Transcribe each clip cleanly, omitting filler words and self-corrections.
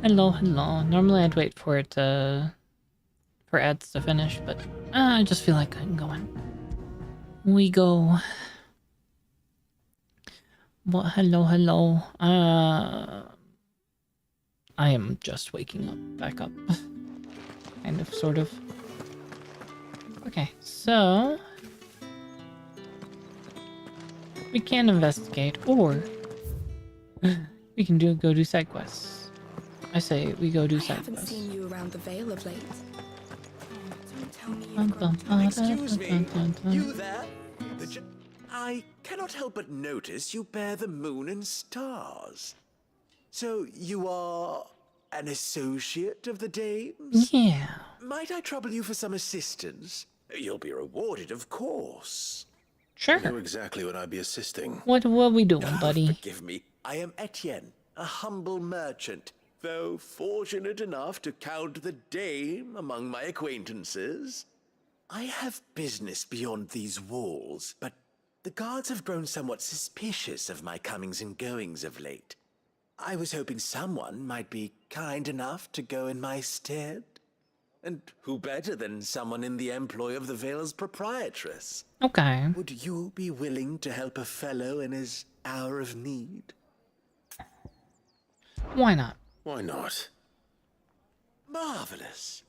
Hello, hello. Normally I'd wait for it for ads to finish, but I just feel like I'm going. We go. Well, hello, hello. I am just waking up, back up. Kind of, sort of. Okay, so we can investigate, or we can go do side quests. I say we go do side quests. I haven't seen you around the Vale of late. Don't tell me Dun, you've gone dun, to... Excuse me, dun, dun. you there? I cannot help but notice you bear the moon and stars. So you are an associate of the dames? Yeah. Might I trouble you for some assistance? You'll be rewarded, of course. Sure. Who exactly would I be assisting? What we doing, buddy? Forgive me, I am Etienne, a humble merchant. Though fortunate enough to count the dame among my acquaintances. I have business beyond these walls, but the guards have grown somewhat suspicious of my comings and goings of late. I was hoping someone might be kind enough to go in my stead. And who better than someone in the employ of the Vale's proprietress? Okay. Would you be willing to help a fellow in his hour of need? Why not? Why not? Marvelous.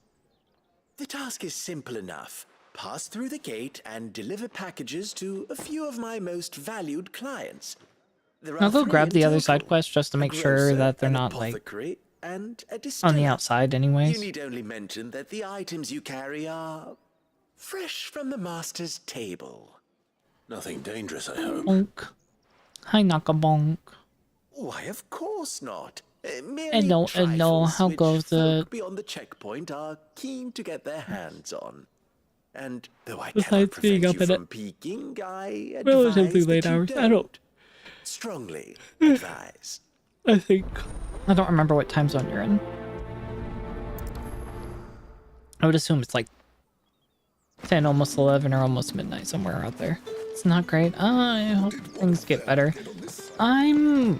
The task is simple enough. Pass through the gate and deliver packages to a few of my most valued clients. There I'll are go 3 grab in the other total, side quests just to a make sure grocer, that they're an not like apothecary, and a on the distiller. outside You anyways. need only mention that the items you carry are fresh from the master's table. Nothing dangerous, I hope. Bonk. Hi, Nakabonk. Why, of course not. Merely Hello, hello, trifles how which goes folk it? beyond the checkpoint are keen to get their hands on. And though I Besides cannot being prevent up you at from peeking, I relatively advise late that you hours. don't. Strongly advise. I think. I don't remember what time zone you're in. I would assume it's like 10, almost 11, or almost midnight, somewhere out there. It's not great. I hope things get better. I'm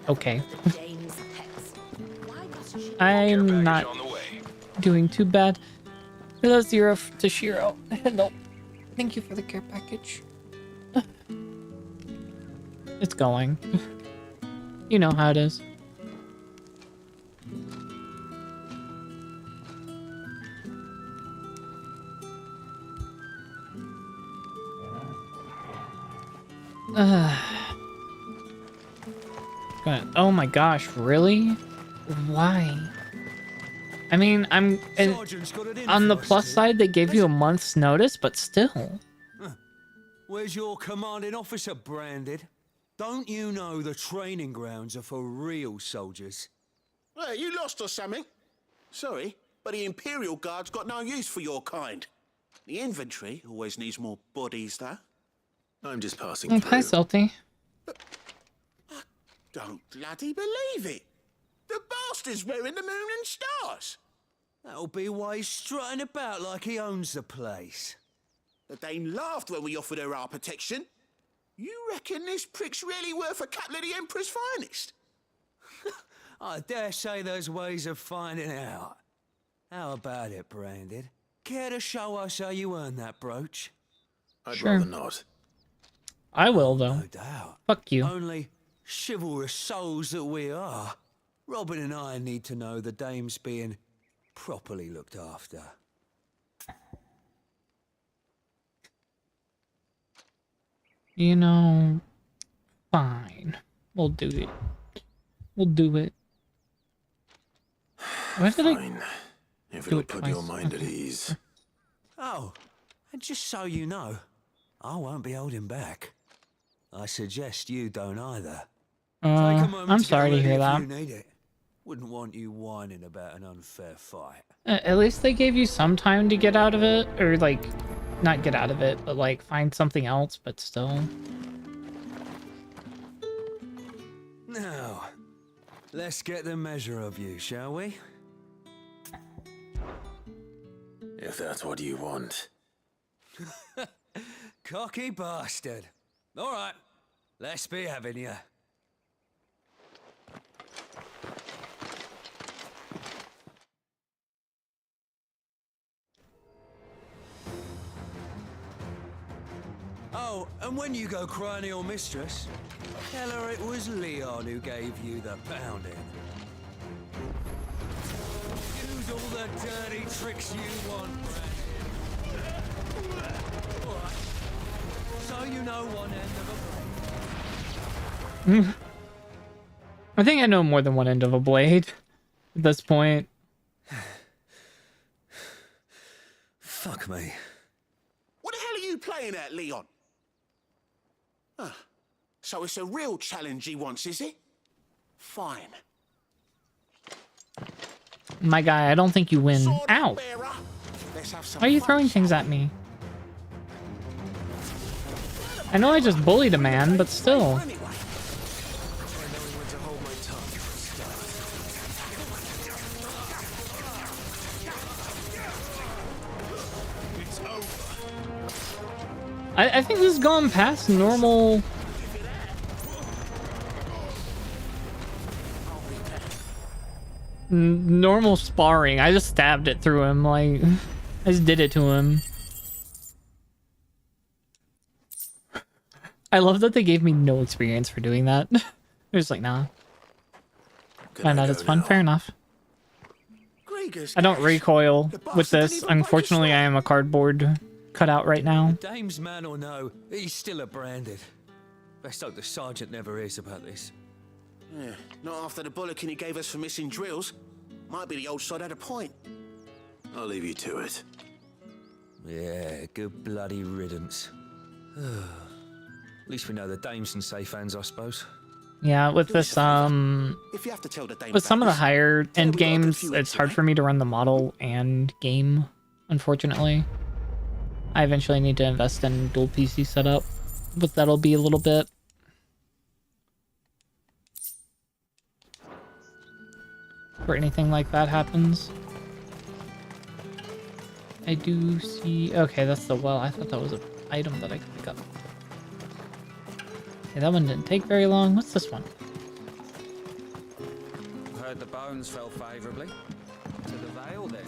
okay. I'm not doing too bad. Hello, Zero to Shiro. Hello. Thank you for the care package. It's going. You know how it is. Oh my gosh, really? Why? I mean, on the plus side, they gave you a month's notice, but still. Where's your commanding officer branded? Don't you know the training grounds are for real soldiers? Well, you lost or something? Sorry, but the Imperial Guard's got no use for your kind. The infantry always needs more bodies, though. I'm just passing Oh, through. hi, Salty. I don't bloody believe it. The bastard's wearing the moon and stars. That'll be why he's strutting about like he owns the place. The Dane laughed when we offered her our protection. You reckon this prick's really worth a couple of the Emperor's finest? I dare say there's ways of finding out. How about it, Branded? Care to show us how you earned that brooch? I'd Sure. rather not. I will, though. No doubt. Fuck you. Only chivalrous souls that we are. Robin and I need to know the dame's being properly looked after. You know, fine. We'll do it. We'll do it. Why did I Fine. If do it'll it put your twice? mind at Okay. ease. Oh, and just so you know, I won't be holding back. I suggest you don't either. Take a moment I'm get sorry to ready hear if that. You need it. Wouldn't want you whining about an unfair fight. At least they gave you some time to get out of it, or like, not get out of it, but like find something else, but still. Now, let's get the measure of you, shall we? If that's what you want. Cocky bastard. All right, let's be having you. Oh, and when you go cry to your mistress, tell her it was Leon who gave you the pounding. Use all the dirty tricks you want, Brandon. Alright. So you know one end of a blade. I think I know more than one end of a blade at this point. Fuck me. What the hell are you playing at, Leon? Ah, so it's a real challenge he wants, is it? Fine. My guy, I don't think you win. Sword Ow! bearer. Let's have some Why are you fun, throwing shall things we? at me? I know I just bullied a man, but still. Anyway. I think this is going past normal. Normal sparring. I just stabbed it through him, like I just did it to him. I love that they gave me no experience for doing that. They're just like, nah. Why not? It's fun. Fair enough. I don't recoil with this. Unfortunately, I am a cardboard cutout right now. Dame's man or no, he's still a Branded. Best hope the sergeant never hears about this. Yeah, not after the bollocking he gave us for missing drills. Might be the old sod had a point. I'll leave you to it. Yeah, good bloody riddance. At least we know the dame's in safe hands, I suppose. Yeah, with this If you have to tell the dame with some of about the higher Tell end me what I games, confused it's you, hard eh? for me to run the model and game, unfortunately. I eventually need to invest in dual PC setup, but that'll be a little bit. Before anything like that happens. I do see... Okay, that's the well. I thought that was an item that I could pick up. Okay, that one didn't take very long. What's this one? Heard the bones fell favourably. To the Vale, then.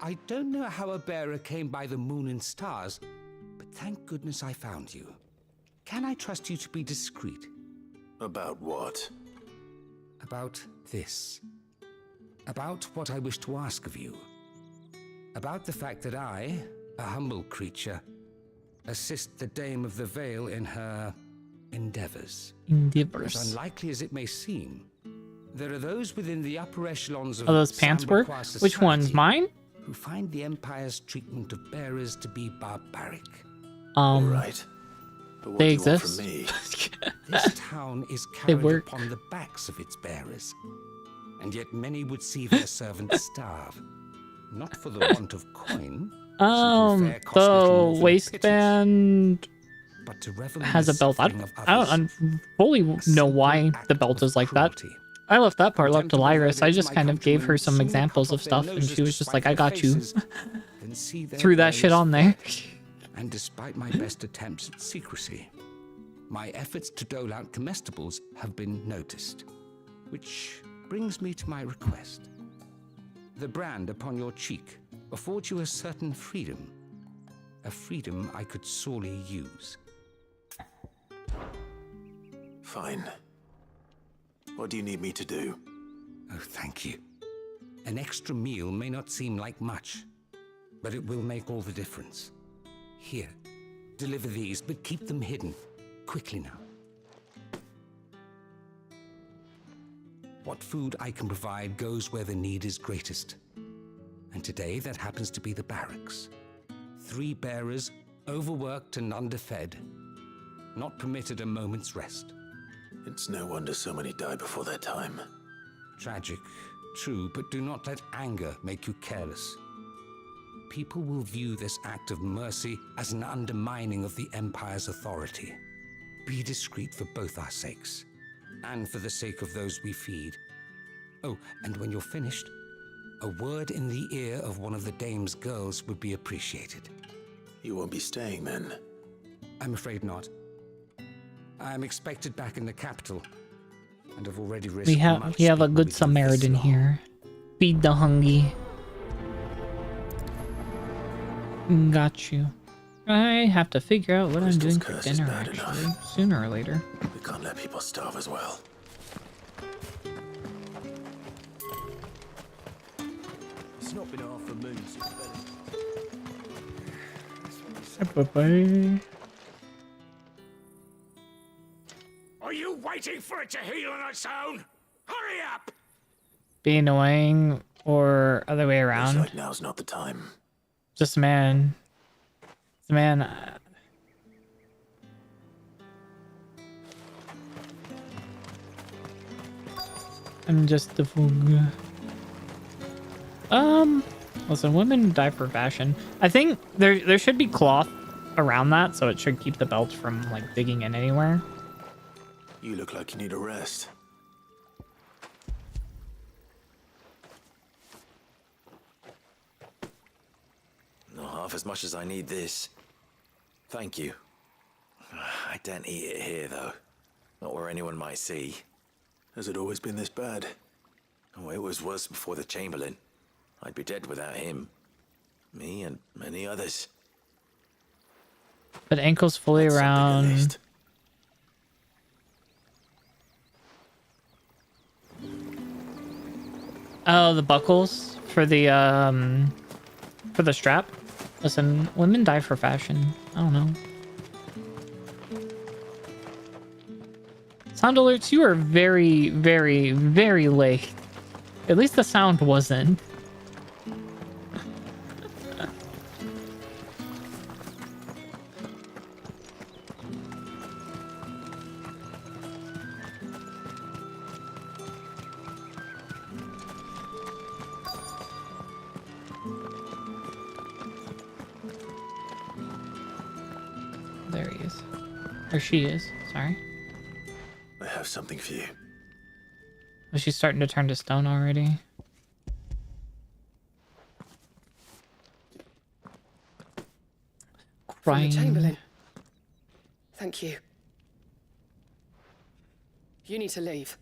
I don't know how a bearer came by the moon and stars, but thank goodness I found you. Can I trust you to be discreet? About what? About this. About what I wish to ask of you. About the fact that I, a humble creature, assist the Dame of the Vale in her endeavors. As Endeavors. unlikely as it may seem, there are those within the upper echelons of Oh, those pants work? Sambuqua Which one's society mine? who find the Empire's treatment of bearers to be barbaric. All right. But what They do you want exist. from me? This town is They carried work. upon the backs of its bearers, and yet many would see their servants starve, not for the want of coin, simply fare cost little more The than waistband pittance, but to revel in has the a belt. I suffering don't, of I others, don't fully a know simple why the act belt of is like that. cruelty. I left that part up to Contemptible though Lyris. it I is, just my kind of gave her countrymen some sooner examples cut of off their stuff, and noses she was to just spite like, I their got you. faces than see their Threw that shit bearers on there. And despite my best attempts at secrecy, my efforts to dole out comestibles have been noticed. Which brings me to my request. The brand upon your cheek affords you a certain freedom. A freedom I could sorely use. Fine. What do you need me to do? Oh, thank you. An extra meal may not seem like much, but it will make all the difference. Here, deliver these, but keep them hidden. Quickly now. What food I can provide goes where the need is greatest. And today that happens to be the barracks. 3 bearers, overworked and underfed, not permitted a moment's rest. It's no wonder so many die before their time. Tragic, true, but do not let anger make you careless. People will view this act of mercy as an undermining of the Empire's authority. Be discreet for both our sakes, and for the sake of those we feed. Oh, and when you're finished, a word in the ear of one of the Dame's girls would be appreciated. You won't be staying then. I'm afraid not. I'm expected back in the capital, and have already risked We have much a people good with you this Samaritan long. here. Feed the hungry. Got you. I have to figure out what I'm Crystal's doing for curse is dinner, bad actually, enough. sooner or later. We can't let people starve as well. It's not been half a moon since Bye-bye. Are you waiting for it to heal on its own? Hurry up! Be annoying or other way Looks around. like now's not the time. Just man. The man. I'm just the fool. Listen, women die for fashion. I think there should be cloth around that, so it should keep the belt from like digging in anywhere. You look like you need a rest. Not half as much as I need this. Thank you. I don't eat it here, though. Not where anyone might see. Has it always been this bad? Oh, it was worse before the Chamberlain. I'd be dead without him. Me and many others. But ankles fully That's something at around. least. Oh, the buckles for the strap. Listen, women die for fashion. I don't know. Sound alerts, you are very, very, very late. At least the sound wasn't. There he is. Or she is, sorry. I have something for you. Oh, she's starting to turn to stone already. From the Crying. Chamberlain. Thank you. You need to leave.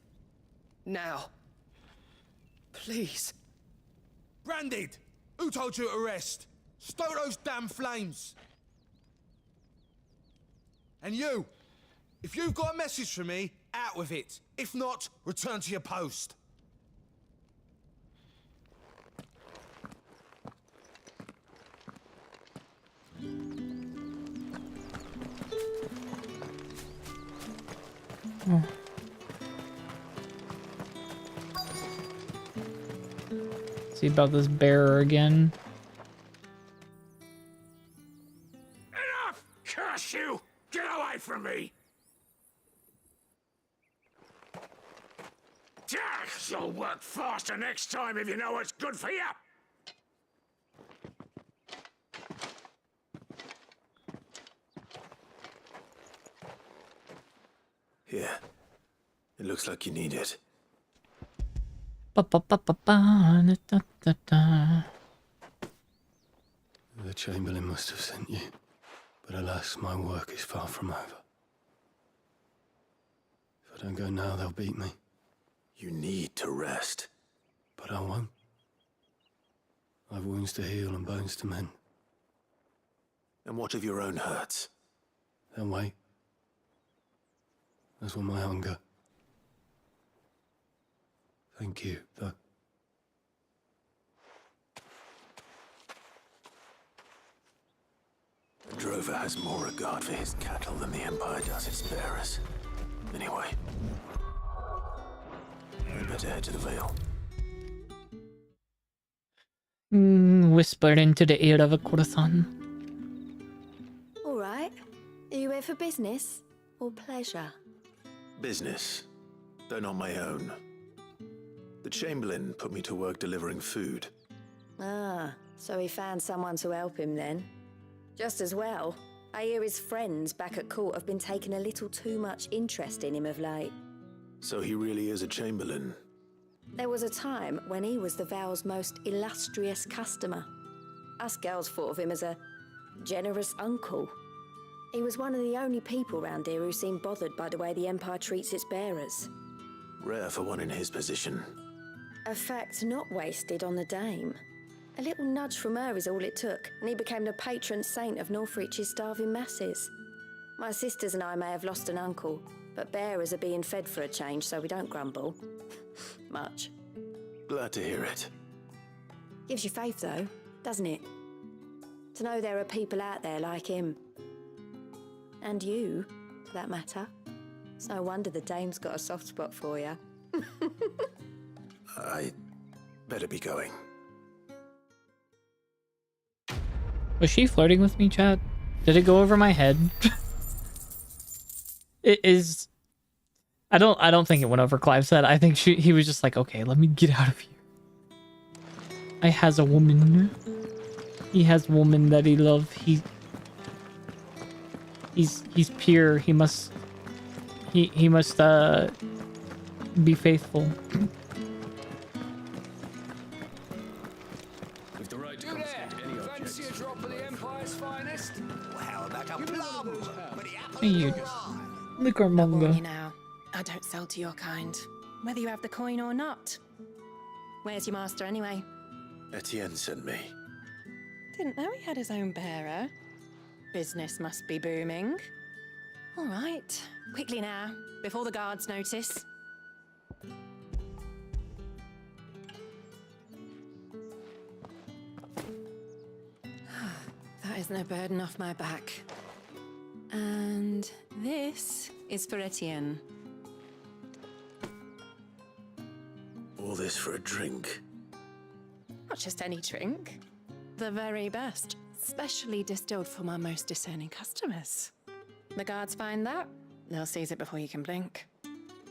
Now. Please. Branded! Who told you to rest? Stoke those damn flames! And you! If you've got a message for me, out with it. If not, return to your post. See about this bearer again. Enough! Curse you! Get away from me! You'll work faster next time if you know what's good for you! Here. It looks like you need it. Ba-ba-ba-ba-ba-da-da-da-da. The Chamberlain must have sent you. But alas, my work is far from over. If I don't go now, they'll beat me. You need to rest. But I won't. I've wounds to heal and bones to mend. And what of your own hurts? They'll wait. As will my hunger. Thank you, though. The drover has more regard for his cattle than the Empire does its bearers. Anyway, we'd better head to the Vale. Whispered into the ear of a corazon. All right. Are you here for business or pleasure? Business, though not my own. The Chamberlain put me to work delivering food. Ah, so he found someone to help him then. Just as well. I hear his friends back at court have been taking a little too much interest in him of late. So he really is a Chamberlain. There was a time when he was the Vale's most illustrious customer. Us girls thought of him as a generous uncle. He was one of the only people round here who seemed bothered by the way the Empire treats its bearers. Rare for one in his position. A fact not wasted on the dame. A little nudge from her is all it took, and he became the patron saint of Northreach's starving masses. My sisters and I may have lost an uncle, but bearers are being fed for a change, so we don't grumble. Much. Glad to hear it. Gives you faith, though, doesn't it? To know there are people out there like him. And you, for that matter. It's no wonder the dame's got a soft spot for you. I better be going. Was she flirting with me, chat? Did it go over my head? It is. I don't think it went over Clive's head. I think he was just like, okay, let me get out of here. I has a woman. He has woman that he love. He's pure. He must be faithful. With the right to You there? confiscate any objects. Fancy a drop of the Empire's finest? How about a plum? Hey, you. Look our Warn you manga. now, I don't sell to your kind, whether you have the coin or not. Where's your master anyway? Etienne sent me. Didn't know he had his own bearer. Business must be booming. All right, quickly now, before the guards notice. That is no burden off my back. And this is for Etienne. All this for a drink. Not just any drink. The very best. Specially distilled for my most discerning customers. The guards find that, they'll seize it before you can blink.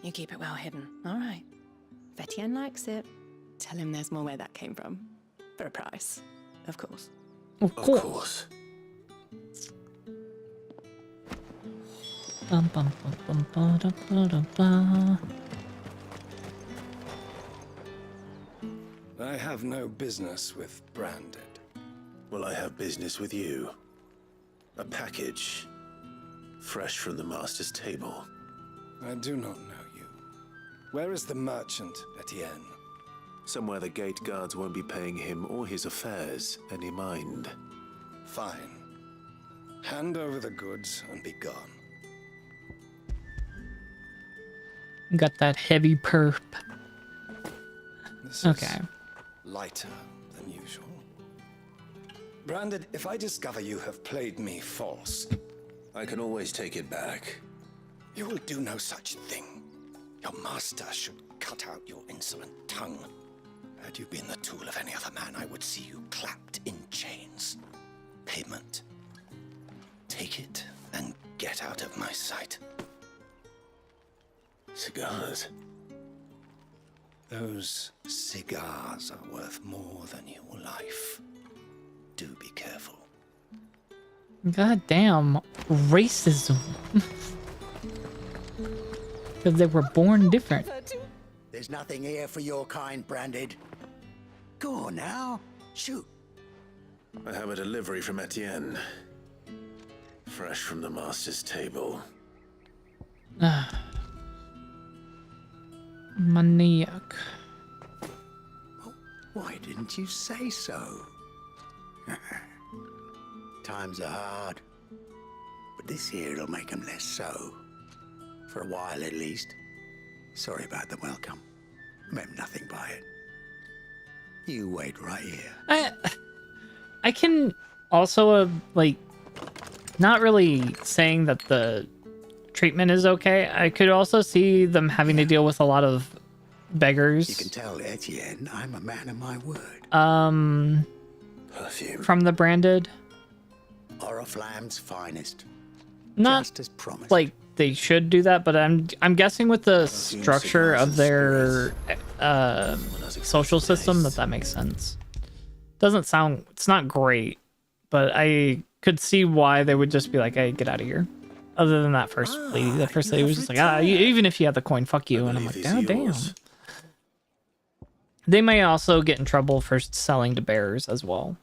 You keep it well hidden, all right? If Etienne likes it, tell him there's more where that came from. For a price, of course. Of course. Bum, bum, bum, bum, ba, da, ba, da, ba. I have no business with Branded. Well, I have business with you. A package. Fresh from the master's table. I do not know you. Where is the merchant, Etienne? Somewhere the gate guards won't be paying him or his affairs any mind. Fine. Hand over the goods and be gone. Got that heavy perp. This Okay. is lighter than usual. Branded, if I discover you have played me false, I can always take it back. you will do no such thing. Your master should cut out your insolent tongue. Had you been the tool of any other man, I would see you clapped in chains. Payment. Take it and get out of my sight. Cigars. Those cigars are worth more than your life. Do be careful. God damn. Racism. Because they were born different. There's nothing here for your kind, Branded. Go on now. Shoot. I have a delivery from Etienne. Fresh from the master's table. Maniac. Why didn't you say so? Times are hard. But this here'll make 'em less so. For a while at least. Sorry about the welcome. Meant nothing by it. You wait right here. I can also, like, not really saying that the treatment is okay. I could also see them having to deal with a lot of beggars. You can tell Etienne I'm a man of my word. Perfume. From the Branded. Oriflamme's finest. Not Just as promised. like they should do that, but I'm guessing with the structure of their social system that makes sense. Doesn't sound, it's not great, but I could see why they would just be like, hey, get out of here. Other than that first lady, the first lady was just like, even if you had the coin, fuck you. And I'm like, oh, damn. They may also get in trouble for selling to bearers as well.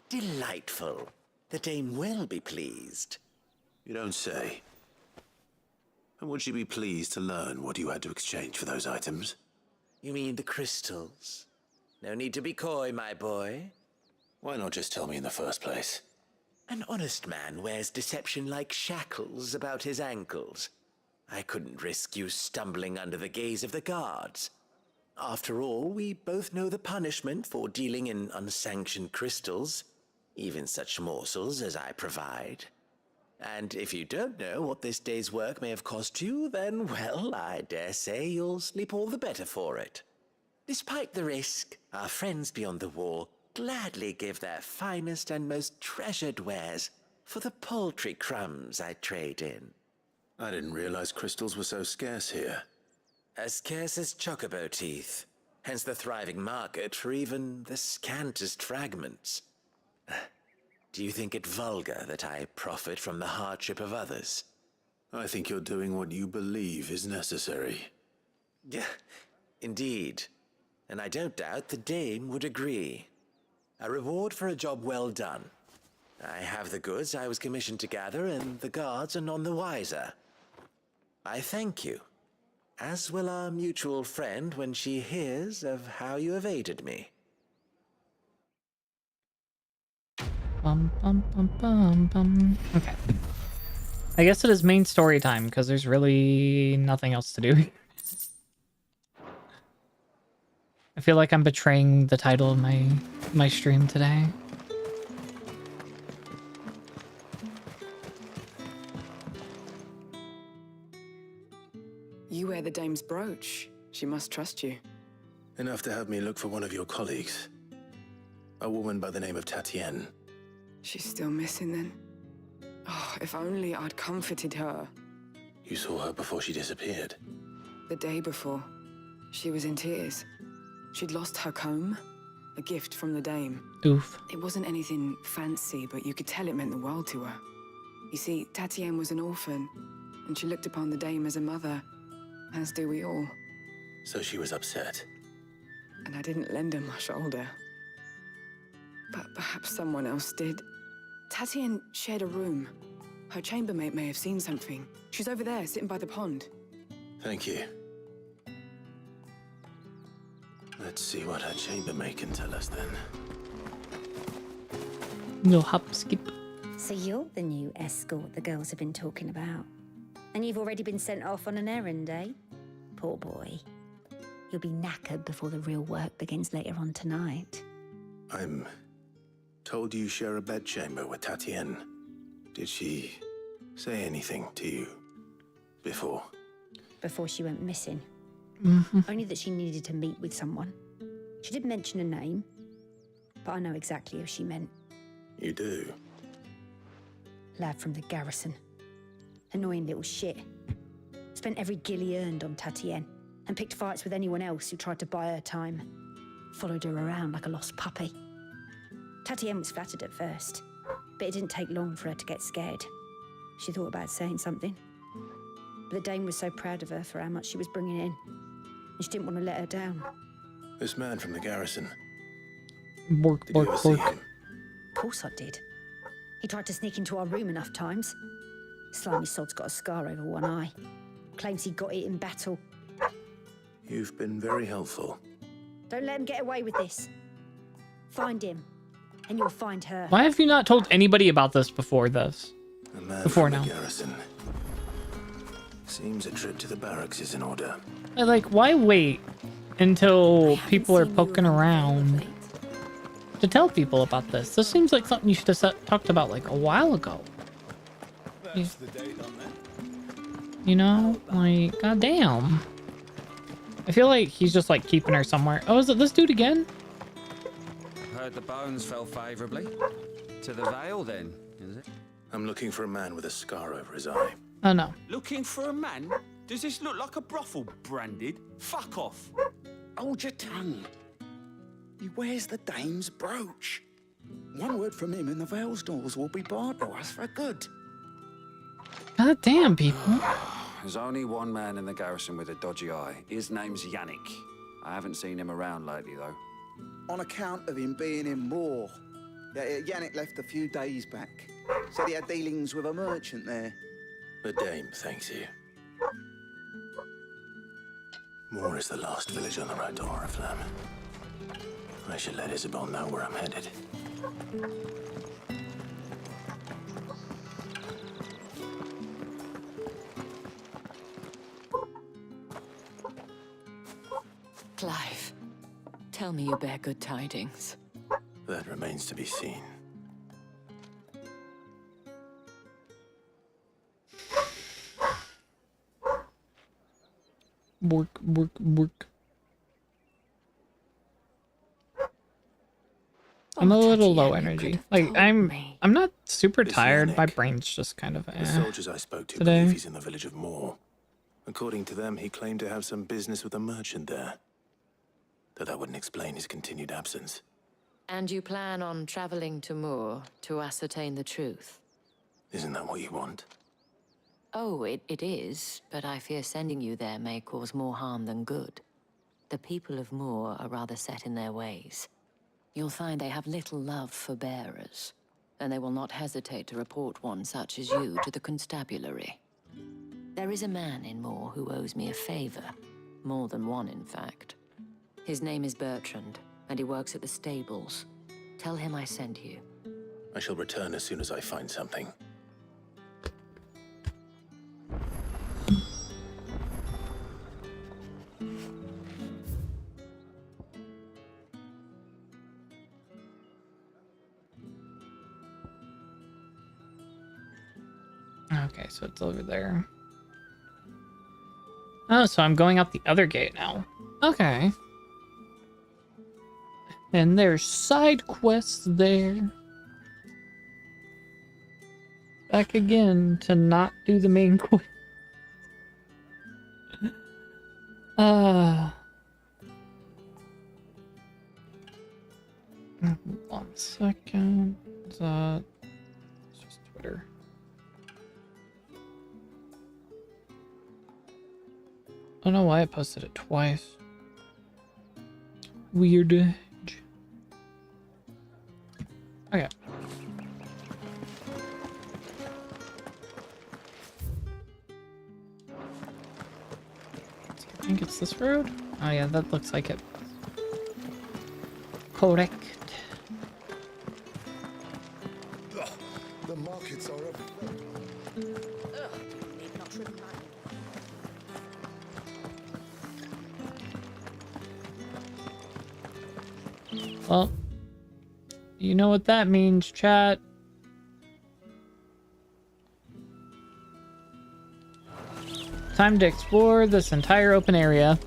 Delightful. The dame will be pleased. You don't say. And would she be pleased to learn what you had to exchange for those items? You mean the crystals? No need to be coy, my boy. Why not just tell me in the first place? An honest man wears deception like shackles about his ankles. I couldn't risk you stumbling under the gaze of the guards. After all, we both know the punishment for dealing in unsanctioned crystals, even such morsels as I provide. And if you don't know what this day's work may have cost you, then, well, I dare say you'll sleep all the better for it. Despite the risk, our friends beyond the wall gladly give their finest and most treasured wares for the paltry crumbs I trade in. I didn't realize crystals were so scarce here. As scarce as chocobo teeth, hence the thriving market for even the scantest fragments. Do you think it vulgar that I profit from the hardship of others? I think you're doing what you believe is necessary. Yeah, indeed. And I don't doubt the dame would agree. A reward for a job well done. I have the goods I was commissioned to gather, and the guards are none the wiser. I thank you, as will our mutual friend when she hears of how you have aided me. Bum, bum, bum, bum, bum. Okay. I guess it is main story time, because there's really nothing else to do. I feel like I'm betraying the title of my stream today. You wear the dame's brooch. She must trust you. Enough to have me look for one of your colleagues. A woman by the name of Tatienne. She's still missing then. Oh, if only I'd comforted her. You saw her before she disappeared. The day before, she was in tears. She'd lost her comb, a gift from the dame. Oof. It wasn't anything fancy, but you could tell it meant the world to her. You see, Tatienne was an orphan, and she looked upon the dame as a mother, as do we all. So she was upset. And I didn't lend her my shoulder. But perhaps someone else did. Tatienne shared a room. Her chambermaid may have seen something. She's over there, sitting by the pond. Thank you. Let's see what her chambermaid can tell us then. No hop skip. So you're the new escort the girls have been talking about. And you've already been sent off on an errand, eh? Poor boy. You'll be knackered before the real work begins later on tonight. I'm told you share a bedchamber with Tatienne. Did she say anything to you before? Before she went missing. Mm-hmm. Only that she needed to meet with someone. She did mention a name, but I know exactly who she meant. You do? Lad from the garrison. Annoying little shit. Spent every guil he earned on Tatienne, and picked fights with anyone else who tried to buy her time. Followed her around like a lost puppy. Tatienne was flattered at first, but it didn't take long for her to get scared. She thought about saying something. But the dame was so proud of her for how much she was bringing in, and she didn't want to let her down. This man from the garrison. Bork, Did you ever bork, see bork. him? Of course I did. He tried to sneak into our room enough times. Slimy sod's got a scar over one eye. Claims he got it in battle. You've been very helpful. Don't let him get away with this. Find him, and you'll find her. Why have you not told anybody about this before this? A man Before from now. the garrison. Seems a trip to the barracks is in order. Like, why wait until people are poking around to tell people about this? This seems like something you should have talked about like a while ago. That's the date on that. You know, like, goddamn. I feel like he's just like keeping her somewhere. Oh, is it this dude again? Heard the bones fell favourably. To the Vale, then, is it? I'm looking for a man with a scar over his eye. Oh no. Looking for a man? Does this look like a brothel branded? Fuck off. Hold your tongue. He wears the dame's brooch. One word from him and the Vale's doors will be barred to us for good. God damn, people. There's only one man in the garrison with a dodgy eye. His name's Yannick. I haven't seen him around lately, though. On account of him being in Moor. Yeah, Yannick left a few days back. Said he had dealings with a merchant there. The dame thanks you. Moore is the last village on the road to Oriflamme. I should let Isabel know where I'm headed. Clive, tell me you bear good tidings. That remains to be seen. Work. I'm a little low energy. Like I'm not super tired. My brain's just kind of The soldiers I spoke to today. believe he's in the village of Moore. According to them, he claimed to have some business with a merchant there. Though that wouldn't explain his continued absence. And you plan on traveling to Moore to ascertain the truth? Isn't that what you want? Oh, it is, but I fear sending you there may cause more harm than good. The people of Moore are rather set in their ways. You'll find they have little love for bearers, and they will not hesitate to report one such as you to the constabulary. There is a man in Moore who owes me a favor. More than one, in fact. His name is Bertrand, and he works at the stables. Tell him I sent you. I shall return as soon as I find something. Okay, so it's over there. Oh, so I'm going out the other gate now. Okay. And there's side quests there. Back again to not do the main quest. 1 second. It's just Twitter. I don't know why I posted it twice. Weird. Okay. I think it's this road. Oh yeah, that looks like it. Correct. The markets are Well, you know what that means, chat. Time to explore this entire open area.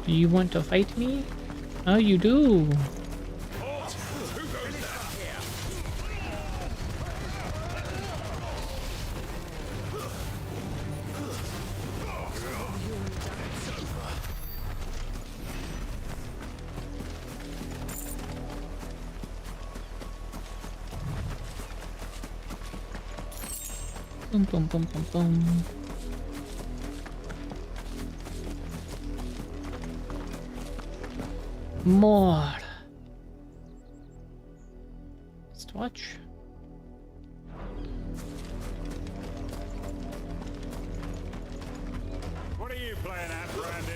Do you want to fight me? Oh, you do. Boom, boom, boom, boom, boom. More. Let's watch. What are you playing at, Brandon?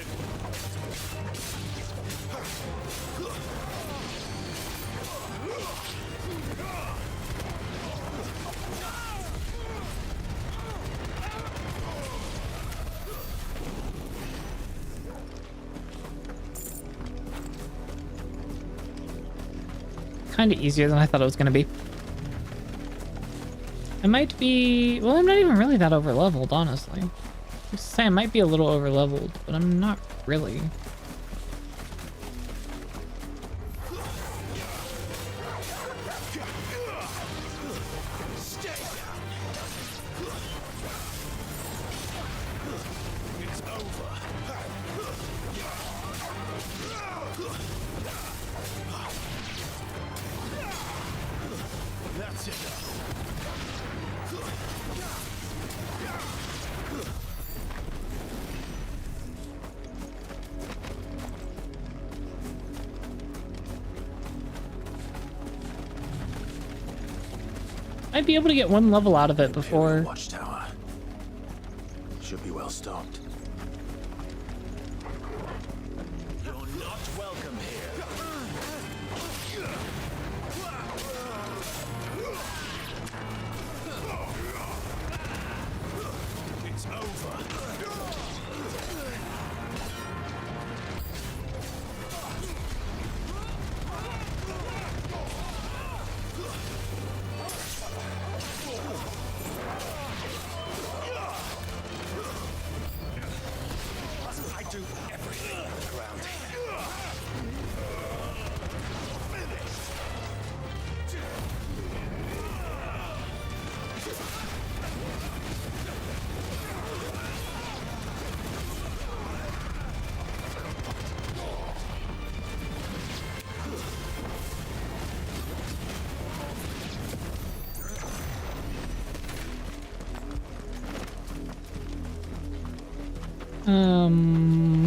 Kind of easier than I thought it was going to be. I might be... Well, I'm not even really that over-leveled, honestly. I was to say I might be a little over-leveled, but I'm not really. Might be able to get one level out of it before. Watchtower. Should be well stocked. You're not welcome here. It's over. I do everything around here.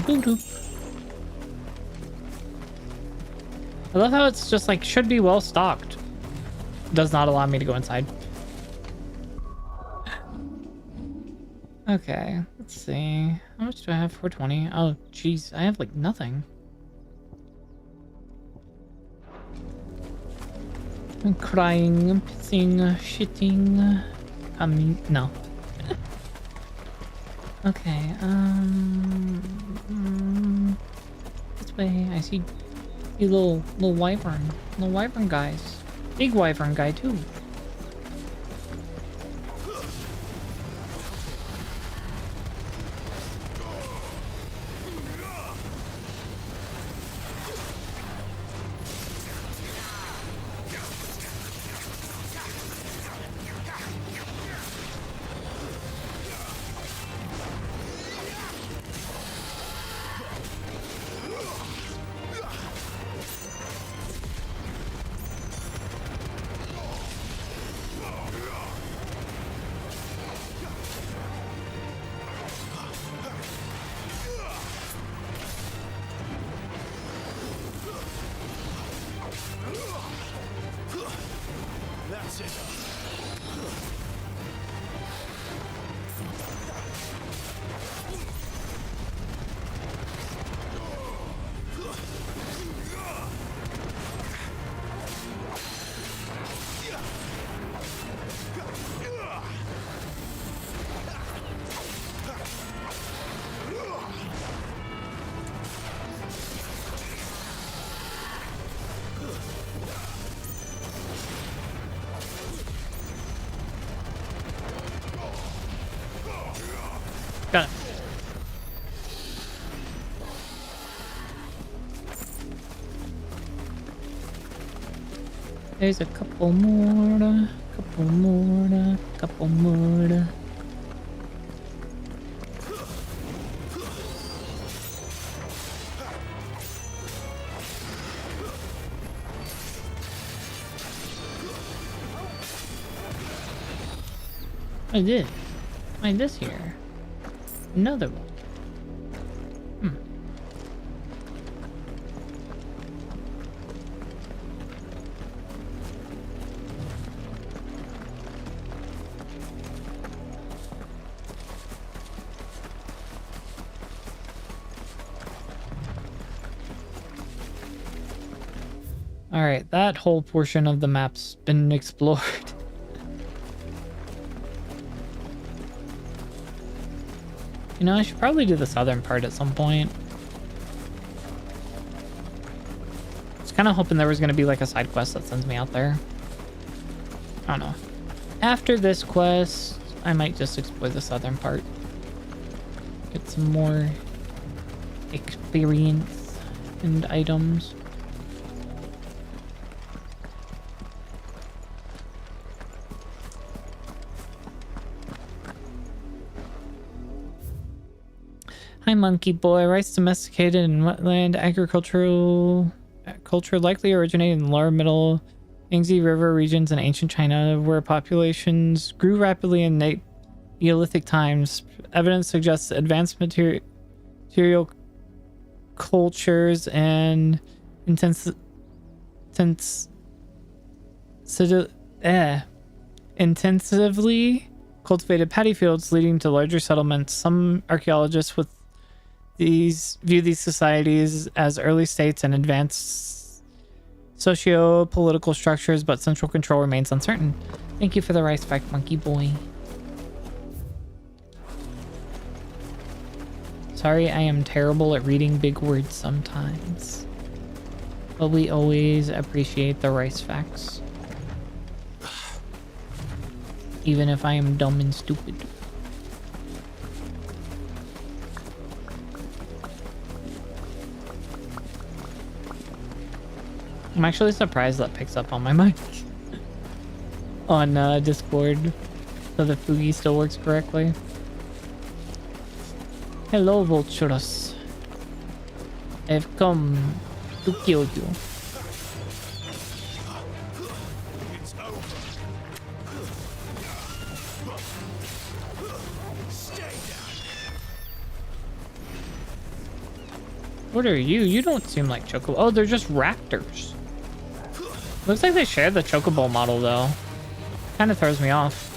Boop. I love how it's just like should be well stocked. Does not allow me to go inside. Okay, let's see. How much do I have? 420. Oh, jeez, I have like nothing. I'm crying, I'm pissing, shitting. No. Okay, this way. I see you little wyvern guys. Big wyvern guy too. That's it. Got it. There's a couple more, couple more, couple more. I did. Find this here. Another one. Alright, that whole portion of the map's been explored. You know, I should probably do the southern part at some point. I was kind of hoping there was going to be like a side quest that sends me out there. I don't know. After this quest, I might just explore the southern part. Get some more experience and items. Hi, monkey boy. Rice domesticated in wetland culture likely originated in lower middle Yangtze River regions in ancient China, where populations grew rapidly in Neolithic times. Evidence suggests advanced material cultures and intensively cultivated paddy fields leading to larger settlements. Some archaeologists view these societies as early states and advanced socio-political structures, but central control remains uncertain. Thank you for the rice fact, monkey boy. Sorry, I am terrible at reading big words sometimes, but we always appreciate the rice facts, even if I am dumb and stupid. I'm actually surprised that picks up on my mic on Discord, so the Fugi still works correctly. Hello, vultures. I've come to kill you. What are you? You don't seem like Chocobo. Oh, they're just raptors. Looks like they share the Chocobo model, though. Kind of throws me off.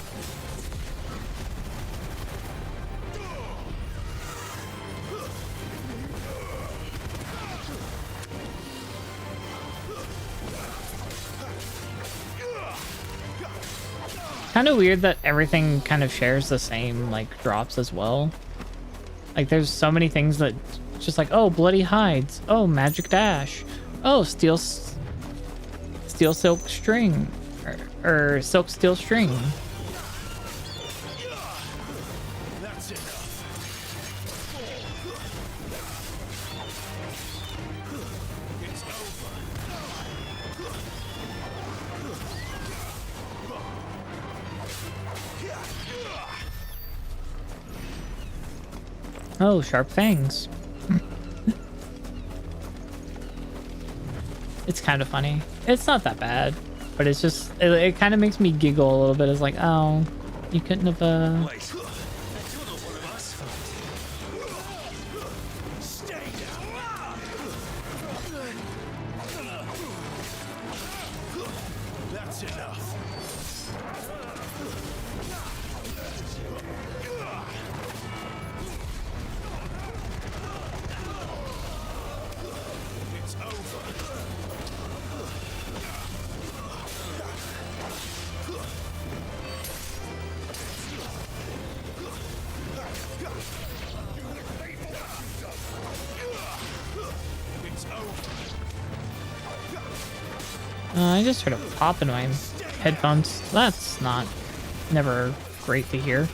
Kind of weird that everything kind of shares the same, like, drops as well. Like, there's so many things that just like, oh, bloody hides. Oh, magic dash. Oh, steel silk string. Or silk steel string. That's enough. It's over. Oh, sharp fangs. It's kind of funny. It's not that bad, but it's just, it kind of makes me giggle a little bit. It's like, oh, you couldn't have, That's enough. It's over. I just heard a pop in my headphones. That's never great to hear.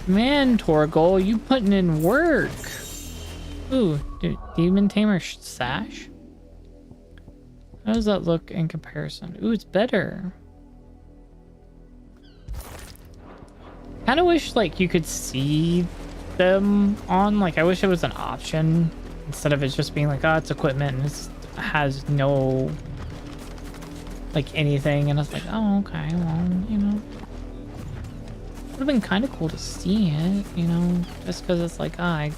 Man, Torgal, you putting in work. Ooh, Demon Tamer Sash? How does that look in comparison? Ooh, it's better. Kind of wish, like, you could see them on. Like, I wish it was an option instead of it just being like, oh, it's equipment and it has no, like, anything. And it's like, oh, okay, well, you know. Would have been kind of cool to see it, you know, just because it's like, I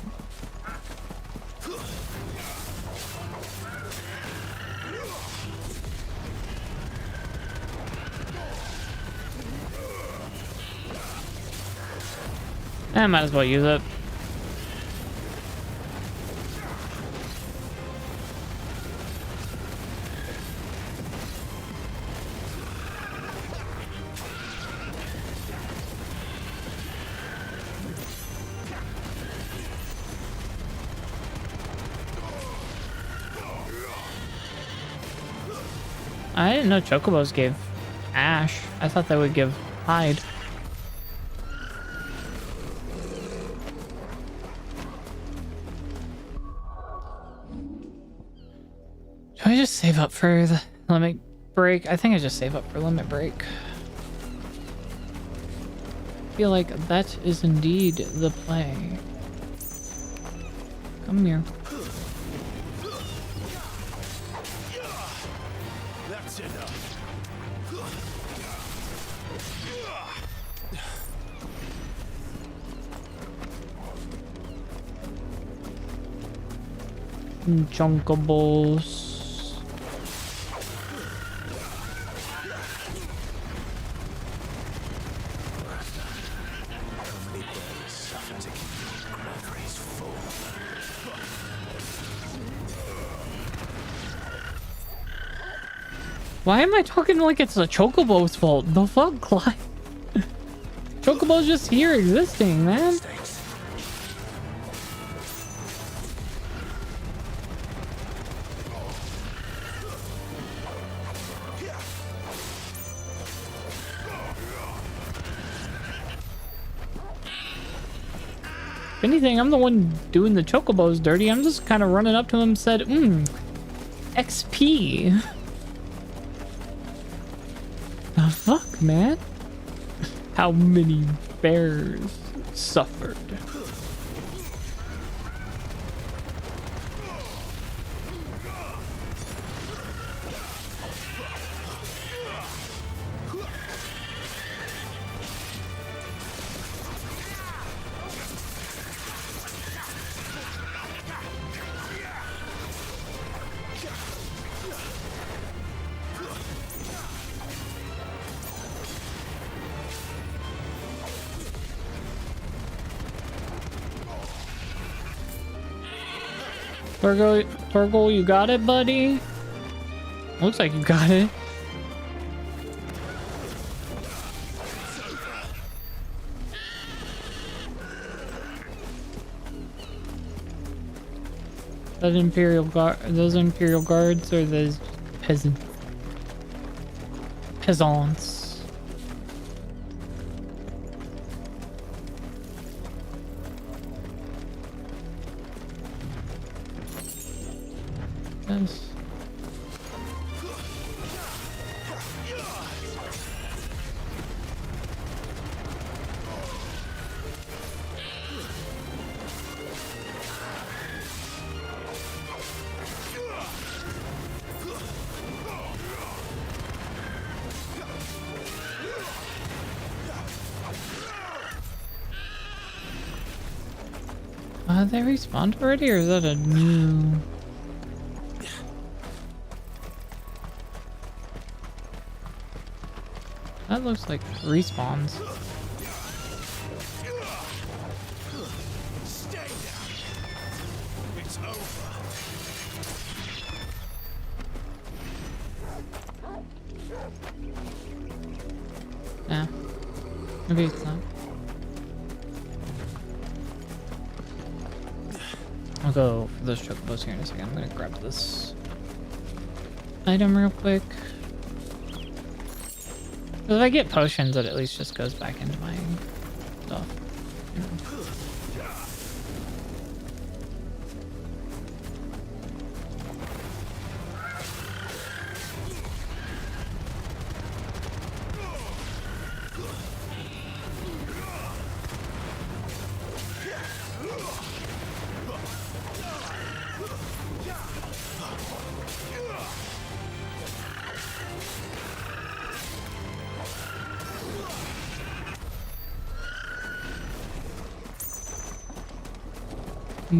might as well use it. I didn't know Chocobos gave Ash. I thought they would give Hide. Do I just save up for the limit break? I think I just save up for limit break. I feel like that is indeed the play. Come here. That's enough. Chunkables. Why am I talking like it's the Chocobo's fault? The fuck, Clyde? Chocobo's just here existing, man. If anything, I'm the one doing the Chocobos dirty. I'm just kind of running up to him and said, XP. The fuck, man? How many bears suffered? Torgal, you got it, buddy? Looks like you got it. Those Imperial guards or those peasants? Yes. They respawned already, or is that a new? That looks like respawns. Stay down. It's over. Yeah. Maybe it's not. I'll go for those chocobos here in a second. I'm gonna grab this item real quick. If I get potions, it at least just goes back into my stuff.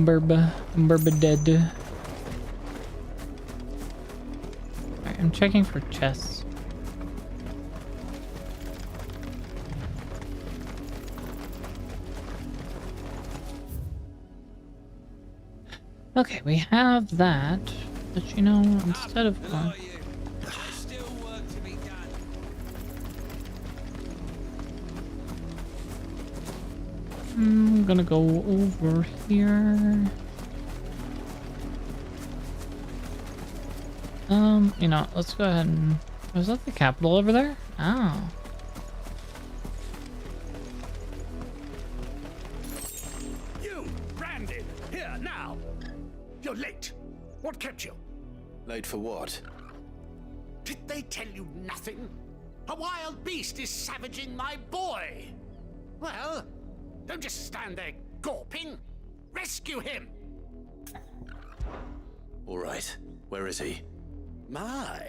Burba dead. Alright, I'm checking for chests. Okay, we have that, but you know, instead of I'm gonna go over here. You know, let's go ahead and... Was that the capital over there? Oh. You, Brandon, here now. You're late. What kept you? Late for what? Did they tell you nothing? A wild beast is savaging my boy. Well, don't just stand there gawping. Rescue him. All right. Where is he? My,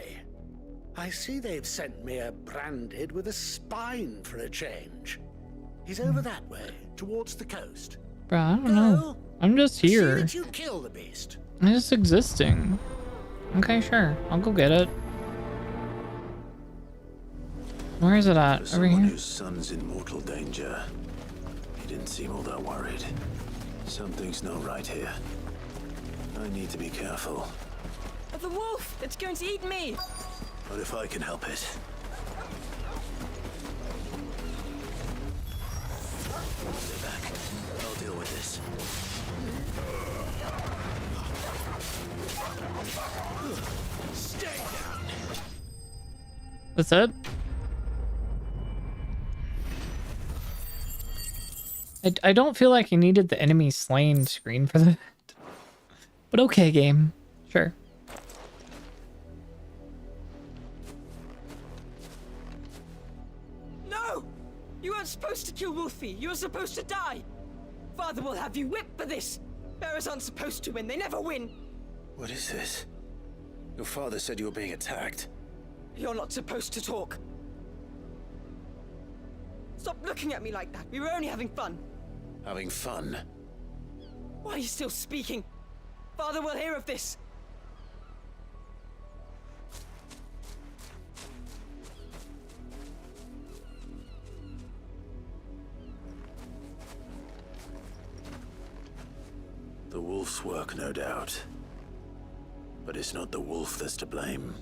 I see they've sent me a branded with a spine for a change. He's over that way, towards the coast. Bro, I don't know. I'm just here. See that you kill the beast. I'm just existing. Okay, sure. I'll go get it. Where is it at? Over Someone here? whose son's in mortal danger. He didn't seem all that worried. Something's not right here. I need to be careful. The wolf! It's going to eat me! But if I can help it. Stay back. I'll deal with this. Stay down. That's it? I don't feel like you needed the enemy slain screen for that. But okay, game. Sure. No! You weren't supposed to kill Wolfie. You were supposed to die. Father will have you whipped for this. Bearers aren't supposed to win. They never win. What is this? Your father said you were being attacked. You're not supposed to talk. Stop looking at me like that. We were only having fun. Having fun? Why are you still speaking? Father will hear of this. The wolf's work, no doubt. But it's not the wolf that's to blame.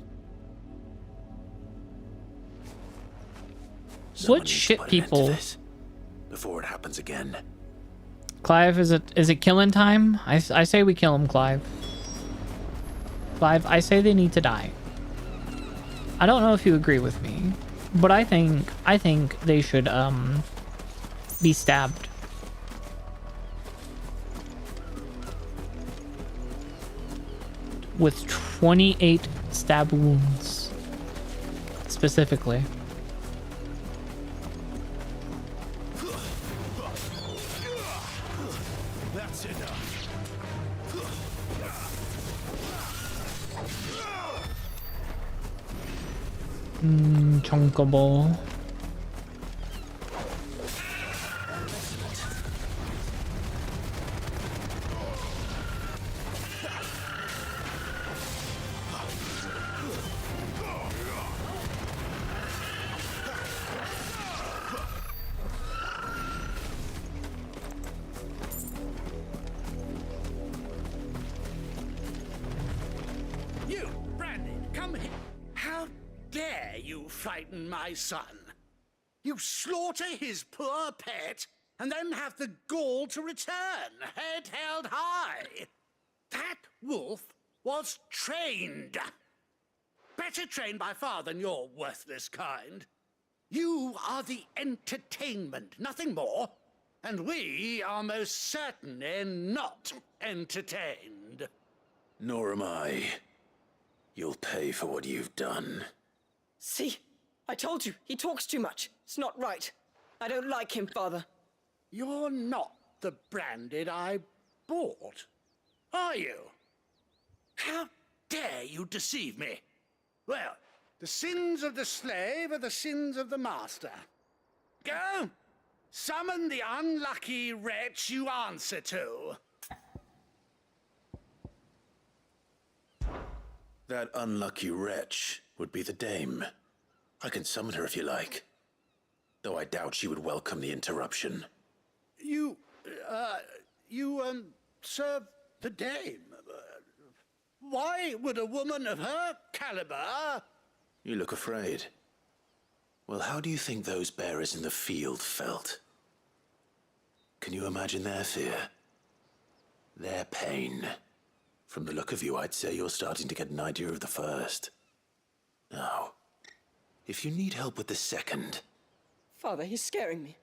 Someone What needs to shit put an end to people? this before it happens again. Clive, is it killing time? I say we kill him, Clive. Clive, I say they need to die. I don't know if you agree with me, but I think they should be stabbed. With 28 stab wounds specifically. That's enough. Chunkable. You, Brandon, come here. How dare you frighten my son? You slaughter his poor pet and then have the gall to return, head held high. That wolf was trained. Better trained by far than your worthless kind. You are the entertainment, nothing more. And we are most certainly not entertained. Nor am I. You'll pay for what you've done. See? I told you. He talks too much. It's not right. I don't like him, Father. You're not the Branded I bought, are you? How dare you deceive me? Well, the sins of the slave are the sins of the master. Go! Summon the unlucky wretch you answer to. That unlucky wretch would be the dame. I can summon her if you like. Though I doubt she would welcome the interruption. You serve the dame. Why would a woman of her caliber... You look afraid. Well, how do you think those bearers in the field felt? Can you imagine their fear? Their pain? From the look of you, I'd say you're starting to get an idea of the first. Now, if you need help with the second... Father, he's scaring me.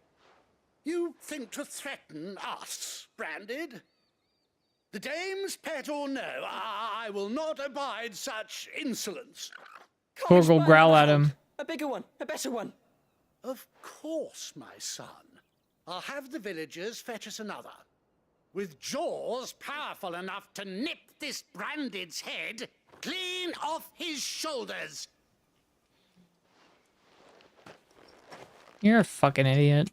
You think to threaten us, Branded? The dame's pet or no, I will not abide such insolence. Thor will growl at him. A bigger one, a better one. Of course, my son. I'll have the villagers fetch us another. With jaws powerful enough to nip this Branded's head clean off his shoulders. You're a fucking idiot.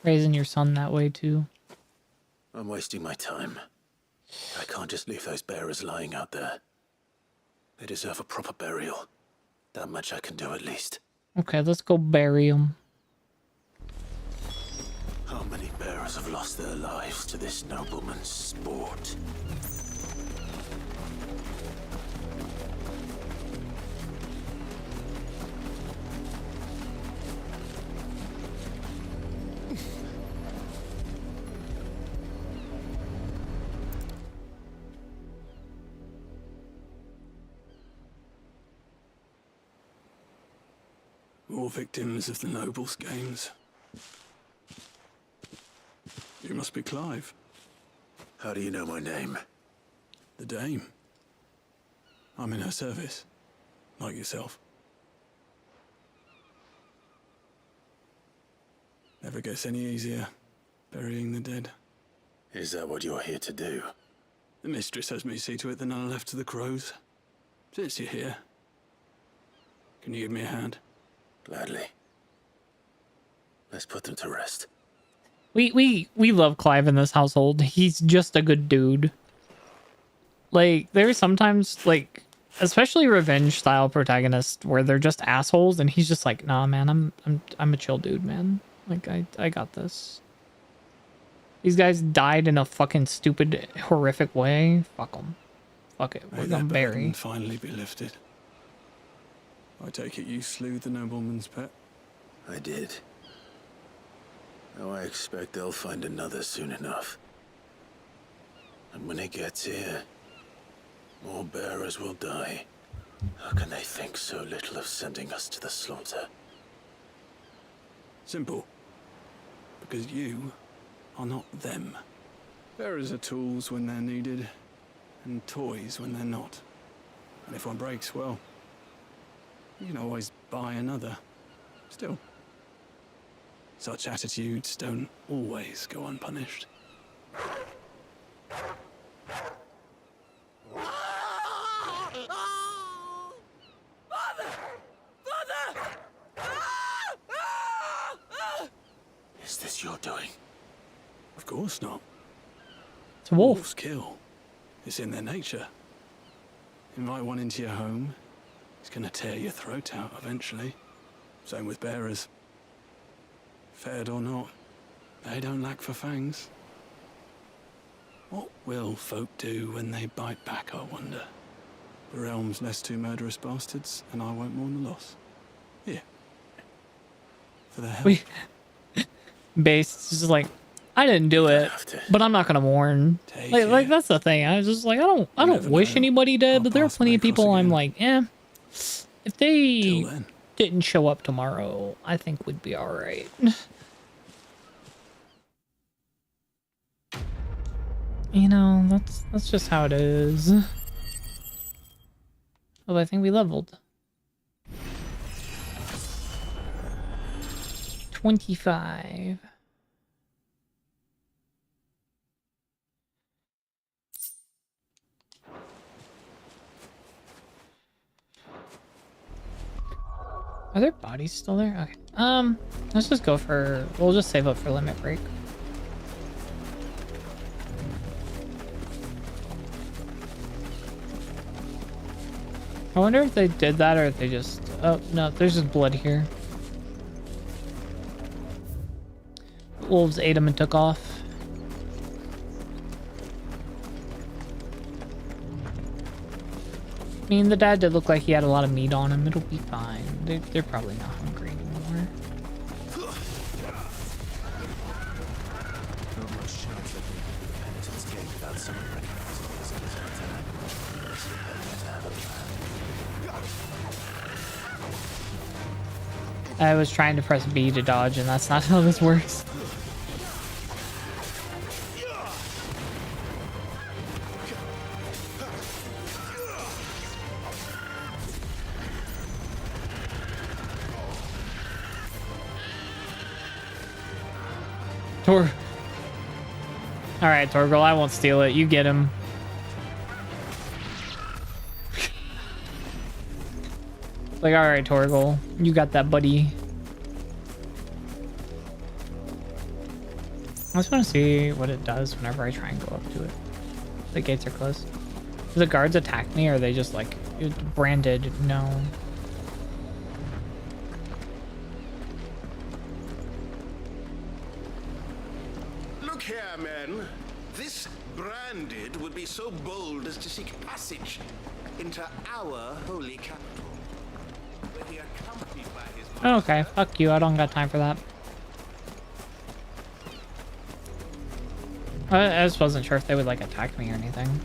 Raising your son that way, too. I'm wasting my time. I can't just leave those bearers lying out there. They deserve a proper burial. That much I can do at least. Okay, let's go bury him. How many bearers have lost their lives to this nobleman's sport? All victims of the nobles' games. You must be Clive. How do you know my name? The Dame. I'm in her service, like yourself. Never gets any easier, burying the dead. Is that what you're here to do? The mistress has me see to it that none are left to the crows. Since you're here, can you give me a hand? Gladly. Let's put them to rest. We love Clive in this household. He's just a good dude. Like, there's sometimes, like, especially revenge style protagonists where they're just assholes and he's just like, nah man, I'm a chill dude, man. Like I got this. These guys died in a fucking stupid, horrific way. Fuck them. Fuck it. We're gonna bury. Finally be lifted. I take it you slew the nobleman's pet? I did. Now I expect they'll find another soon enough. And when it gets here, more bearers will die. How can they think so little of sending us to the slaughter? Simple. Because you are not them. Bearers are tools when they're needed, and toys when they're not. And if one breaks, well, you can always buy another. Still, such attitudes don't always go unpunished. Is this your doing? Of course not. It's a wolf. Wolves kill. It's in their nature. Invite one into your home, he's gonna tear your throat out eventually. Same with bearers. Fed or not, they don't lack for fangs. What will folk do when they bite back, I wonder? The realm's less two murderous bastards, and I won't mourn the loss. Here. For their help. Base is just like, I didn't do it, but I'm not gonna mourn. Like that's the thing. I was just like, I don't wish anybody dead, but there are plenty of people I'm like, if they didn't show up tomorrow, I think we'd be all right. You know, that's just how it is. Oh, I think we leveled. 25. Are their bodies still there? Okay. Let's just go for... We'll just save up for limit break. I wonder if they did that or if they just... Oh, no, there's just blood here. Wolves ate him and took off. I mean, the dad did look like he had a lot of meat on him. It'll be fine. They're probably not hungry anymore. Not much chance that we can the penitent's gate without someone recognizing us as an attack. Better have a plan. I was trying to press B to dodge, and that's not how this works. Alright, Torgal, I won't steal it. You get him. Like, alright, Torgal, you got that, buddy. I just want to see what it does whenever I try and go up to it. The gates are closed. Do the guards attack me, or are they just like branded? No. Look here, men. This branded would be so bold as to seek passage into our holy capital, where he accompanied by his... Okay, fuck you. I don't got time for that. I just wasn't sure if they would like attack me or anything.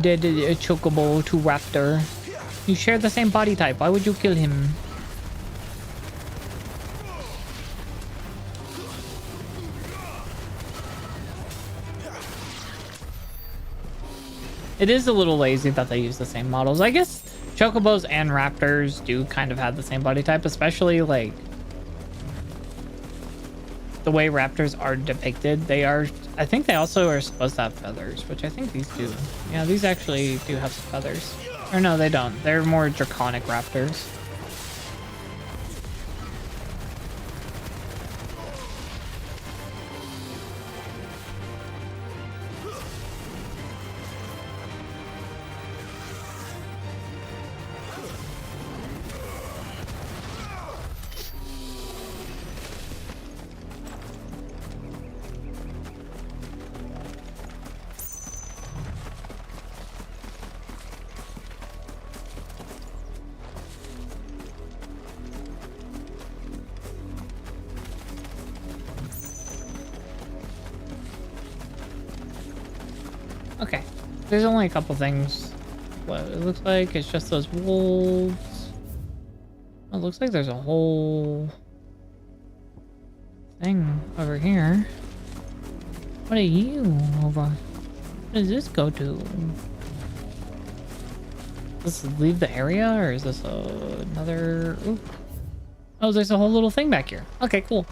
Did a chocobo to raptor. You share the same body type. Why would you kill him? It is a little lazy that they use the same models. I guess chocobos and raptors do kind of have the same body type, especially like the way raptors are depicted. They are, I think they also are supposed to have feathers, which I think these do. Yeah, these actually do have some feathers. Or no, they don't. They're more draconic raptors. Okay, there's only a couple things. What it looks like it's just those wolves. Oh, it looks like there's a whole thing over here. What are you over? What does this go to? Does this leave the area, or is this another? Ooh. Oh, there's a whole little thing back here. Okay, cool.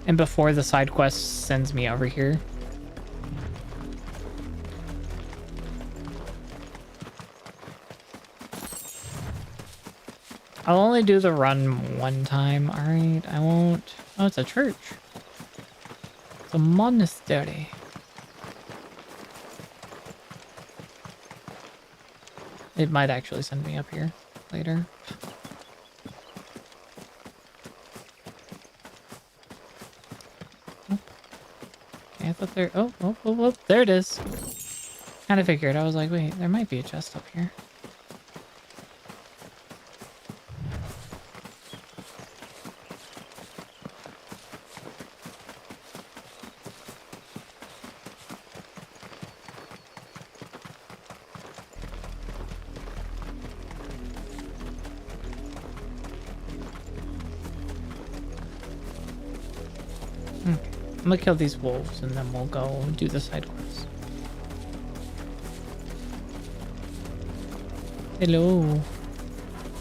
And before the side quest sends me over here. I'll only do the run one time. Alright, I won't. Oh, it's a church. It's a monastery. It might actually send me up here later. I thought there. Oh, there it is. Kind of figured. I was like, wait, there might be a chest up here. I'm gonna kill these wolves and then we'll go do the side quest. Hello.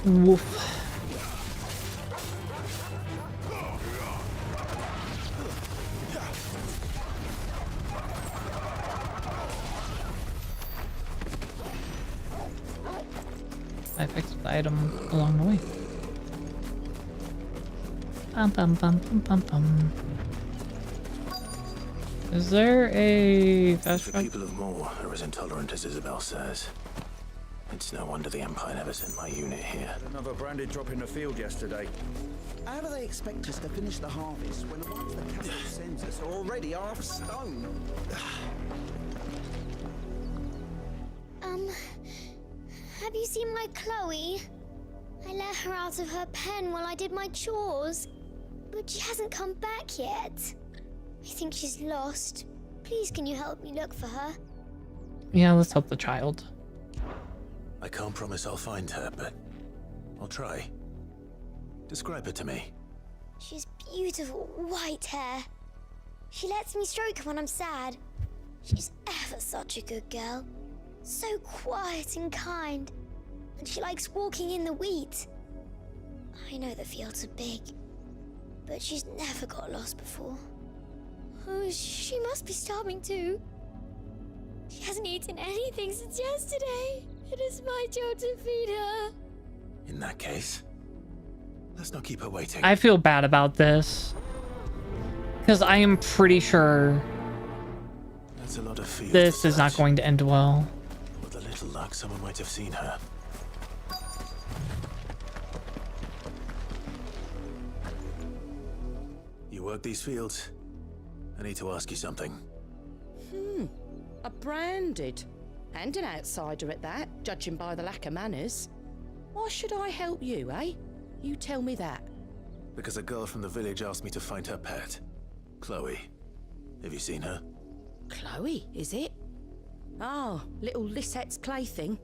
Woof. I fixed the item along the way. Bum bum bum bum bum bum. Is there a fast The people of Moor are as intolerant as Isabel says. It's no wonder the Empire never sent my unit here. Another branded drop in the field yesterday. How do they expect us to finish the harvest when the ones the capital sends us are already half stone? Have you seen my Chloe? I let her out of her pen while I did my chores, but she hasn't come back yet. I think she's lost. Please, can you help me look for her? Yeah, let's help the child. I can't promise I'll find her, but I'll try. Describe her to me. She's beautiful white hair. She lets me stroke her when I'm sad. She's ever such a good girl. So quiet and kind. And she likes walking in the wheat. I know the fields are big, but she's never got lost before. Oh, she must be starving too. She hasn't eaten anything since yesterday. It is my job to feed her. In that case, let's not keep her waiting. I feel bad about this. Because I am pretty sure That's a lot of fields this to is not search. going to end well. With a little luck, someone might have seen her. You work these fields? I need to ask you something. A branded. And an outsider at that, judging by the lack of manners. Why should I help you, eh? You tell me that. Because a girl from the village asked me to find her pet. Chloe. Have you seen her? Chloe, is it? Oh, little Lisette's plaything.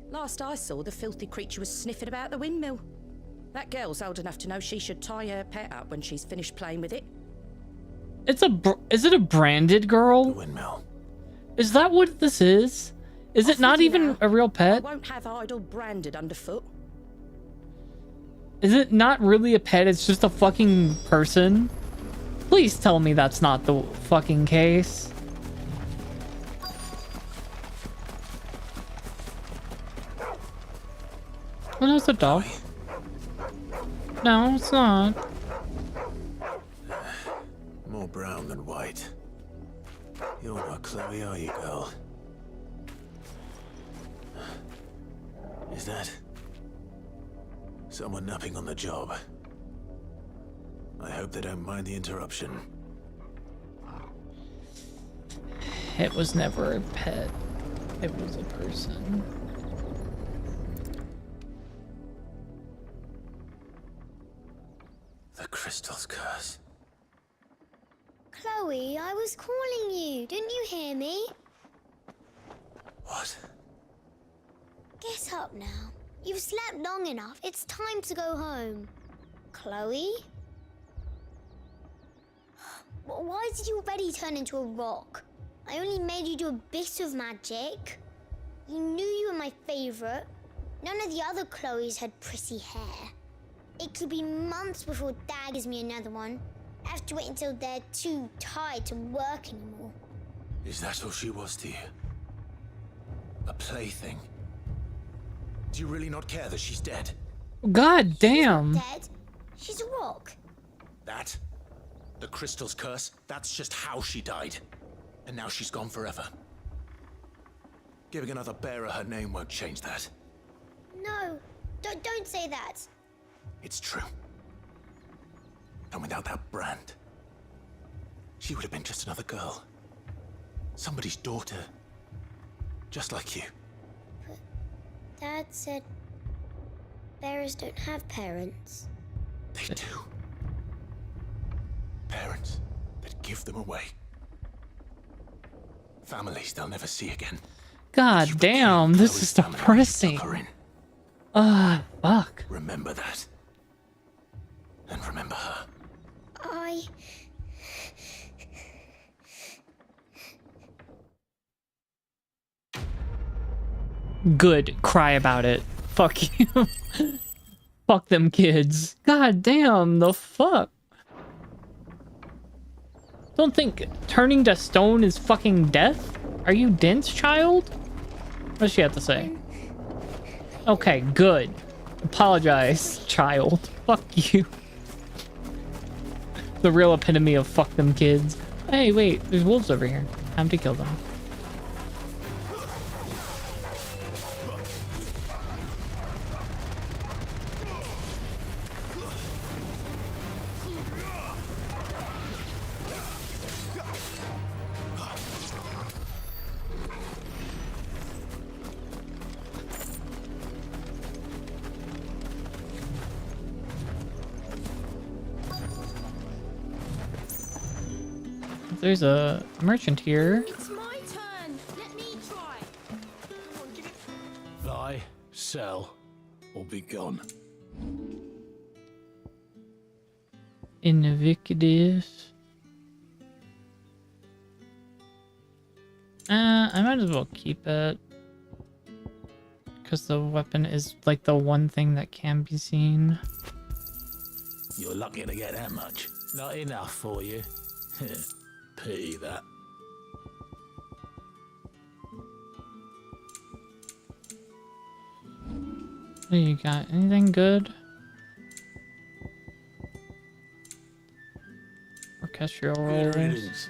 Last I saw, the filthy creature was sniffing about the windmill. That girl's old enough to know she should tie her pet up when she's finished playing with it. It's is it a branded girl? The windmill. Is that what this is? Is it not even a real I pet? won't have idle branded underfoot. Is it not really a pet? It's just a fucking person? Please tell me that's not the fucking case. Oh, no, it's a dog. No, it's not. More brown than white. You're not Chloe, are you, girl? Is that someone napping on the job? I hope they don't mind the interruption. It was never a pet. It was a person. The crystal's curse. Chloe, I was calling you. Didn't you hear me? What? Get up now. You've slept long enough. It's time to go home. Chloe? Why did you already turn into a rock? I only made you do a bit of magic. You knew you were my favorite. None of the other Chloes had pretty hair. It could be months before Dad gives me another one. I have to wait until they're too tired to work anymore. Is that all she was to you? A plaything? Do you really not care that she's dead? God damn. Dead? She's a rock. That? The crystal's curse? That's just how she died. And now she's gone forever. Giving another bearer her name won't change that. No, don't say that. It's true. And without that brand, she would have been just another girl. Somebody's daughter. Just like you. But Dad said bearers don't have parents. They do. Parents that give them away. Families they'll never see again. God damn, this is depressing. Fuck. Remember that. And remember her. Good. Cry about it. Fuck you. Fuck them kids. God damn, the fuck. Don't think turning to stone is fucking death? Are you dense, child? What does she have to say? Okay, good. Apologize, child. Fuck you. The real epitome of fuck them kids. Hey, wait, there's wolves over here. Time to kill them. There's a merchant here. It's my turn. Let me try. Come on, give it. Buy, sell, or be gone. Invictus. I might as well keep it. Because the weapon is like the one thing that can be seen. You're lucky to get that much. Not enough for you. Pity that. You got anything good? Orchestral rolls.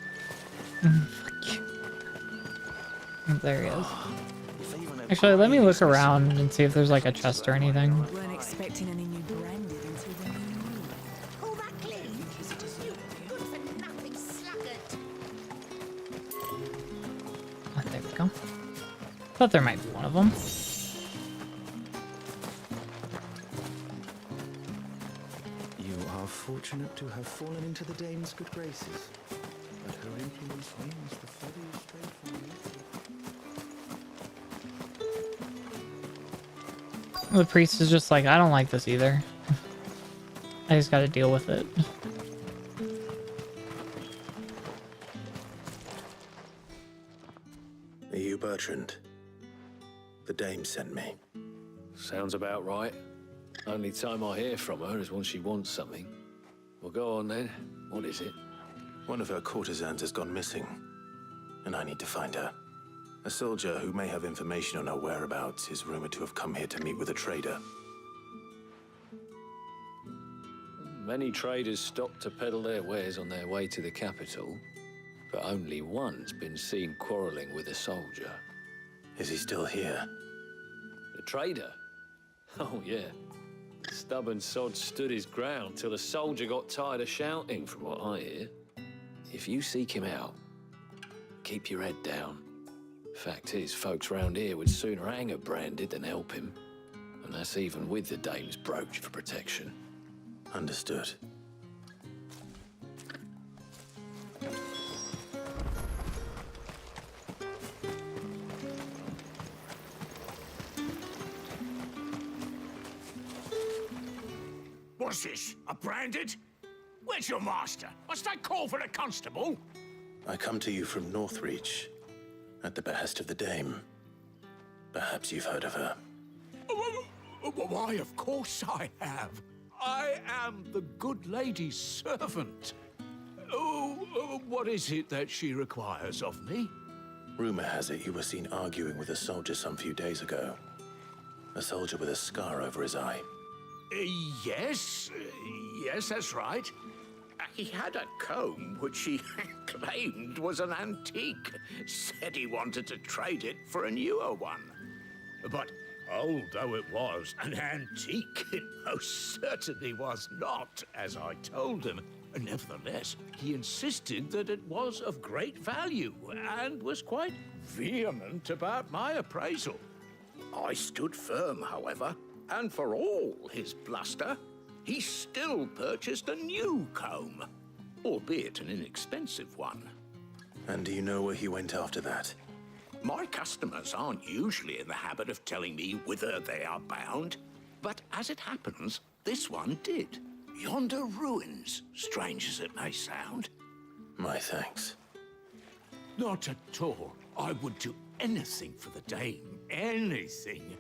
Fuck you. There he is. Actually, let me look around and see if there's like a chest or anything. Weren't expecting any new branded until the new moon. All that clean? Is it just you? Good for nothing sluggard. Oh, there we go. Thought there might be one of them. You are fortunate to have fallen into the dame's good graces, but her influence means the feather is straight from you. The priest is just like, I don't like this either. I just gotta deal with it. Are you Bertrand? The dame sent me. Sounds about right. Only time I hear from her is when she wants something. Well, go on then. What is it? One of her courtesans has gone missing, and I need to find her. A soldier who may have information on her whereabouts is rumored to have come here to meet with a trader. Many traders stop to peddle their wares on their way to the capital, but only one's been seen quarreling with a soldier. Is he still here? The trader? Oh, yeah. The stubborn sod stood his ground till the soldier got tired of shouting, from what I hear. If you seek him out, keep your head down. Fact is, folks round here would sooner hang her branded than help him. And that's even with the dame's brooch for protection. Understood. What's this? A branded? Where's your master? Must I call for a constable? I come to you from Northreach, at the behest of the dame. Perhaps you've heard of her. Why, of course I have. I am the good lady's servant. Oh, what is it that she requires of me? Rumor has it you were seen arguing with a soldier some few days ago. A soldier with a scar over his eye. Yes, that's right. He had a comb which he claimed was an antique. Said he wanted to trade it for a newer one. But old though it was, an antique it most certainly was not, as I told him. Nevertheless, he insisted that it was of great value and was quite vehement about my appraisal. I stood firm, however, and for all his bluster, he still purchased a new comb, albeit an inexpensive one. And do you know where he went after that? My customers aren't usually in the habit of telling me whither they are bound, but as it happens, this one did. Yonder ruins, strange as it may sound. My thanks. Not at all. I would do anything for the dame. Anything.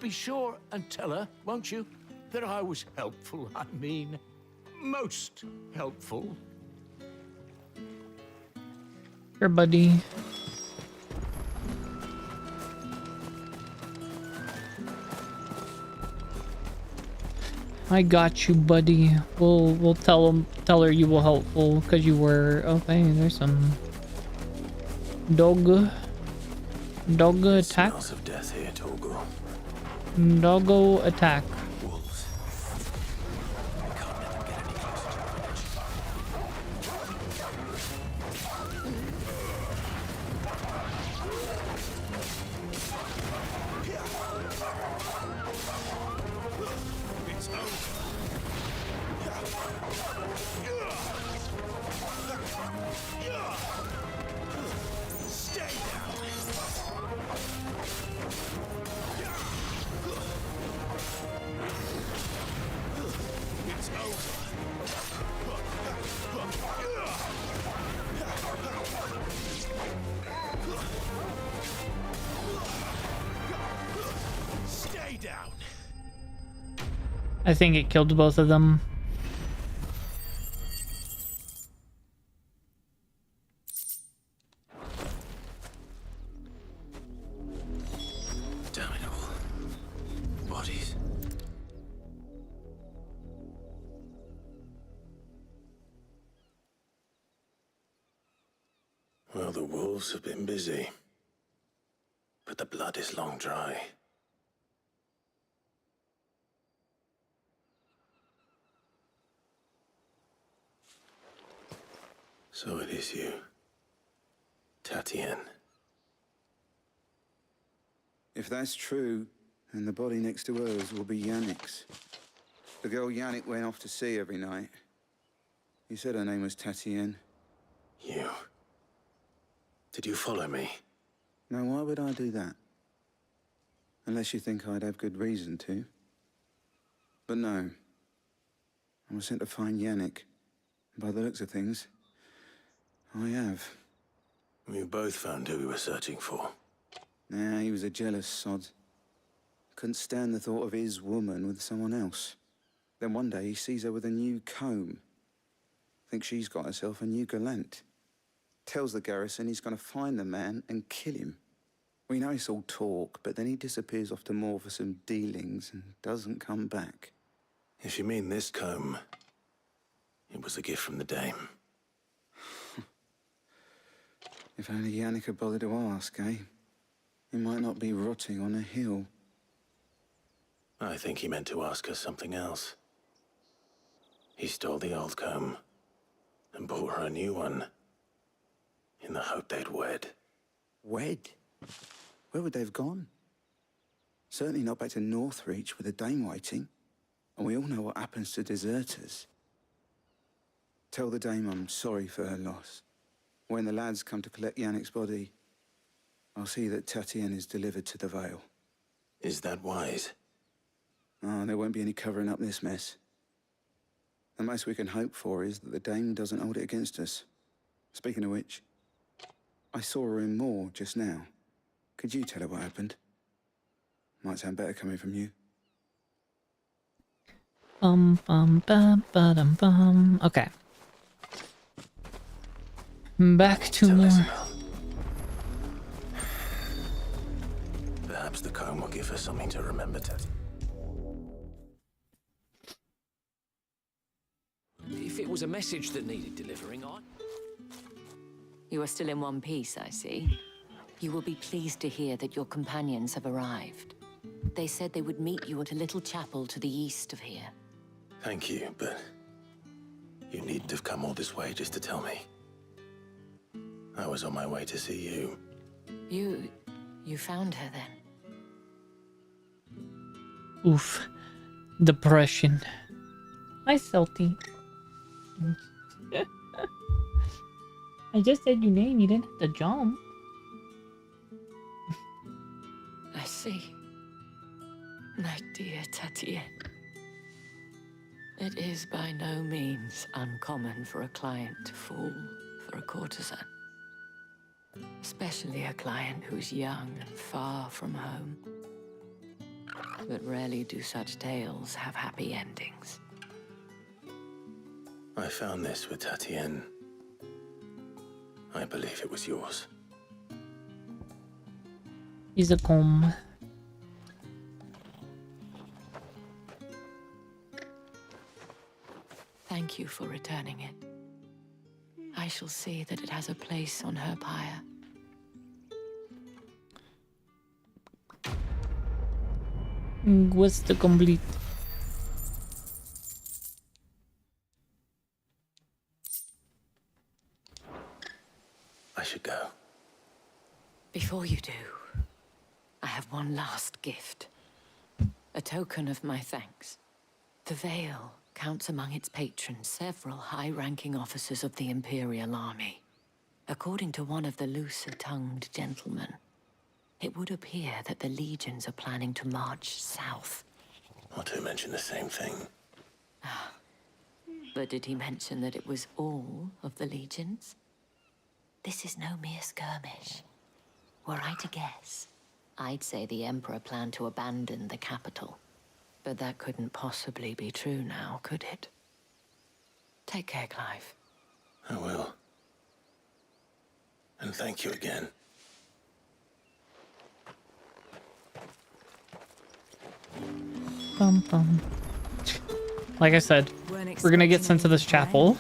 Be sure and tell her, won't you, that I was helpful. I mean, most helpful. Here, buddy. I got you, buddy. We'll tell her you were helpful because you were. Okay, there's some dog attack. Smells of death here, Torgal. Doggo attack. Wolves. I can't let them get any closer to the village. It's over. Stay down. It's over. Stay down. I think it killed both of them. Damn it all. Well, the wolves have been busy. But the blood is long dry. So it is you, Tatien. If that's true, then the body next to hers will be Yannick's. The girl Yannick went off to see every night. He said her name was Tatien. You... Did you follow me? Now, why would I do that? Unless you think I'd have good reason to. But no. I was sent to find Yannick. By the looks of things, I have. We both found who we were searching for. Nah, he was a jealous sod. Couldn't stand the thought of his woman with someone else. Then one day he sees her with a new comb. Thinks she's got herself a new gallant. Tells the garrison he's gonna find the man and kill him. We know it's all talk, but then he disappears off to Moor for some dealings and doesn't come back. If you mean this comb, it was a gift from the dame. If only Yannick had bothered to ask, eh? He might not be rotting on a hill. I think he meant to ask her something else. He stole the old comb and bought her a new one in the hope they'd wed. Wed? Where would they have gone? Certainly not back to Northreach with a dame waiting. And we all know what happens to deserters. Tell the dame I'm sorry for her loss. When the lads come to collect Yannick's body, I'll see that Tatien is delivered to the Vale. Is that wise? Oh, there won't be any covering up this mess. The most we can hope for is that the dame doesn't hold it against us. Speaking of which, I saw her in Moor just now. Could you tell her what happened? Might sound better coming from you. Bum bum ba-dum bum. Okay. Back to more. Perhaps the comb will give her something to remember, Ted. If it was a message that needed delivering, You are still in one piece, I see. You will be pleased to hear that your companions have arrived. They said they would meet you at a little chapel to the east of here. Thank you, but you needn't have come all this way just to tell me. I was on my way to see you. You found her then? Oof. Depression. Hi, Salty. I just said your name, you didn't have to jump. I see. My dear Tatien. It is by no means uncommon for a client to fall for a courtesan. Especially a client who's young and far from home. But rarely do such tales have happy endings. I found this with Tatien. I believe it was yours. He's a comb. Thank you for returning it. I shall see that it has a place on her pyre. Quest complete. I should go. Before you do, I have one last gift. A token of my thanks. The Vale counts among its patrons several high-ranking officers of the Imperial Army. According to one of the looser-tongued gentlemen, it would appear that the legions are planning to march south. Not to mention the same thing. But did he mention that it was all of the legions? This is no mere skirmish. Were I to guess, I'd say the Emperor planned to abandon the capital. But that couldn't possibly be true now, could it? Take care, Clive. I will. And thank you again. Bum, bum. Like I said, we're gonna get sent to this chapel.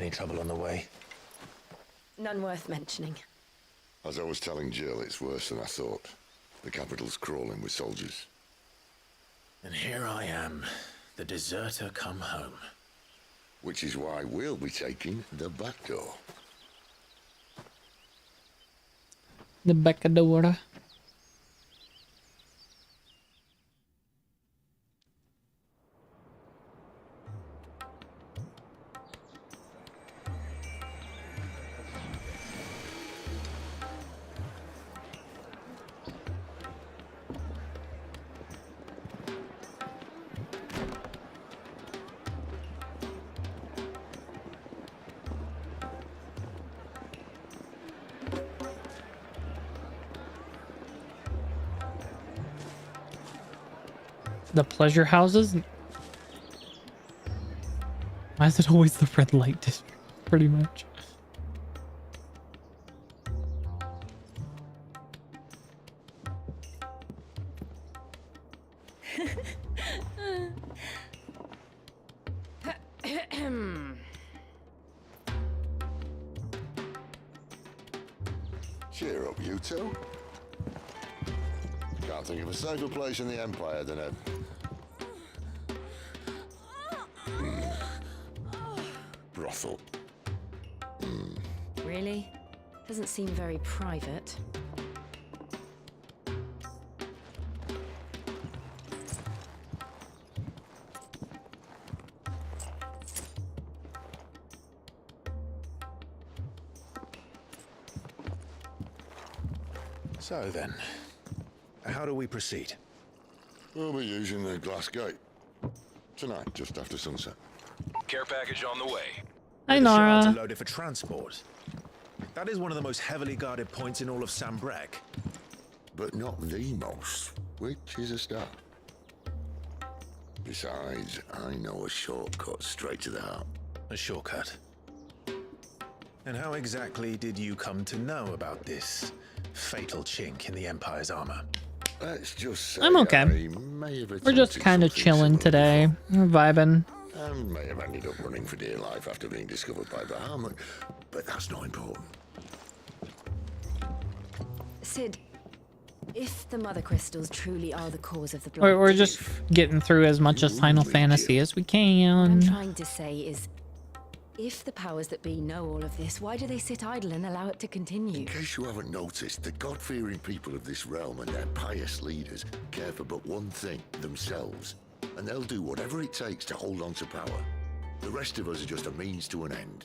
Any trouble on the way? None worth mentioning. As I was telling Jill, it's worse than I thought. The capital's crawling with soldiers. And here I am, the deserter come home. Which is why we'll be taking the back door. The back door. The pleasure houses? Why is it always the red light district? Pretty much. Cheer up, you two. Can't think of a safer place in the Empire than a... brothel. Really? Doesn't seem very private. So then, how do we proceed? We'll be using the glass gate. Tonight, just after sunset. Care package on the way. Hi, The shards are Nora. loaded for transport. That is one of the most heavily guarded points in all of Sambrek. But not the most, which is a start. Besides, I know a shortcut straight to the heart. A shortcut. And how exactly did you come to know about this fatal chink in the Empire's armor? Let's just say I'm okay. I may have We're just attempted kind of something chilling similar today. We're vibing. and may have ended up running for dear life after being discovered by Bahamut, but that's not important. Sid, if the Mother Crystals truly are the cause of the blood, We're just getting through as much of Final Fantasy as we what I'm can. trying to say is, if the powers that be know all of this, why do they sit idle and allow it to continue? In case you haven't noticed, the God-fearing people of this realm and their pious leaders care for but one thing, themselves. And they'll do whatever it takes to hold on to power. The rest of us are just a means to an end.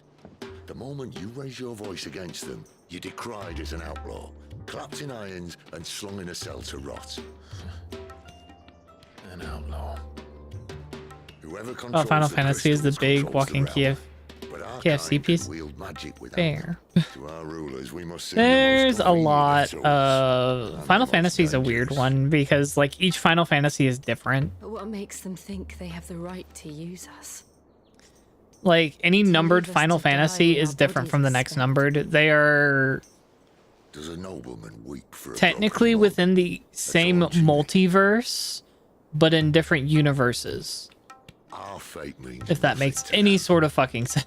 The moment you raise your voice against them, you're decried as an outlaw, clapped in irons and slung in a cell to rot. An outlaw. Whoever Oh, controls Final the Fantasy is the crystals big controls the walking realm. KF But our KFC kind piece. can wield magic without Fair. them. To our rulers, we must sing the most There's a convenient lot of of Final Fantasy is a weird one because like each Final Fantasy is different. But what makes them think they have the right to use us? Like any numbered leave us Final to die Fantasy when is our different bodies from the are next spent. numbered. They are Does a nobleman weep for a technically within the same multiverse, but in different universes. Our fate means If that makes any sort of fucking sense.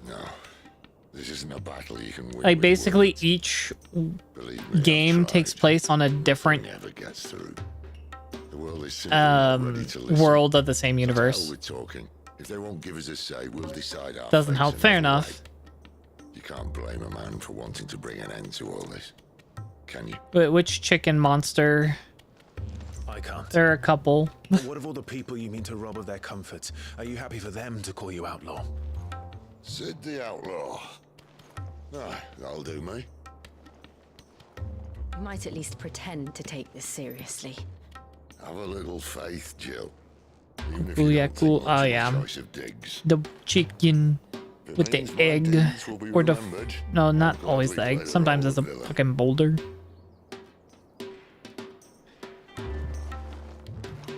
no. This isn't a battle you can win. Like with basically words. each Believe me, game takes place on a different never gets through. The world is simply not ready to listen. world of the same Hell universe. with talking. If they won't give us a say, we'll decide our Doesn't fates help. another Fair way. enough. You can't blame a man for wanting to bring an end to all this, can you? But which chicken monster? I can't. There are a couple. But what of all the people you mean to rob of their comforts? Are you happy for them to call you outlaw? Sid the Outlaw. Ah, that'll do me. You might at least pretend to take this seriously. Have a little faith, Jill. Even if Oh you yeah, don't cool. think much Oh of yeah. the choice of digs. The chicken with the means my egg. deeds will be Or the... remembered. No, not I'll always the gladly egg. play the Sometimes role it's a of villain. fucking boulder.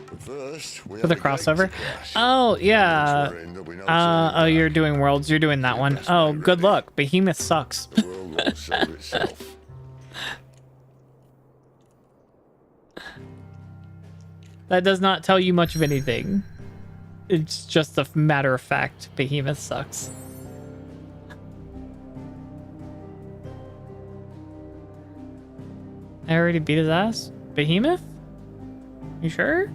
But first, we For the have a gate crossover? to crash. Oh, yeah. Once we're in, there'll be no Oh, you're doing Worlds. You're doing that one. Oh, good luck. Behemoth sucks. The world won't save itself. That does not tell you much of anything. It's just a matter of fact. Behemoth sucks. I already beat his ass? Behemoth? You sure?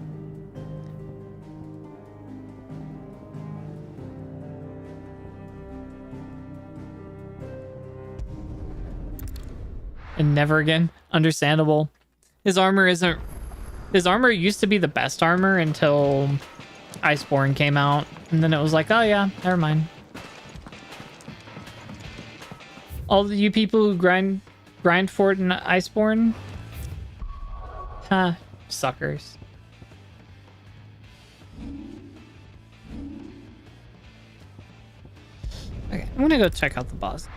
And never again. Understandable. His armor isn't... His armor used to be the best armor until Iceborne came out. And then it was like, oh yeah, never mind. All of you people who grind for it in Iceborne? Huh. Suckers. Okay, I'm gonna go check out the boss.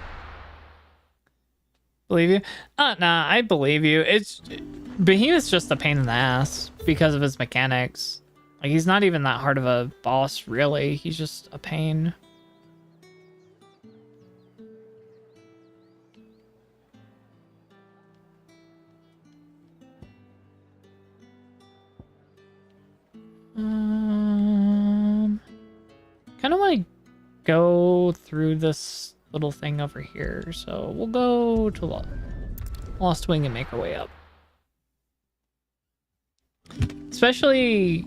Believe you? Nah, I believe you. Behemoth's just a pain in the ass because of his mechanics. Like, he's not even that hard of a boss, really. He's just a pain. Kind of want to go through this little thing over here, so we'll go to Lost Wing and make our way up. Especially,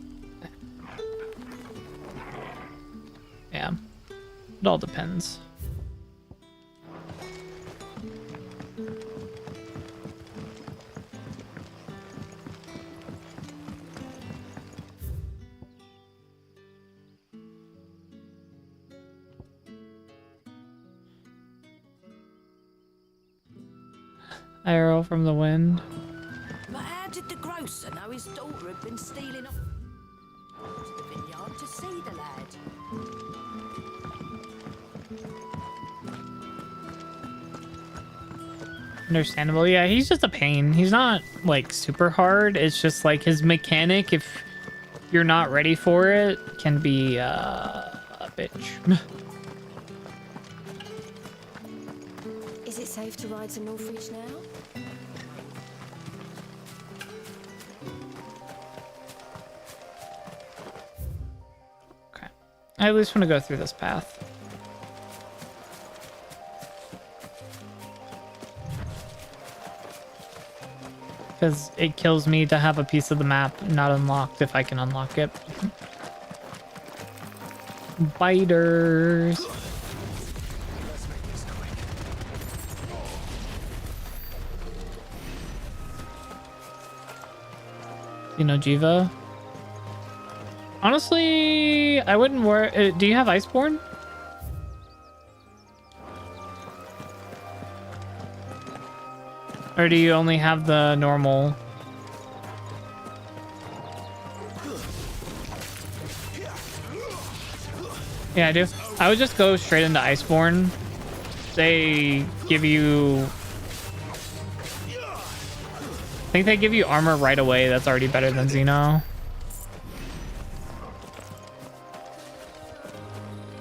yeah, it all depends. Arrow from the wind. But how did the grocer know his daughter had been stealing off to the vineyard to see the lad? Understandable. Yeah, he's just a pain. He's not like super hard. It's just like his mechanic, if you're not ready for it, can be a bitch. Is it safe to ride to Northreach now? Okay. I at least want to go through this path. Because it kills me to have a piece of the map not unlocked if I can unlock it. Biters. You know, Jiva. Honestly, I wouldn't worry. Do you have Iceborne? Or do you only have the normal? Yeah, I do. I would just go straight into Iceborne. They give you... I think they give you armor right away. That's already better than Xeno.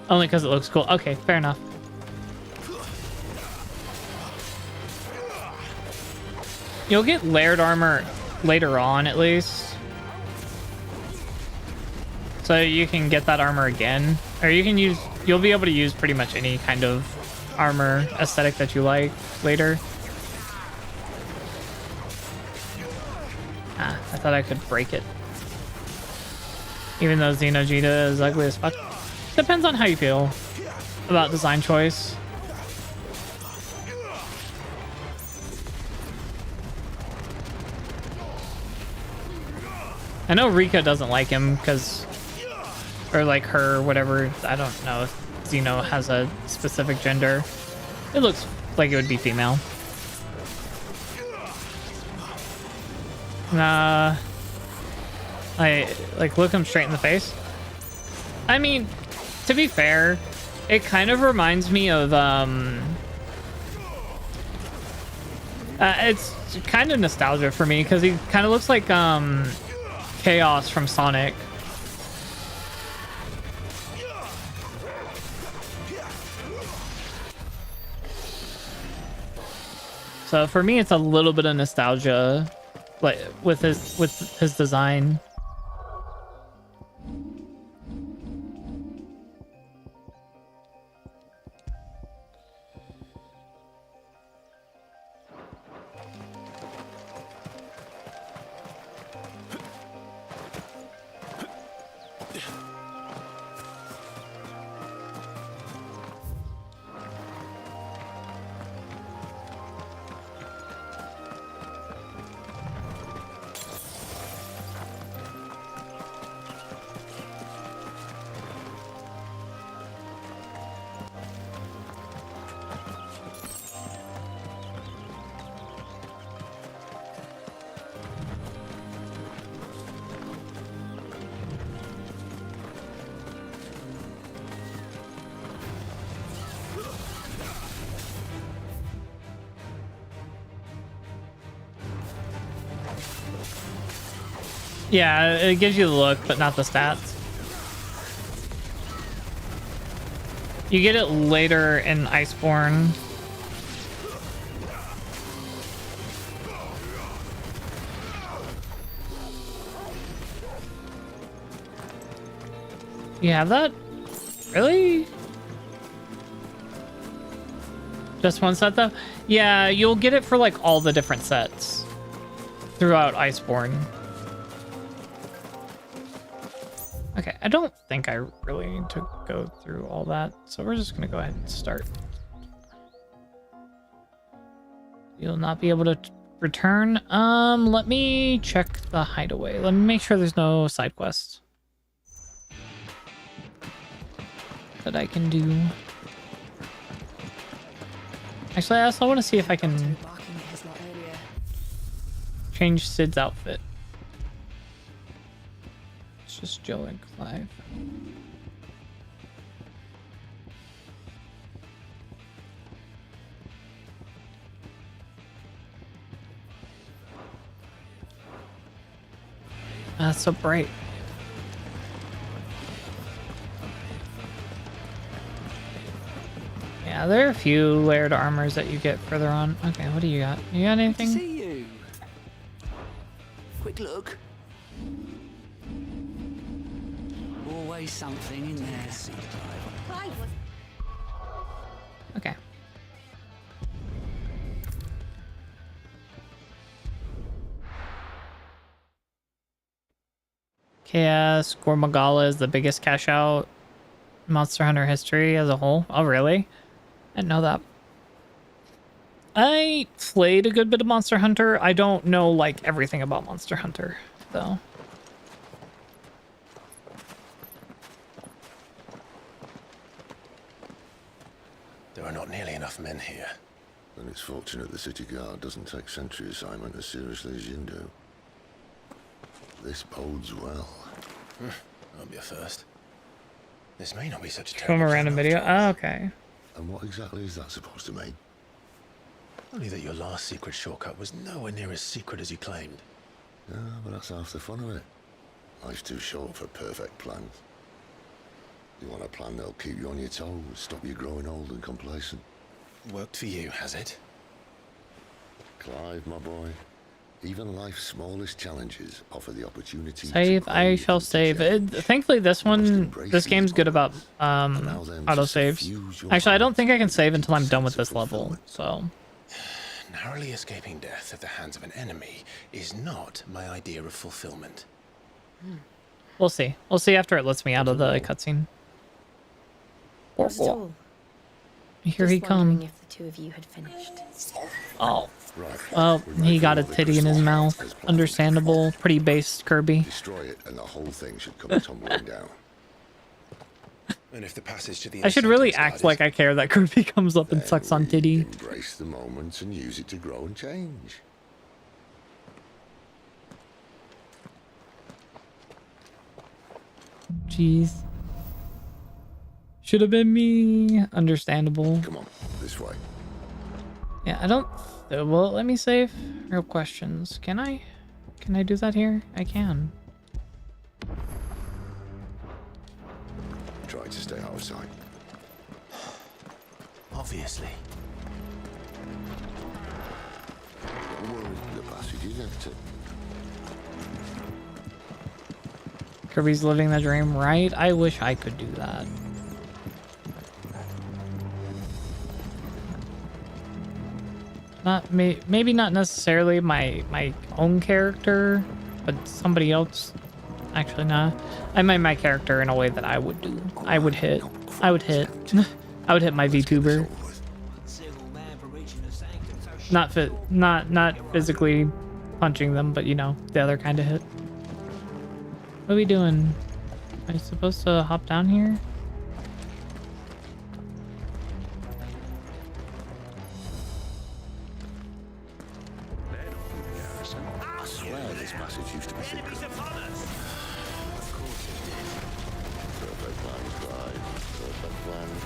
Only because it looks cool. Okay, fair enough. You'll get layered armor later on, at least. So you can get that armor again. Or you can use... You'll be able to use pretty much any kind of armor aesthetic that you like later. Ah, I thought I could break it. Even though Xenogeta is ugly as fuck. Depends on how you feel about design choice. I know Rika doesn't like him because... Or like her, whatever. I don't know if Xeno has a specific gender. It looks like it would be female. I like look him straight in the face. I mean, to be fair, it kind of reminds me of it's kind of nostalgia for me because he kind of looks like Chaos from Sonic. So for me, it's a little bit of nostalgia, like with his design. Yeah, it gives you the look, but not the stats. You get it later in Iceborne. You have that? Really? Just one set though? Yeah, you'll get it for like all the different sets throughout Iceborne. Okay, I don't think I really need to go through all that, so we're just gonna go ahead and start. You'll not be able to return. Let me check the hideaway. Let me make sure there's no side quests that I can do. Actually, I also want to see if I can change Sid's outfit. It's just Joe and Clive. That's so bright. Yeah, there are a few layered armors that you get further on. Okay, what do you got? You got anything? See you. Quick look. Always something in there. Okay. Chaos Gormagala is the biggest cash out in Monster Hunter history as a whole. Oh, really? I didn't know that. I played a good bit of Monster Hunter. I don't know, like, everything about Monster Hunter, though. There are not nearly enough men here. And it's fortunate the city guard doesn't take sentry assignment as seriously as you do. This bodes well. That'll be a first. This may not be such a From a random video? Oh, okay. And what exactly is that supposed to mean? Only that your last secret shortcut was nowhere near as secret as you claimed. Yeah, but that's half the fun of it. Life's too short for perfect plans. You want a plan that'll keep you on your toes, stop you growing old and complacent. Worked for you, has it? Clive, my boy. Even life's smallest challenges offer the opportunity Save, I shall save. Thankfully, this game's good about autosaves. Actually, I don't think I can save until I'm done with this level, so. Narrowly escaping death at the hands of an enemy is not my idea of fulfillment. We'll see. We'll see after it lets me out of the cutscene. Here he comes. If the two of you had finished. Oh. Well, he got a titty in his mouth. Understandable. Pretty based, Kirby. Destroy it and the whole thing should come tumbling down. And if the passage to the I should really act like I care that Kirby comes up and sucks on titty. Embrace the moment and use it to grow and change. Jeez. Should have been me. Understandable. Come on, this way. Yeah, I don't... Well, let me save. Real questions. Can I do that here? I can. Try to stay out of sight. Obviously. Don't worry, the passage is empty. Kirby's living the dream, right? I wish I could do that. Maybe not necessarily my own character, but somebody else Actually, nah. I made my character in a way that I would do. I would hit. I would hit my VTuber. Not physically punching them, but you know, the other kind of hit. What are we doing? Am I supposed to hop down here? I swear this passage used to be secret. Perfect plans, guys. Perfect plans.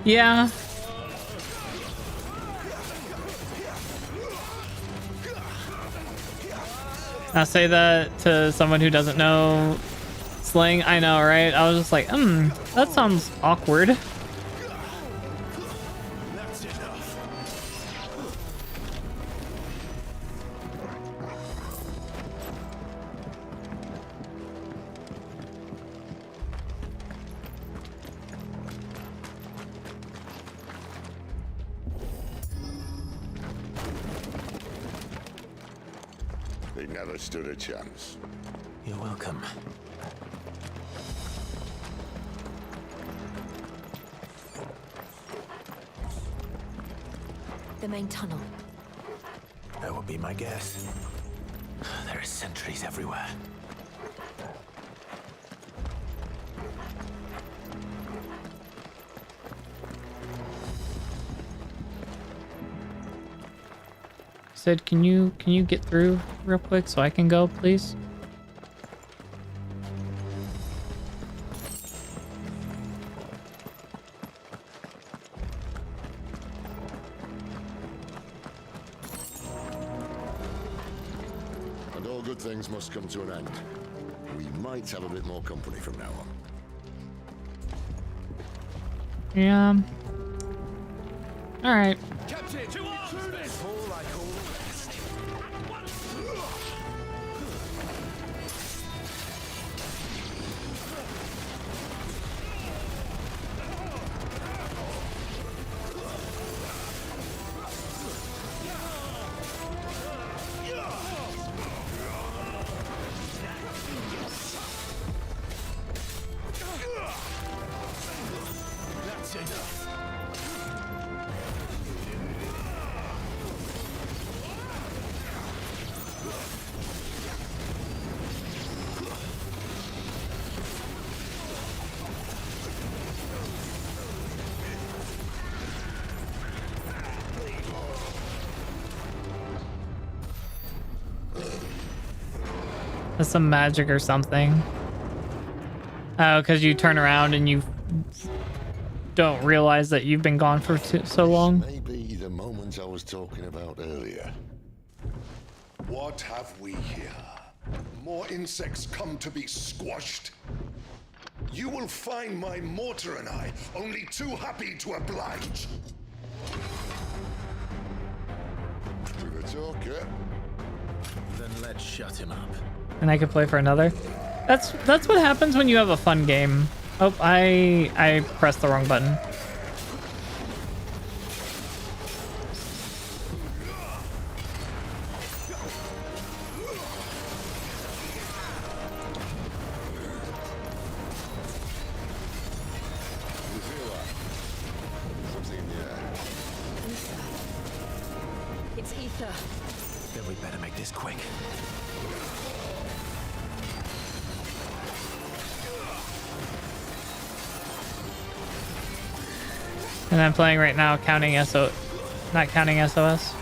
Yeah. I say that to someone who doesn't know slang. I know, right? I was just like, that sounds awkward. They never stood a chance. You're welcome. The main tunnel. That would be my guess. There are sentries everywhere. Sid, can you get through real quick so I can go, please? And all good things must come to an end. We might have a bit more company from now on. Yeah. All right. That's some magic or something. Oh, because you turn around and you don't realize that you've been gone for so long. Maybe the moments I was talking about earlier. What have we here? More insects come to be squashed? You will find my mortar and I only too happy to oblige. With a talker. Then let's shut him up. And I could play for another. That's what happens when you have a fun game. Oh, I pressed the wrong button. It's ether. Then we better make this quick. And I'm playing right now, counting not counting SOS.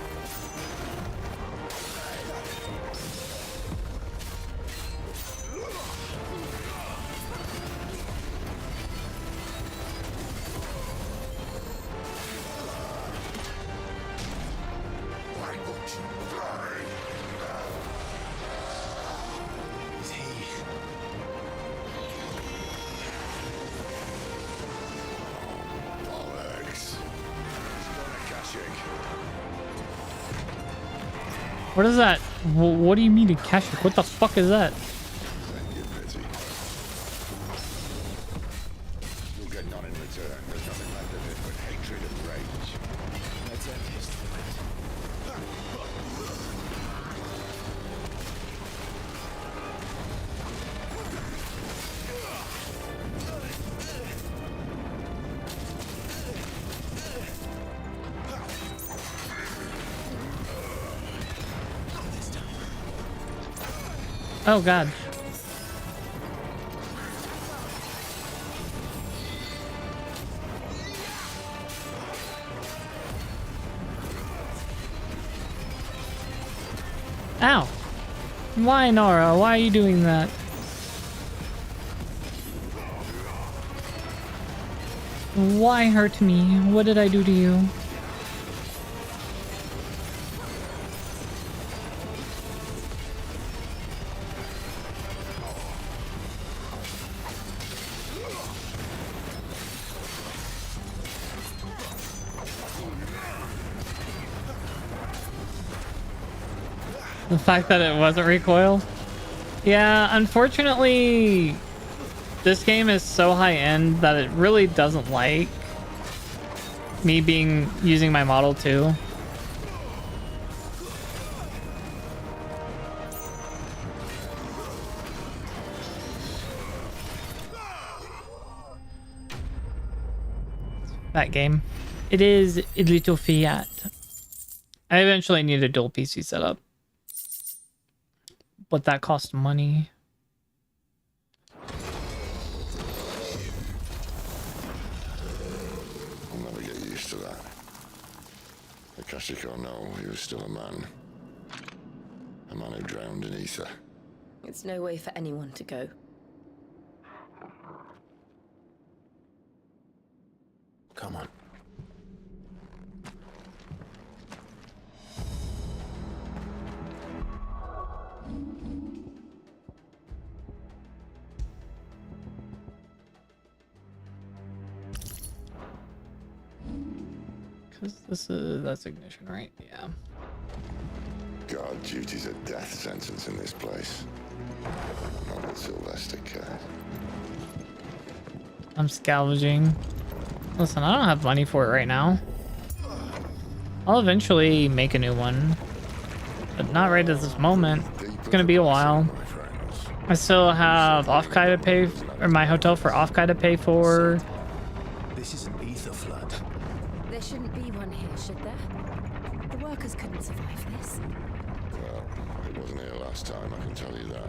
What is that? What do you mean Akashic? What the fuck is that? You'll get none in return. There's nothing left. Oh god. Ow. Why, Nora? Why are you doing that? Why hurt me? What did I do to you? The fact that it wasn't recoil? Yeah, unfortunately, this game is so high-end that it really doesn't like me using my Model 2. That game. It is a little fiat. I eventually need a dual PC setup. But that costs money. I'll never get used to that. Akashic or no, he was still a man. A man who drowned in ether. It's no way for anyone to go. Come on. Because that's ignition, right? Yeah. Guard duty's a death sentence in this place. Not that Sylvester cared. I'm scavenging. Listen, I don't have money for it right now. I'll eventually make a new one. But not right at this moment. It's gonna be a while. I still have Offkai to pay, or my hotel for Offkai to pay for. This is an ether flood. There shouldn't be one here, should there? The workers couldn't survive this. Well, it wasn't here last time, I can tell you that.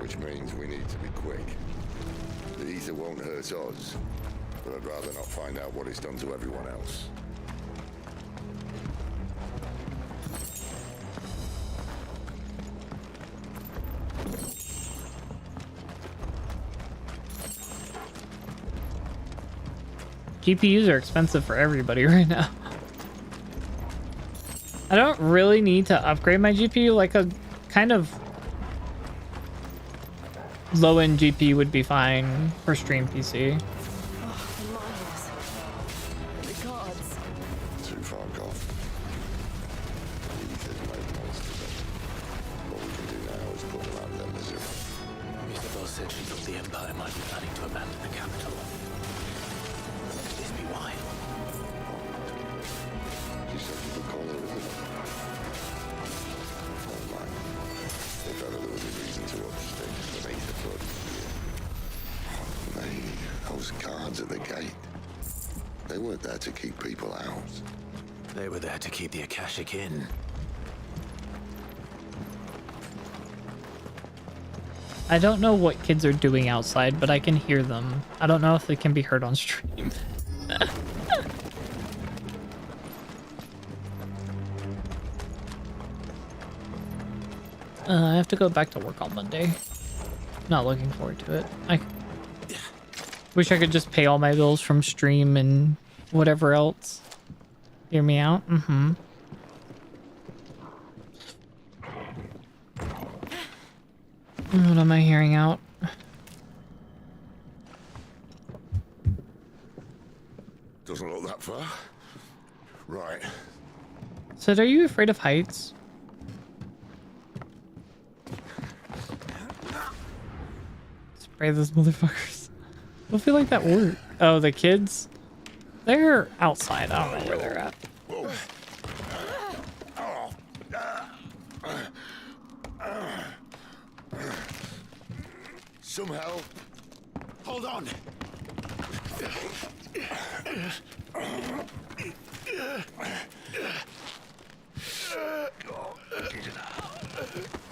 Which means we need to be quick. The ether won't hurt us, but I'd rather not find out what it's done to everyone else. GPUs are expensive for everybody right now. I don't really need to upgrade my GPU. Like a kind of low-end GPU would be fine for stream PC. Too far gone. Ether's made most of it. What we can do now is put them out of their misery. Isabel said she thought the Empire might be planning to abandon the capital. Could this be why? She said you could call her, isn't it? Oh man. If ever there was a reason to upstick the ether flood. Those guards at the gate. They weren't there to keep people out. They were there to keep the Akashic in. I don't know what kids are doing outside, but I can hear them. I don't know if they can be heard on stream. I have to go back to work on Monday. Not looking forward to it. I wish I could just pay all my bills from stream and whatever else. Hear me out? Mm-hmm. What am I hearing out? Doesn't look that far. Right. So are you afraid of heights? Spray those motherfuckers. I don't feel like that worked. Oh, the kids? They're outside. I don't know where they're at. Some help. Hold on.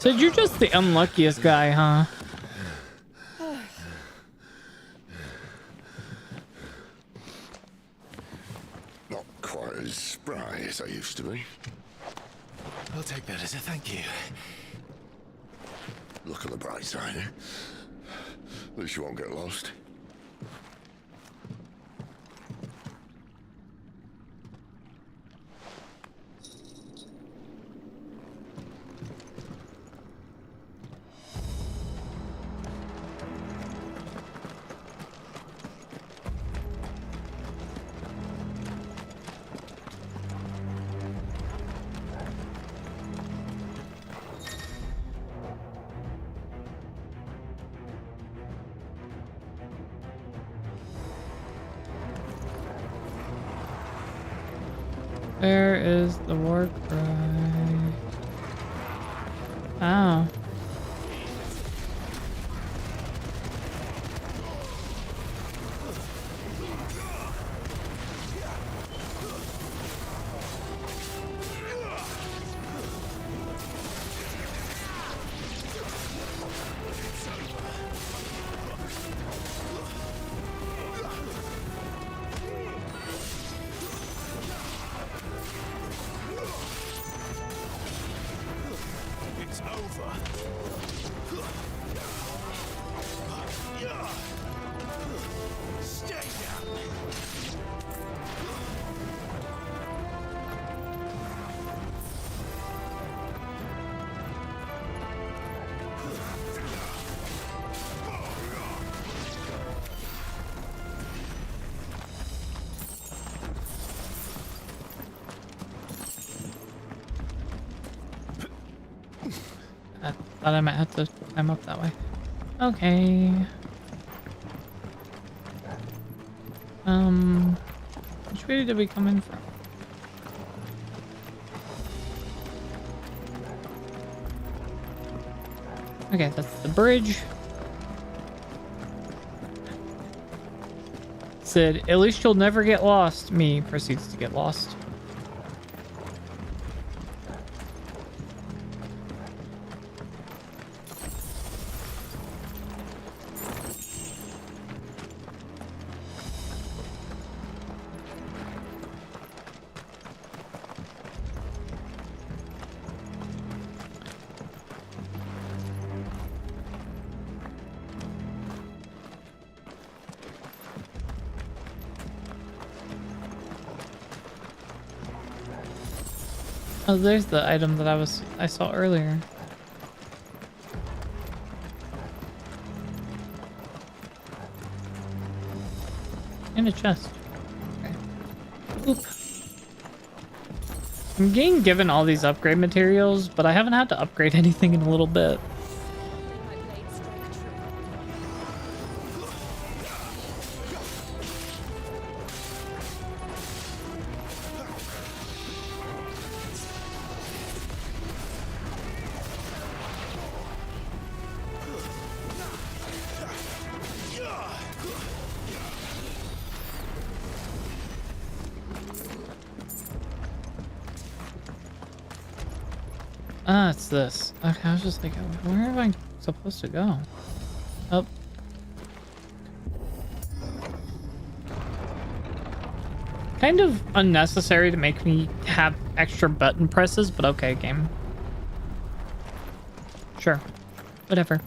So you're just the unluckiest guy, huh? Not quite as spry as I used to be. I'll take that as a thank you. Look on the bright side, eh? At least you won't get lost. Where is the war cry? Oh. It's over. Stay down. I thought I might have to climb up that way. Okay. Which way did we come in from? Okay, that's the bridge. Said, at least you'll never get lost. Me proceeds to get lost. Oh, there's the item that I saw earlier. In a chest. Okay. Oop. I'm getting given all these upgrade materials, but I haven't had to upgrade anything in a little bit. Ah, it's this. Okay, I was just thinking, where am I supposed to go? Oh. Kind of unnecessary to make me have extra button presses, but okay, game. Sure. Whatever.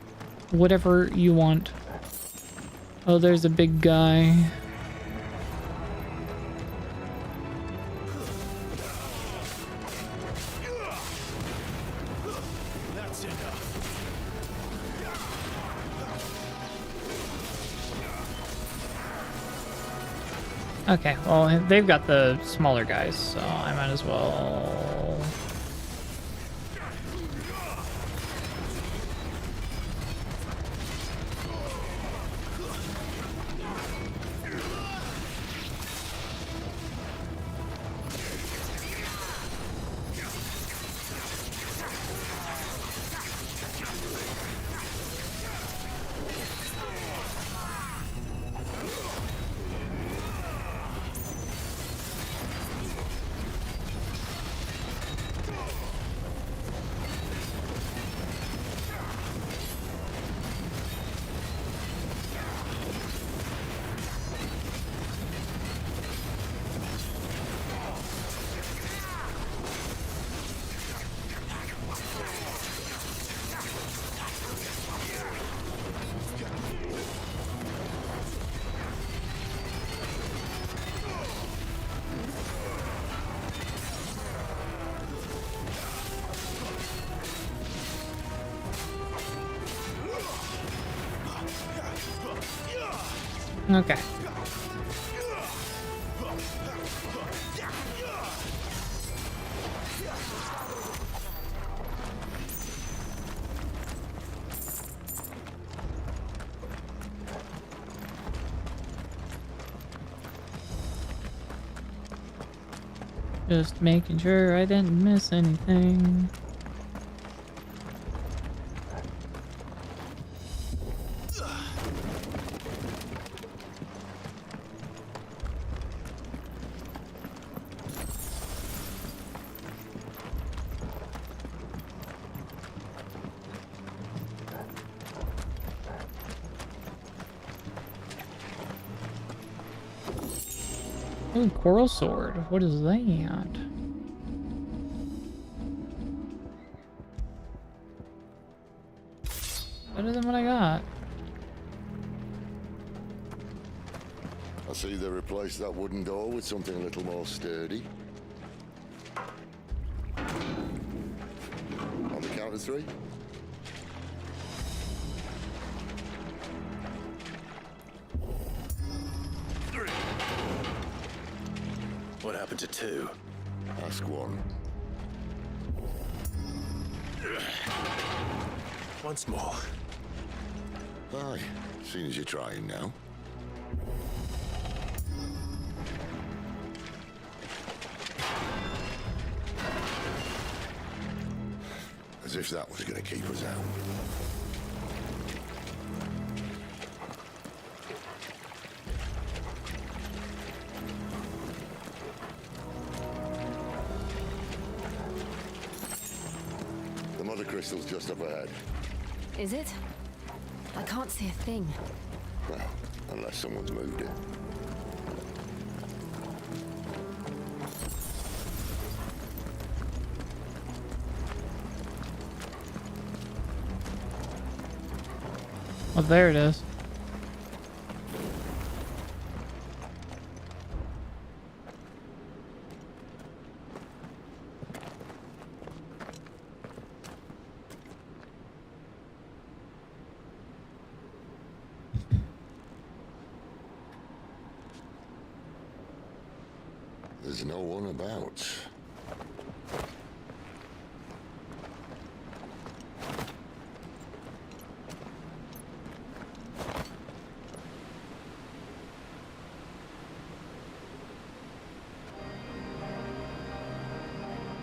Whatever you want. Oh, there's a big guy. Okay, well, they've got the smaller guys, so I might as well... Okay. Just making sure I didn't miss anything. Ooh, coral sword. What is that? Better than what I got. I see they replaced that wooden door with something a little more sturdy. On the count of 3. What happened to 2? Ask 1. Once more. Aye, seeing as you're trying now. As if that was going to keep us out. The mother crystal's just up ahead. Is it? I can't see a thing. Well, unless someone's moved it. Oh, there it is. There's no one about.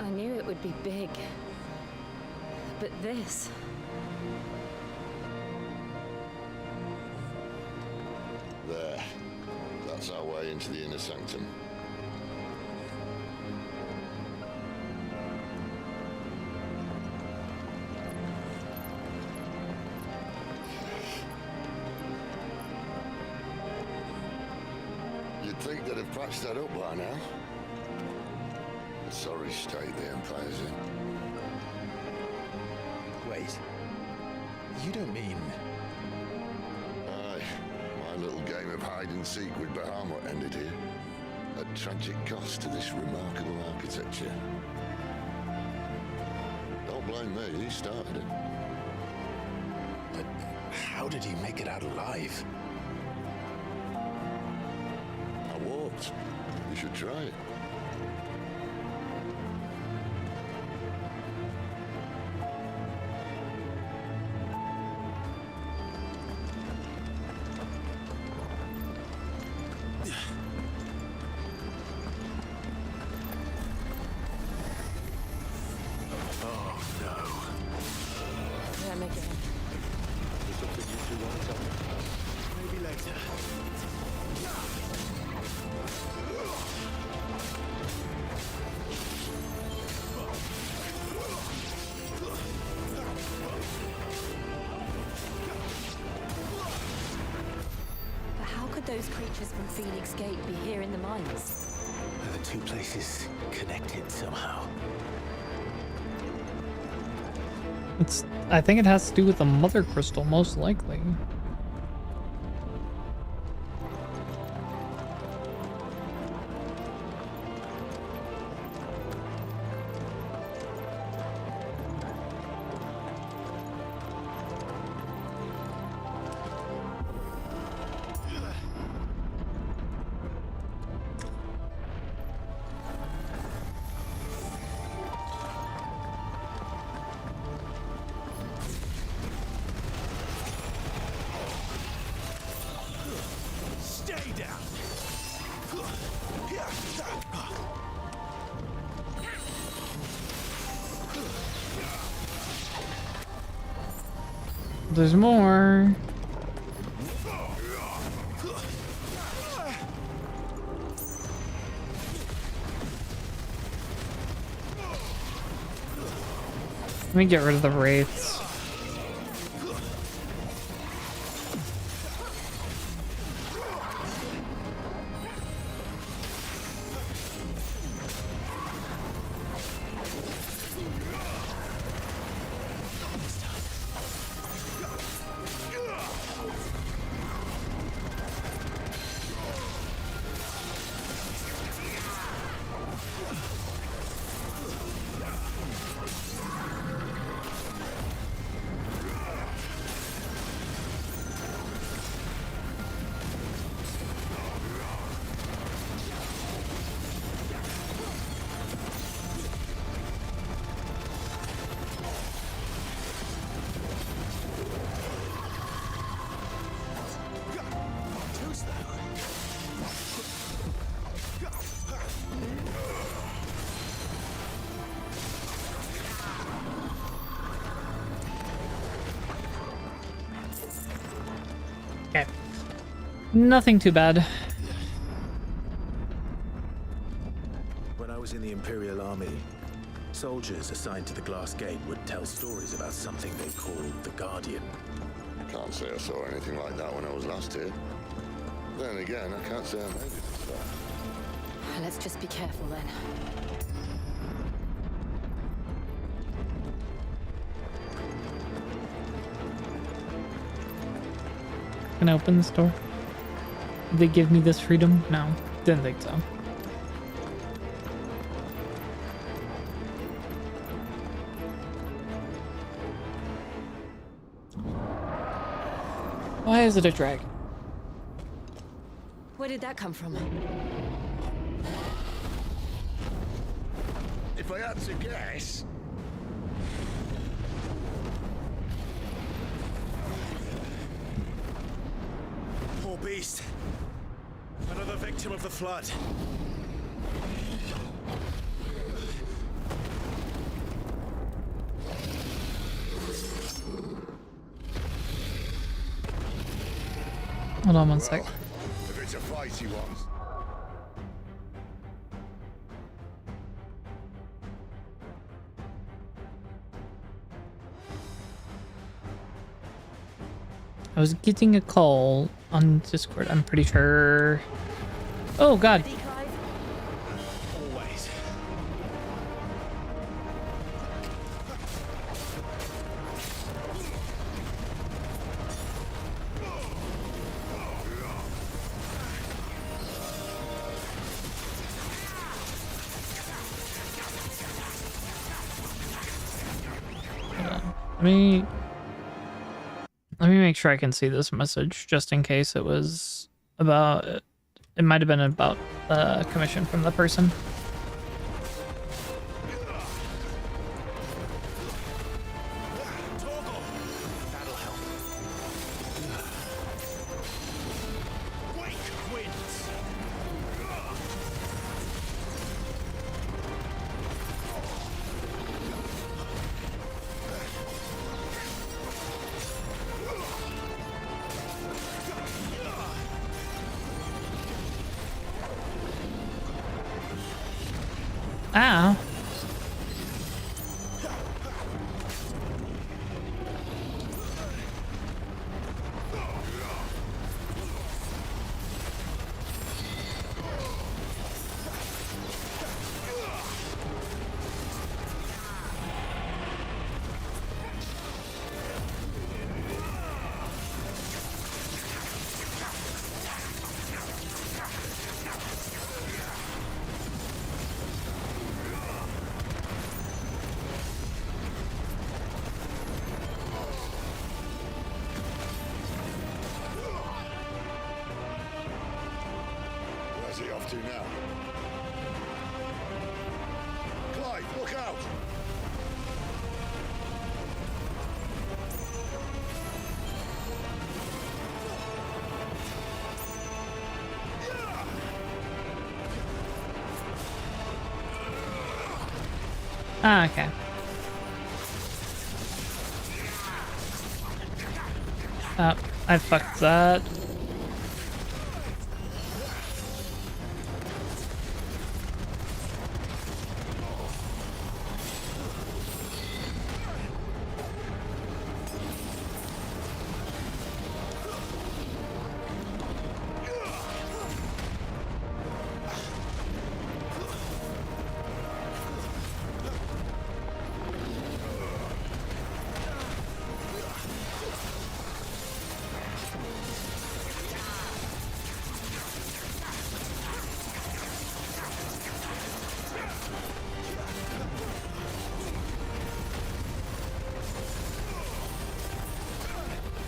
I knew it would be big. But this... There. That's our way into the inner sanctum. You'd think they'd have patched that up by now. A sorry state the Empire's in. Wait. You don't mean... Aye. My little game of hide-and-seek with Bahamut ended here. At tragic cost to this remarkable architecture. Don't blame me, he started it. But how did he make it out alive? I walked. You should try it. Oh, no. Yeah, make it happen. Is something you two want to tell me? Maybe later. But how could those creatures from Phoenix Gate be here in the mines? Are the two places connected somehow? I think it has to do with the mother crystal, most likely. There's more. Let me get rid of the wraiths. Okay. Nothing too bad. When I was in the Imperial Army, soldiers assigned to the Glass Gate would tell stories about something they called the Guardian. I can't say I saw anything like that when I was last here. Then again, I can't say I made it this far. Let's just be careful then. Can I open this door? Did they give me this freedom? No, didn't think so. Why is it a dragon? Where did that come from? If I had to guess... Poor beast. Another victim of the flood. Hold on one sec. If it's a fight he wants. I was getting a call on Discord, I'm pretty sure. Oh god. Always. Hold on. Let me make sure I can see this message, just in case it was about... It might have been about the commission from the person. That'll help. Wake winds. Ow. Where's he off to now? Clive, look out! Ah, okay. I fucked that.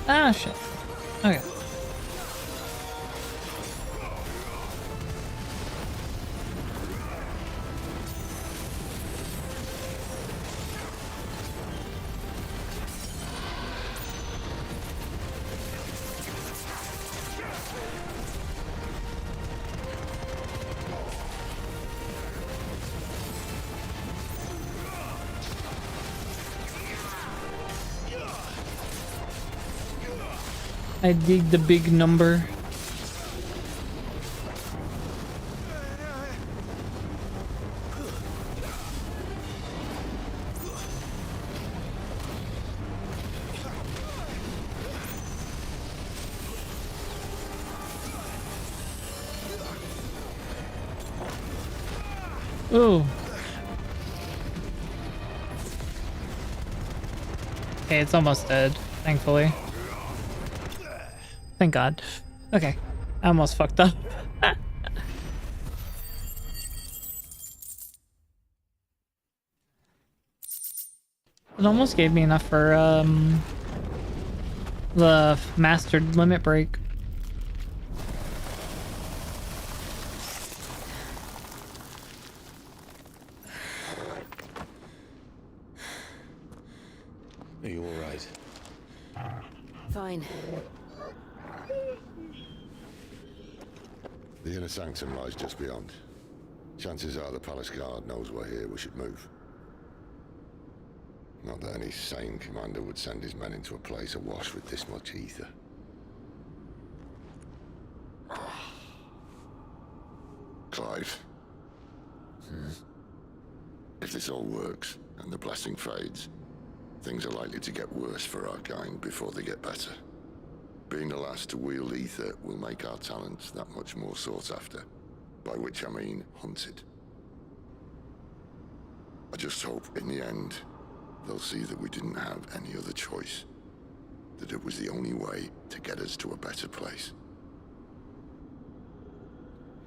Ah, shit. Okay. I dig the big number. Ooh. Okay, it's almost dead, thankfully. Thank God. Okay. I almost fucked up. It almost gave me enough for the mastered limit break. Are you all right? Fine. The inner sanctum lies just beyond. Chances are the palace guard knows we're here. We should move. Not that any sane commander would send his men into a place awash with this much ether. Clive. If this all works, and the blessing fades, things are likely to get worse for our kind before they get better. Being the last to wield ether will make our talents that much more sought after, by which I mean hunted. I just hope, in the end, they'll see that we didn't have any other choice, that it was the only way to get us to a better place.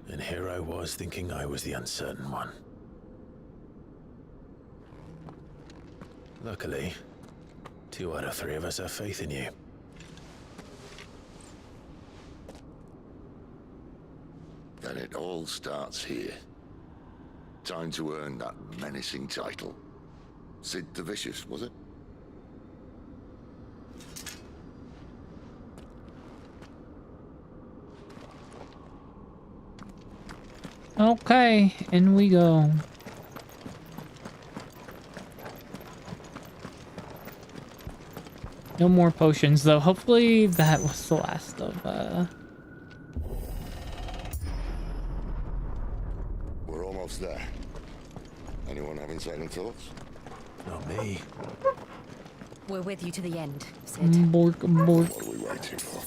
And here I was thinking I was the uncertain one. Luckily, 2 out of 3 of us have faith in you. Then it all starts here. Time to earn that menacing title. Sid the Vicious, was it? Okay, in we go. No more potions, though. Hopefully that was the last of, We're almost there. Anyone having second thoughts? Not me. We're with you to the end, Sid. Bork, bork. What are we waiting for?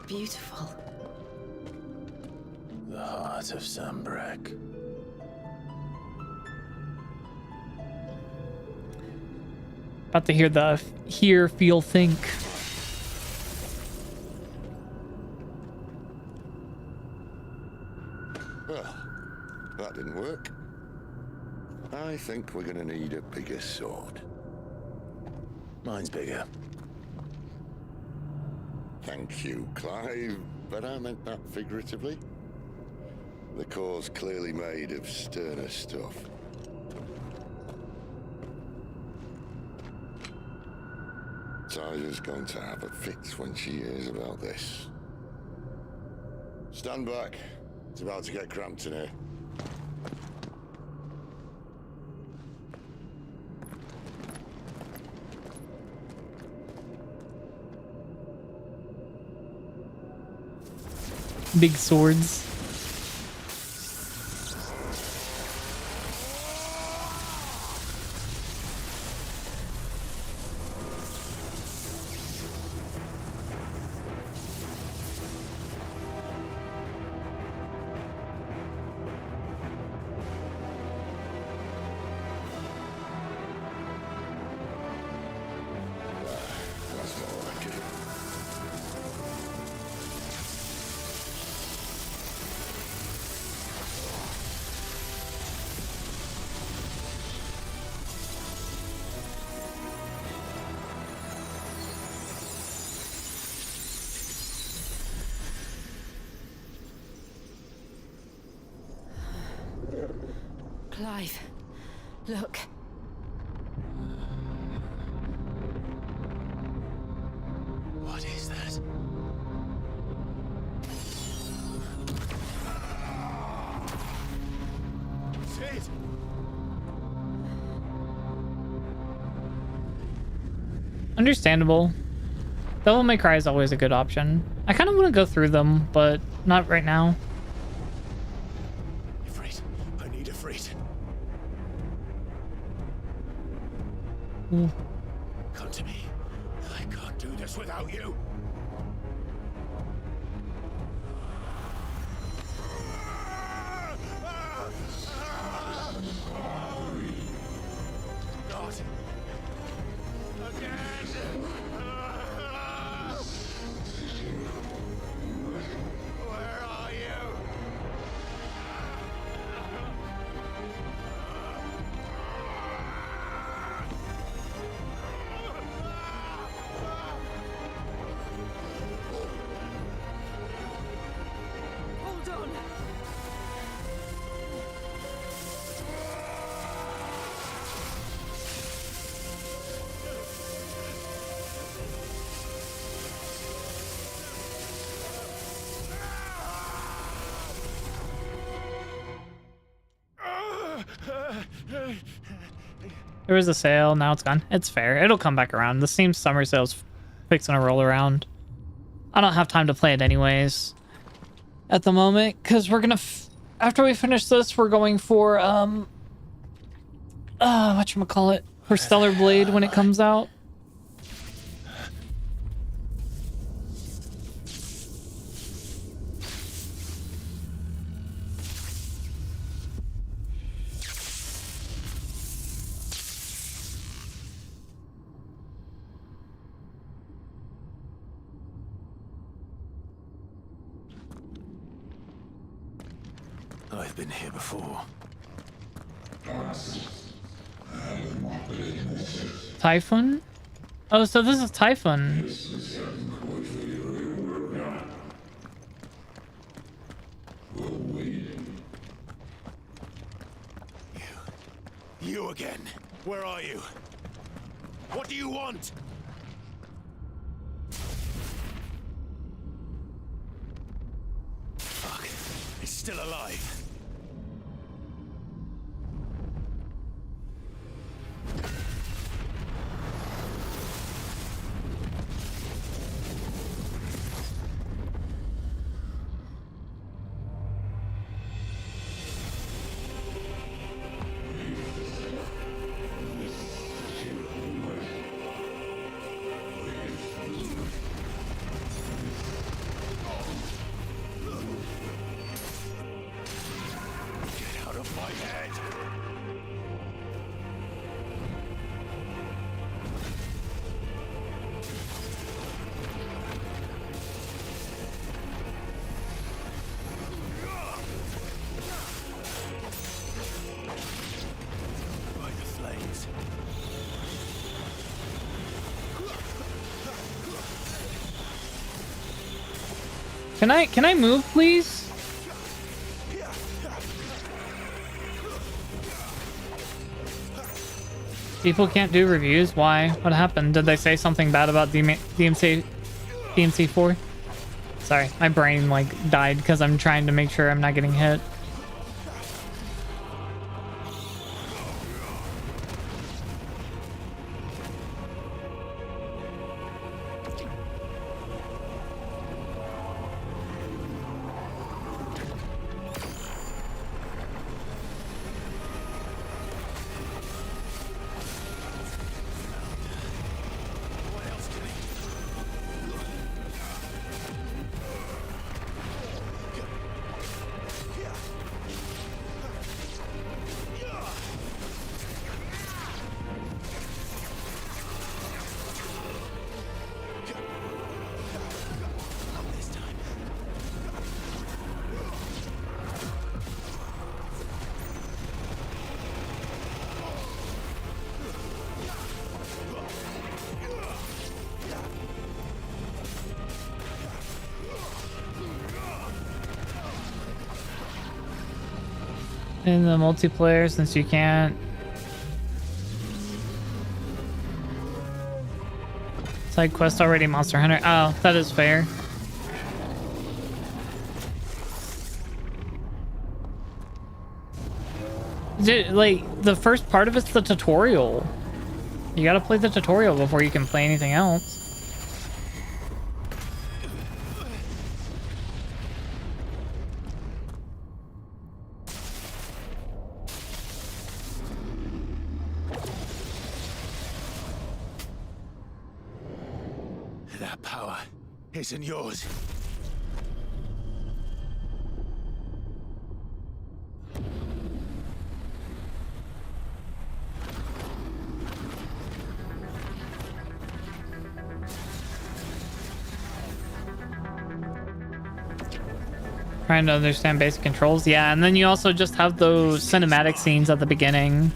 Beautiful. The heart of Sambrek. About to hear the hear, feel, think. Well, that didn't work. I think we're gonna need a bigger sword. Mine's bigger. Thank you, Clive, but I meant that figuratively. The core's clearly made of sterner stuff. Tyler's going to have a fit when she hears about this. Stand back. It's about to get cramped in here. Big swords. That's more like it. Clive, look. What is that? Sid! Understandable. Devil May Cry is always a good option. I kind of want to go through them, but not right now. Ifrit, I need Ifrit. Ooh. Come to me. I can't do this without you. God. Again. Where are you? Hold on. There was a sale, now it's gone. It's fair. It'll come back around. The Steam summer sale's fixing to roll around. I don't have time to play it anyways at the moment, because we're gonna after we finish this, we're going for whatchamacallit, for Stellar Blade when it comes out. I've been here before. Typhon? Oh, so this is Typhon. You again. Where are you? What do you want? Fuck. It's still alive. Can I move, please? People can't do reviews. Why? What happened? Did they say something bad about DMC 4? Sorry, my brain like died because I'm trying to make sure I'm not getting hit. In the multiplayer, since you can't. Side quest already Monster Hunter. Oh, that is fair. Dude, like, the first part of it's the tutorial. You gotta play the tutorial before you can play anything else. That power isn't yours. Trying to understand basic controls. Yeah, and then you also just have those cinematic scenes at the beginning.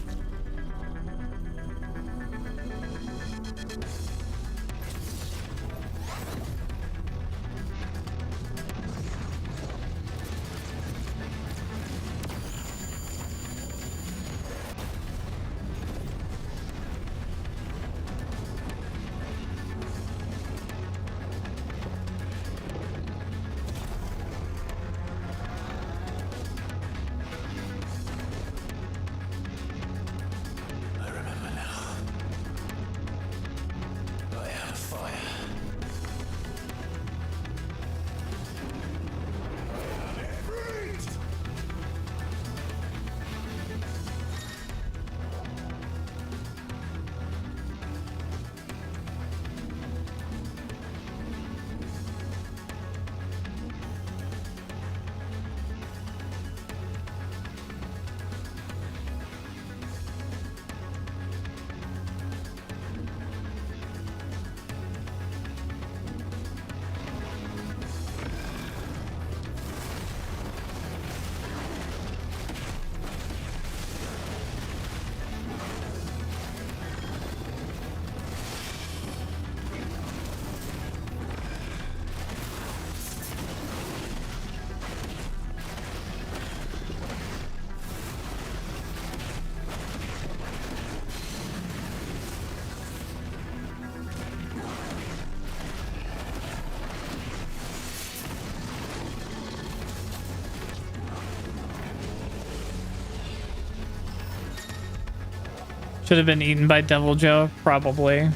Should have been eaten by Devil Joe, probably.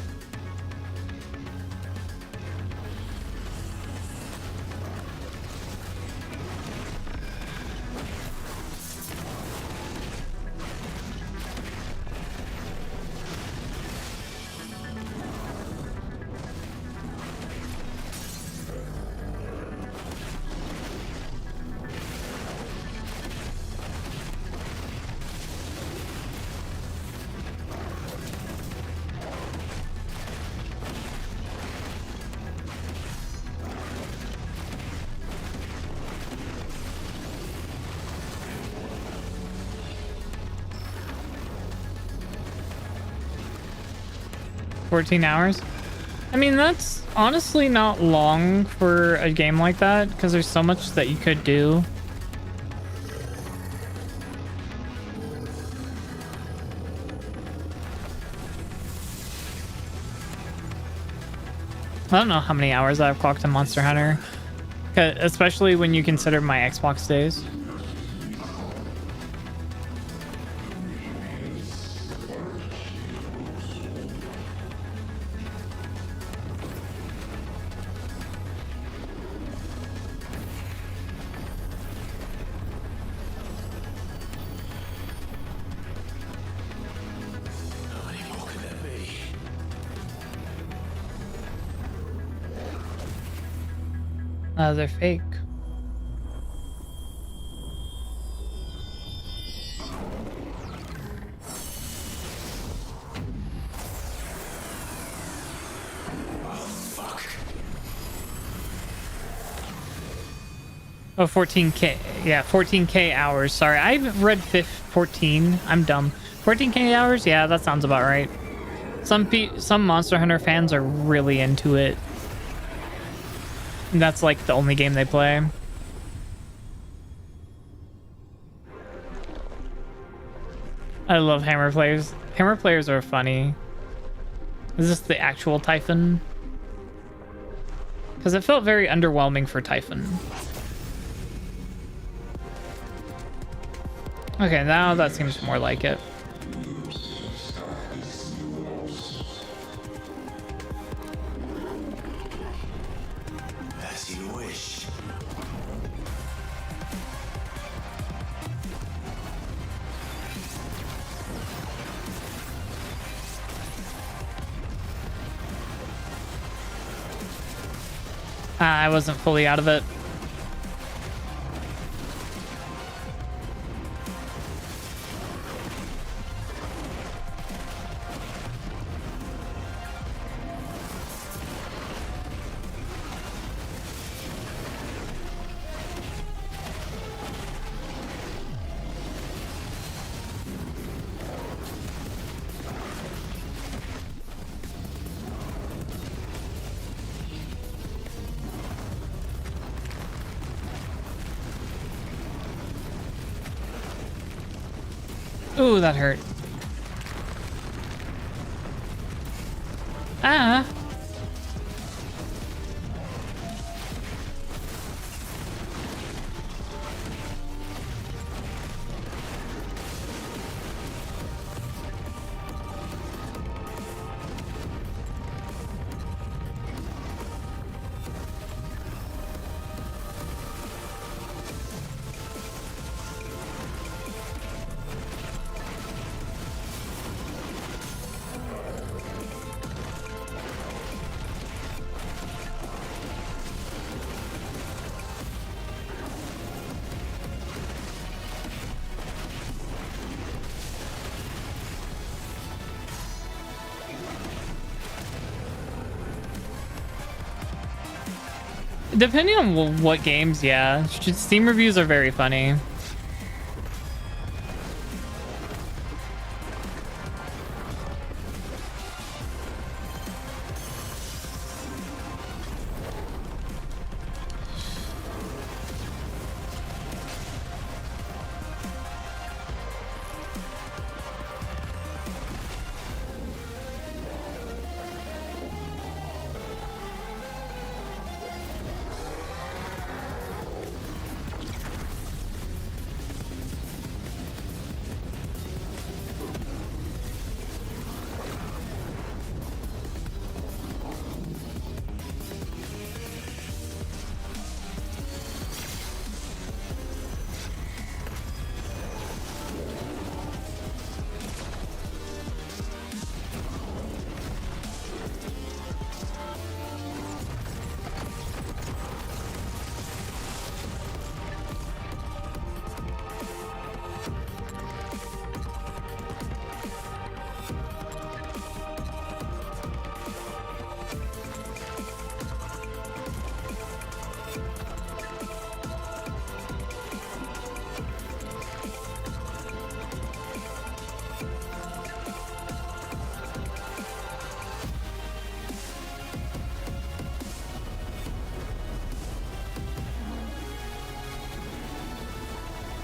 $14 hours. I mean, that's honestly not long for a game like that, because there's so much that you could do. I don't know how many hours I've clocked in Monster Hunter, especially when you consider my Xbox days. They're fake. Oh, 14K. Yeah, 14K hours. Sorry, I read 14. I'm dumb. 14K hours? Yeah, that sounds about right. Some Monster Hunter fans are really into it. And that's like the only game they play. I love hammer players. Hammer players are funny. Is this the actual Typhon? Because it felt very underwhelming for Typhon. Okay, now that seems more like it. As you wish. I wasn't fully out of it. Ooh, that hurt. Ah. Depending on what games, yeah. Steam reviews are very funny.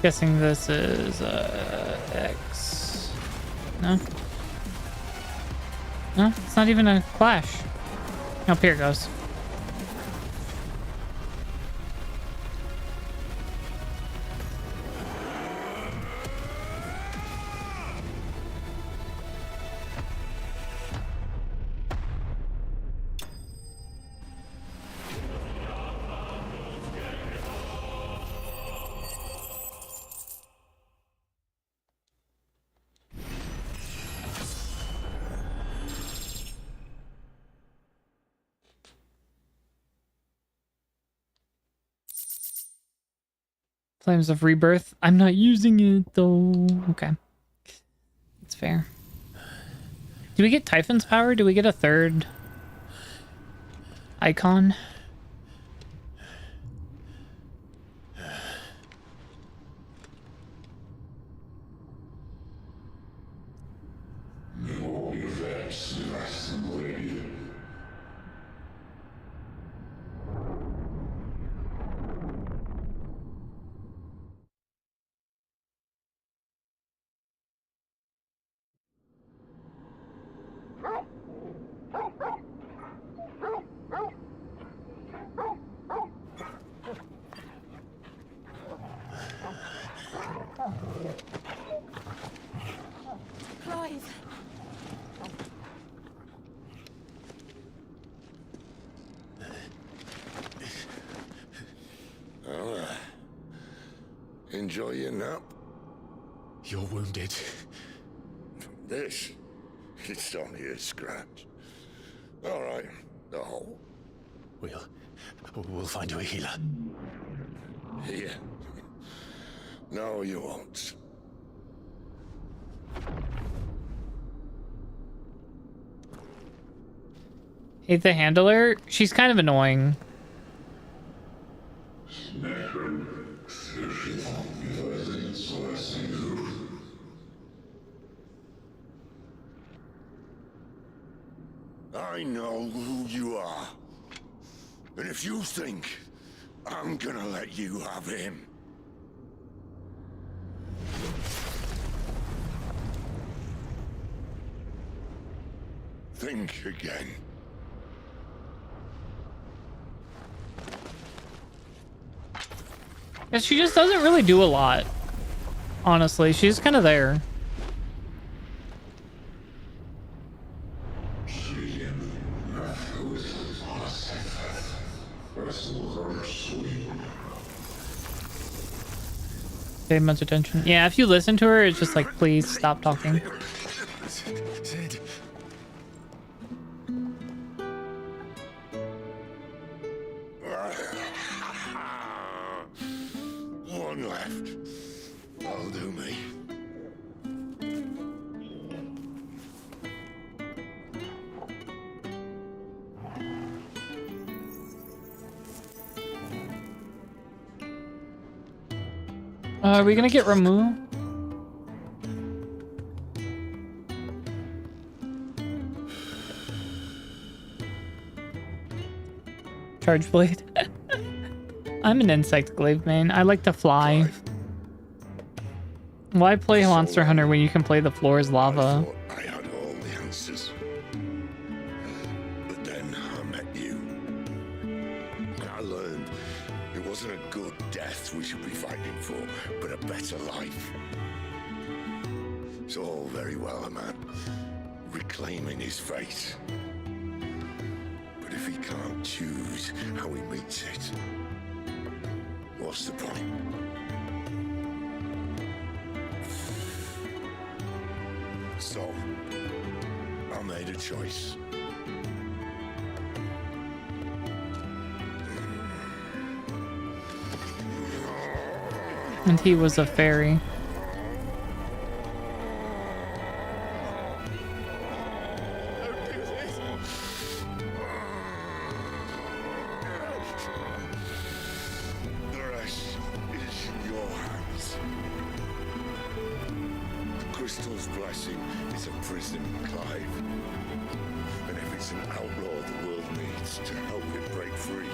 Guessing this is X. No? No, it's not even a clash. Nope, here it goes. Flames of Rebirth. I'm not using it though. Okay. That's fair. Do we get Typhon's power? Do we get a third icon? Clive. Well, enjoy your nap. You're wounded. This? It's only a scratch. All right, the hole. We'll find you a healer. Here. No, you won't. Hate the handler. She's kind of annoying. I know who you are. And if you think I'm gonna let you have him... think again. Yeah, she just doesn't really do a lot. Honestly, she's kind of there. Pay much attention. Yeah, if you listen to her, it's just like, please stop talking. Sid. One left. That'll do me. Are we gonna get removed? Charge blade. I'm an insect glaive main. I like to fly. Why play Monster Hunter when you can play the floor is lava? I had all the answers. But then I met you. And I learned it wasn't a good death we should be fighting for, but a better life. It's all very well, a man reclaiming his fate. But if he can't choose how he meets it, what's the point? So, I made a choice. And he was a fairy. The rest is in your hands. The crystal's blessing is a prison, Clive. And if it's an outlaw the world needs to help it break free,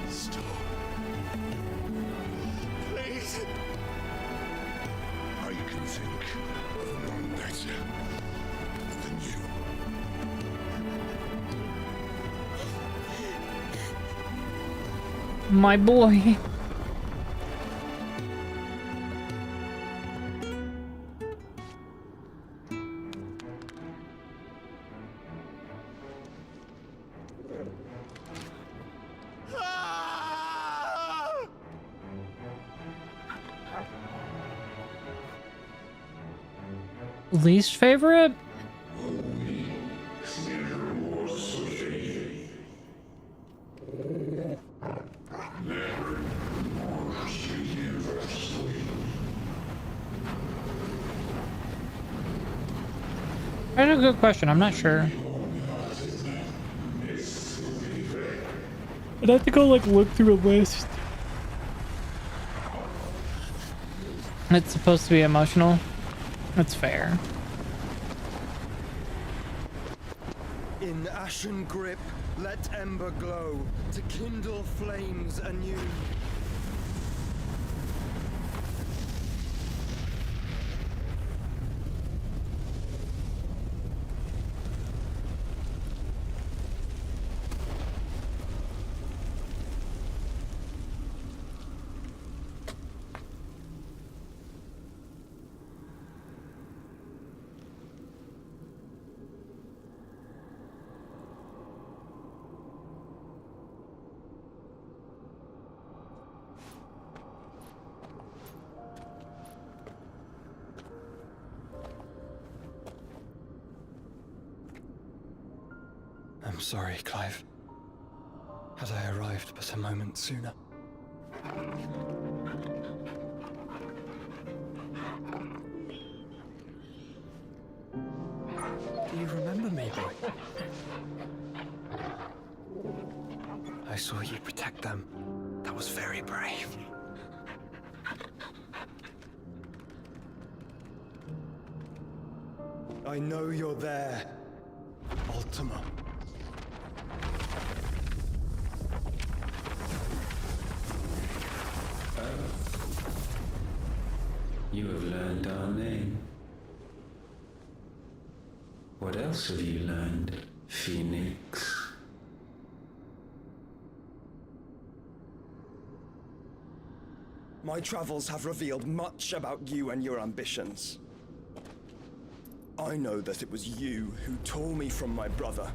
stop. than you. My boy. Least favorite? That's a good question. I'm not sure. I'd have to go like look through a list. It's supposed to be emotional. That's fair. In ashen grip, let ember glow to kindle flames anew. I'm sorry, Clive. Had I arrived but a moment sooner. Do you remember me, boy? I saw you protect them. That was very brave. I know you're there, Ultima. You have learned our name. What else have you learned, Phoenix? My travels have revealed much about you and your ambitions. I know that it was you who tore me from my brother.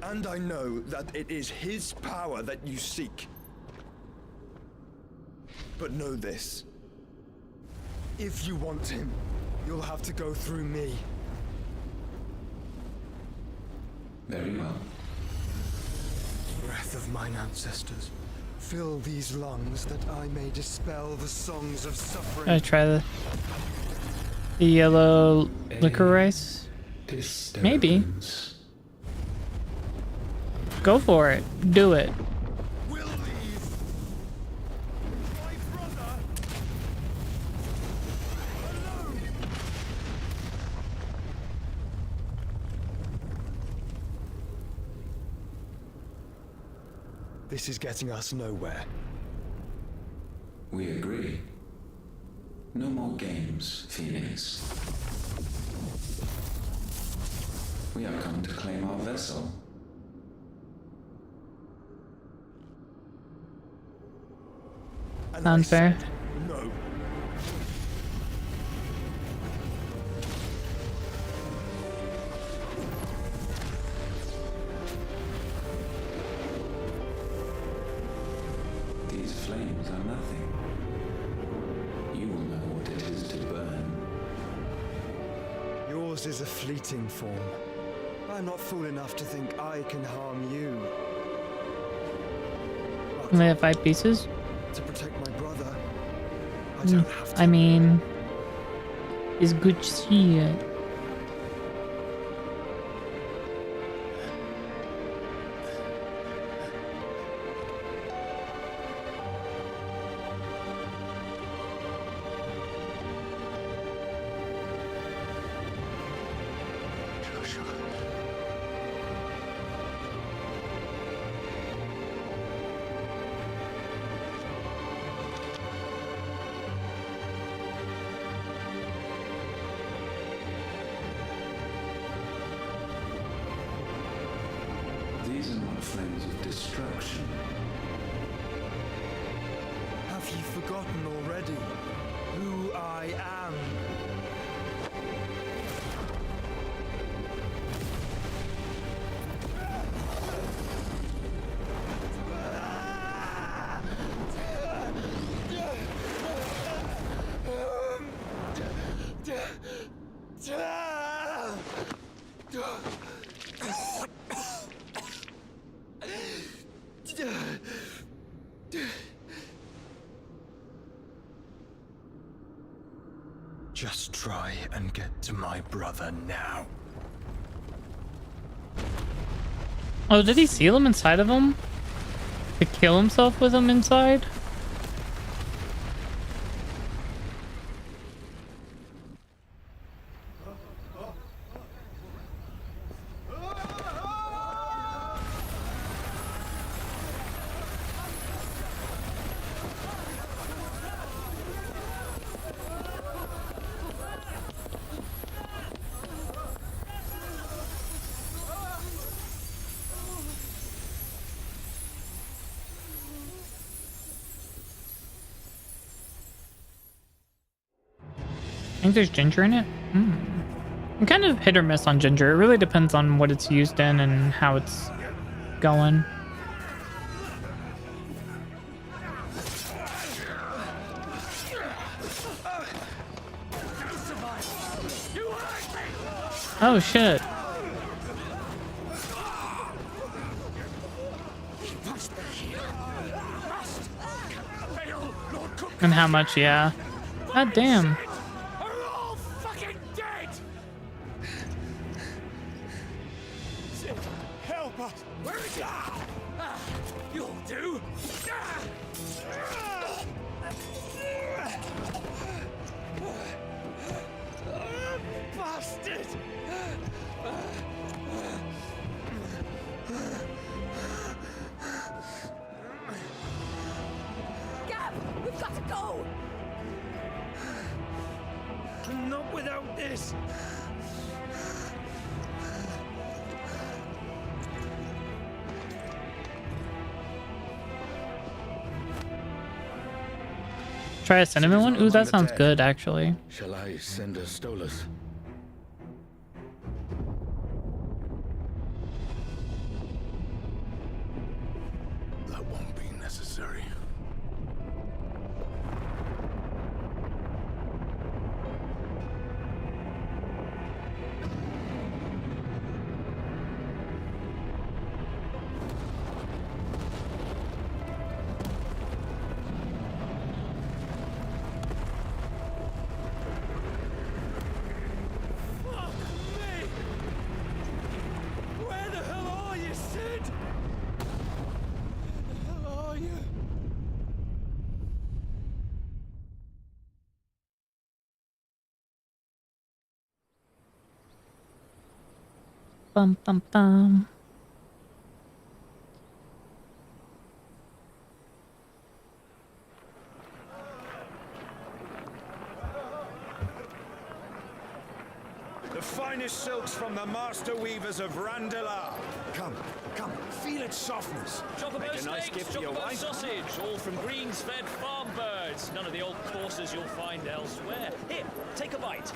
And I know that it is his power that you seek. But know this. If you want him, you'll have to go through me. Very well. Breath of mine ancestors, fill these lungs that I may dispel the songs of suffering. I try the yellow licorice. Maybe. Go for it. Do it. This is getting us nowhere. We agree. No more games, Phoenix. We have come to claim our vessel. Unfair. No. These flames are nothing. You will know what it is to burn. Yours is a fleeting form. I'm not fool enough to think I can harm you. Only have 5 pieces? To protect my brother, I don't have to. I mean, it's good to see it. These are not flames of destruction. Have you forgotten already who I am? Just try and get to my brother now. Oh, did he seal him inside of him? To kill himself with him inside? I think there's ginger in it. I'm kind of hit or miss on ginger. It really depends on what it's used in and how it's going. Oh shit. And how much, yeah. God damn. You'll do. Bastard! Gab, we've got to go. Not without this. Try a cinnamon one? Ooh, that sounds good, actually. Shall I send a Stolas? That won't be necessary. Bum bum bum. The finest silks from the master weavers of Randalar. Come, come, feel its softness. Chocobo Make a nice steaks, gift for your chocobo wife. sausage, all from greens-fed farm birds. None of the old courses you'll find elsewhere. Here, take a bite.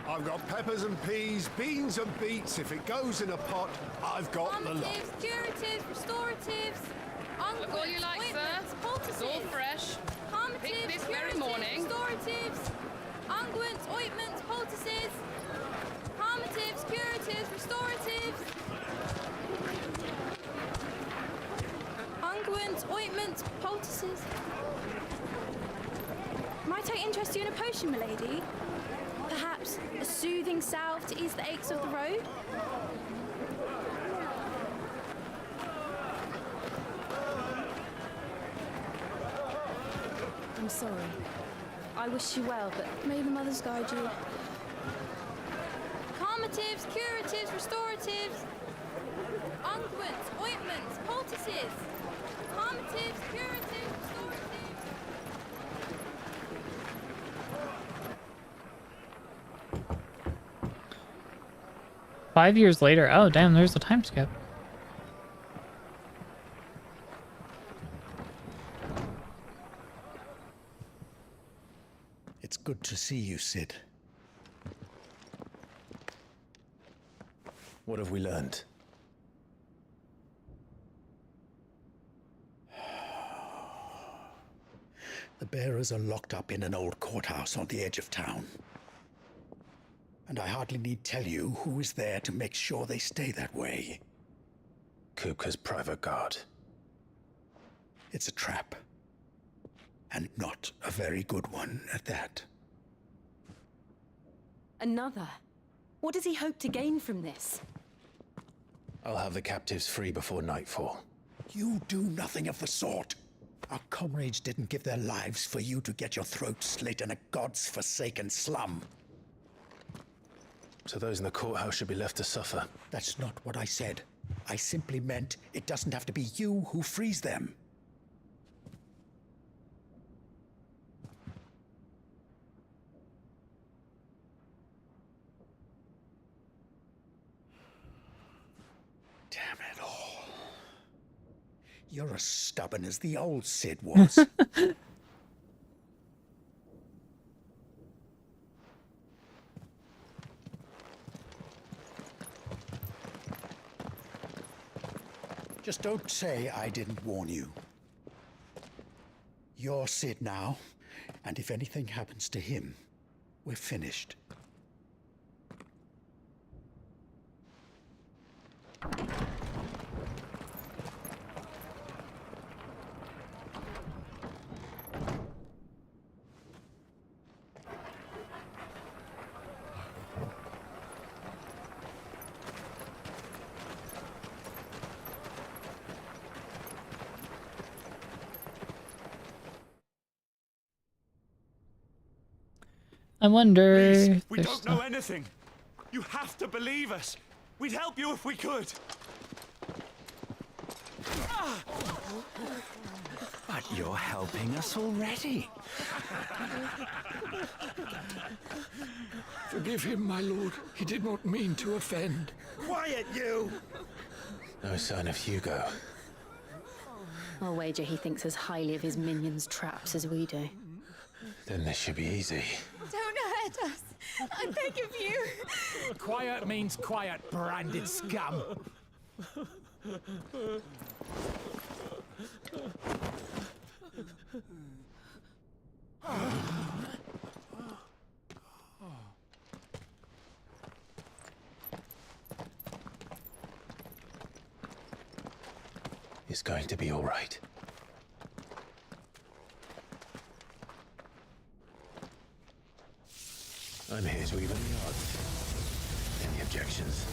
I've got peppers and peas, beans and beets. If it goes in a pot, I've got the lot. Calmatives, curatives, restoratives, Look all you like, sir. It's all fresh. Picked this very morning. restoratives, unguents, ointments, poultices, calmatives, curatives, restoratives, unguents, ointments, poultices. Might I interest you in a potion, milady? Perhaps a soothing salve to ease the aches of the road? I'm sorry. I wish you well, but may the mothers guide you. Calmatives, curatives, restoratives, unguents, ointments, poultices. Calmatives, curatives, restoratives. 5 years later. Oh, damn, there's a time skip. It's good to see you, Sid. What have we learned? The bearers are locked up in an old courthouse on the edge of town. And I hardly need tell you who is there to make sure they stay that way. Kupka's private guard. It's a trap. And not a very good one at that. Another? What does he hope to gain from this? I'll have the captives free before nightfall. You do nothing of the sort. Our comrades didn't give their lives for you to get your throat slit in a god's forsaken slum. So those in the courthouse should be left to suffer. That's not what I said. I simply meant it doesn't have to be you who frees them. Damn it all. You're as stubborn as the old Sid was. Just don't say I didn't warn you. You're Sid now, and if anything happens to him, we're finished. I wonder. Please, we there's don't know anything. You have to believe us. We'd help you if we could. But you're helping us already. Forgive him, my lord. He did not mean to offend. Quiet, you! No sign of Hugo. I'll wager he thinks as highly of his minions' traps as we do. Then this should be easy. Don't hurt us. I beg of you. Quiet means quiet, branded scum. It's going to be all right. I'm here to even the odds. Any objections?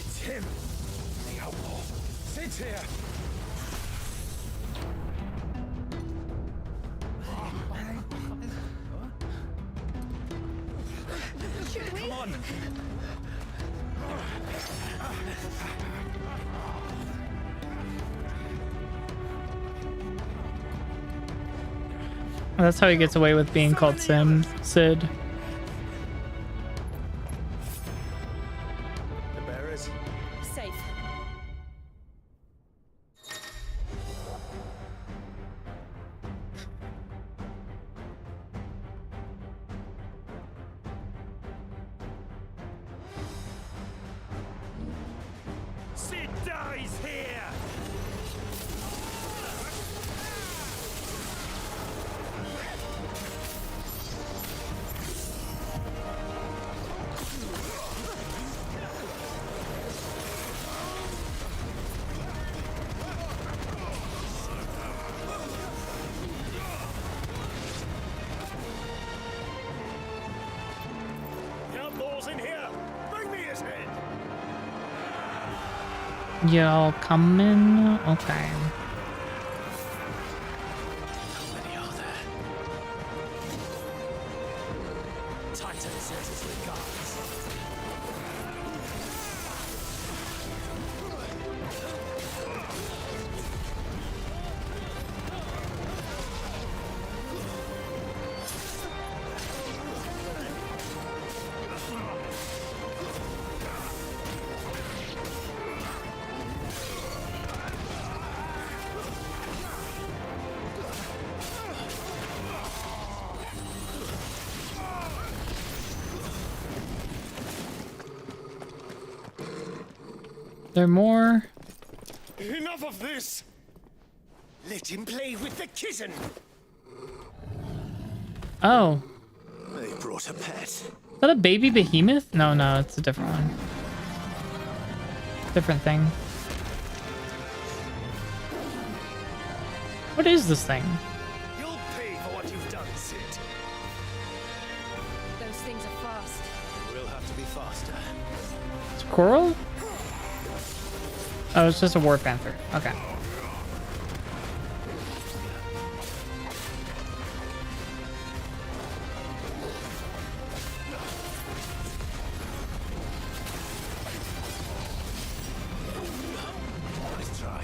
It's him, the outlaw. Sit here. Should we? Come on. That's how he gets away with being called Sid. The bearers? Safe. Sid dies here! The outlaws in here! Bring me his head! Y'all coming? Okay. How many are there? Titan says his regards. there more? Enough of this! Let him play with the kitten! Oh. They brought a pet. Is that a baby behemoth? No, no, it's a different one. Different thing. What is this thing? You'll pay for what you've done, Sid. Those things are fast. We'll have to be faster. Squirrel? Oh, it's just a war panther. Okay. Let's try.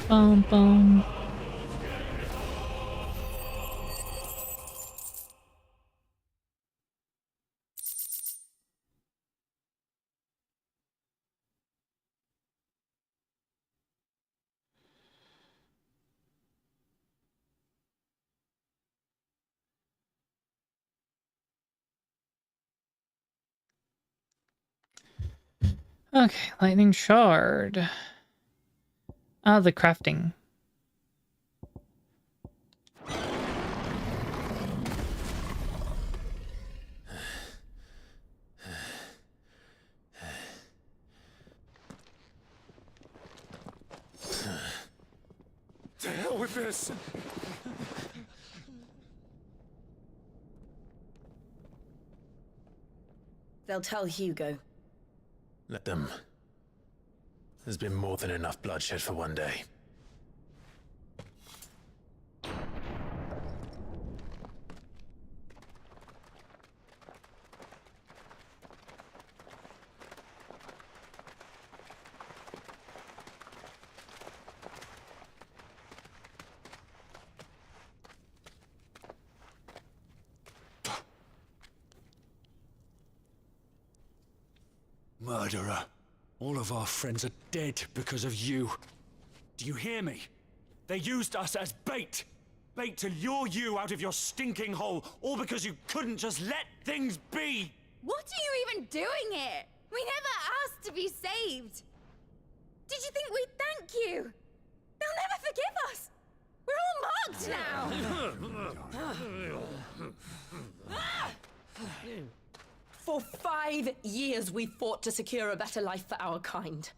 Bum bum. Okay, lightning shard. Ah, the crafting. To hell with this! They'll tell Hugo. Let them. There's been more than enough bloodshed for one day. Murderer. All of our friends are dead because of you. Do you hear me? They used us as bait. Bait to lure you out of your stinking hole, all because you couldn't just let things be. What are you even doing here? We never asked to be saved. Did you think we'd thank you? They'll never forgive us. We're all marked now. For 5 years we fought to secure a better life for our kind.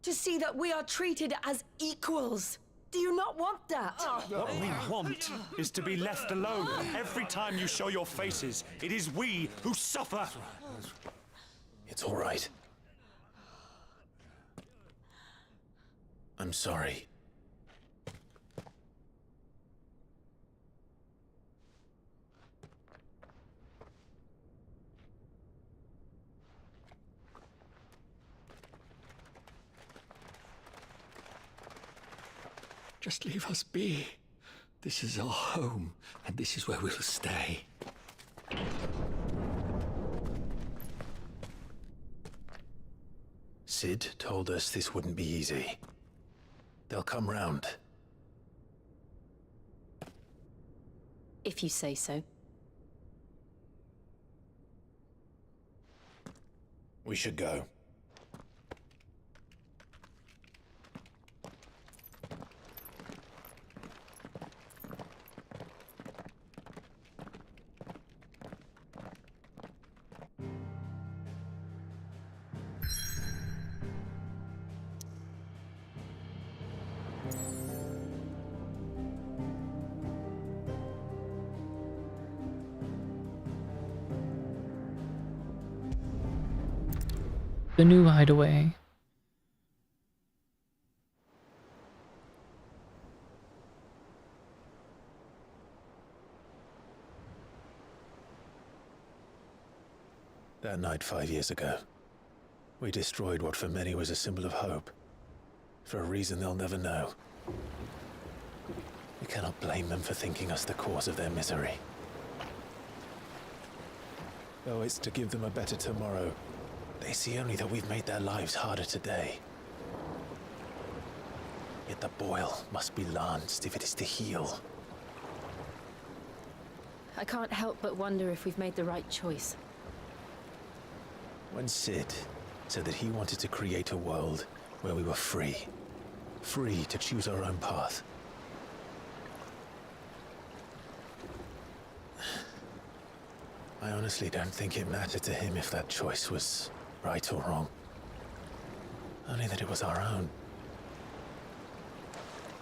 To see that we are treated as equals. Do you not want that? What we want is to be left alone. Every time you show your faces, it is we who suffer. It's all right. I'm sorry. Just leave us be. This is our home, and this is where we'll stay. Sid told us this wouldn't be easy. They'll come round. If you say so. We should go. The new hideaway. That night 5 years ago, we destroyed what for many was a symbol of hope. For a reason they'll never know. We cannot blame them for thinking us the cause of their misery. Though it's to give them a better tomorrow, they see only that we've made their lives harder today. Yet the boil must be lanced if it is to heal. I can't help but wonder if we've made the right choice. When Sid said that he wanted to create a world where we were free. Free to choose our own path. I honestly don't think it mattered to him if that choice was right or wrong. Only that it was our own.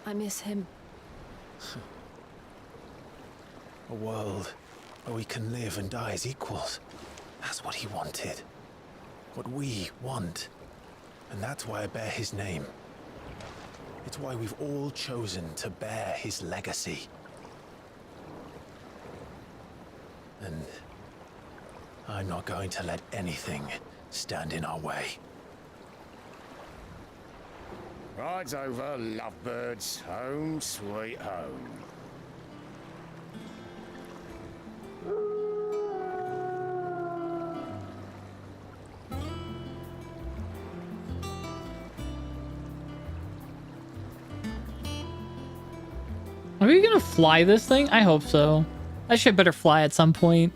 I miss him. A world where we can live and die as equals. That's what he wanted. What we want. And that's why I bear his name. It's why we've all chosen to bear his legacy. And I'm not going to let anything stand in our way. Rides over, lovebirds, home sweet home. Are we gonna fly this thing? I hope so. I should better fly at some point.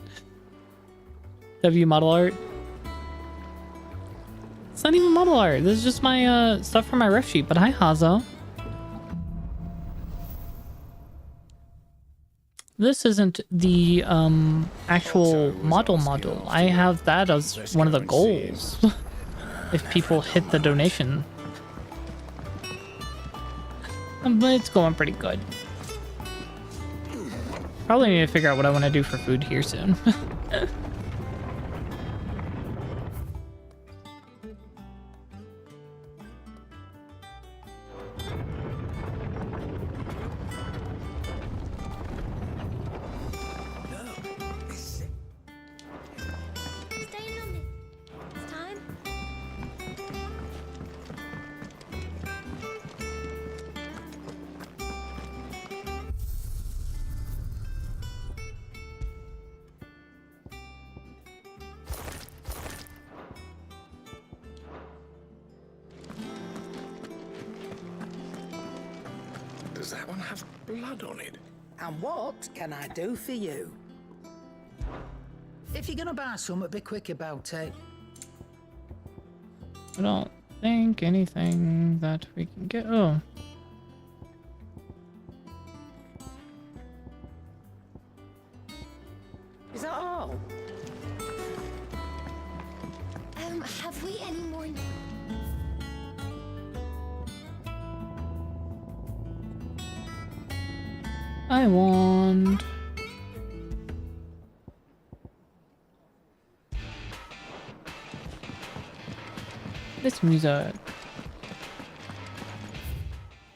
W model art. It's not even model art. This is just my stuff from my ref sheet. But hi, Hazo. This isn't the actual model. I have that as one of the goals. If people hit the donation. But it's going pretty good. Probably need to figure out what I want to do for food here soon. Does that one have blood on it? And what can I do for you? If you're gonna buy something, be quick about it. I don't think anything that we can get. Oh. Is that all? Have we any more? I want... this music.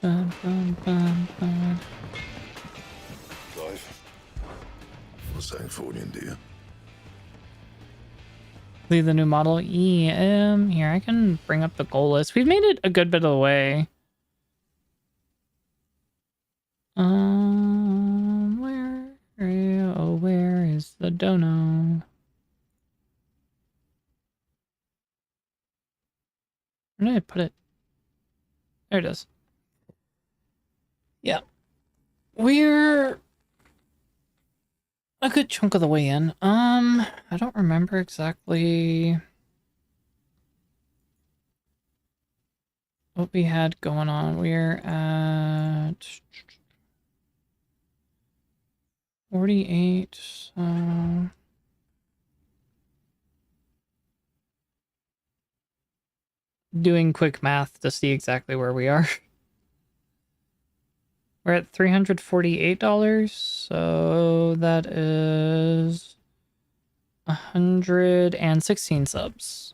Bum, bum, bum, bum. Clive, what's that for you, dear? Leave the new model. Here, I can bring up the goal list. We've made it a good bit of the way. Where is the dono? Where did I put it? There it is. Yeah. We're a good chunk of the way in. I don't remember exactly what we had going on. We're at 48, so... doing quick math to see exactly where we are. We're at $348, so that is 116 subs.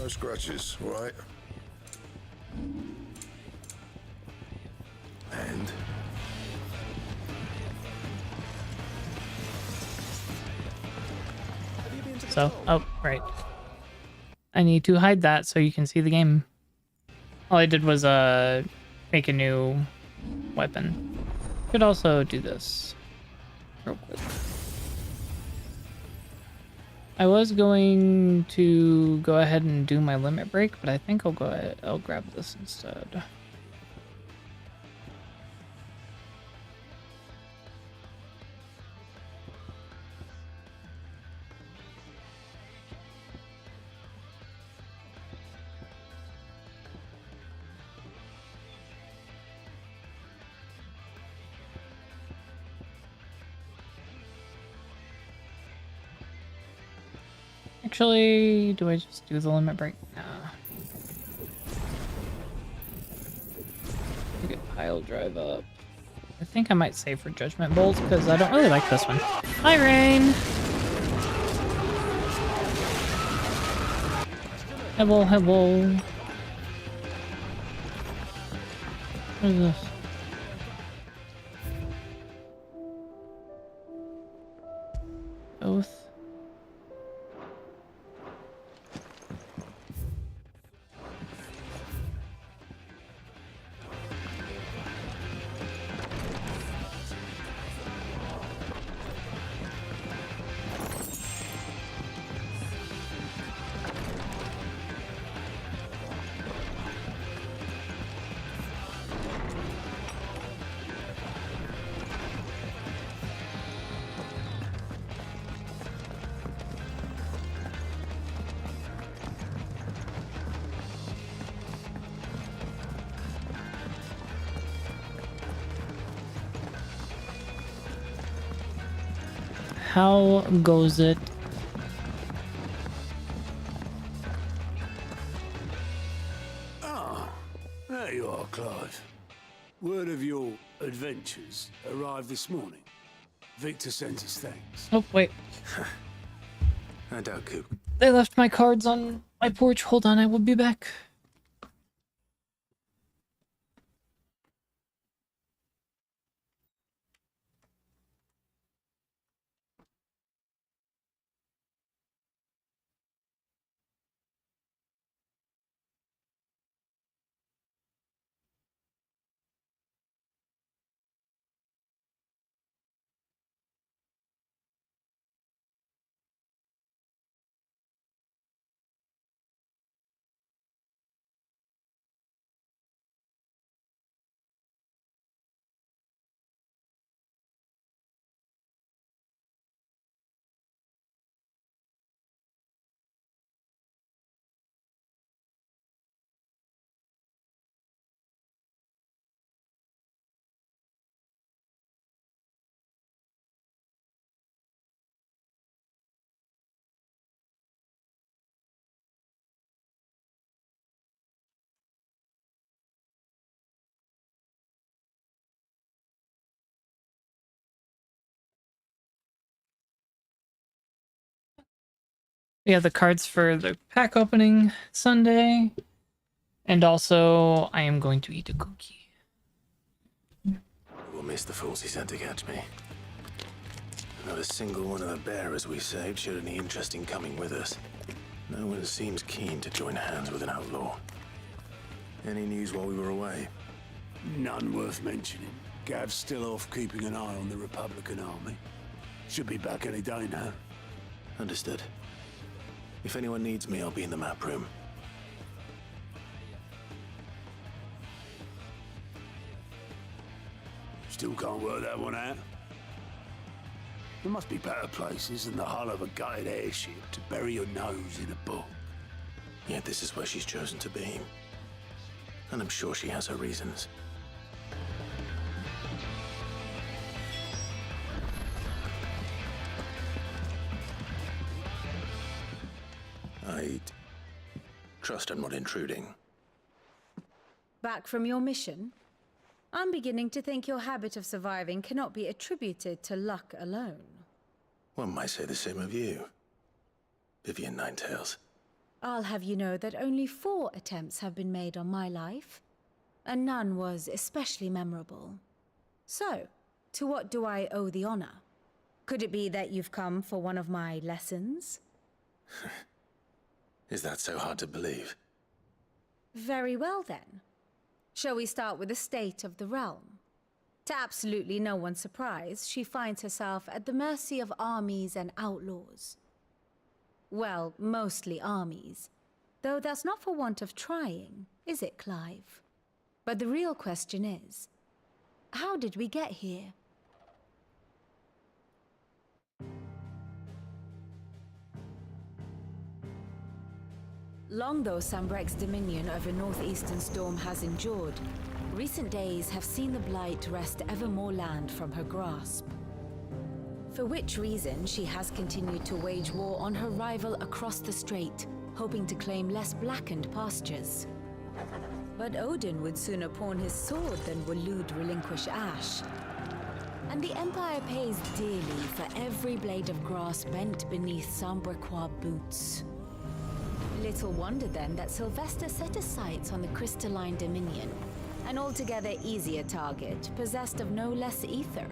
No scratches, all right? And? So, oh, right. I need to hide that so you can see the game. All I did was make a new weapon. Could also do this real quick. I was going to go ahead and do my limit break, but I think I'll go ahead, I'll grab this instead. Actually, do I just do the limit break? Nah. You get pile drive up. I think I might save for judgment bolts because I don't really like this one. Hi, Rain! Hello, hello. What is this? Oath. How goes it? Ah, there you are, Clive. Word of your adventures arrived this morning. Victor sends his thanks. Oh, wait. I doubt Coop. They left my cards on my porch. Hold on, I will be back. We have the cards for the pack opening Sunday. And also, I am going to eat a cookie. We'll miss the fools he sent to catch me. Not a single one of the bearers we saved showed any interest in coming with us. No one seems keen to join hands with an outlaw. Any news while we were away? None worth mentioning. Gav's still off keeping an eye on the Republican army. Should be back any day now. Understood. If anyone needs me, I'll be in the map room. Still can't work that one out. There must be better places than the hull of a gutted airship to bury your nose in a book. Yet this is where she's chosen to be. And I'm sure she has her reasons. I trust I'm not intruding. Back from your mission? I'm beginning to think your habit of surviving cannot be attributed to luck alone. One might say the same of you, Vivian Ninetails. I'll have you know that only 4 attempts have been made on my life, and none was especially memorable. So, to what do I owe the honor? Could it be that you've come for one of my lessons? Is that so hard to believe? Very well then. Shall we start with the state of the realm? To absolutely no one's surprise, she finds herself at the mercy of armies and outlaws. Well, mostly armies. Though that's not for want of trying, is it, Clive? But the real question is, how did we get here? Long though Sambrek's dominion over northeastern Storm has endured, recent days have seen the Blight wrest ever more land from her grasp. For which reason she has continued to wage war on her rival across the strait, hoping to claim less blackened pastures. But Odin would sooner pawn his sword than Waloed relinquish Ash. And the Empire pays dearly for every blade of grass bent beneath Sambrequois boots. Little wonder then that Sylvester set his sights on the crystalline dominion, an altogether easier target, possessed of no less ether.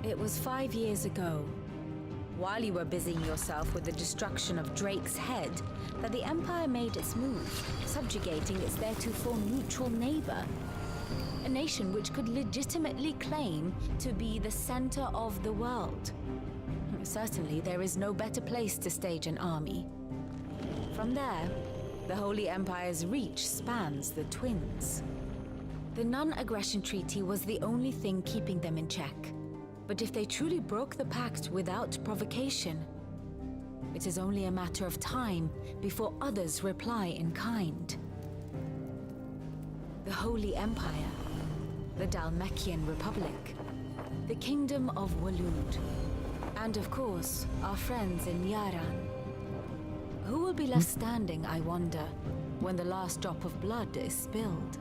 It was 5 years ago, while you were busying yourself with the destruction of Drake's head, that the Empire made its move, subjugating its theretofore neutral neighbor. A nation which could legitimately claim to be the center of the world. Certainly, there is no better place to stage an army. From there, the Holy Empire's reach spans the Twins. The non-aggression treaty was the only thing keeping them in check. But if they truly broke the pact without provocation, it is only a matter of time before others reply in kind. The Holy Empire, the Dhalmekian Republic, the Kingdom of Waloed, and of course, our friends in Yaran. Who will be left standing, I wonder, when the last drop of blood is spilled?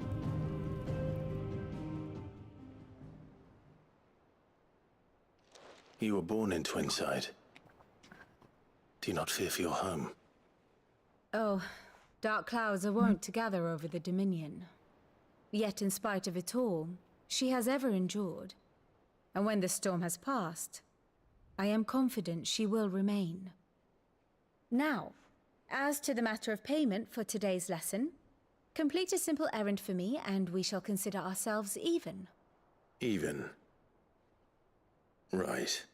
You were born in Twinside. Do you not fear for your home? Oh, dark clouds are wont to gather over the Dominion. Yet in spite of it all, she has ever endured. And when the storm has passed, I am confident she will remain. Now, as to the matter of payment for today's lesson, complete a simple errand for me and we shall consider ourselves even. Even? Right.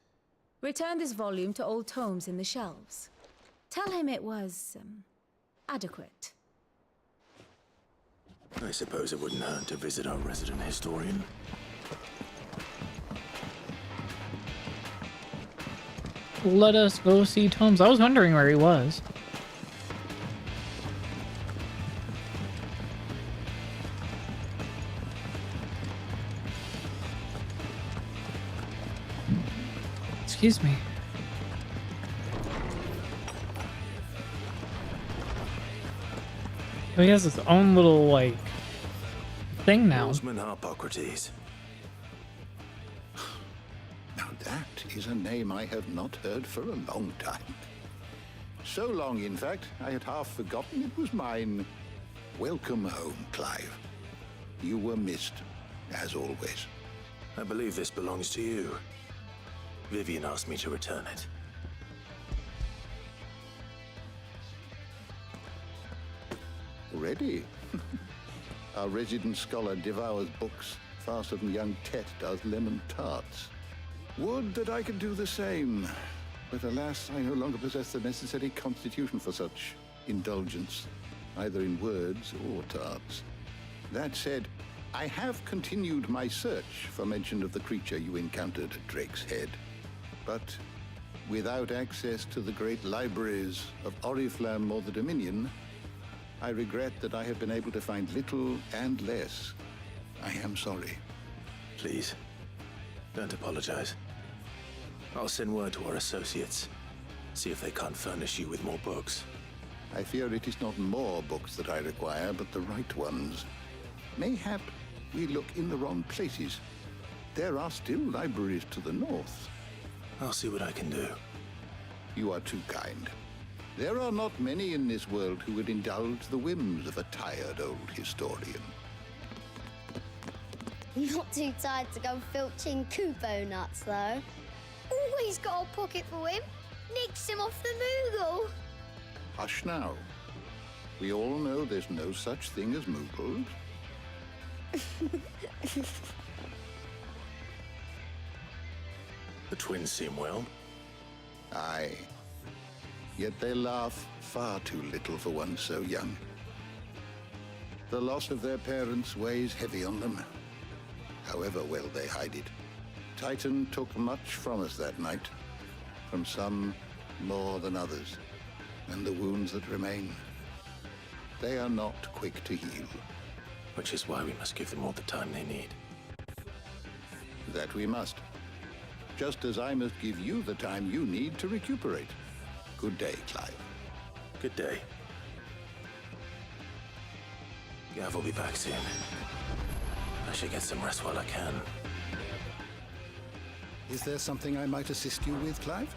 Return this volume to old tomes in the shelves. Tell him it was, adequate. I suppose it wouldn't hurt to visit our resident historian. Let us go see Tomes. I was wondering where he was. Excuse me. Oh, he has his own little, like, thing now. Horseman Harpocrates. Now that is a name I have not heard for a long time. So long, in fact, I had half forgotten it was mine. Welcome home, Clive. You were missed, as always. I believe this belongs to you. Vivian asked me to return it. Ready? Our resident scholar devours books faster than young Tet does lemon tarts. Would that I could do the same. But alas, I no longer possess the necessary constitution for such indulgence, either in words or tarts. That said, I have continued my search for mention of the creature you encountered at Drake's Head. But without access to the great libraries of Oriflamme or the Dominion, I regret that I have been able to find little and less. I am sorry. Please, don't apologize. I'll send word to our associates. See if they can't furnish you with more books. I fear it is not more books that I require, but the right ones. Mayhap we look in the wrong places. There are still libraries to the north. I'll see what I can do. You are too kind. There are not many in this world who would indulge the whims of a tired old historian. Not too tired to go filching Kupo nuts, though. Always got a pocket for him. Nicks him off the Moogle. Hush now. We all know there's no such thing as Moogles. The twins seem well. Aye. Yet they laugh far too little for one so young. The loss of their parents weighs heavy on them, however well they hide it. Titan took much from us that night, from some more than others, and the wounds that remain, they are not quick to heal. Which is why we must give them all the time they need. That we must. Just as I must give you the time you need to recuperate. Good day, Clive. Good day. Gav will be back soon. I should get some rest while I can. Is there something I might assist you with, Clive?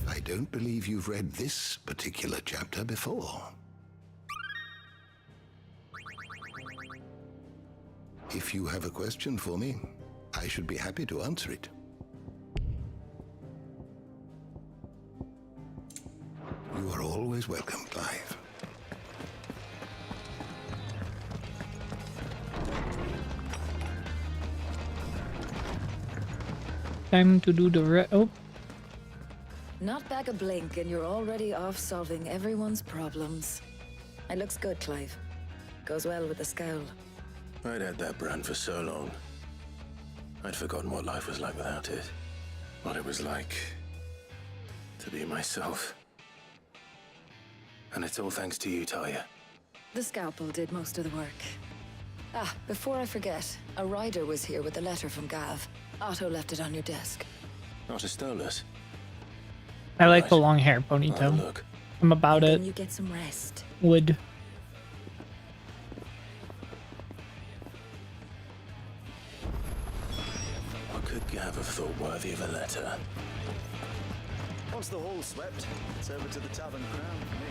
I don't believe you've read this particular chapter before. If you have a question for me, I should be happy to answer it. You are always welcome, Clive. Time to do the oh. Not back a blink and you're already off solving everyone's problems. It looks good, Clive. Goes well with the scowl. I'd had that brand for so long. I'd forgotten what life was like without it. What it was like to be myself. And it's all thanks to you, Talia. The scalpel did most of the work. Ah, before I forget, a rider was here with a letter from Gav. Otto left it on your desk. Not a Stolas. I like the long hair ponytail. Look. I'm about it. Then you get some rest. Would. What could Gav have thought worthy of a letter? Once the hall's swept, it's over to the Tavern Crown for me.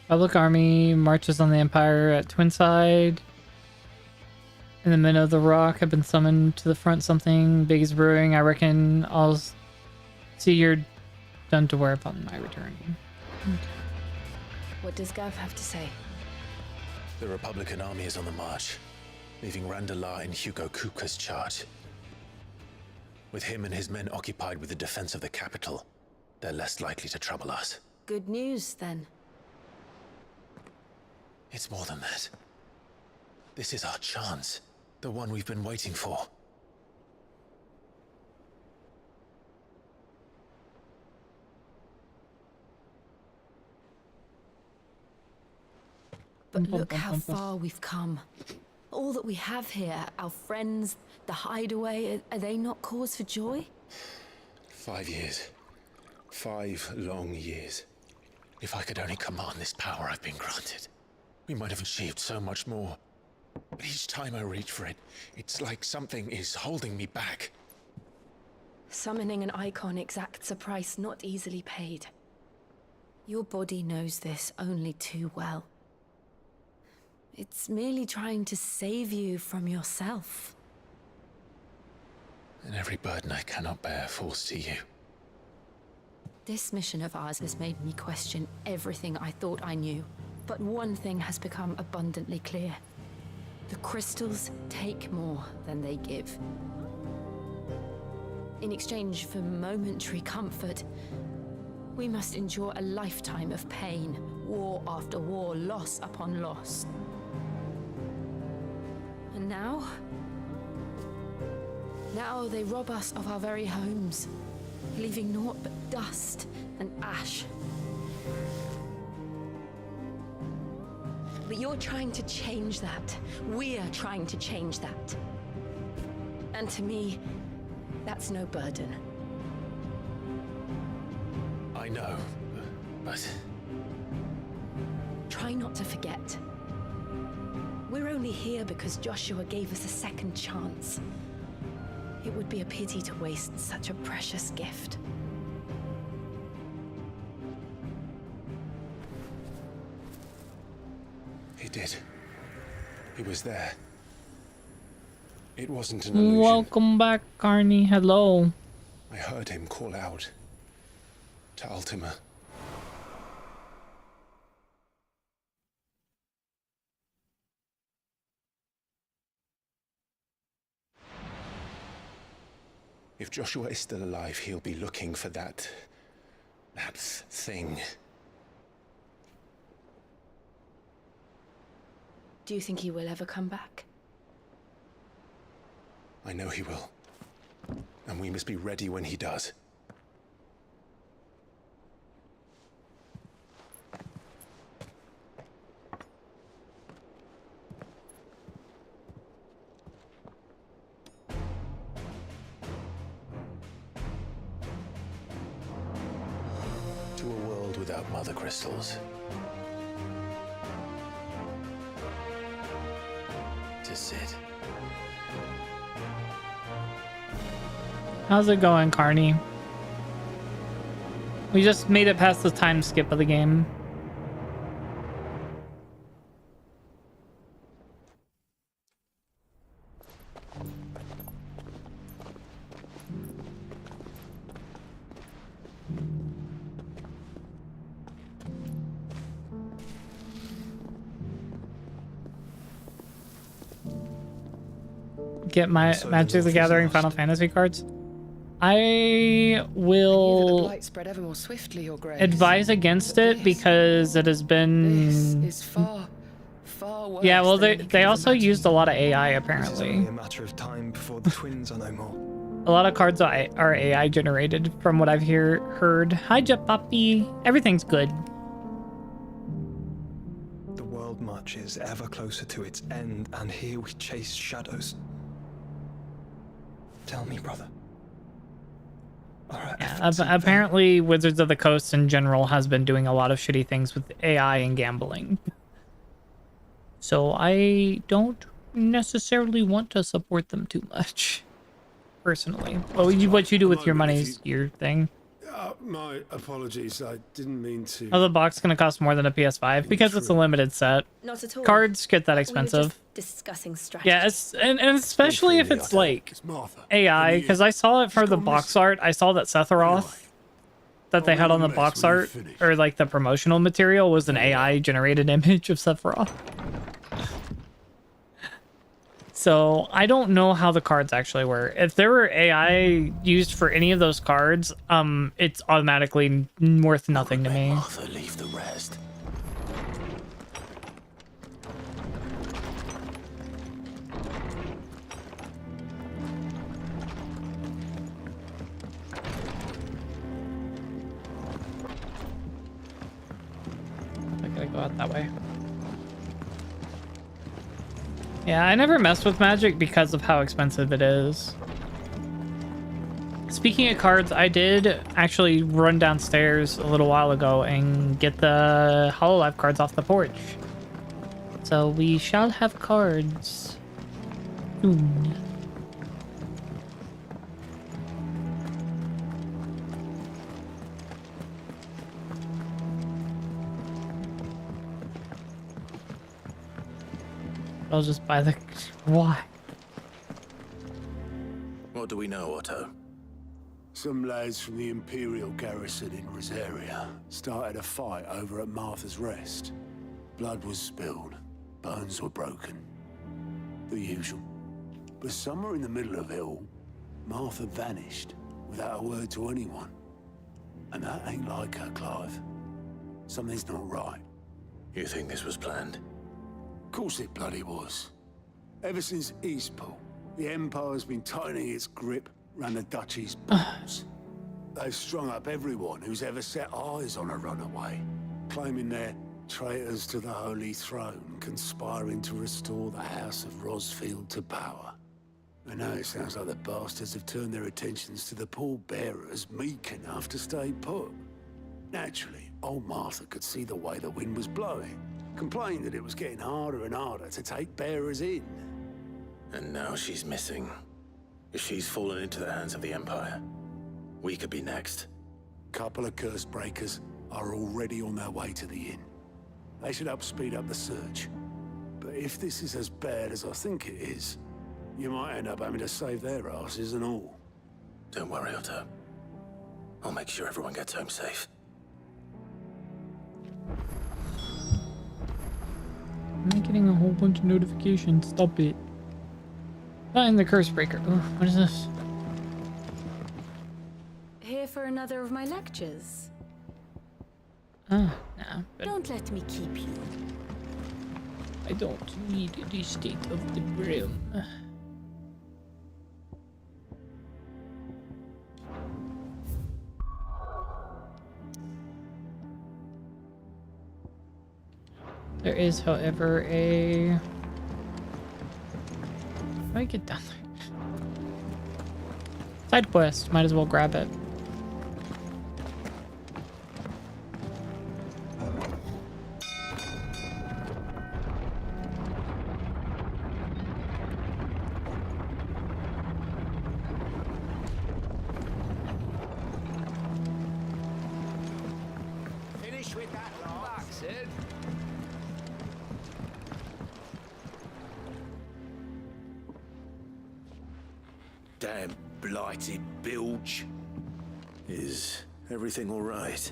Public Army marches on the Empire at Twinside. In the middle of the rock, I've been summoned to the front. Something big is brewing. I reckon I'll see you're done to wear upon my return. What does Gav have to say? The Republican army is on the march, leaving Randalar in Hugo Kupka's charge. With him and his men occupied with the defense of the capital, they're less likely to trouble us. Good news, then. It's more than that. This is our chance. The one we've been waiting for. But look how far we've come. All that we have here, our friends, the hideaway, are they not cause for joy? 5 years. 5 long years. If I could only command this power I've been granted, we might have achieved so much more. But each time I reach for it, it's like something is holding me back. Summoning an icon exacts a price not easily paid. Your body knows this only too well. It's merely trying to save you from yourself. And every burden I cannot bear falls to you. This mission of ours has made me question everything I thought I knew. But one thing has become abundantly clear. The crystals take more than they give. In exchange for momentary comfort, we must endure a lifetime of pain, war after war, loss upon loss. And now they rob us of our very homes, leaving naught but dust and ash. But you're trying to change that. We're trying to change that. And to me, that's no burden. I know, but... Try not to forget. only here because Joshua gave us a second chance. It would be a pity to waste such a precious gift. He did. He was there. It wasn't an illusion. Welcome back, Carney. Hello. I heard him call out to Ultima. If Joshua is still alive, he'll be looking for that thing. Do you think he will ever come back? I know he will. And we must be ready when he does. To a world without mother crystals. To Sid. How's it going, Carney? We just made it past the time skip of the game. Get my Magic the Gathering Final Fantasy cards. I will light spread ever more swiftly, Your Grace. Advise against it because it has been. This is far worse. Yeah, well, they also used a lot of AI apparently. It's only a matter of time before the twins are no more. A lot of cards are AI generated, from what I've heard. Hi, Jet Puppy. Everything's good. The world marches ever closer to its end, and here we chase shadows. Tell me, brother. Yeah, apparently Wizards of the Coast in general has been doing a lot of shitty things with AI and gambling. So I don't necessarily want to support them too much, personally. Well, what you do with your money is your thing. My apologies, I didn't mean to. Oh, the box gonna cost more than a PS5 because it's a limited set. Not at all. Cards get that We were expensive. just discussing strategy. Yeah, and especially if it's like AI, because I saw it for the box art. I saw that Sephiroth that they had on the box art, or like the promotional material, was an AI generated image of Sephiroth. So I don't know how the cards actually were. If there were AI used for any of those cards, it's automatically worth nothing to me. Martha leave the rest. I gotta go out that way. Yeah, I never messed with Magic because of how expensive it is. Speaking of cards, I did actually run downstairs a little while ago and get the Hololive cards off the porch. So we shall have cards soon. I'll just buy the... Why? What do we know, Otto? Some lads from the Imperial garrison in Rosaria started a fight over at Martha's Rest. Blood was spilled, bones were broken. The usual. But somewhere in the middle of it all, Martha vanished without a word to anyone. And that ain't like her, Clive. Something's not right. You think this was planned? Of course it bloody was. Ever since Eastpool, the Empire's been tightening its grip around the Duchy's balls. They've strung up everyone who's ever set eyes on a runaway, claiming they're traitors to the Holy Throne, conspiring to restore the House of Rosfield to power. And now it sounds like the bastards have turned their attentions to the pallbearers meek enough to stay put. Naturally, old Martha could see the way the wind was blowing. Complained that it was getting harder and harder to take bearers in. And now she's missing. If she's fallen into the hands of the Empire, we could be next. Couple of curse breakers are already on their way to the inn. They should help speed up the search. But if this is as bad as I think it is, you might end up having to save their asses and all. Don't worry, Otto. I'll make sure everyone gets home safe. I'm getting a whole bunch of notifications. Stop it. Find the curse breaker. Oh, what is this? Here for another of my lectures? Ah, no. Don't let me keep you. I don't need the state of the brim. There is, however, a... How do I get down there? Side quest. Might as well grab it. Finish with that lot. Sid. Damn blighted bilge. Is everything all right?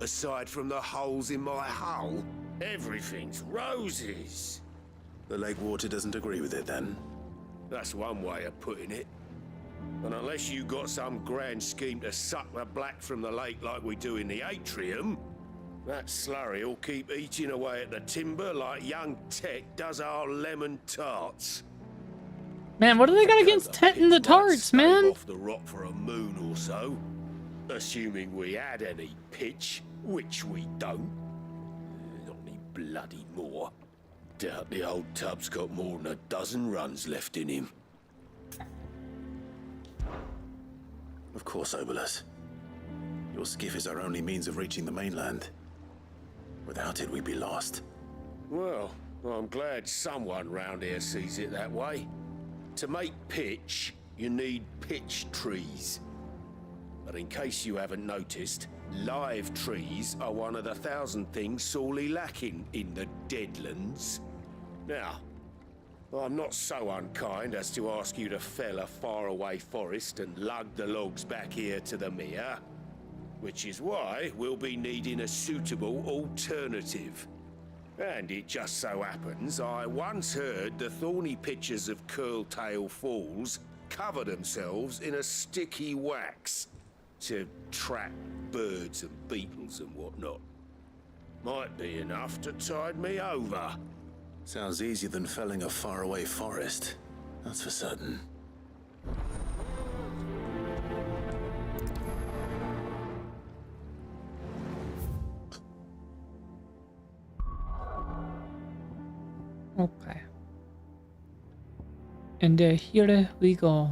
Aside from the holes in my hull, everything's roses. The lake water doesn't agree with it, then? That's one way of putting it. And unless you got some grand scheme to suck the black from the lake like we do in the atrium, that slurry will keep eating away at the timber like young Tet does our lemon tarts. Man, what do they got against Tet and the tarts, man? Off the rock for a moon or so, assuming we had any pitch, which we don't. Not any bloody more. Doubt the old tub's got more than a dozen runs left in him. Of course, Obolus. Your skiff is our only means of reaching the mainland. Without it, we'd be lost. Well, I'm glad someone round here sees it that way. To make pitch, you need pitch trees. But in case you haven't noticed, live trees are one of the 1,000 things sorely lacking in the Deadlands. Now, I'm not so unkind as to ask you to fell a faraway forest and lug the logs back here to the mere, which is why we'll be needing a suitable alternative. And it just so happens I once heard the thorny pitchers of Curltail Falls cover themselves in a sticky wax to trap birds and beetles and whatnot. Might be enough to tide me over. Sounds easier than felling a faraway forest. That's for certain. Okay. And here we go.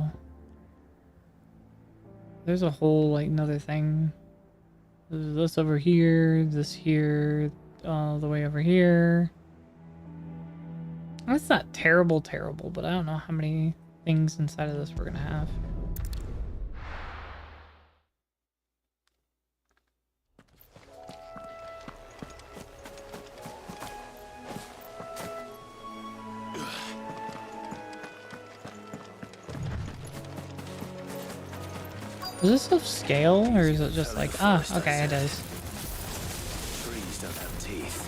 There's a whole, like, another thing. There's this over here, this here, all the way over here. That's not terrible, but I don't know how many things inside of this we're gonna have. Does this stuff scale, or is it just like, ah, okay, it is. Trees don't have teeth.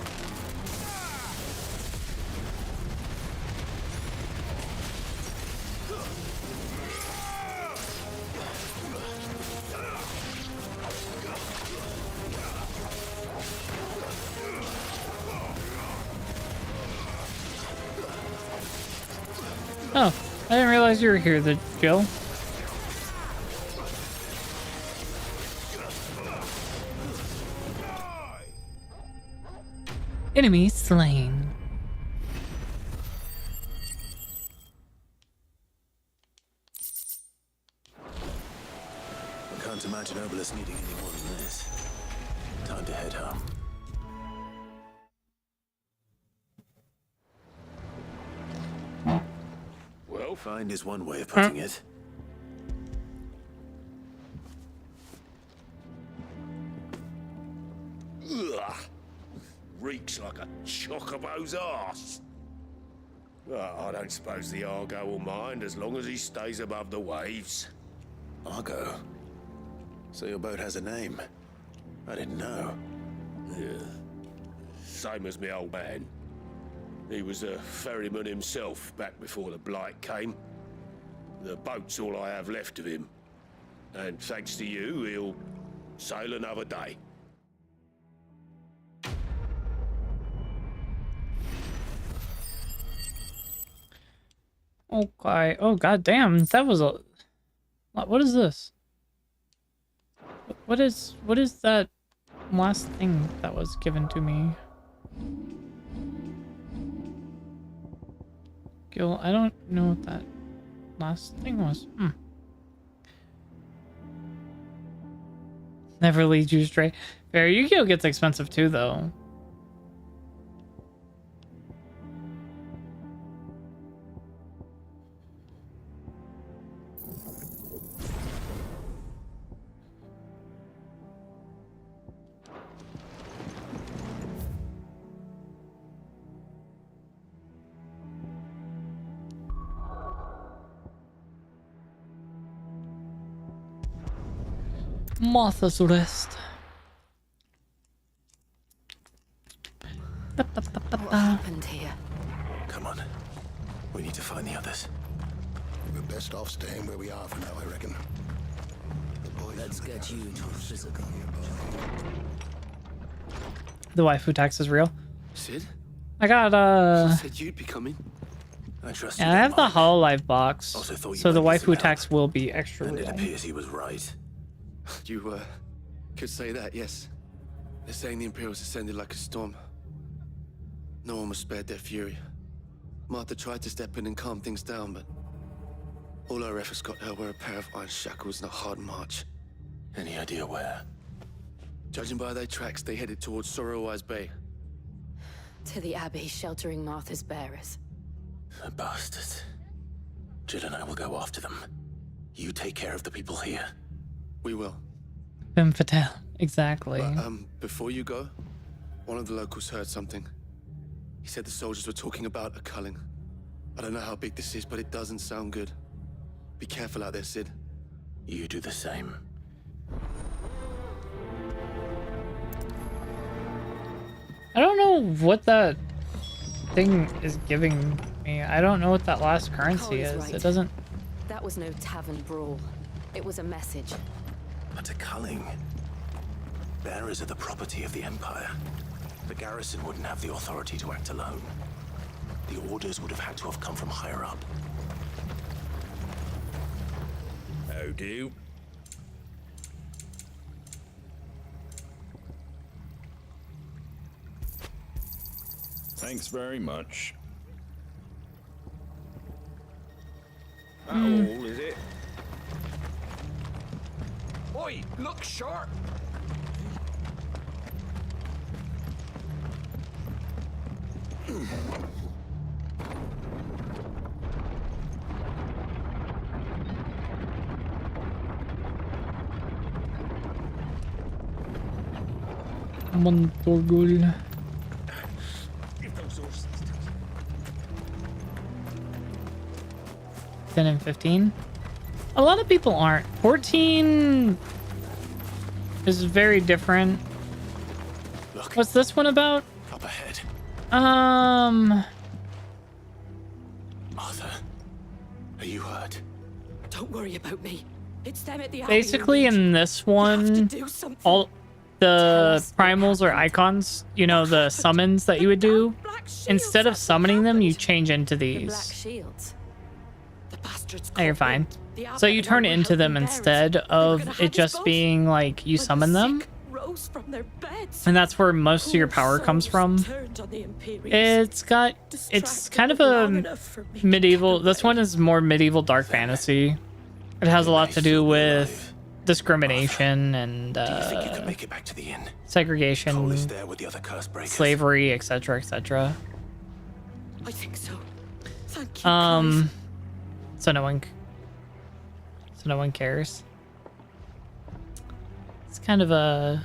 Oh, I didn't realize you were here, Jill. Enemy slain. I can't imagine Obolus needing any more than this. Time to head home. yourself. Find is one way of putting it. Ugh. Reeks like a chocobo's arse. Well, I don't suppose the Argo will mind as long as he stays above the waves. Argo? So your boat has a name? I didn't know. Yeah. Same as me old man. He was a ferryman himself back before the Blight came. The boat's all I have left of him. And thanks to you, he'll sail another day. Okay. Oh god damn, that was a. What is this? What is that last thing that was given to me? Gil, I don't know what that last thing was. Never lead you astray. Fair, Yu-Gi-Oh gets expensive too, though. Martha's Rest. What happened here? Come on. We need to find the others. We're best off staying where we are for now, I reckon. Let's get you to physical. The waifu tax is real. Sid? I got She said you'd be coming. I trust and you. I have the Hololive box, Also thought you so the might need some waifu tax will be extra And real. it appears he was right. You, could say that, yes. They're saying the Imperials ascended like a storm. No one was spared their fury. Martha tried to step in and calm things down, but all our efforts got her were a pair of iron shackles and a hard march. Any idea where? Judging by their tracks, they headed towards Sorrowwise Bay. To the Abbey sheltering Martha's bearers. The bastards. Jill and I will go after them. You take care of the people here. We will. Femme fatale. Exactly. But, before you go, one of the locals heard something. He said the soldiers were talking about a culling. I don't know how big this is, but it doesn't sound good. Be careful out there, Sid. You do the same. I don't know what that thing is giving me. I don't know what that last currency Cole's is. right. It doesn't. That was no tavern brawl. It was a message. But a culling. Bearers are the property of the Empire. The garrison wouldn't have the authority to act alone. The orders would have had to have come from higher up. How do? Thanks very much. That all, is it? Oi, look sharp! Montorgul. 10 and 15. A lot of people aren't. 14 is very different. Look. What's this one about? Up ahead. Martha, are you hurt? Don't worry about me. It's them at the Abbey. Basically, in this one, all the primals or icons, you know, the summons that you would do, instead of summoning them, you change into Black these. shields. Oh, you're fine. So you turn into them instead of it just being like you summon them. And that's where most of your power comes from. It's kind of a medieval, this one is more medieval dark fantasy. It has a lot to do with discrimination and Do you think you can make it back to the inn? segregation, Cole is there with the other curse breakers. slavery, etc., etc. I think so. Thank you. so no one cares. It's kind of a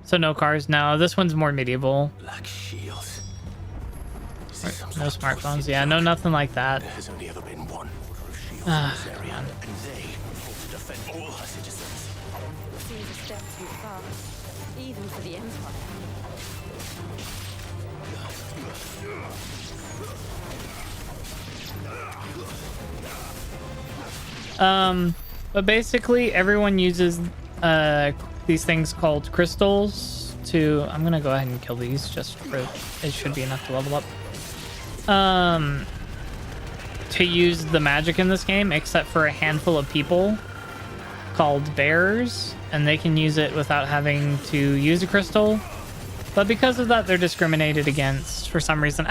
so no cars. No, this one's more medieval. Black shields. No smartphones. Yeah, no nothing like that. There has only ever been one order of shields Ah, in this area, and they fought to defend all her citizens. Seems a step too far, even for the Empire. But basically everyone uses these things called crystals to I'm gonna go ahead and kill these just for it should be enough to level up. To use the magic in this game, except for a handful of people called bearers, and they can use it without having to use a crystal. But because of that, they're discriminated against for some reason.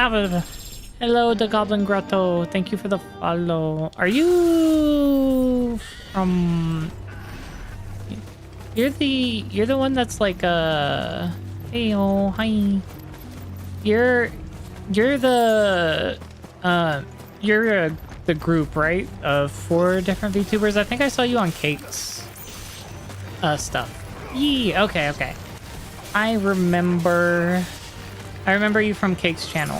Hello, the Goblin Grotto. Thank you for the follow. Are you from? You're the one that's like hey, oh, hi. You're the the group, right? Of 4 different VTubers. I think I saw you on Cake's stuff. Yee. Okay. I remember you from Cake's channel.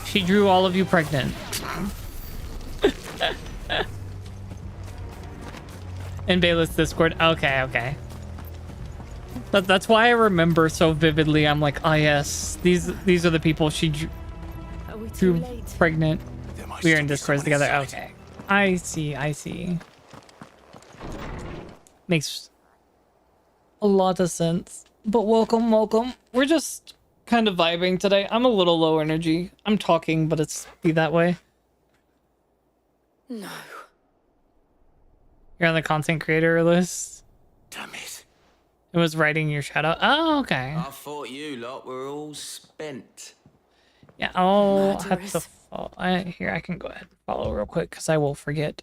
She drew all of you pregnant. In Bayless Discord. Okay. That's why I remember so vividly. I'm like, oh yes, these are the people she drew pregnant. We are in Discord together. Okay. I see. Makes a lot of sense. But welcome. We're just kind of vibing today. I'm a little low energy. I'm talking, but it's be that way. No. You're on the content creator list. Damn it. It was writing your shadow. Oh, okay. I thought you lot were all spent. Yeah, I'll have to follow. Here, I can go ahead and follow real quick because I will forget.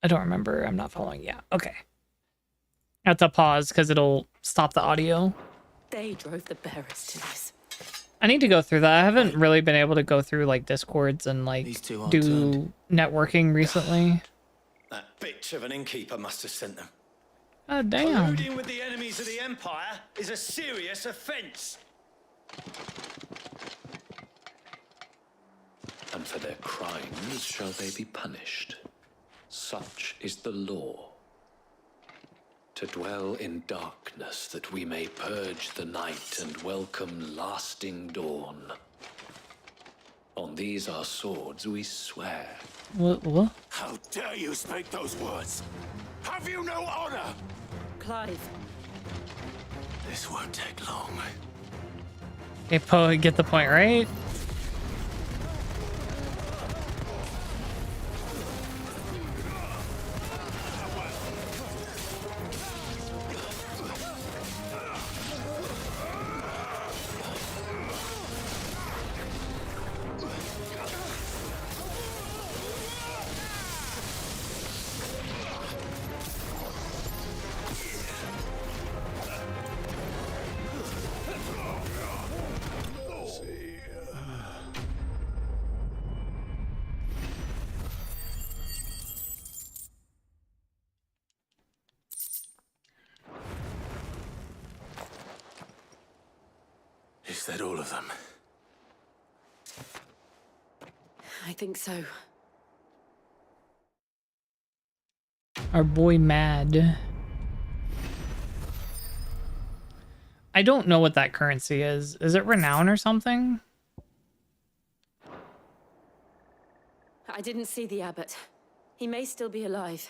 I don't remember. I'm not following. Yeah, okay. I have to pause because it'll stop the audio. They drove the bearers to this. I need to go through that. I haven't really been able to go through like Discords and like do networking recently. That bitch of an innkeeper must have sent them. Oh, damn. Colluding with the enemies of the Empire is a serious offense. And for their crimes shall they be punished. Such is the law. To dwell in darkness that we may purge the night and welcome lasting dawn. On these our swords we swear. What? How dare you speak those words? Have you no honor? Clive. This won't take long. Okay, Poe, get the point, right? Is that all of them? I think so. Our boy Mad. I don't know what that currency is. Is it renown or something? I didn't see the abbot. He may still be alive.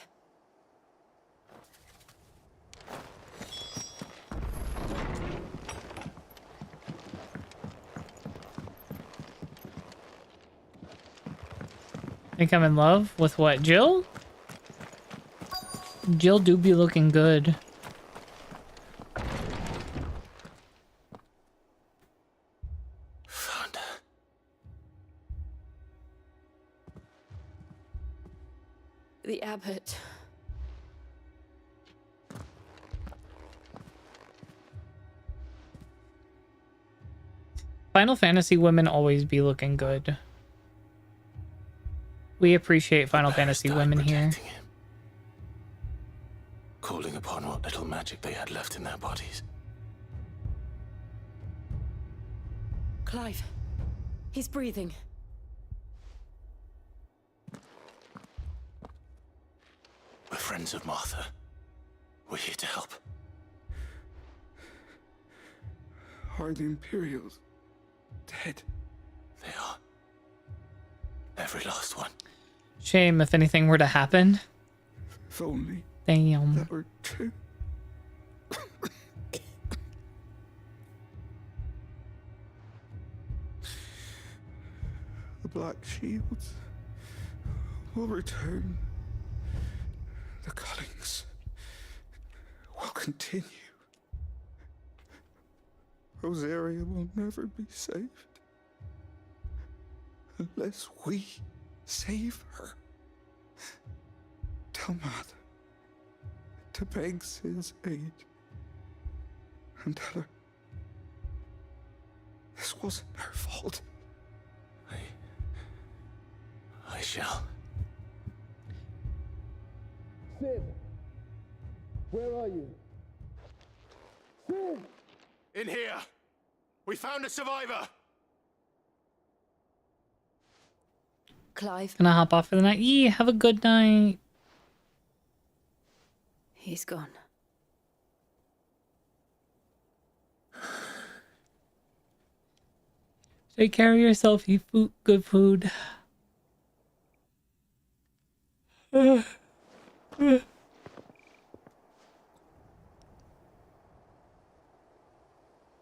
Think I'm in love with what? Jill? Jill do be looking good. Found her. The abbot. Final Fantasy women always be looking good. We appreciate Final Fantasy women here. Calling upon what little magic they had left in their bodies. Clive, he's breathing. We're friends of Martha. We're here to help. Are the Imperials dead? They are. Every last one. Shame if anything were to happen. If only Damn. that were true. The Black Shields will return. The cuttings will continue. Rosaria will never be saved unless we save her. Tell Mother to beg Sid's aid and tell her this wasn't her fault. I shall. Sid! Where are you? Sid! In here! We found a survivor! Clive. Gonna hop off for the night. Yeah, have a good night. He's gone. Take care of yourself. Eat food, good food.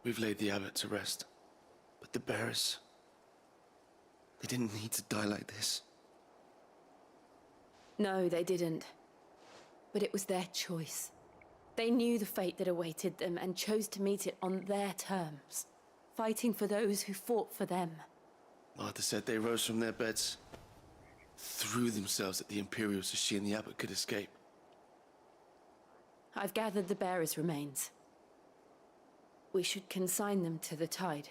We've laid the abbot to rest. But the bearers... they didn't need to die like this. No, they didn't. But it was their choice. They knew the fate that awaited them and chose to meet it on their terms, fighting for those who fought for them. Martha said they rose from their beds, threw themselves at the Imperials so she and the abbot could escape. I've gathered the bearers' remains. We should consign them to the tide.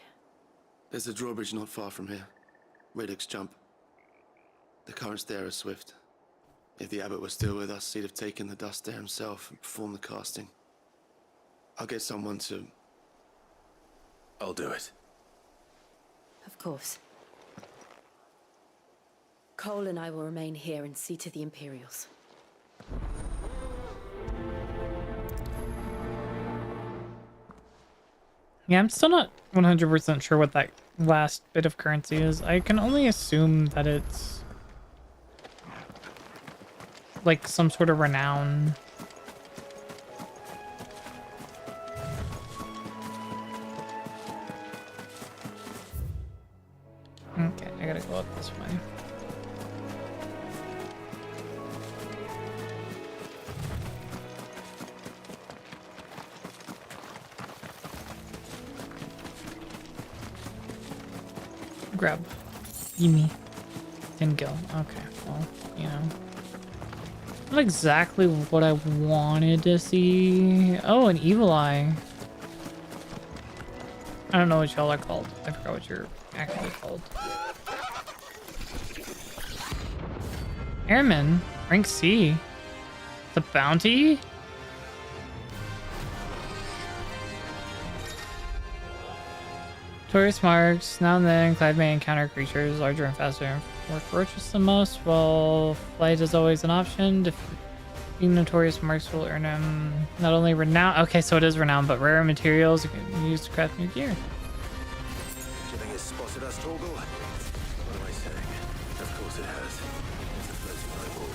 There's a drawbridge not far from here. Radix Jump. The currents there are swift. If the abbot was still with us, he'd have taken the dust there himself and performed the casting. I'll get someone to... I'll do it. Of course. Cole and I will remain here and see to the Imperials. Yeah, I'm still not 100% sure what that last bit of currency is. I can only assume that it's like some sort of renown. Okay, I gotta go up this way. Grab. Gimme. Didn't go. Okay, well, you know. Not exactly what I wanted to see. Oh, an evil eye. I don't know what y'all are called. I forgot what you're actually called. Airman. Rank C. The bounty? Tourist marks. Now and then, Clive may encounter creatures larger and faster and more ferocious than most. While flight is always an option, defeating notorious marks will earn him not only renown. Okay, so it is renowned, but rare materials you can use to craft new gear. Do you think it's spotted us, Torgal? What am I saying? Of course it has. It's the floating eyeball.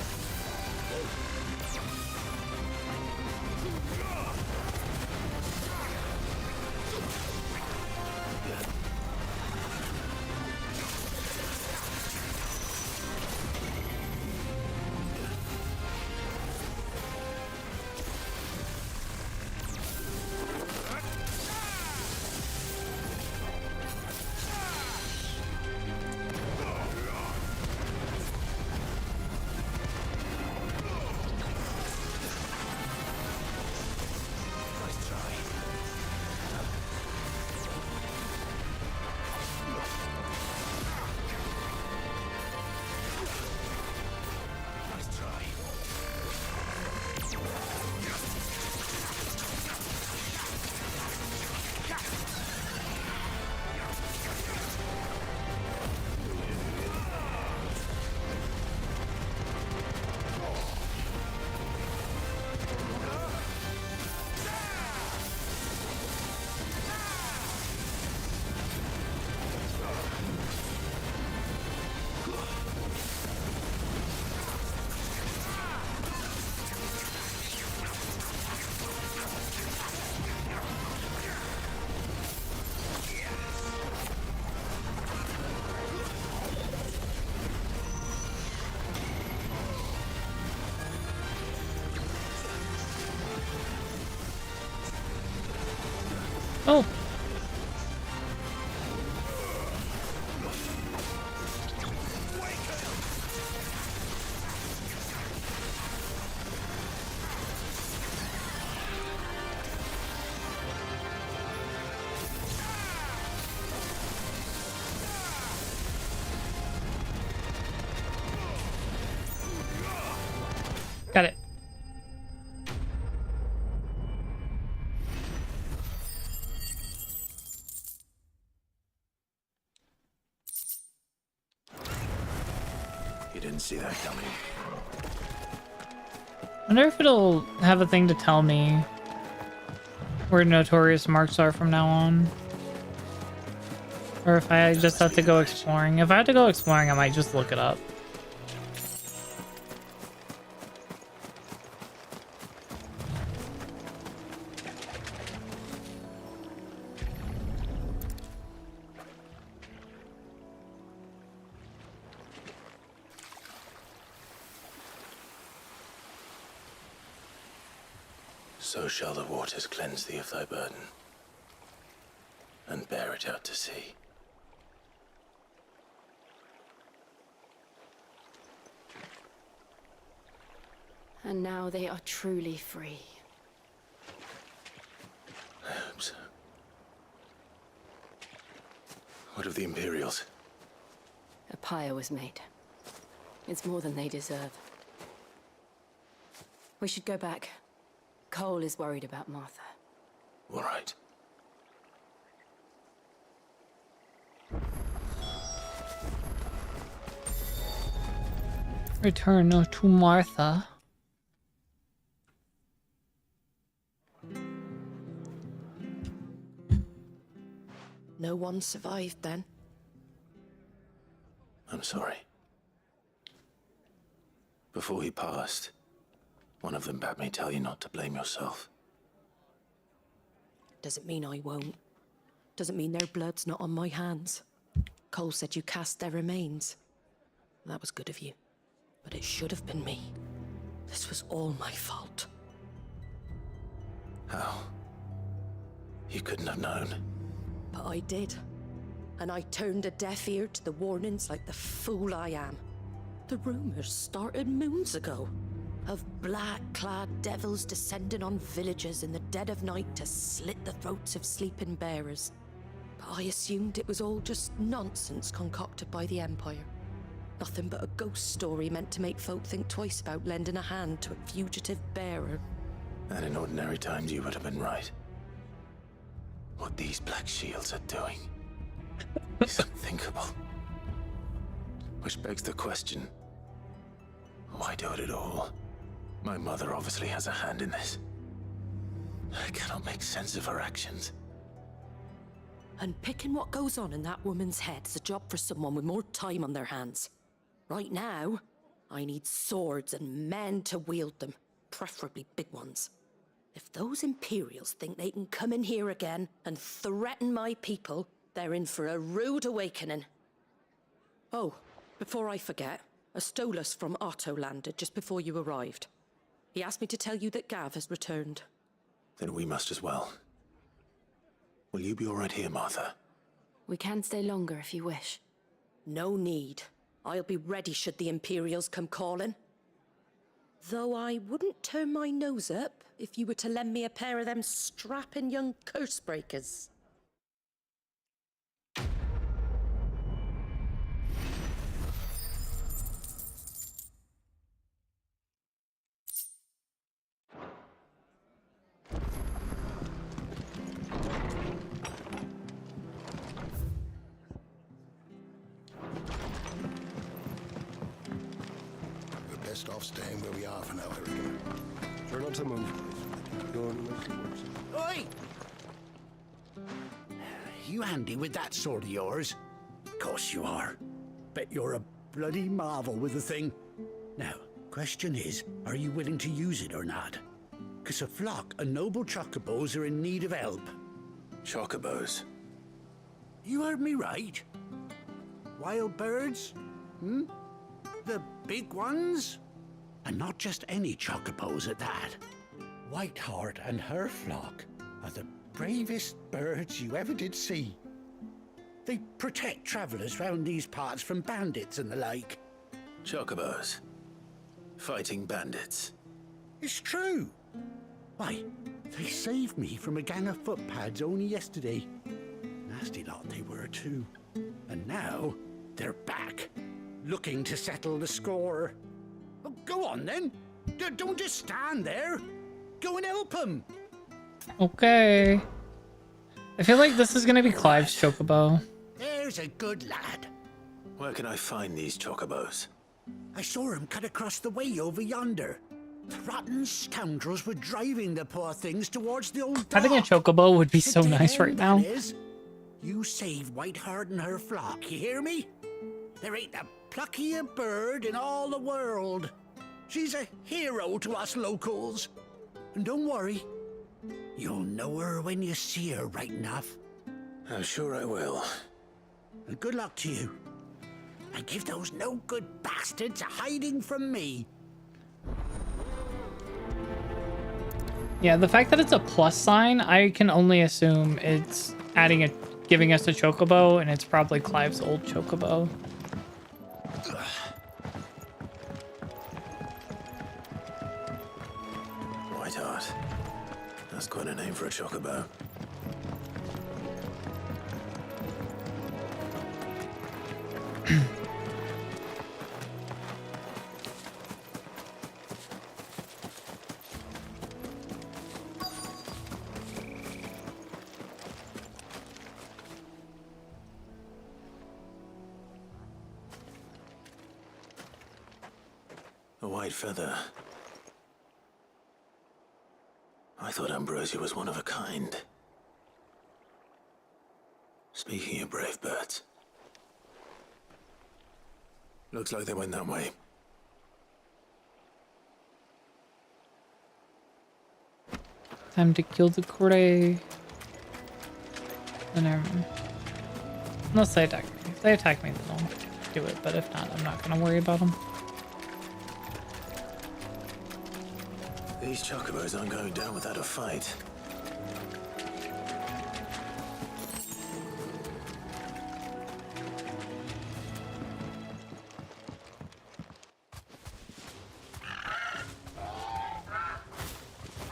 Oh. Got it. You didn't see that coming. Wonder if it'll have a thing to tell me where notorious marks are from now on. Or if I just have to go exploring. If I have to go exploring, I might just look it up. So shall the waters cleanse thee of thy burden, and bear it out to sea. And now they are truly free. I hope so. What of the Imperials? A pyre was made. It's more than they deserve. We should go back. Cole is worried about Martha. All right. Return to Martha. No one survived then? I'm sorry. Before he passed, one of them bade me tell you not to blame yourself. Doesn't mean I won't. Doesn't mean their blood's not on my hands. Cole said you cast their remains. That was good of you. But it should have been me. This was all my fault. How? You couldn't have known. But I did. And I turned a deaf ear to the warnings like the fool I am. The rumors started moons ago. Of black-clad devils descending on villages in the dead of night to slit the throats of sleeping bearers. But I assumed it was all just nonsense concocted by the Empire. Nothing but a ghost story meant to make folk think twice about lending a hand to a fugitive bearer. And in ordinary times you would have been right. What these Black Shields are doing is unthinkable. Which begs the question, why do it at all? My mother obviously has a hand in this. I cannot make sense of her actions. And picking what goes on in that woman's head is a job for someone with more time on their hands. Right now, I need swords and men to wield them, preferably big ones. If those Imperials think they can come in here again and threaten my people, they're in for a rude awakening. Oh, before I forget, a Stolas from Otto landed just before you arrived. He asked me to tell you that Gav has returned. Then we must as well. Will you be all right here, Martha? We can stay longer if you wish. No need. I'll be ready should the Imperials come calling. Though I wouldn't turn my nose up if you were to lend me a pair of them strapping young curse breakers. Best off staying where we are for now, I reckon. Try not to move. Don't make it worse. Oi! You handy with that sword of yours? Course you are. Bet you're a bloody marvel with the thing. Now, question is, are you willing to use it or not? 'Cause a flock of noble chocobos are in need of help. Chocobos? You heard me right. Wild birds? Hmm? The big ones? And not just any chocobos at that. Whiteheart and her flock are the bravest birds you ever did see. They protect travellers round these parts from bandits and the like. Chocobos. Fighting bandits. It's true. Why, they saved me from a gang of footpads only yesterday. Nasty lot they were too. And now, they're back, looking to settle the score. Oh, go on then. Don't just stand there. Go and help them. Okay. I feel like this is gonna be Clive's chocobo. There's a good lad. Where can I find these chocobos? I saw him cut across the way over yonder. The rotten scoundrels were driving the poor things towards the old dock. Having a chocobo would be so nice right now. You save Whiteheart and her flock, you hear me? There ain't a pluckier bird in all the world. She's a hero to us locals. And don't worry, you'll know her when you see her right enough. I'm sure I will. And good luck to you. And give those no-good bastards a hiding from me. Yeah, the fact that it's a plus sign, I can only assume it's giving us a chocobo, and it's probably Clive's old chocobo. Whiteheart. That's quite a name for a chocobo. A white feather. I thought Ambrosia was one of a kind. Speaking of brave birds. Looks like they went that way. Time to kill the Corday. Unless they attack me. If they attack me, then I'll do it. But if not, I'm not going to worry about them. These chocobos aren't going down without a fight.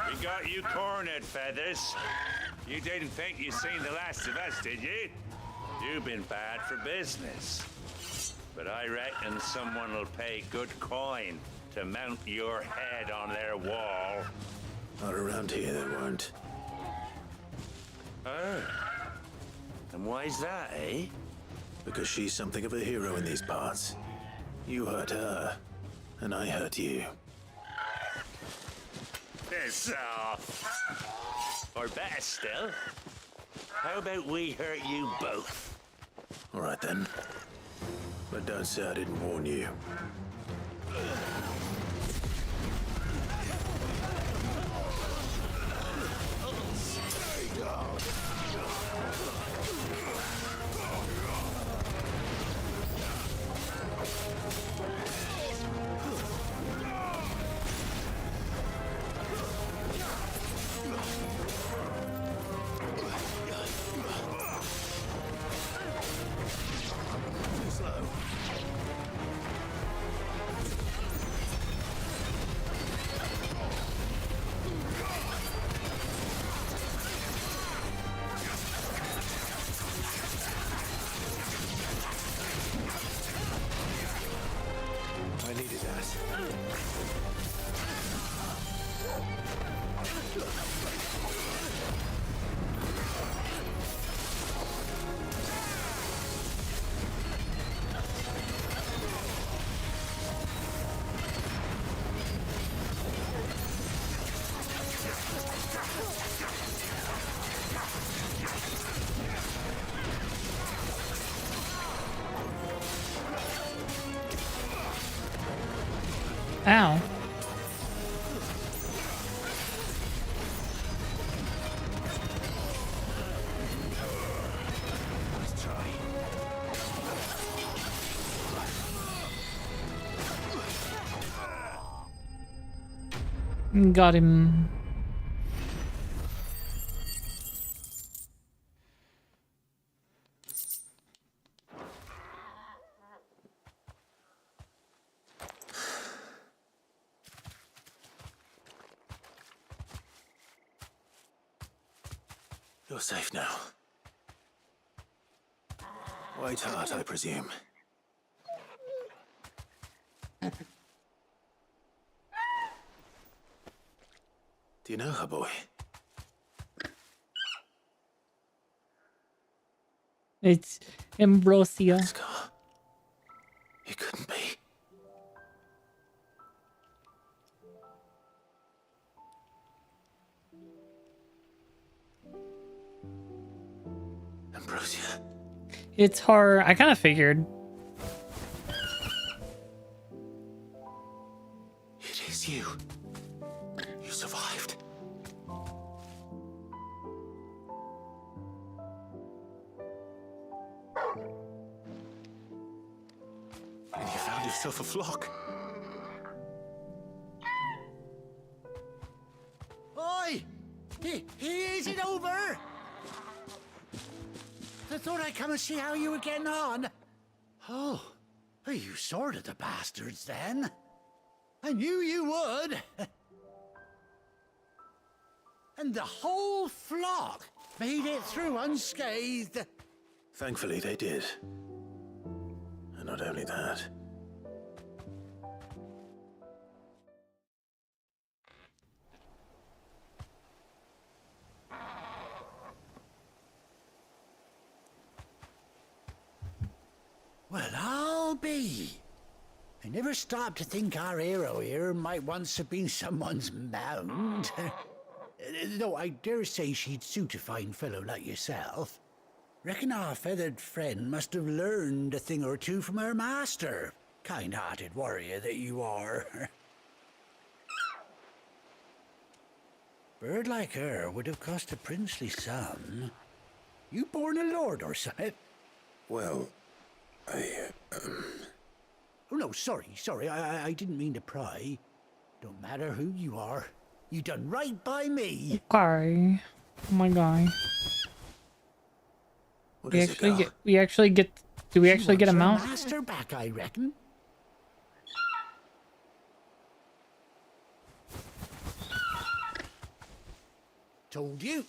We got you cornered, Feathers. You didn't think you seen the last of us, did you? You've been bad for business. But I reckon someone will pay good coin to mount your head on their wall. Not around here, they won't. Oh. And why's that, eh? Because she's something of a hero in these parts. You hurt her, and I hurt you. Piss off. Or better still, how about we hurt you both? All right then. But don't say I didn't warn you. I needed that. Ow. Got him. You're safe now. White heart, I presume. Do you know her, boy? It's Ambrosia. Scar. It couldn't be. Ambrosia. It's her. I kind of figured. It is you. You survived. And you found yourself a flock. Oi! Is it over? I thought I'd come and see how you were getting on. Oh, are you sorted the bastards then? I knew you would. And the whole flock made it through unscathed. Thankfully, they did. And not only that. Well, I'll be. I never stopped to think our hero here might once have been someone's mount. Though I dare say she'd suit a fine fellow like yourself. Reckon our feathered friend must have learned a thing or two from her master. Kind-hearted warrior that you are. Bird like her would have cost a princely sum. You born a lord or something? Well, Oh, no, sorry. I didn't mean to pry. Don't matter who you are. You done right by me. Okay. Oh my god. We actually get. Do we actually get a mount? Master back, I reckon. Told you.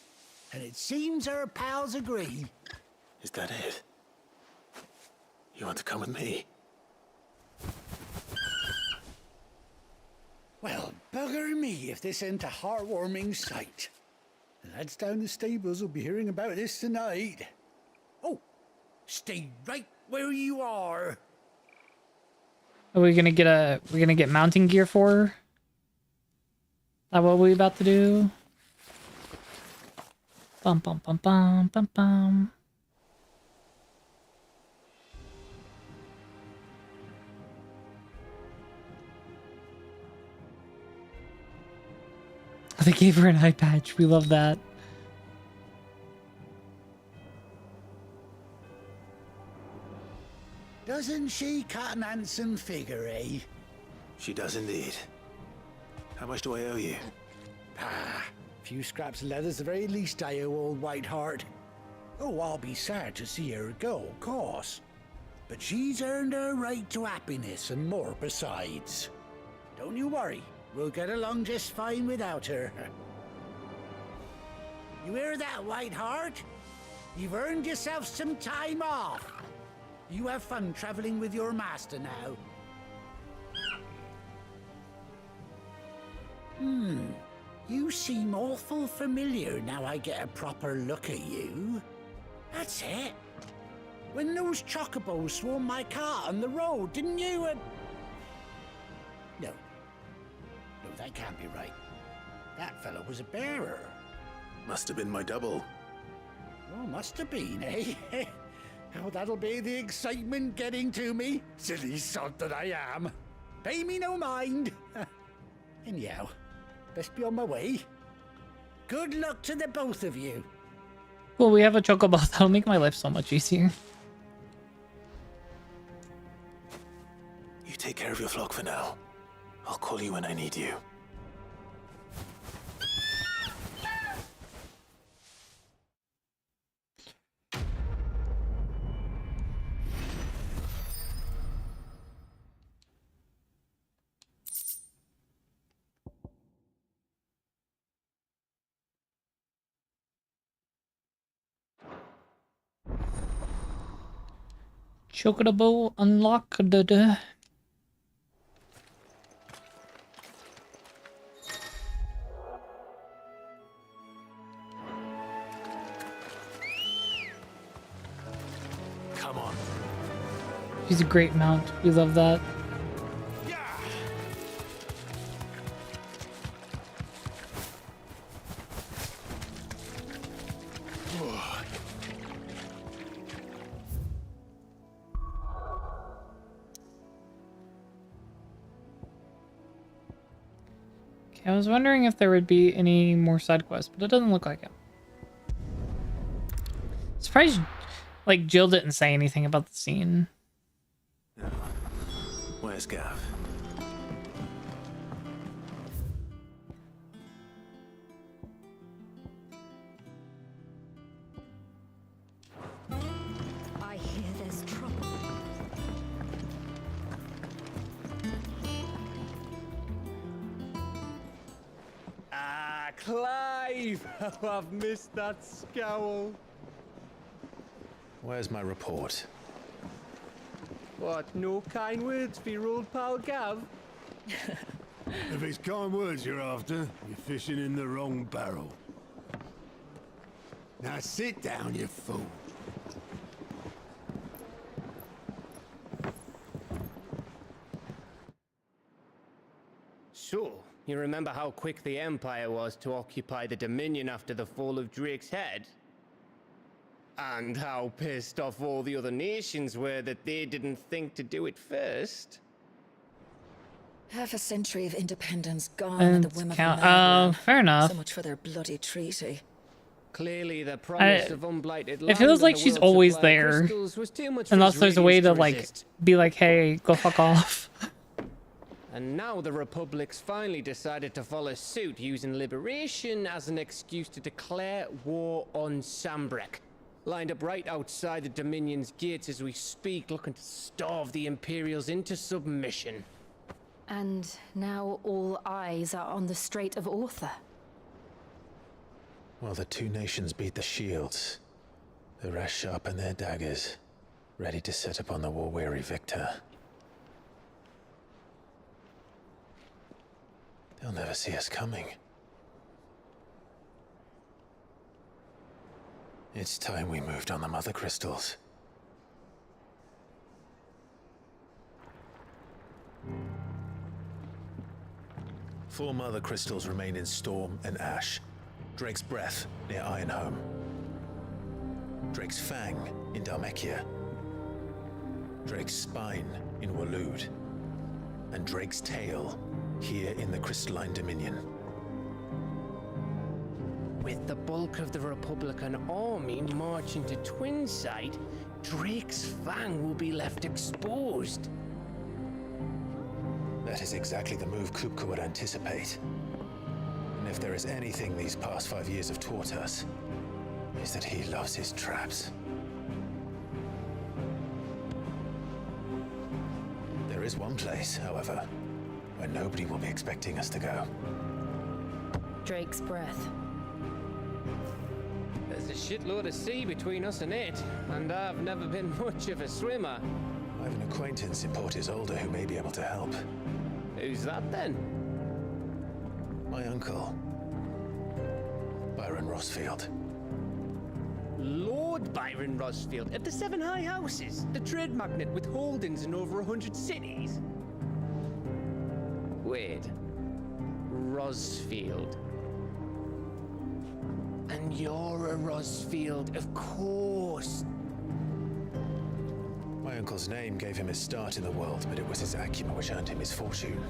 And it seems our pals agree. Is that it? You want to come with me? Well, bugger me if this ain't a heartwarming sight. The lads down the stables will be hearing about this tonight. Oh, stay right where you are. Are we gonna get mounting gear for her? Is that what we about to do? Bum bum bum bum bum bum. They gave her an eye patch. We love that. Doesn't she cut an handsome figure, eh? She does indeed. How much do I owe you? Ah, a few scraps of leather's the very least I owe old Whiteheart. Oh, I'll be sad to see her go, of course. But she's earned her right to happiness and more besides. Don't you worry. We'll get along just fine without her. You hear that, Whiteheart? You've earned yourself some time off. You have fun traveling with your master now. You seem awful familiar now I get a proper look at you. That's it. When those chocobos swarmed my car on the road, didn't you? No, that can't be right. That fellow was a bearer. Must have been my double. Oh, must have been, eh? Oh, that'll be the excitement getting to me. Silly sod that I am. Pay me no mind. Anyhow, best be on my way. Good luck to the both of you. Well, we have a chocobo. That'll make my life so much easier. You take care of your flock for now. I'll call you when I need you. Chocobo unlocked. Come on. She's a great mount. We love that. I was wondering if there would be any more side quests, but it doesn't look like it. Surprised, like, Jill didn't say anything about the scene. Where's Gav? I hear there's trouble. Ah, Clive! Oh, I've missed that scowl. Where's my report? What, no kind words for your old pal Gav? If it's kind words you're after, you're fishing in the wrong barrel. Now sit down, you fool. So, you remember how quick the Empire was to occupy the Dominion after the fall of Drake's head? And how pissed off all the other nations were that they didn't think to do it first? Half a century of independence gone at the whim of a Oh, fair enough. So much for their bloody treaty. Clearly, the promise of unblighted land It feels and like the she's world's always supply of there, crystals was too much for unless his there's a way radiance to like resist. be like, "Hey, go fuck off." And now the Republic's finally decided to follow suit, using liberation as an excuse to declare war on Sambrek. Lined up right outside the Dominion's gates as we speak, looking to starve the Imperials into submission. And now all eyes are on the Strait of Author. Well, the two nations beat the shields. The rest sharpen their daggers, ready to set upon the war-weary victor. They'll never see us coming. It's time we moved on the mother crystals. Four mother crystals remain in Storm and Ash. Drake's Breath near Ironhome. Drake's Fang in Dharmekia. Drake's Spine in Waloed. And Drake's Tail here in the Crystalline Dominion. With the bulk of the Republican army marching to Twinside, Drake's Fang will be left exposed. That is exactly the move Kupka would anticipate. And if there is anything these past 5 years have taught us, is that he loves his traps. There is one place, however, where nobody will be expecting us to go. Drake's Breath. There's a shitload of sea between us and it, and I've never been much of a swimmer. I have an acquaintance in Port Isolde who may be able to help. Who's that then? My uncle, Byron Rossfield. Lord Byron Rossfield of the Seven High Houses, the trade magnate with holdings in over 100 cities. Wait, Rossfield. And you're a Rossfield, of course. My uncle's name gave him his start in the world, but it was his acumen which earned him his fortune,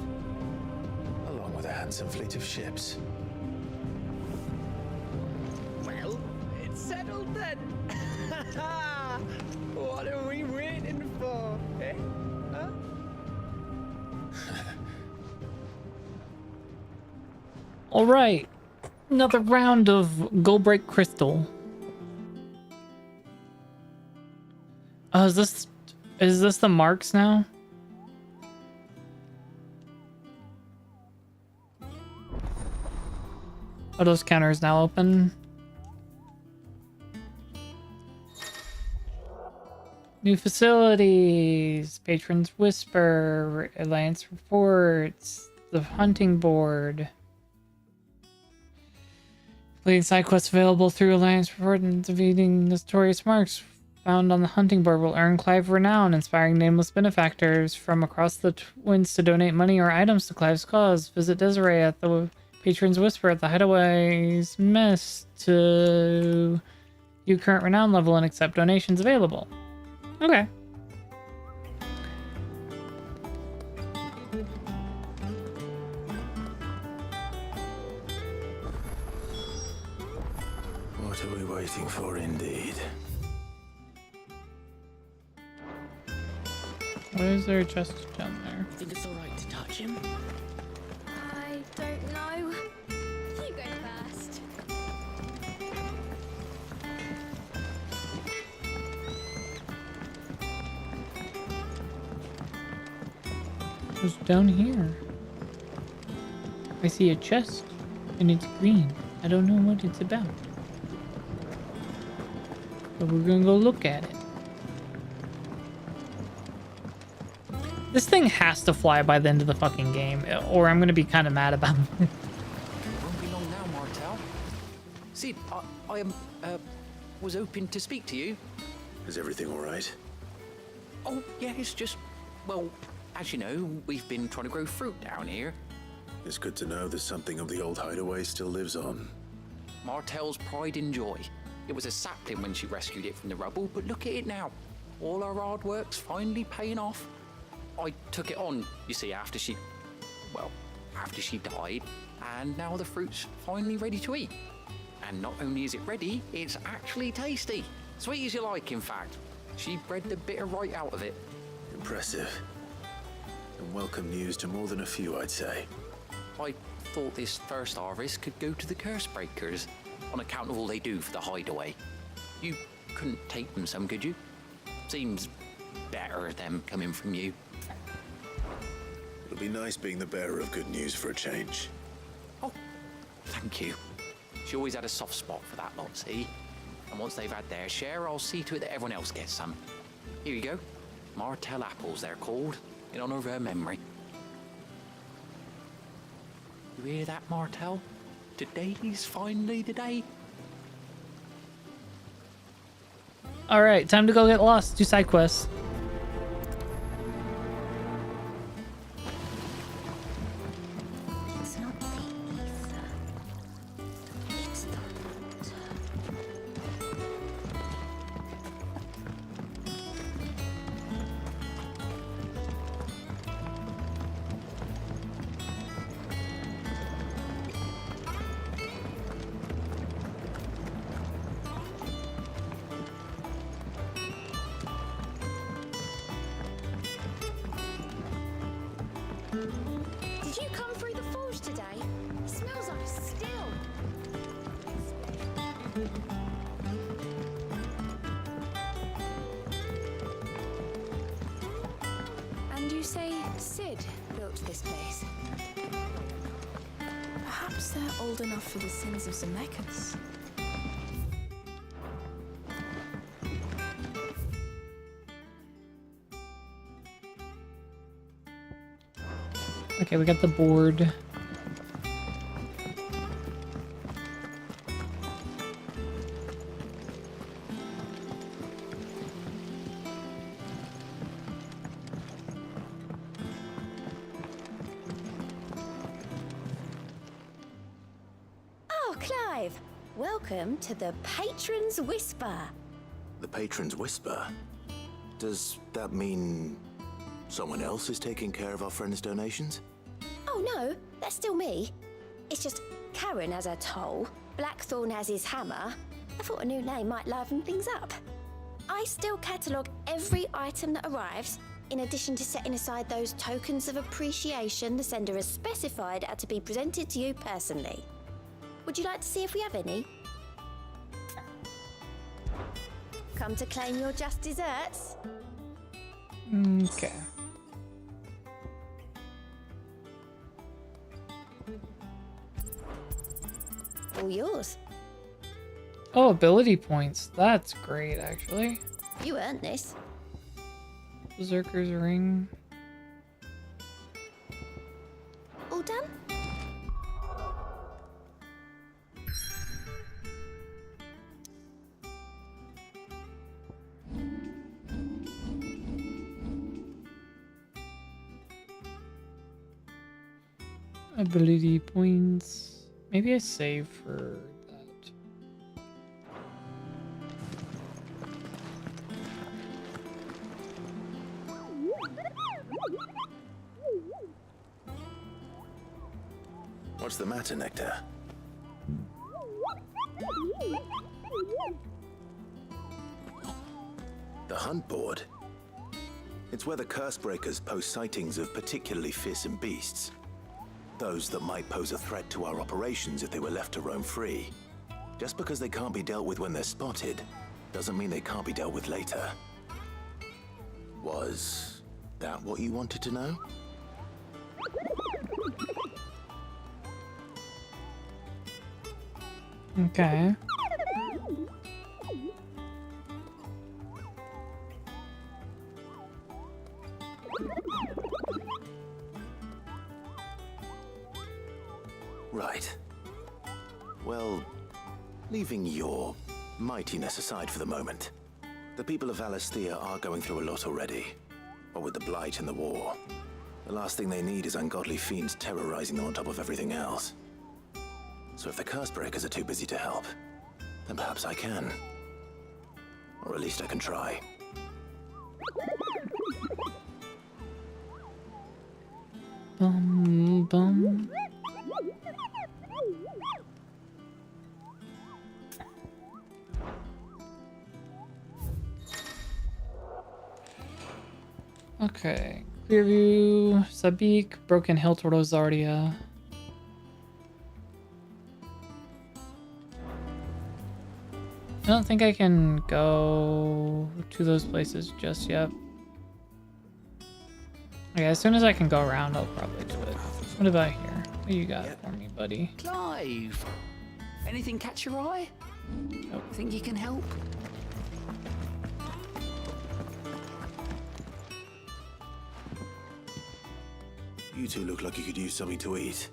along with a handsome fleet of ships. Well, it's settled then. What are we waiting for, eh? Huh? All right, another round of Go Break Crystal. Oh, is this the marks now? Are those counters now open? New facilities, Patron's Whisper, Alliance Reports, the Hunting Board. Completing side quests available through Alliance Report and defeating notorious marks found on the Hunting Board will earn Clive renown, inspiring nameless benefactors from across the winds to donate money or items to Clive's cause. Visit Desiree at the Patron's Whisper at the Hideaway's Mess to view current renown level and accept donations available. Okay. What are we waiting for, indeed? Why is there a chest down there? Think it's alright to touch him? I don't know. You go first. What's down here? I see a chest, and it's green. I don't know what it's about. But we're gonna go look at it. This thing has to fly by the end of the fucking game, or I'm gonna be kind of mad about it. Won't be long now, Martel. Sid, I was hoping to speak to you. Is everything all right? Oh, yeah, it's just, well, as you know, we've been trying to grow fruit down here. It's good to know that something of the old hideaway still lives on. Martel's pride and joy. It was a sapling when she rescued it from the rubble, but look at it now. All our hard work's finally paying off. I took it on, you see, after she died, and now the fruit's finally ready to eat. And not only is it ready, it's actually tasty. Sweet as you like, in fact. She bred the bitter right out of it. Impressive. And welcome news to more than a few, I'd say. I thought this first harvest could go to the curse breakers, on account of all they do for the hideaway. You couldn't take them some, could you? Seems better them coming from you. It'll be nice being the bearer of good news for a change. Oh, thank you. She always had a soft spot for that lot, see? And once they've had their share, I'll see to it that everyone else gets some. Here you go. Martel apples, they're called, in honor of her memory. You hear that, Martel? Today's finally the day. Alright, time to go get lost. Do side quests. It's not the ether. It's the water. Did you come through the forge today? It smells like still. And you say Sid built this place? Perhaps they're old enough for the sins of Zemeckis. Okay, we got the board. Oh, Clive! Welcome to the Patron's Whisper. The Patron's Whisper? Does that mean someone else is taking care of our friends' donations? Oh no, that's still me. It's just Karen has her toll, Blackthorn has his hammer. I thought a new name might liven things up. I still catalogue every item that arrives, in addition to setting aside those tokens of appreciation the sender has specified are to be presented to you personally. Would you like to see if we have any? Come to claim your just desserts? Okay. All yours. Oh, ability points. That's great, actually. You earned this. Berserker's ring. All done? Ability points. Maybe I save for that. What's the matter, Nectar? The hunt board? It's where the Cursebreakers post sightings of particularly fearsome beasts. Those that might pose a threat to our operations if they were left to roam free. Just because they can't be dealt with when they're spotted, doesn't mean they can't be dealt with later. Was that what you wanted to know? Okay. Right. Well, leaving your mightiness aside for the moment, the people of Valisthea are going through a lot already. What with the Blight and the war. The last thing they need is ungodly fiends terrorizing them on top of everything else. So if the Cursebreakers are too busy to help, then perhaps I can. Or at least I can try. Bum bum. Okay. Clearview, Sabik, Broken Hilt, Rosardia. I don't think I can go to those places just yet. Okay, as soon as I can go around, I'll probably do it. What about here? What do you got for me, buddy? Clive, anything catch your eye? Nope. Think you can help? You two look like you could use something to eat.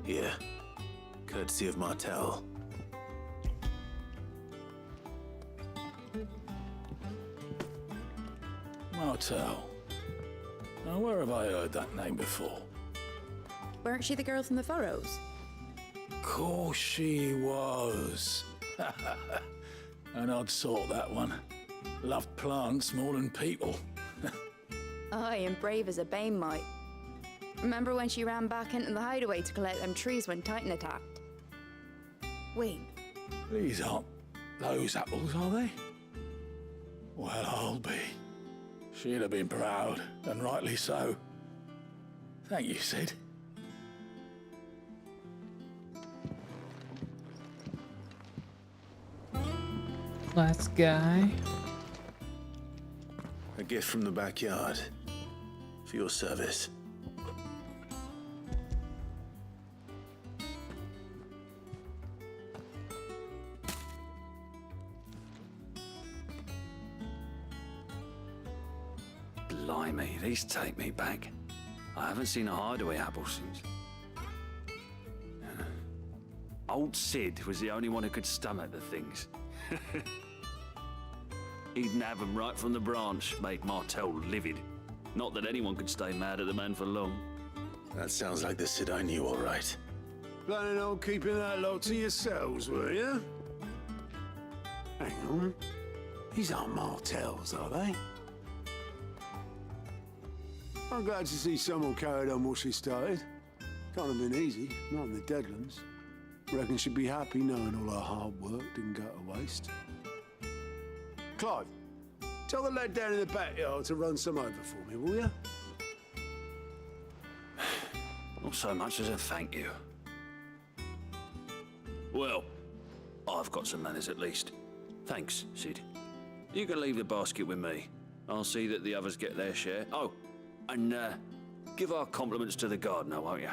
Here, courtesy of Martel. Martel. Now, where have I heard that name before? Weren't she the girl from the Furrows? Course she was. An odd sort, that one. Loved plants more than people. Aye, and brave as a bane mite. Remember when she ran back into the hideaway to collect them trees when Titan attacked? Wait. These aren't those apples, are they? Well, I'll be. She'd have been proud, and rightly so. Thank you, Sid. Last guy. A gift from the backyard. For your service. Blimey, these take me back. I haven't seen a hideaway apple since. Old Sid was the only one who could stomach the things. He'd nab them right from the branch, make Martel livid. Not that anyone could stay mad at the man for long. That sounds like the Sid I knew, all right. Planning on keeping that lot to yourselves, were you? Hang on. These aren't Martels, are they? I'm glad to see someone carried on what she started. Can't have been easy, not in the Deadlands. Reckon she'd be happy knowing all her hard work didn't go to waste. Clive, tell the lad down in the backyard to run some over for me, will you? Not so much as a thank you. Well, I've got some manners at least. Thanks, Sid. You can leave the basket with me. I'll see that the others get their share. Oh, and give our compliments to the gardener, won't you?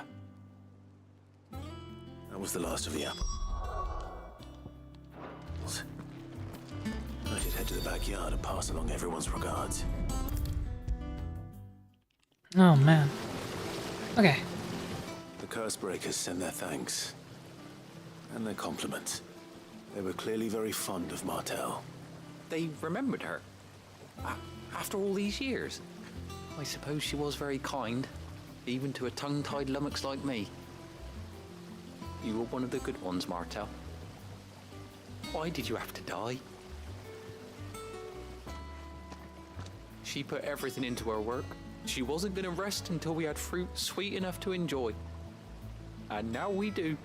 That was the last of the apples. I should head to the backyard and pass along everyone's regards. Oh, man. Okay. The curse breakers send their thanks. And their compliments. They were clearly very fond of Martel. They remembered her. After all these years. I suppose she was very kind, even to a tongue-tied lummox like me. You were one of the good ones, Martel. Why did you have to die? She put everything into her work. She wasn't going to rest until we had fruit sweet enough to enjoy. And now we do.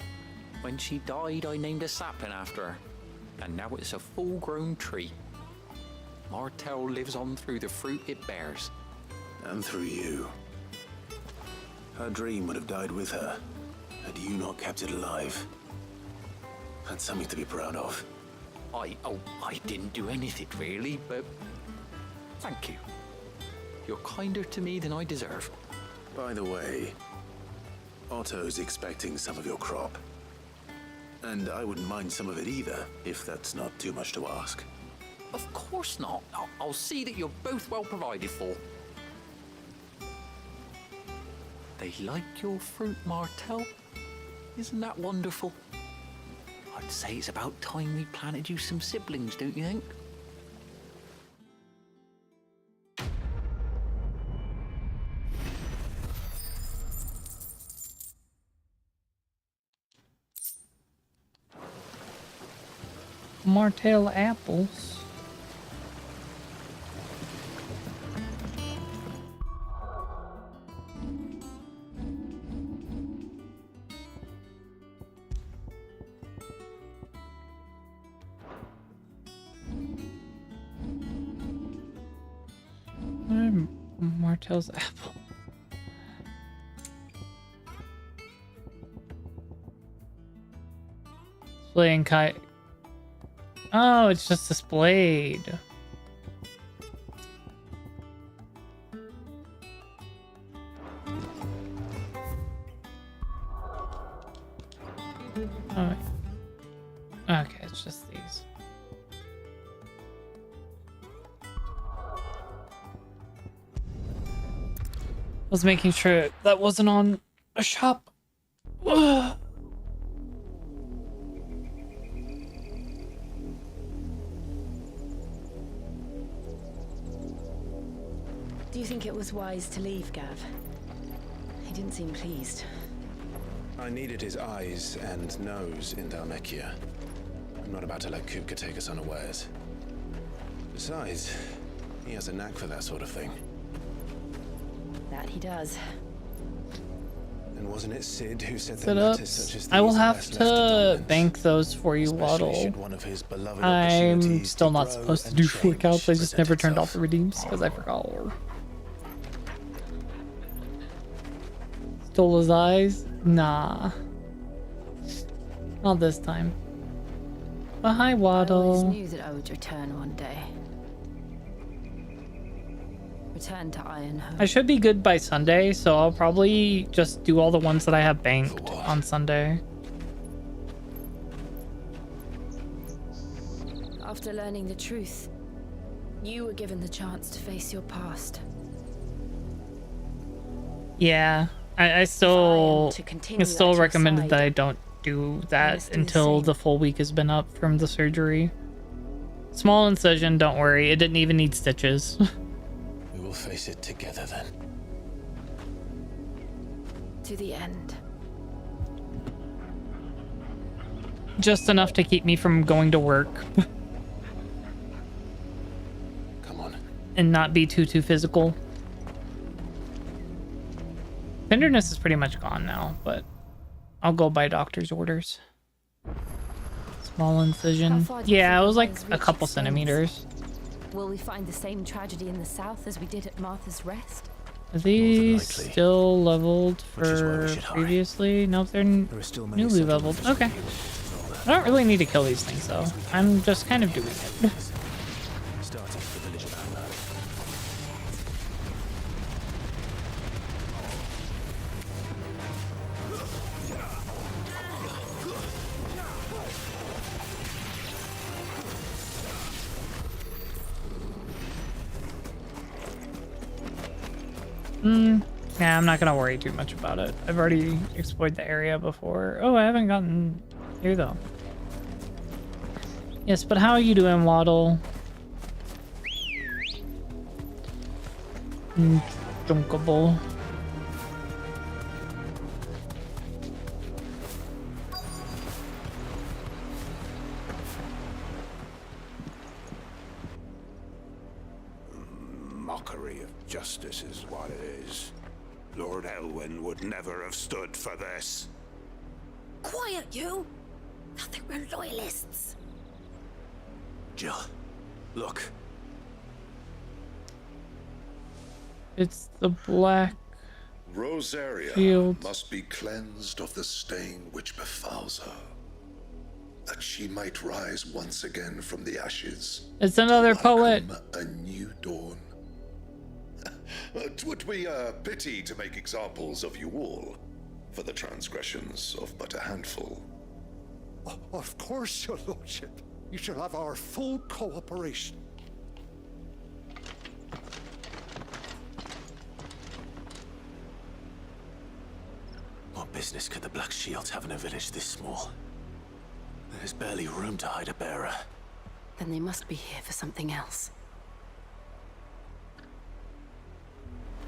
When she died, I named a sapling after her. And now it's a full-grown tree. Martel lives on through the fruit it bears. And through you. Her dream would have died with her, had you not kept it alive. That's something to be proud of. I didn't do anything really, but thank you. You're kinder to me than I deserve. By the way, Otto's expecting some of your crop. And I wouldn't mind some of it either, if that's not too much to ask. Of course not. I'll see that you're both well provided for. They like your fruit, Martel. Isn't that wonderful? I'd say it's about time we planted you some siblings, don't you think? Martel apples. Martel's apple. Displaying kite. Oh, it's just displayed. Oh, wait. Okay, it's just these. I was making sure that wasn't on a shop. Ugh. Do you think it was wise to leave, Gav? He didn't seem pleased. I needed his eyes and nose in Dhalmekia. I'm not about to let Kupka take us unawares. Besides, he has a knack for that sort of thing. That he does. And wasn't it Sid who said that Sit matters ups. such as I will these are have best left to to dominance, bank those for you, especially Waddle. should one of his beloved I'm opportunities still to not grow supposed to and do change workouts. I just present never turned itself. off the redeems because I forgot. Stole his eyes? Nah. Not this time. But hi, I always Waddle. knew that I would return one day. Return to Ironhome. I should be good by Sunday, so I'll probably just do all the ones that I have banked on Sunday. After learning the truth, you were given the chance to face your past. Yeah, I still, to continue it's still at your recommended side. that I don't do that must do the until same. the full week has been up from the surgery. Small incision, don't worry. It didn't even need stitches. We will face it together then. To the end. Just enough to keep me from going to work. Come on. And not be too physical. Tenderness is pretty much gone now, but I'll go by doctor's orders. Small incision. far do you Yeah, think it was like Martha's a reach couple extends? centimeters. Will we find the same tragedy in the south as we did at Martha's Rest? Are these likely. still leveled Which is where we for should hide. previously? Nope, they're There are still many newly leveled. settlements Okay. I don't really need to kill these things though. I'm just kind of doing it. starting at the village of Amber. Nah, I'm not gonna worry too much about it. I've already explored the area before. Oh, I haven't gotten here though. Yes, but how are you doing, Waddle? Dunkable. Mockery of justice is what it is. Lord Elwyn would never have stood for this. Quiet, you! Thought they were loyalists. Jill, look. It's the black Rosaria shield. must be cleansed of the stain which befouls her, that she might rise once again from the ashes. It's another poet. A new dawn. 'Twould be a pity to make examples of you all, for the transgressions of but a handful. Of course, your lordship. You shall have our full cooperation. What business could the Black Shields have in a village this small? There's barely room to hide a bearer. Then they must be here for something else.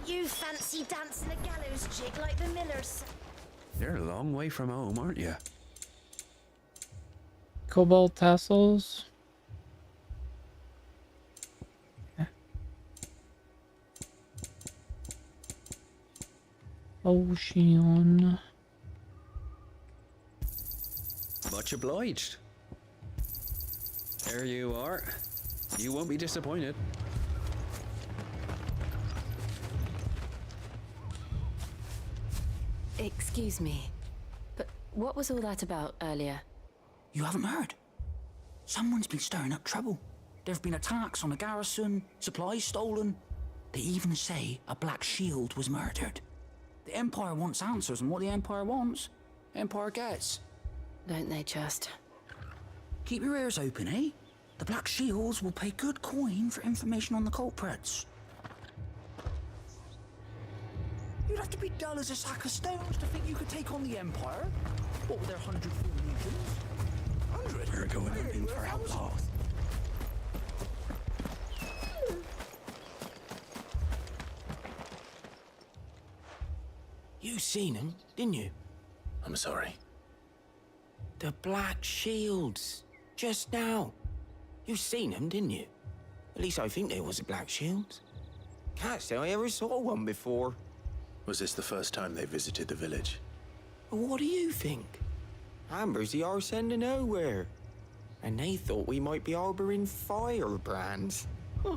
You fancy dancing a gallows jig like the millers? You're a long way from home, aren't you? Cobalt tassels. Ocean. Much obliged. There you are. You won't be disappointed. Excuse me, but what was all that about earlier? You haven't heard? Someone's been stirring up trouble. There have been attacks on the garrison, supplies stolen. They even say a Black Shield was murdered. The Empire wants answers, and what the Empire wants, Empire gets. Don't they just? Keep your ears open, eh? The Black Shields will pay good coin for information on the culprits. You'd have to be dull as a sack of stones to think you could take on the Empire. What with their 100 full legions? 100? We're going in for outlaws. You seen him, didn't you? I'm sorry. The Black Shields. Just now. You seen them, didn't you? At least I think there was a Black Shield. Can't say I ever saw one before. Was this the first time they visited the village? What do you think? Amber's the arse end of nowhere. And they thought we might be harboring firebrands. Huh.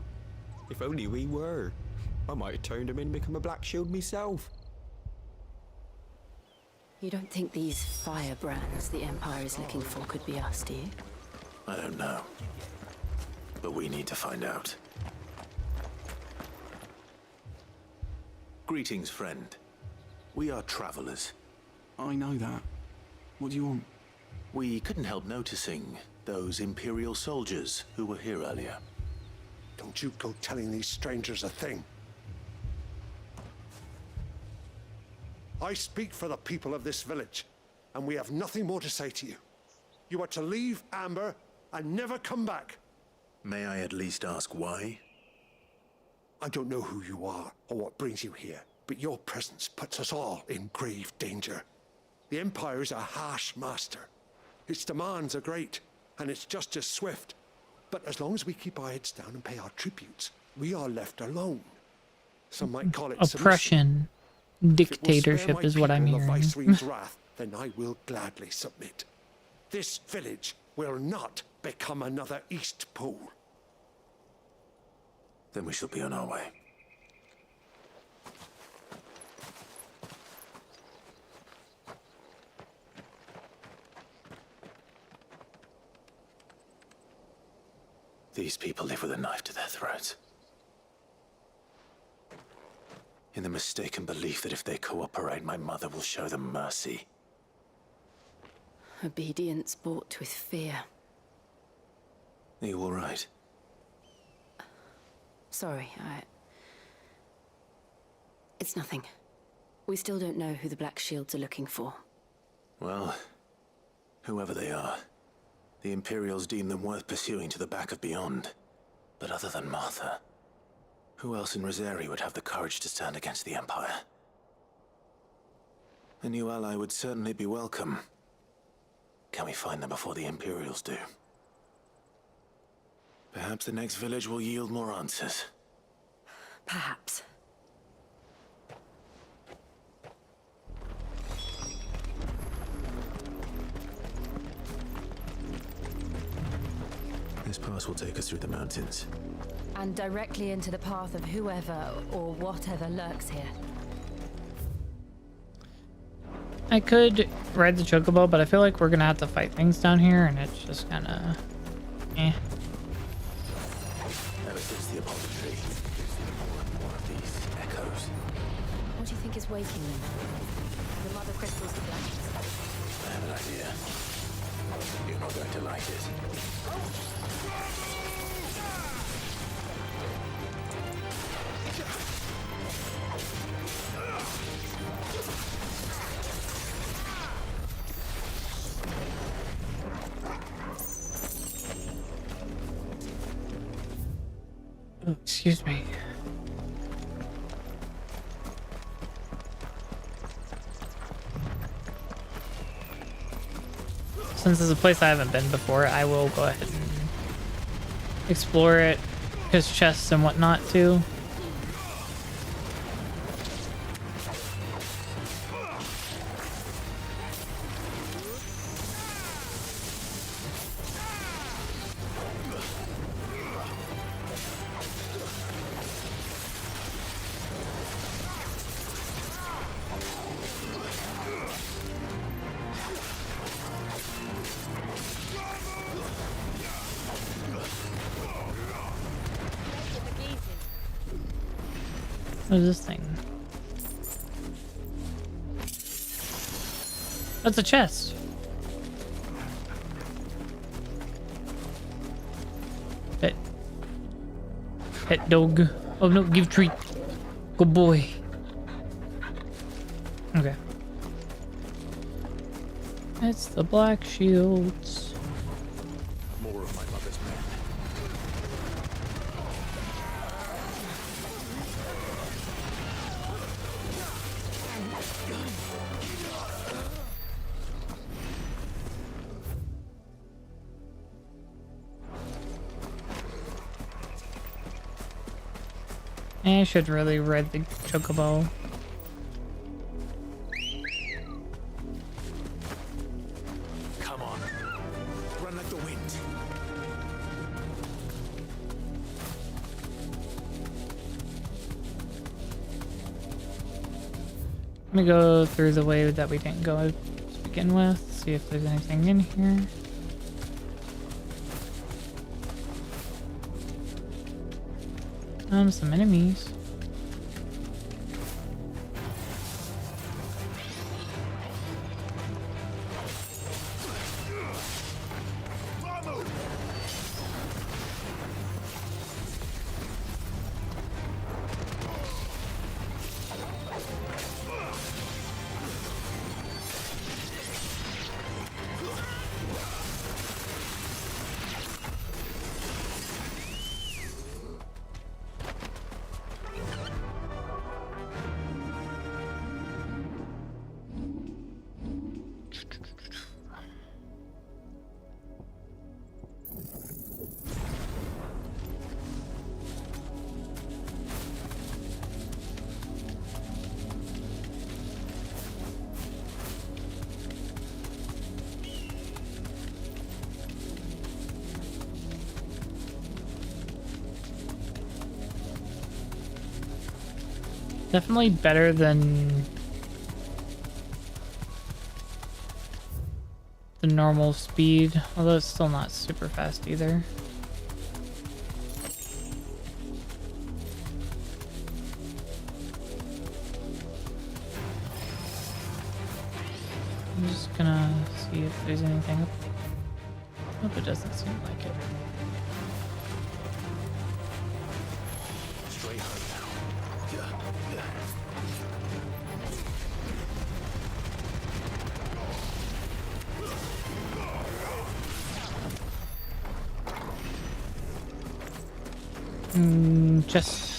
If only we were. I might have turned them in and become a Black Shield myself. You don't think these firebrands the Empire is looking for could be us, do you? I don't know. But we need to find out. Greetings, friend. We are travelers. I know that. What do you want? We couldn't help noticing those Imperial soldiers who were here earlier. Don't you go telling these strangers a thing. I speak for the people of this village, and we have nothing more to say to you. You are to leave Amber and never come back. May I at least ask why? I don't know who you are or what brings you here, but your presence puts us all in grave danger. The Empire is a harsh master. Its demands are great, and its justice swift. But as long as we keep our heads down and pay our tributes, we are left alone. Some might call it oppression. Dictatorship is what I'm hearing. The Viceroy's wrath, then I will gladly submit. This village will not become another East Pool. Then we shall be on our way. These people live with a knife to their throats. In the mistaken belief that if they cooperate, my mother will show them mercy. Obedience bought with fear. Are you all right? Sorry, it's nothing. We still don't know who the Black Shields are looking for. Well, whoever they are, the Imperials deem them worth pursuing to the back of beyond. But other than Martha, who else in Rosari would have the courage to stand against the Empire? A new ally would certainly be welcome. Can we find them before the Imperials do? Perhaps the next village will yield more answers. Perhaps. This pass will take us through the mountains. And directly into the path of whoever or whatever lurks here. I could ride the chocobo, but I feel like we're gonna have to fight things down here, and it's just kinda... eh. Ever since the apothecary, there's been more and more of these echoes. What do you think is waking them? The mother crystals of blackness. I have an idea. You're not going to like it. Oh, excuse me. Since it's a place I haven't been before, I will go ahead and explore it. There's chests and whatnot too. What is this thing? That's a chest. Pet dog. Oh no, give treat. Good boy. Okay. It's the Black Shields. More of my mother's men. I should really ride the chocobo. Come on. Run like the wind. Let me go through the way that we didn't go to begin with. See if there's anything in here. Some enemies. Definitely better than the normal speed, although it's still not super fast either. I'm just gonna see if there's anything up. Nope, it doesn't seem like it. Straight home now. Yeah. Just.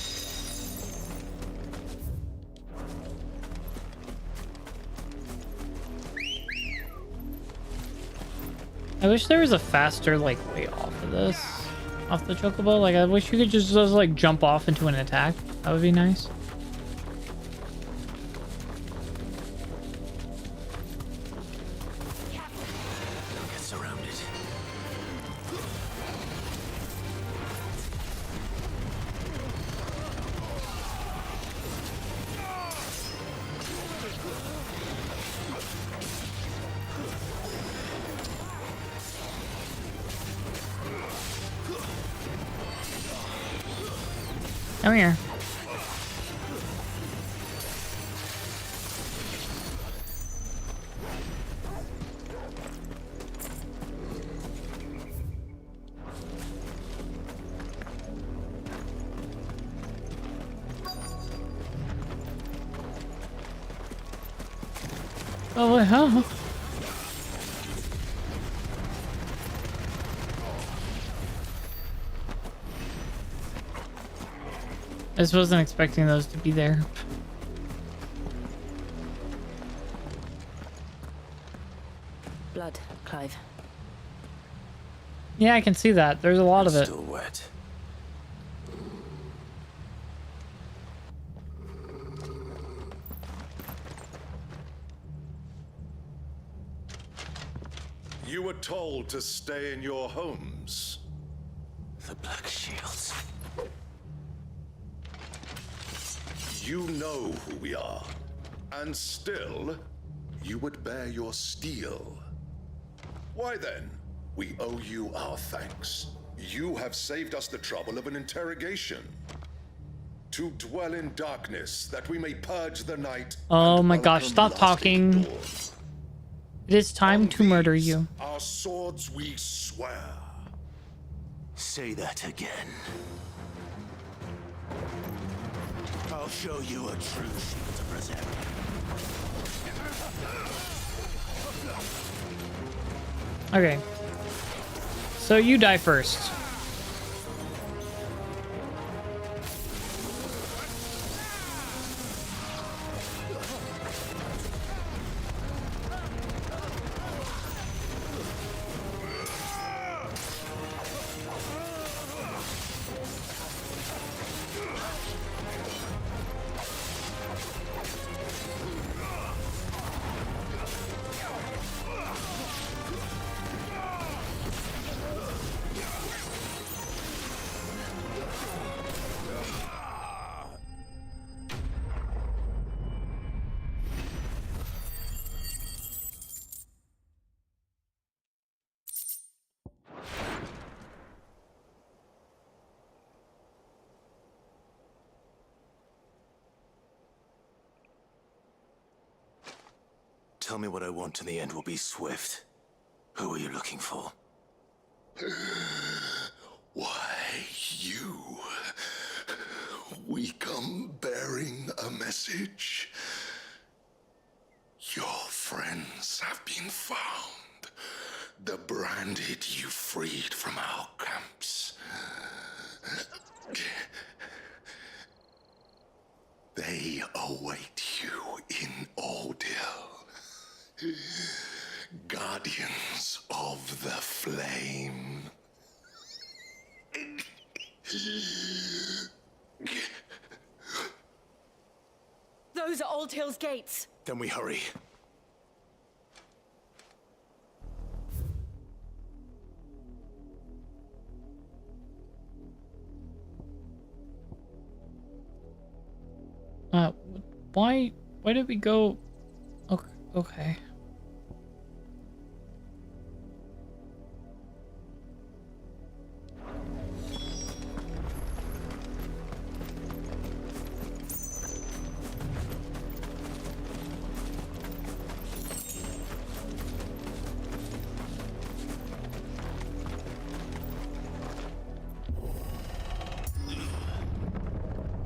I wish there was a faster, like, way off of this. Off the chocobo. Like, I wish you could just like, jump off into an attack. That would be nice. Get surrounded. Come here. Oh, wait, huh? I just wasn't expecting those to be there. Blood, Clive. Yeah, I can see that. There's a lot of it. Still wet. You were told to stay in your homes. The Black Shields. You know who we are, and still, you would bear your steel. Why then, we owe you our thanks. You have saved us the trouble of an interrogation. To dwell in darkness, that we may purge the night. Oh my gosh, stop talking. It is time to murder you. Our swords we swear. Say that again. I'll show you a true shield to present. Okay. So you die first. Tell me what I want and the end will be swift. Who are you looking for? Why, you. We come bearing a message. Your friends have been found. The branded you freed from our camps. They await you in Ordeal. Guardians of the Flame. Those are Old Hill's gates. Then we hurry. Why did we go? Okay.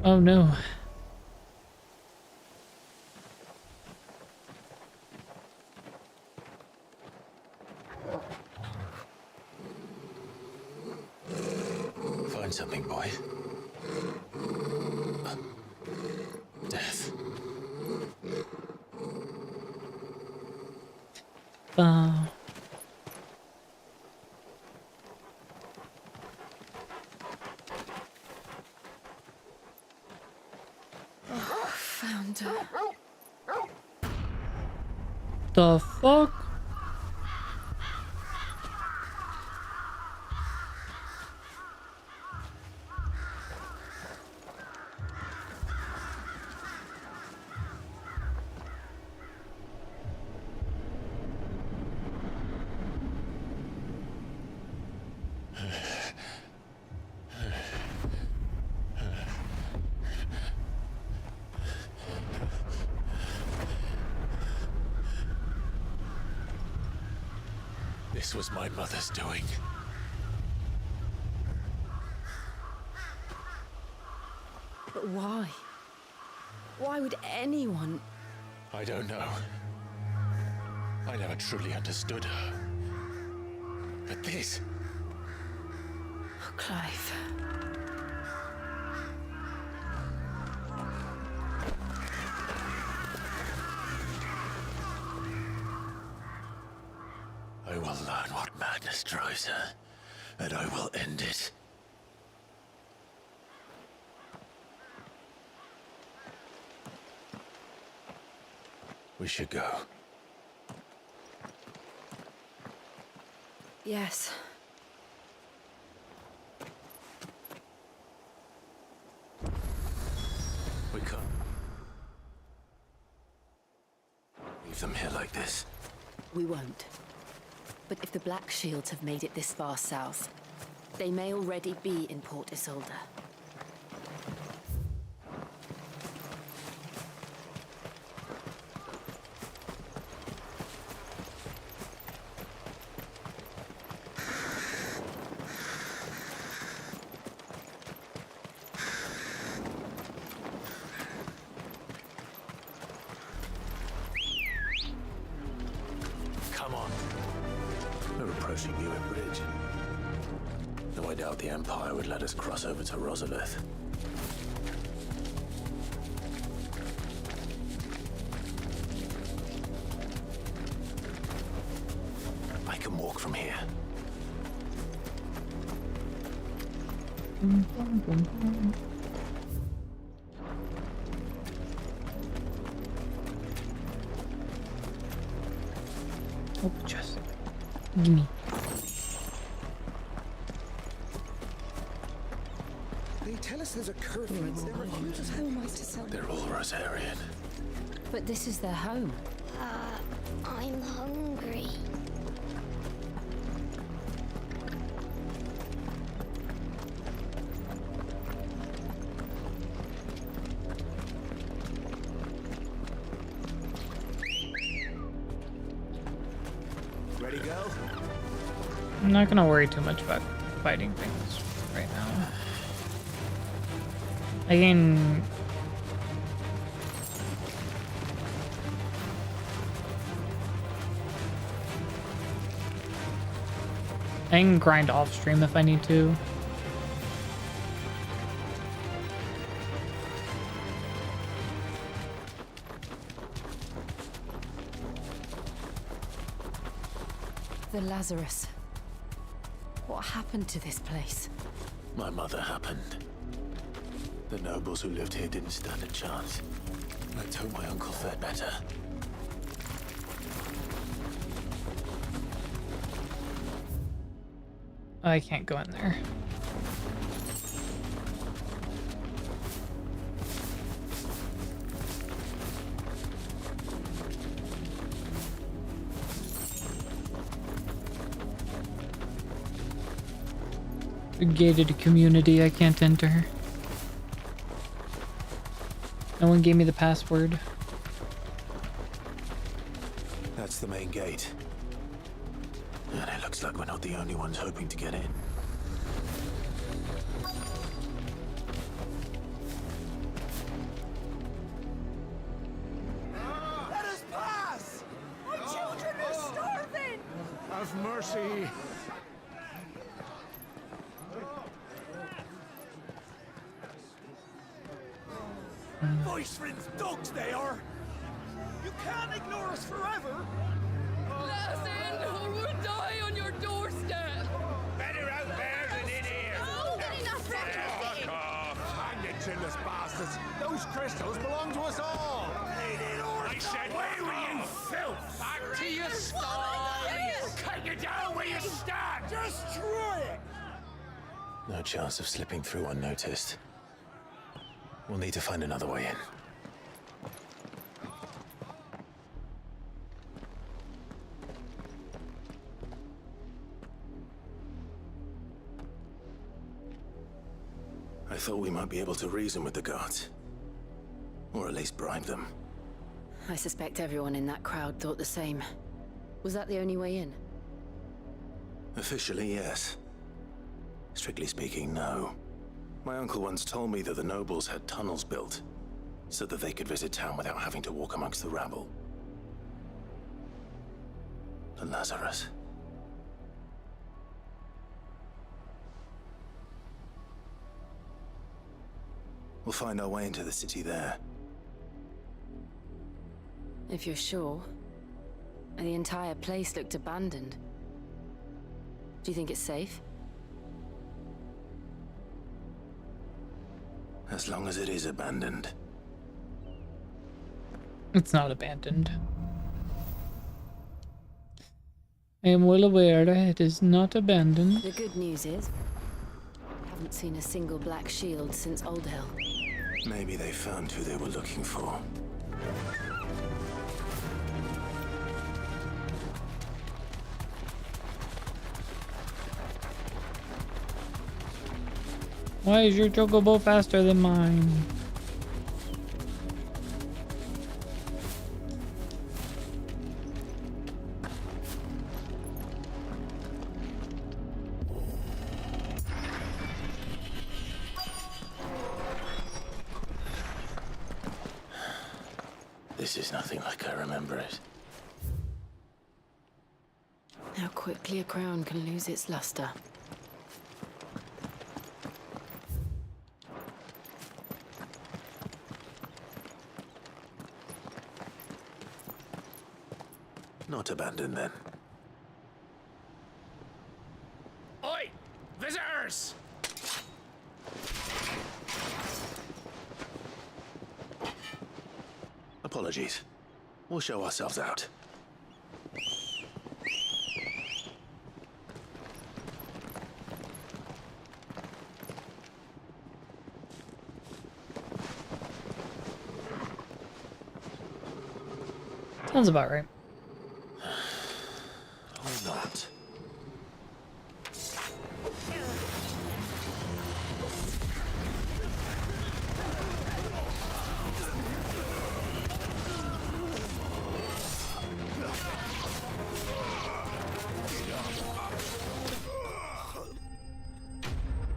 Oh no. Find something, boy. Found her. The fuck? This was my mother's doing. But why? Why would anyone? I don't know. I never truly understood her. But this... Oh, Clive. I will learn what madness drives her, and I will end it. We should go. Yes. We can't leave them here like this. We won't. But if the Black Shields have made it this far south, they may already be in Port Isolde. Come on. We're approaching Newark Bridge. Though I doubt the Empire would let us cross over to Rosalith. I can walk from here. Oh, just gimme. They tell us there's a curfew. They're all Rosarian. But this is their home. I'm hungry. Ready, go? I'm not gonna worry too much about fighting things right now. I can grind off stream if I need to. The Lazarus. What happened to this place? My mother happened. The nobles who lived here didn't stand a chance. Let's hope my uncle fared better. I can't go in there. A gated community I can't enter. No one gave me the password. That's the main gate. And it looks like we're not the only ones hoping to get in. Let us pass! Our children are starving! Have mercy. Voice friends, dogs they are! You can't ignore us forever! Let us in, or we'll die on your doorstep. Better out there than in here. Oh, enough Fuck off. Hang it, chinless bastards. Those crystals belong to us all. I said, where were you, filth? Back to your stalls. Cut you down where you stand. Destroy it. No chance of slipping through unnoticed. We'll need to find another way in. I thought we might be able to reason with the guards. Or at least bribe them. I suspect everyone in that crowd thought the same. Was that the only way in? Officially, yes. Strictly speaking, no. My uncle once told me that the nobles had tunnels built, so that they could visit town without having to walk amongst the rabble. But Lazarus... We'll find our way into the city there. If you're sure. The entire place looked abandoned. Do you think it's safe? As long as it is abandoned. It's not abandoned. I am well aware that it is not abandoned. The good news is, I haven't seen a single black shield since Old Hill. Maybe they found who they were looking for. Why is your chocobo faster than mine? This is nothing like I remember it. How quickly a crown can lose its luster. Not abandoned then. Oi! Visitors! Apologies. We'll show ourselves out. Sounds about right. Or not.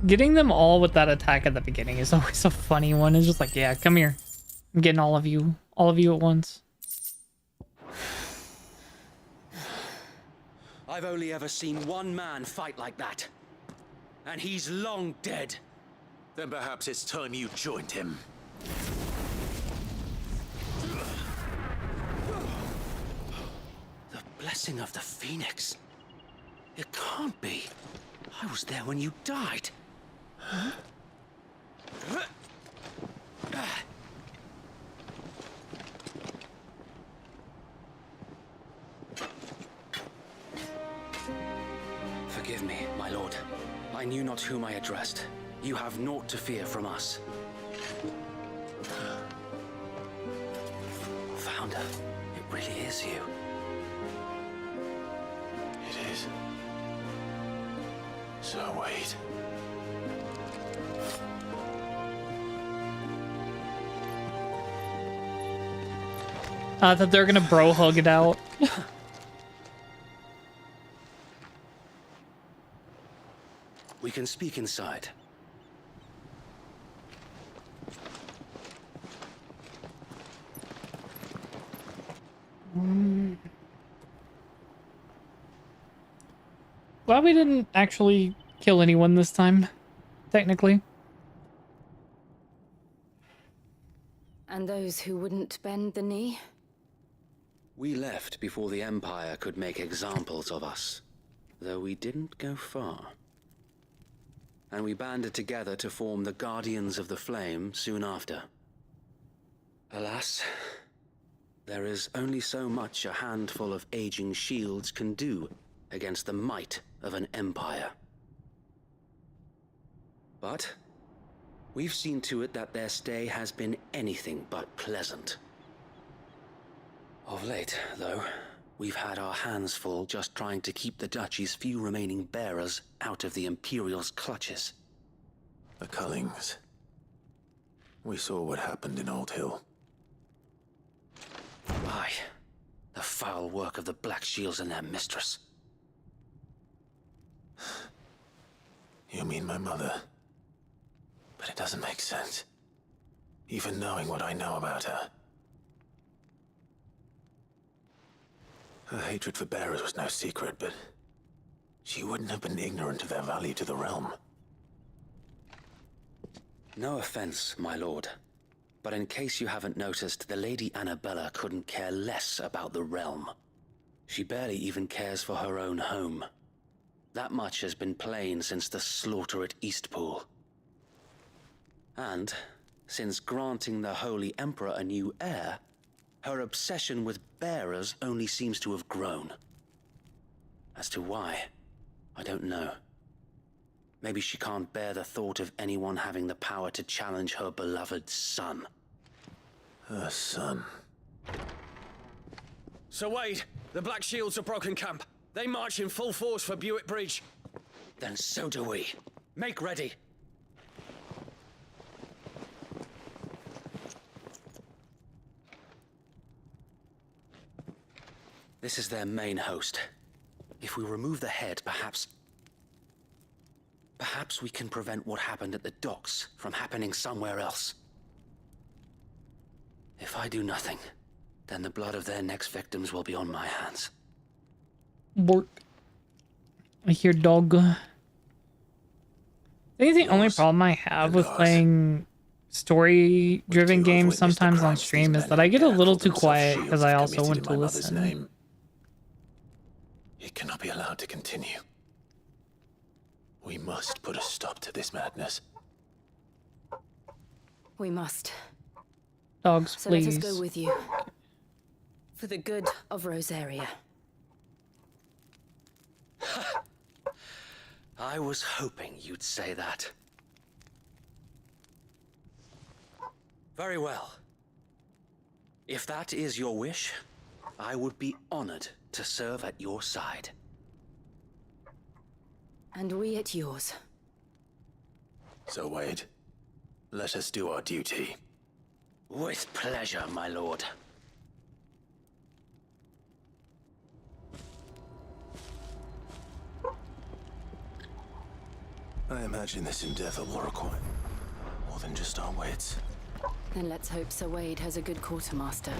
Getting them all with that attack at the beginning is always a funny one. It's just like, yeah, come here. I'm getting all of you at once. I've only ever seen one man fight like that. And he's long dead. Then perhaps it's time you joined him. The blessing of the Phoenix. It can't be. I was there when you died. Huh? Forgive me, my lord. I knew not whom I addressed. You have naught to fear from us. Founder, it really is you. It is. So wait. I thought they were gonna bro hug it out. We can speak inside. Glad we didn't actually kill anyone this time, technically. And those who wouldn't bend the knee? We left before the Empire could make examples of us, though we didn't go far. And we banded together to form the Guardians of the Flame soon after. Alas, there is only so much a handful of aging shields can do against the might of an empire. But we've seen to it that their stay has been anything but pleasant. Of late, though, we've had our hands full just trying to keep the Duchy's few remaining bearers out of the Imperial's clutches. The Cullings. We saw what happened in Old Hill. Aye, the foul work of the Black Shields and their mistress. You mean my mother? But it doesn't make sense. Even knowing what I know about her. Her hatred for bearers was no secret, but she wouldn't have been ignorant of their value to the realm. No offense, my lord, but in case you haven't noticed, the Lady Annabella couldn't care less about the realm. She barely even cares for her own home. That much has been plain since the slaughter at Eastpool. And, since granting the Holy Emperor a new heir, her obsession with bearers only seems to have grown. As to why, I don't know. Maybe she can't bear the thought of anyone having the power to challenge her beloved son. Her son. Sir Wade, the Black Shields have broken camp. They march in full force for Buick Bridge. Then so do we. Make ready. This is their main host. If we remove the head, perhaps we can prevent what happened at the docks from happening somewhere else. If I do nothing, then the blood of their next victims will be on my hands. Bork. I hear dog. I think the only problem I have with playing story-driven games sometimes on stream is that I get a little too quiet because I also want to listen. It cannot be allowed to continue. We must put a stop to this madness. We must. Dogs, so please. Let us go with you. For the good of Rosaria. I was hoping you'd say that. Very well. If that is your wish, I would be honored to serve at your side. And we at yours. So, Wade, let us do our duty. With pleasure, my lord. I imagine this endeavor will require more than just our wits. Then let's hope Sir Wade has a good quartermaster.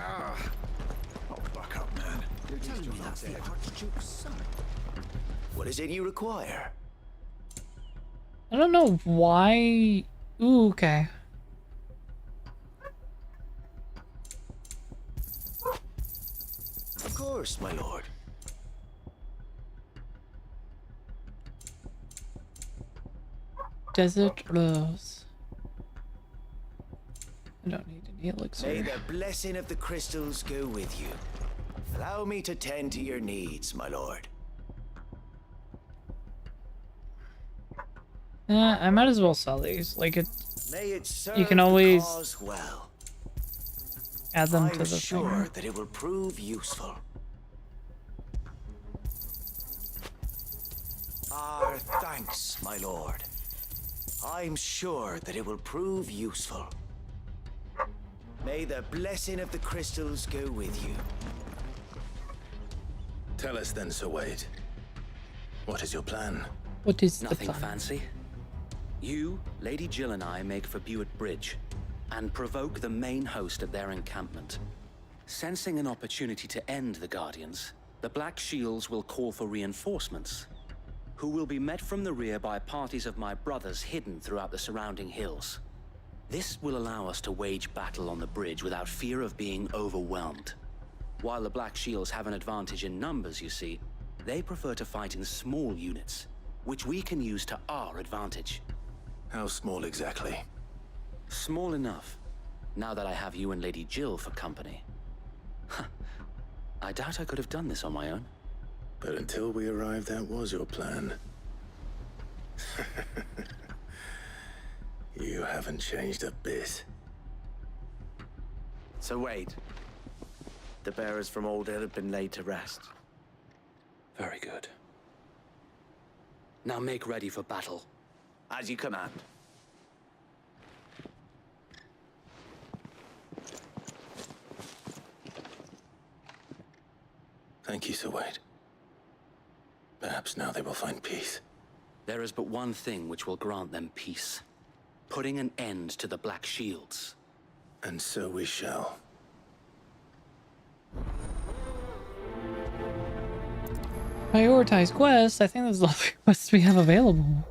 Oh, buck up, man. You're telling me that's the Archduke's son. What is it you require? I don't know why. Ooh, okay. Of course, my lord. Desert Rose. I don't need any elixir. May the blessing of the crystals go with you. Allow me to tend to your needs, my lord. I might as well sell these. Like May it serve you can always the cause well. add them to I'm the sure thing. that it will prove useful. Our thanks, my lord. I'm sure that it will prove useful. May the blessing of the crystals go with you. Tell us then, Sir Wade. What is your plan? What is Nothing the plan? fancy. You, Lady Jill and I make for Buick Bridge and provoke the main host at their encampment. Sensing an opportunity to end the Guardians, the Black Shields will call for reinforcements, who will be met from the rear by parties of my brothers hidden throughout the surrounding hills. This will allow us to wage battle on the bridge without fear of being overwhelmed. While the Black Shields have an advantage in numbers, you see, they prefer to fight in small units, which we can use to our advantage. How small exactly? Small enough, now that I have you and Lady Jill for company. I doubt I could have done this on my own. But until we arrived, that was your plan. You haven't changed a bit. So wait. The bearers from Old Hill have been laid to rest. Very good. Now make ready for battle. As you command. Thank you, Sir Wade. Perhaps now they will find peace. There is but one thing which will grant them peace. Putting an end to the Black Shields. And so we shall. Prioritize quests. I think those are all the quests we have available.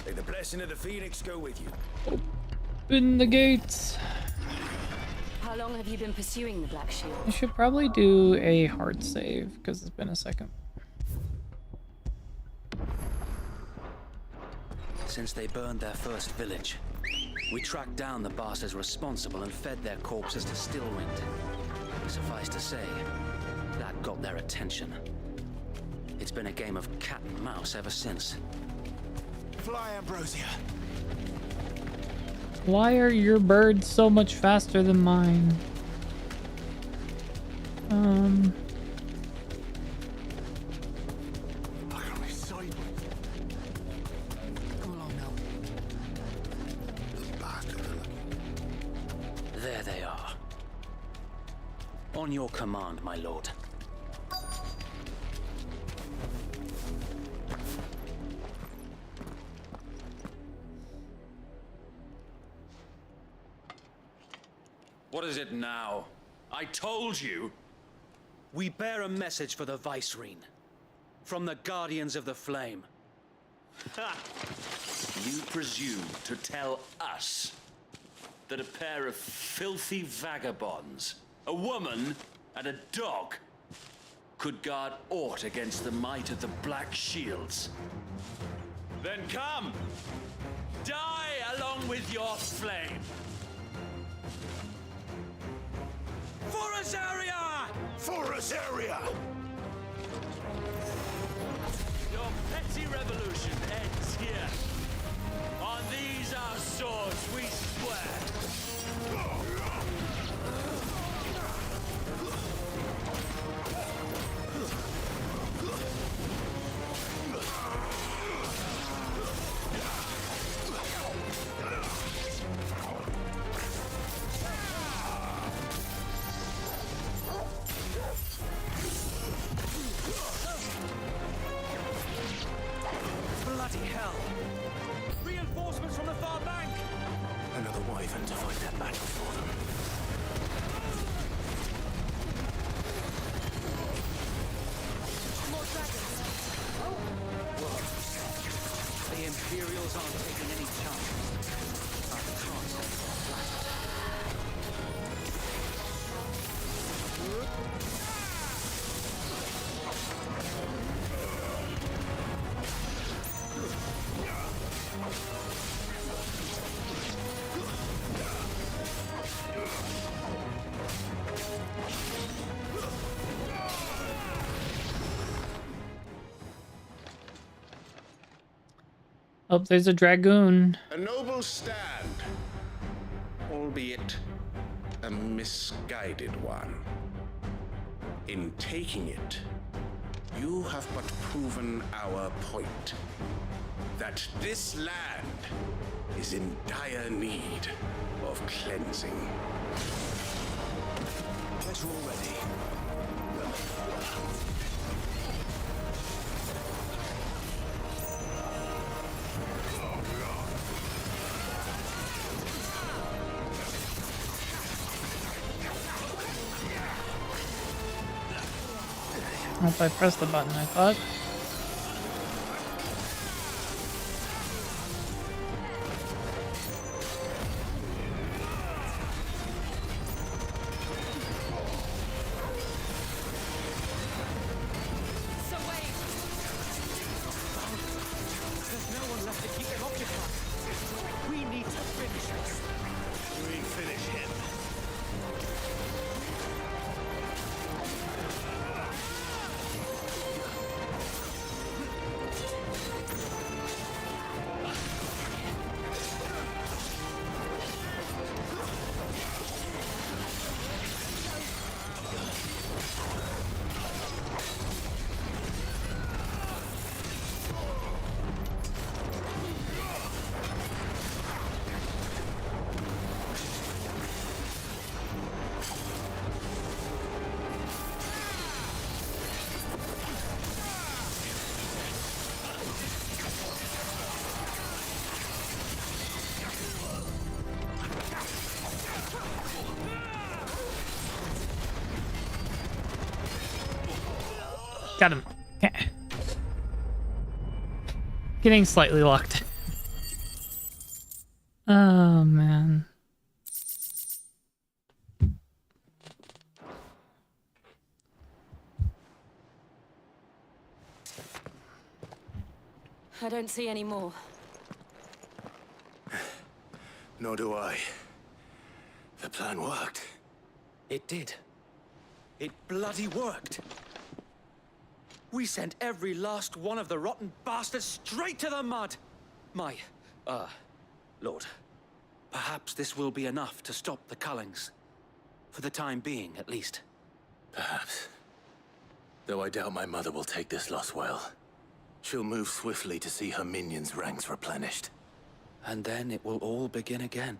May the blessing of the Phoenix go with you. Open the gates. How long have you been pursuing the Black Shield? I should probably do a hard save because it's been a second. Since they burned their first village, we tracked down the bastards responsible and fed their corpses to Stillwind. Suffice to say, that got their attention. It's been a game of cat and mouse ever since. Fly, Ambrosia. Why are your birds so much faster than mine? There they are. On your command, my lord. What is it now? I told you! We bear a message for the Vicereine. From the Guardians of the Flame. Ha! You presume to tell us that a pair of filthy vagabonds, a woman and a dog, could guard aught against the might of the Black Shields? Then come! Die along with your flame! For Azaria! For Azaria! Your petty revolution ends here. On these our swords we swear. Bloody hell! Reinforcements from the far bank! Another wyvern to fight that battle for them. More dragons. The Imperials aren't taking any chances. Our concepts are flattered. Oh, there's a dragoon. A noble stand, albeit a misguided one. In taking it, you have but proven our point. That this land is in dire need of cleansing. Get all ready. If I press the button, I thought. Got him. Okay. Getting slightly locked. Oh, man. I don't see any more. Nor do I. The plan worked. It did. It bloody worked. We sent every last one of the rotten bastards straight to the mud. Lord, perhaps this will be enough to stop the Cullings. For the time being, at least. Perhaps. Though I doubt my mother will take this loss well. She'll move swiftly to see her minions' ranks replenished. And then it will all begin again.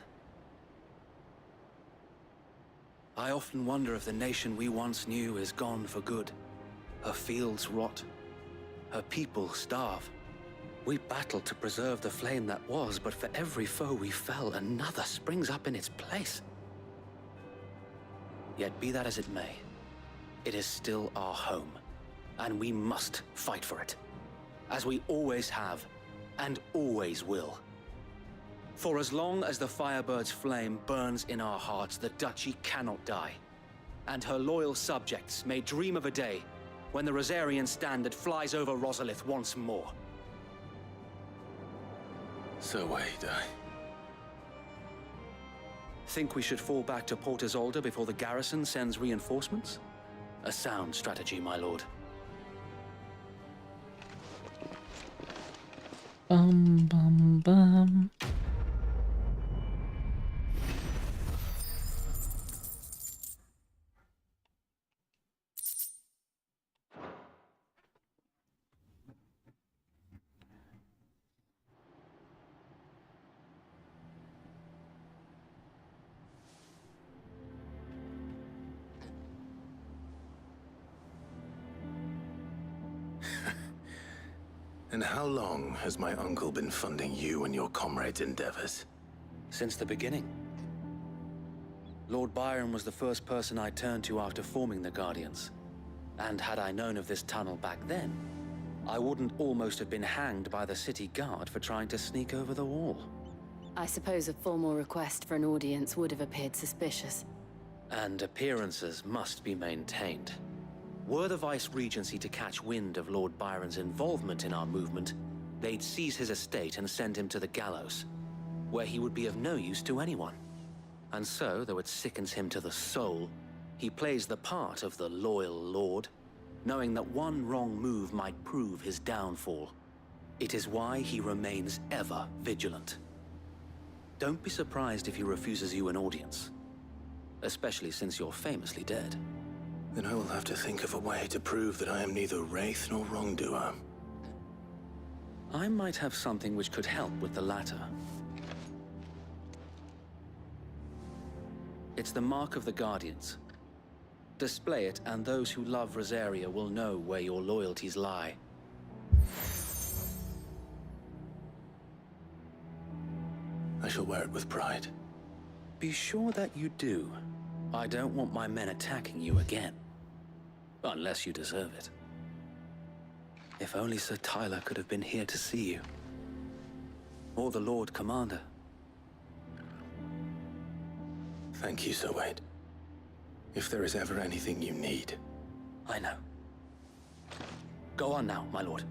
I often wonder if the nation we once knew is gone for good. Her fields rot. Her people starve. We battled to preserve the flame that was, but for every foe we fell, another springs up in its place. Yet be that as it may, it is still our home, and we must fight for it, as we always have, and always will. For as long as the Firebird's flame burns in our hearts, the Duchy cannot die, and her loyal subjects may dream of a day when the Rosarian standard flies over Rosalith once more. So wait, Think we should fall back to Port Isolde before the garrison sends reinforcements? A sound strategy, my lord. Bum, bum, bum. And how long has my uncle been funding you and your comrades' endeavors? Since the beginning. Lord Byron was the first person I turned to after forming the Guardians. And had I known of this tunnel back then, I wouldn't almost have been hanged by the city guard for trying to sneak over the wall. I suppose a formal request for an audience would have appeared suspicious. And appearances must be maintained. Were the Vice-Regency to catch wind of Lord Byron's involvement in our movement, they'd seize his estate and send him to the gallows, where he would be of no use to anyone. And so, though it sickens him to the soul, he plays the part of the loyal lord, knowing that one wrong move might prove his downfall. It is why he remains ever vigilant. Don't be surprised if he refuses you an audience, especially since you're famously dead. Then I will have to think of a way to prove that I am neither wraith nor wrongdoer. I might have something which could help with the latter. It's the mark of the Guardians. Display it, and those who love Rosaria will know where your loyalties lie. I shall wear it with pride. Be sure that you do. I don't want my men attacking you again. Unless you deserve it. If only Sir Tyler could have been here to see you. Or the Lord Commander. Thank you, Sir Wade. If there is ever anything you need. I know. Go on now, my lord.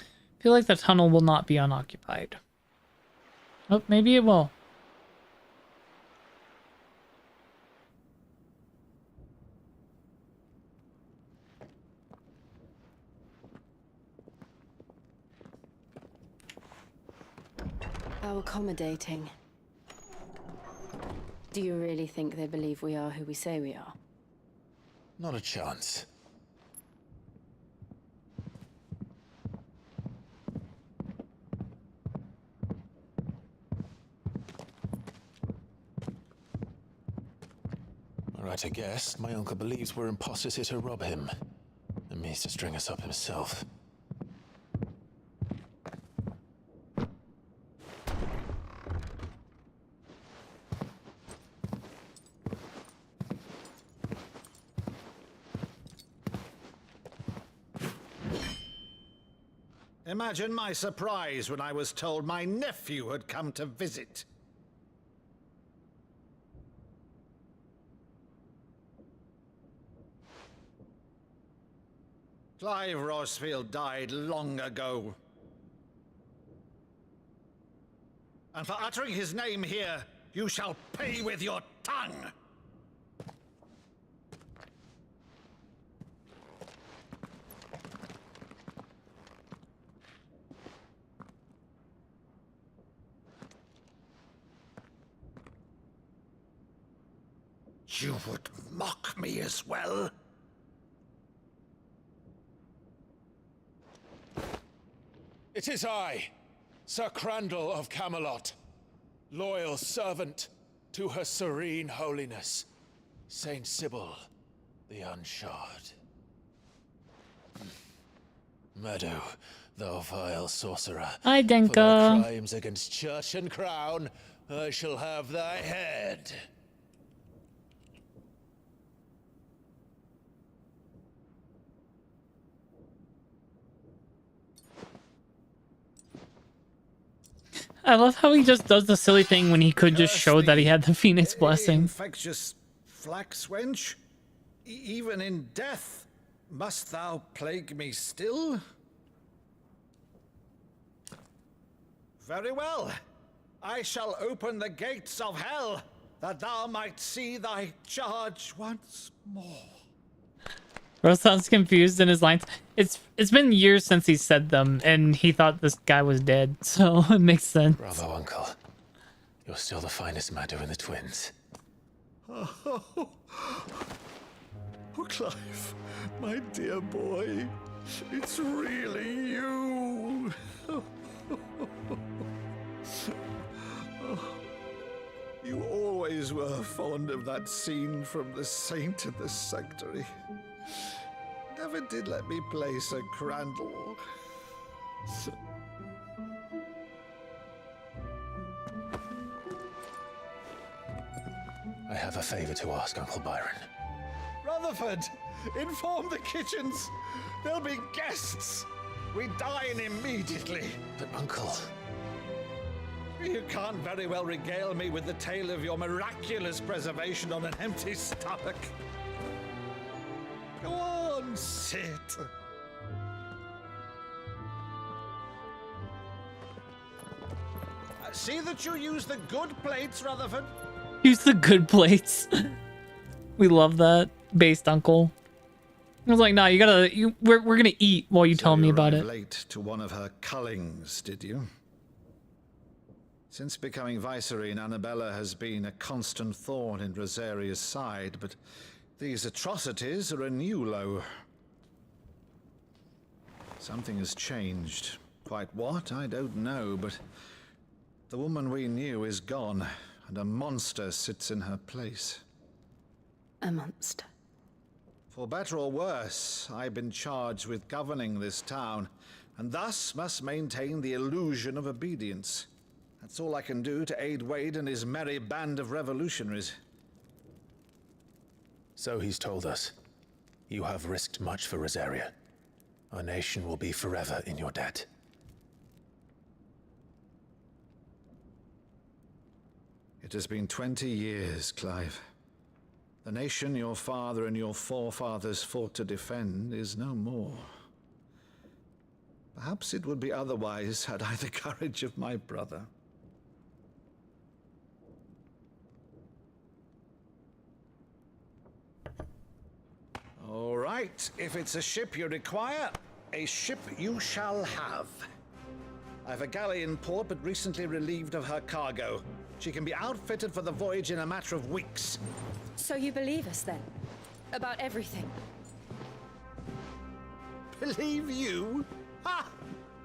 I feel like the tunnel will not be unoccupied. Oh, maybe it will. How accommodating. Do you really think they believe we are who we say we are? Not a chance. Alright, I guess. My uncle believes we're imposters here to rob him. And means to string us up himself. Imagine my surprise when I was told my nephew had come to visit. Clive Rosfield died long ago. And for uttering his name here, you shall pay with your tongue! You would mock me as well? It is I, Sir Crandall of Camelot, loyal servant to Her Serene Holiness, Saint Sybil the Unshod. Meadow, thou vile sorcerer. Hi, For thy Denka. crimes against church and crown, I shall have thy head. I love how he just does the silly thing when he could just show that he had the Phoenix Blessing. Infectious flax wench, even in death, must thou plague me still? Very well. I shall open the gates of hell, that thou might see thy charge once more. Bro sounds confused in his lines. It's been years since he said them, and he thought this guy was dead, so it makes sense. Bravo, Uncle. You're still the finest Meadow in the twins. Oh, Clive, my dear boy, it's really you. You always were fond of that scene from The Saint and the Sanctuary. Never did let me play Sir Crandall. I have a favor to ask, Uncle Byron. Rutherford, inform the kitchens. There'll be guests. We dine immediately. But, Uncle... You can't very well regale me with the tale of your miraculous preservation on an empty stomach. Go on, sit. See that you use the good plates, Rutherford. Use the good plates. We love that. Based uncle. I was like, nah, you gotta, we're gonna eat while you tell me about it. Late to one of her cullings, did you? Since becoming Vicereine, Annabella has been a constant thorn in Rosaria's side, but these atrocities are a new low. Something has changed. Quite what, I don't know, but the woman we knew is gone, and a monster sits in her place. A monster. For better or worse, I've been charged with governing this town, and thus must maintain the illusion of obedience. That's all I can do to aid Wade and his merry band of revolutionaries. So he's told us. You have risked much for Rosaria. Our nation will be forever in your debt. It has been 20 years, Clive. The nation your father and your forefathers fought to defend is no more. Perhaps it would be otherwise had I the courage of my brother. All right, if it's a ship you require, a ship you shall have. I've a galley in port, but recently relieved of her cargo. She can be outfitted for the voyage in a matter of weeks. So you believe us then? About everything? Believe you? Ha!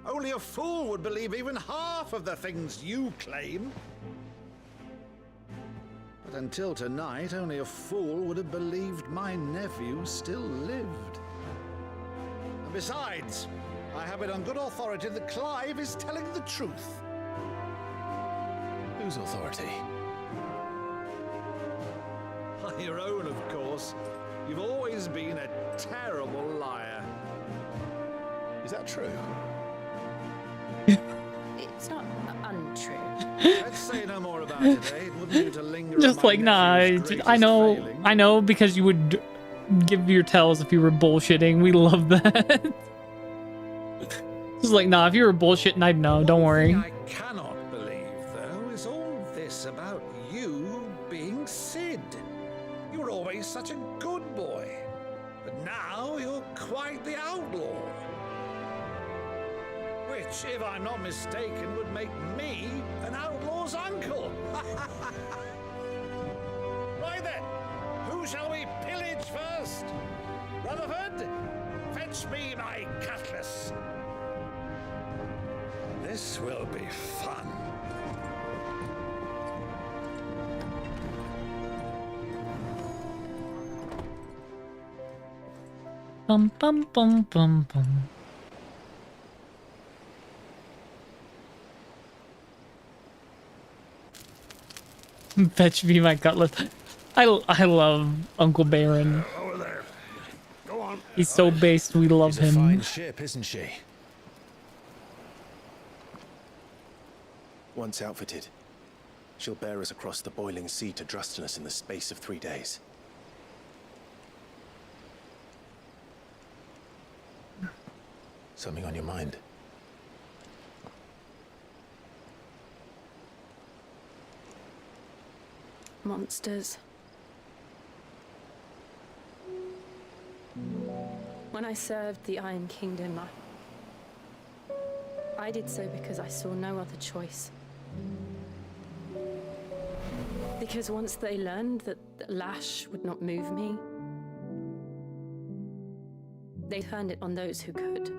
Only a fool would believe even half of the things you claim. But until tonight, only a fool would have believed my nephew still lived. And besides, I have it on good authority that Clive is telling the truth. Whose authority? By your own, of course. You've always been a terrible liar. Is that true? It's not untrue. Let's say no more about it, eh? It wouldn't do to linger Just on my like, nah, nephew's I greatest failing. know, because you would give your tells if you were bullshitting. We love that. Just like, nah, if you were bullshitting, I'd know. Don't worry. I cannot believe, though, is all this about you being Sid. You were always such a good boy, but now you're quite the outlaw. Which, if I'm not mistaken, would make me an outlaw's uncle. Right then, who shall we pillage first? Rutherford, fetch me my cutlass. This will be fun. Bum bum bum bum bum. Fetch me my cutlass. I love Uncle Baron. Over there. Go on. He's so based, we love She's a him. fine ship, isn't she? Once outfitted, she'll bear us across the boiling sea to Drustinus in the space of 3 days. Something on your mind? Monsters. When I served the Iron Kingdom, I did so because I saw no other choice. Because once they learned that the lash would not move me, they turned it on those who could.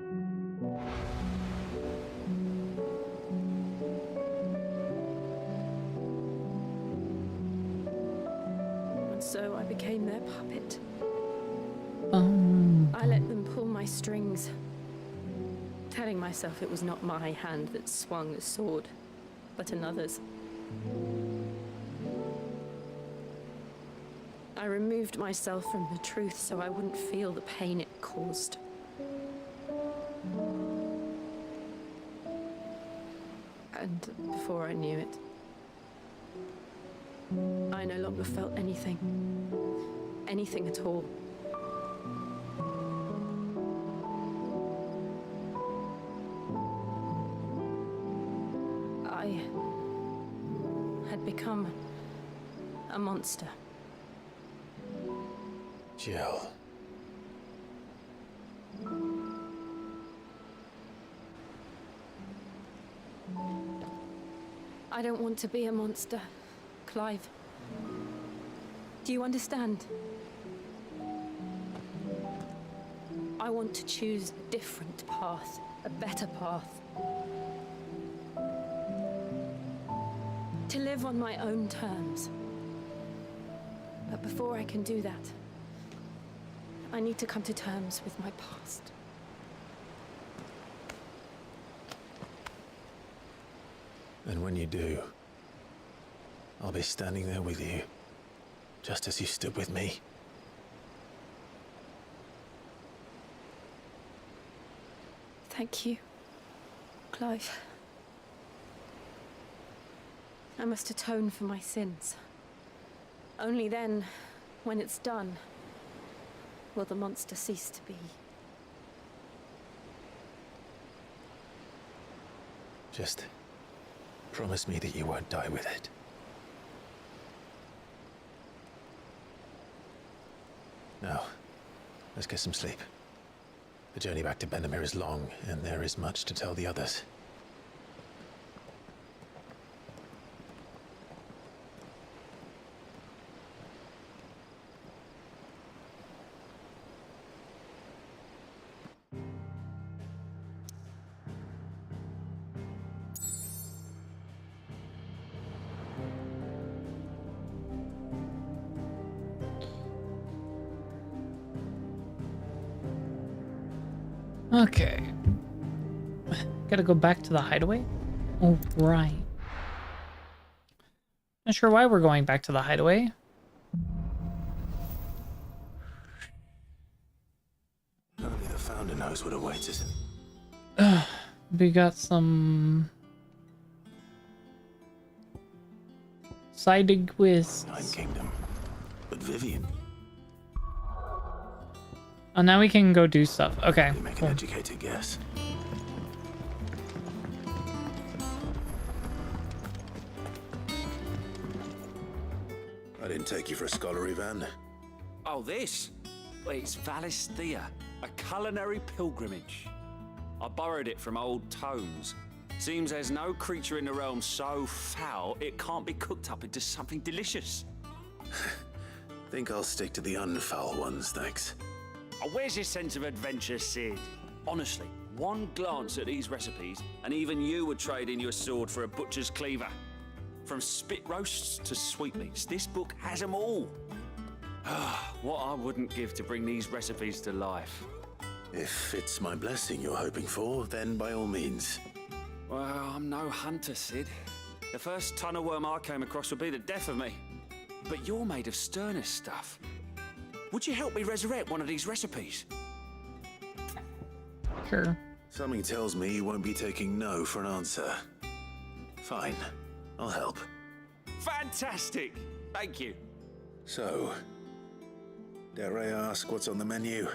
And so I became their puppet. I let them pull my strings, telling myself it was not my hand that swung the sword, but another's. I removed myself from the truth so I wouldn't feel the pain it caused. And before I knew it, I no longer felt anything. Anything at all. I had become a monster. Jill. I don't want to be a monster, Clive. Do you understand? I want to choose a different path, a better path. To live on my own terms. But before I can do that, I need to come to terms with my past. And when you do, I'll be standing there with you, just as you stood with me. Thank you, Clive. I must atone for my sins. Only then, when it's done, will the monster cease to be. Just promise me that you won't die with it. Now, let's get some sleep. The journey back to Benamir is long, and there is much to tell the others. Okay. Gotta go back to the hideaway? Oh, right. Not sure why we're going back to the hideaway. Only the Founder knows what awaits us. We got some side quests. Nine Kingdom. But Vivian. Oh, now we can go do stuff. Okay. Make Cool. an educated guess. I didn't take you for a scholar, Ivan. Oh, this? Well, it's Valisthea, a culinary pilgrimage. I borrowed it from old tomes. Seems there's no creature in the realm so foul it can't be cooked up into something delicious. Think I'll stick to the unfoul ones, thanks. Oh, where's your sense of adventure, Sid? Honestly, one glance at these recipes, and even you would trade in your sword for a butcher's cleaver. From spit roasts to sweetmeats, this book has them all. What I wouldn't give to bring these recipes to life. If it's my blessing you're hoping for, then by all means. Well, I'm no hunter, Sid. The first ton of worm I came across would be the death of me. But you're made of sterner stuff. Would you help me resurrect one of these recipes? Sure. Something tells me you won't be taking no for an answer. Fine, I'll help. Fantastic! Thank you. So, dare I ask what's on the menu?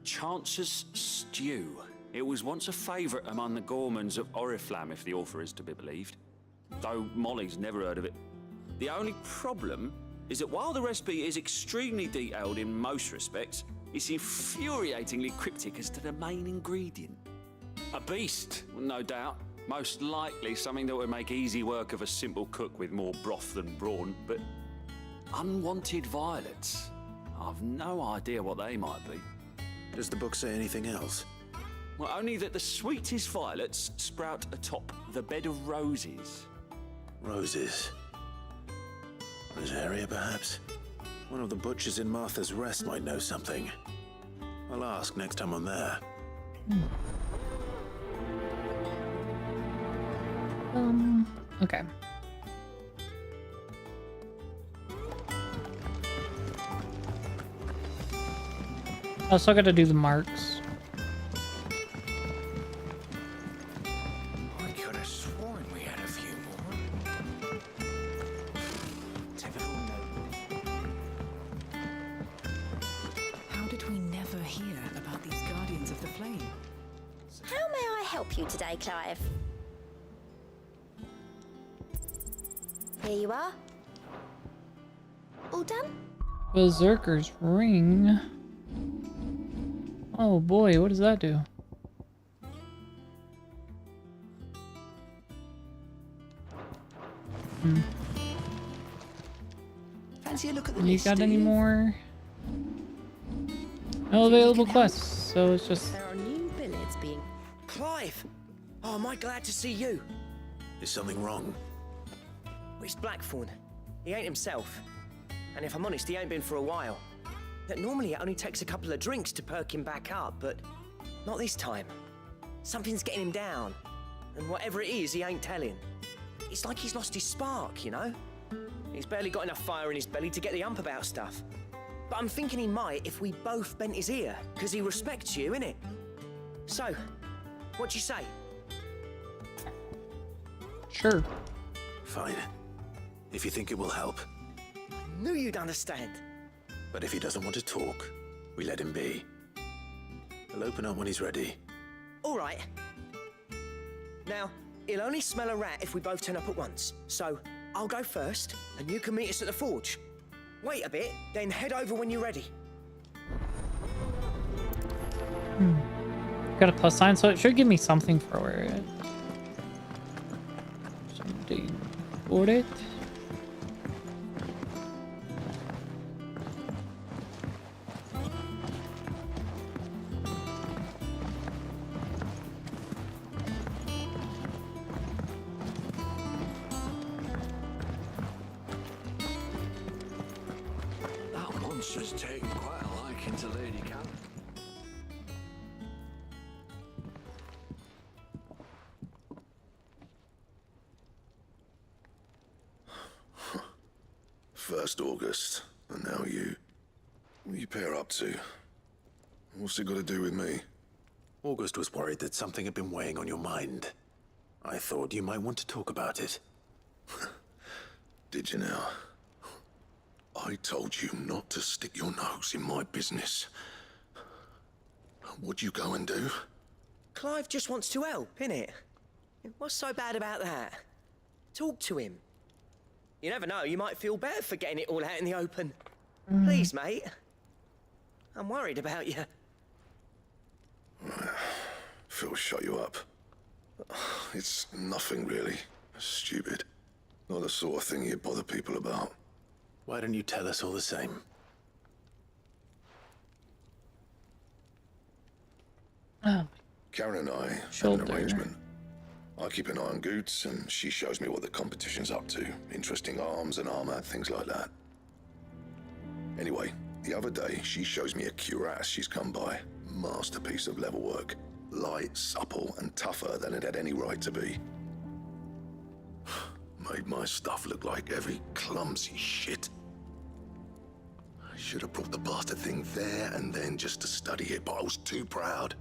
Chance's Stew. It was once a favourite among the gourmands of Oriflamme, if the author is to be believed. Though Molly's never heard of it. The only problem is that while the recipe is extremely detailed in most respects, it's infuriatingly cryptic as to the main ingredient. A beast, no doubt. Most likely something that would make easy work of a simple cook with more broth than brawn, but unwanted violets. I've no idea what they might be. Does the book say anything else? Well, only that the sweetest violets sprout atop the bed of roses. Roses. Rosaria, perhaps? One of the butchers in Martha's Rest might know something. I'll ask next time I'm there. Okay. I also gotta do the marks. I could have sworn we had a few more. Typical noble. How did we never hear about these Guardians of the Flame? How may I help you today, Clive? Here you are. All done? Berserker's Ring. Oh boy, what does that do? Fancy a look at the You list, got do any you? more? No available quests, so it's just... There are new billets being... Clive! Oh, am I glad to see you? Is something wrong? It's Blackthorn. He ain't himself. And if I'm honest, he ain't been for a while. Look, normally it only takes a couple of drinks to perk him back up, but not this time. Something's getting him down. And whatever it is, he ain't telling. It's like he's lost his spark, you know? He's barely got enough fire in his belly to get the ump about stuff. But I'm thinking he might if we both bent his ear, because he respects you, innit? So, what you say? Sure. Fine. If you think it will help. Knew you'd understand. But if he doesn't want to talk, we let him be. He'll open up when he's ready. All right. Now, he'll only smell a rat if we both turn up at once. So, I'll go first, and you can meet us at the forge. Wait a bit, then head over when you're ready. Got a plus sign, so it should give me something for it. Something for it. That monster's taken quite a liking to Lady Cat. First August, and now you. What are you pair up to? What's it got to do with me? August was worried that something had been weighing on your mind. I thought you might want to talk about it. Did you now? I told you not to stick your nose in my business. What'd you go and do? Clive just wants to help, innit? What's so bad about that? Talk to him. You never know, you might feel better for getting it all out in the open. Please, mate. I'm worried about you. Phil shut you up. It's nothing really. Stupid. Not the sort of thing you bother people about. Why don't you tell us all the same? Oh. Karen and I have an arrangement. I keep an eye on Goots, and she shows me what the competition's up to. Interesting arms and armor, things like that. Anyway, the other day, she shows me a cuirass she's come by. Masterpiece of level work. Light, supple, and tougher than it had any right to be. Made my stuff look like heavy, clumsy shit. I should have brought the bastard thing there and then just to study it, but I was too proud.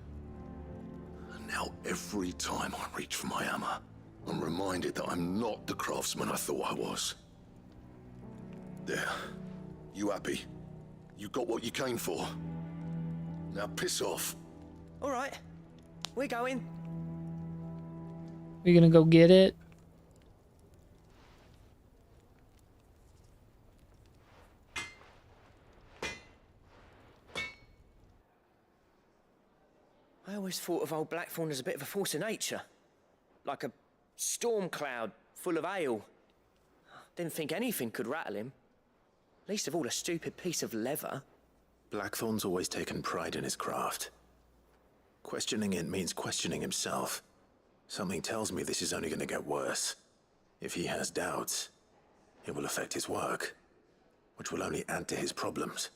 Now, every time I reach for my hammer, I'm reminded that I'm not the craftsman I thought I was. There. You happy? You got what you came for. Now piss off. All right. We're going. We're gonna go get it. I always thought of old Blackthorn as a bit of a force of nature. Like a storm cloud full of hail. Didn't think anything could rattle him. Least of all a stupid piece of leather. Blackthorn's always taken pride in his craft. Questioning it means questioning himself. Something tells me this is only going to get worse. If he has doubts, it will affect his work, which will only add to his problems.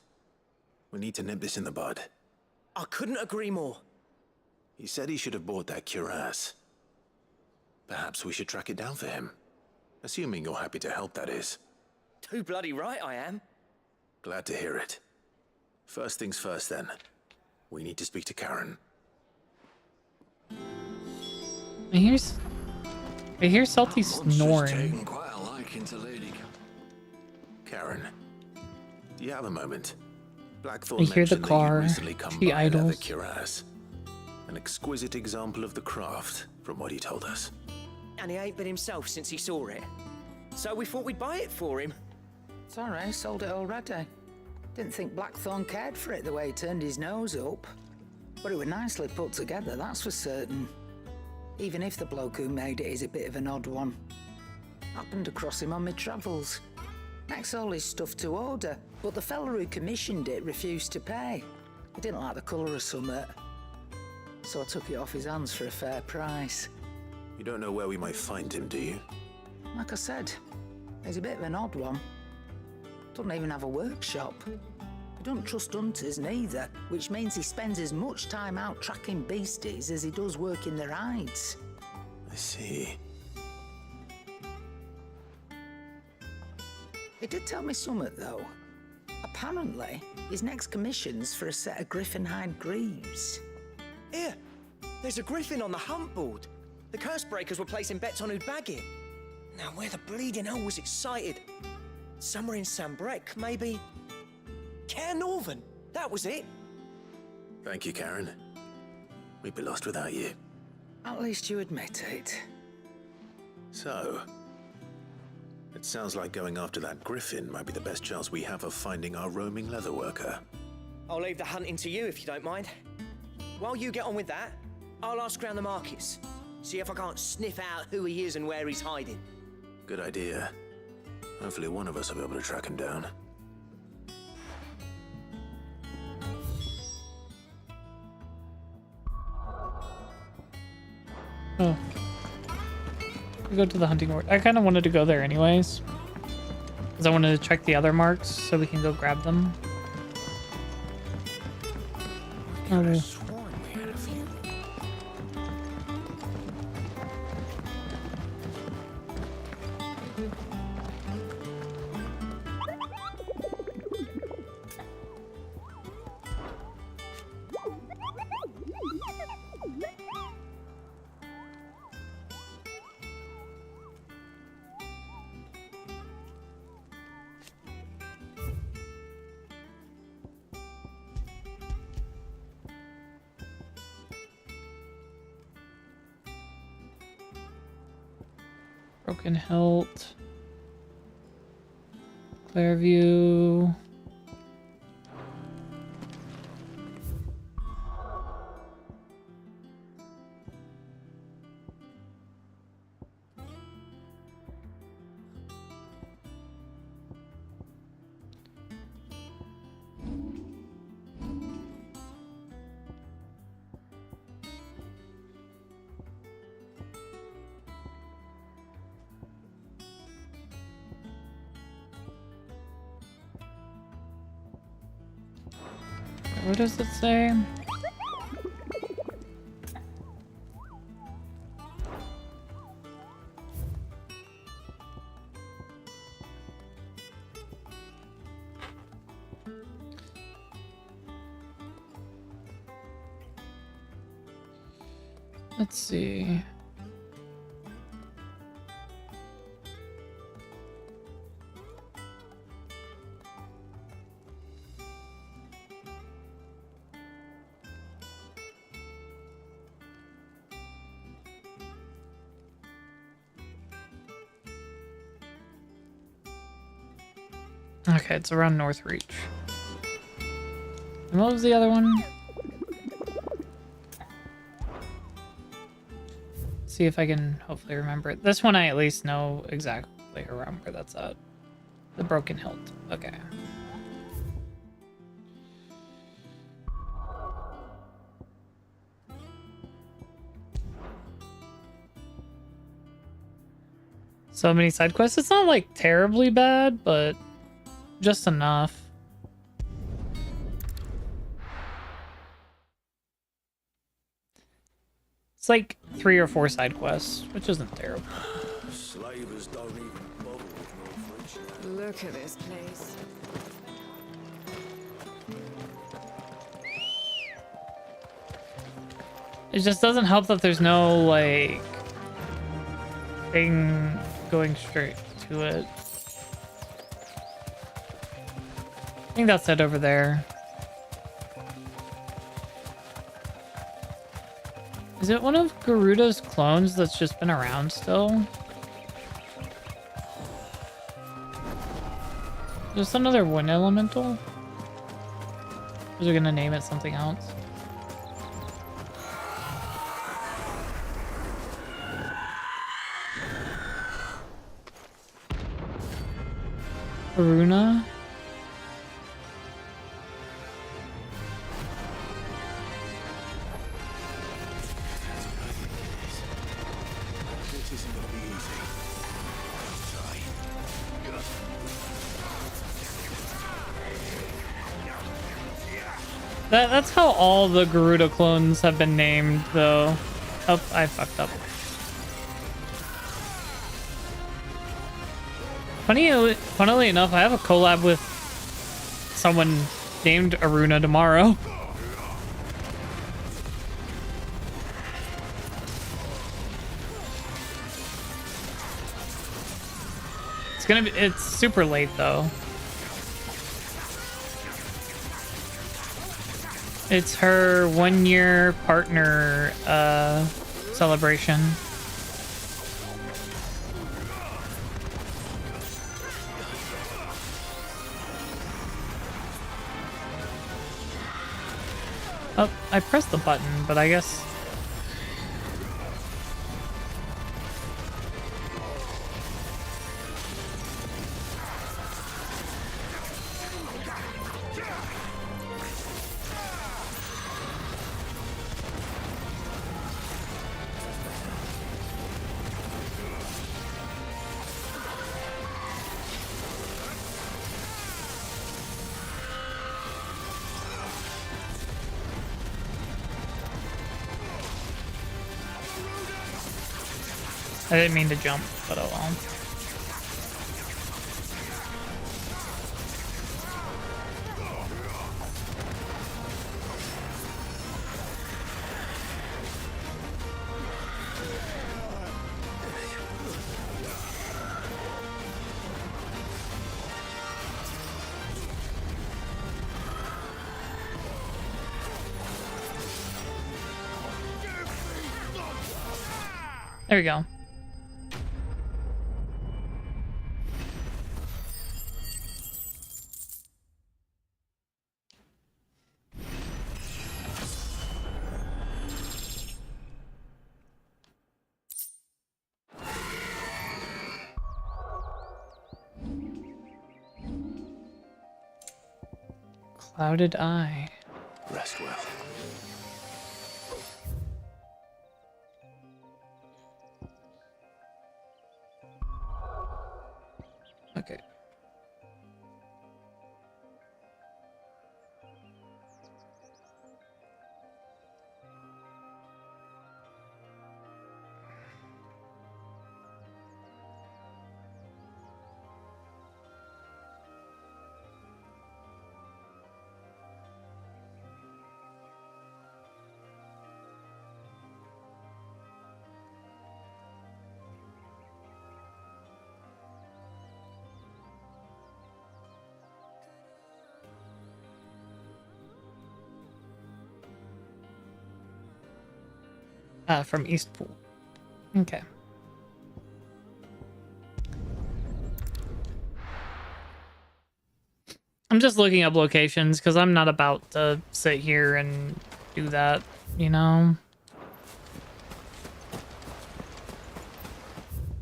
We need to nip this in the bud. I couldn't agree more. He said he should have bought that cuirass. Perhaps we should track it down for him. Assuming you're happy to help, that is. Too bloody right I am. Glad to hear it. First things first, then. We need to speak to Karen. I hear Salty snoring. Quite a liking to Lady Karen, do you have a moment? Blackthorn I hear the mentioned that car. you'd recently come She by another idles. cuirass. An exquisite example of the craft, from what he told us. And he ain't been himself since he saw it. So we thought we'd buy it for him. Sorry, sold it already. Didn't think Blackthorn cared for it the way he turned his nose up. But it was nicely put together, that's for certain. Even if the bloke who made it is a bit of an odd one. Happened across him on my travels. Next all his stuff to order, but the fella who commissioned it refused to pay. He didn't like the colour of summit. So I took it off his hands for a fair price. You don't know where we might find him, do you? Like I said, he's a bit of an odd one. Doesn't even have a workshop. He don't trust hunters neither, which means he spends as much time out tracking beasties as he does working their hides. I see. He did tell me something, though. Apparently, his next commission's for a set of griffin hide greaves. Here, there's a griffin on the hunt board. The curse breakers were placing bets on who'd bag it. Now, where the bleeding hell was it sighted? Somewhere in Sambrec, maybe? Care Northern, that was it. Thank you, Karen. We'd be lost without you. At least you admit it. So, it sounds like going after that griffin might be the best chance we have of finding our roaming leatherworker. I'll leave the hunting to you if you don't mind. While you get on with that, I'll ask around the markets. See if I can't sniff out who he is and where he's hiding. Good idea. Hopefully one of us will be able to track him down. Oh. We go to the hunting board. I kind of wanted to go there anyways. Because I wanted to check the other marks so we can go grab them. Oh. Broken Hilt, Clairview. What does it say? Let's see. Okay, it's around Northreach. And what was the other one? See if I can hopefully remember it. This one I at least know exactly around where that's at. The Broken Hilt. Okay. So many side quests. It's not like terribly bad, but just enough. It's like 3 or 4 side quests, which isn't terrible. Slavers don't even bother with no French. Look at this place. It just doesn't help that there's no, like, thing going straight to it. I think that's it over there. Is it one of Garuda's clones that's just been around still? Just another wind elemental? Or is it gonna name it something else? Aruna? That's how all the Garuda clones have been named, though. Oh, I fucked up. Funnily enough, I have a collab with someone named Aruna tomorrow. It's super late though. It's her 1-year partner celebration. Oh, I pressed the button, but I guess... I didn't mean to jump, but oh well. There we go. Clouded eye. Rest well. Okay. From Eastpool. Okay. I'm just looking up locations because I'm not about to sit here and do that, you know?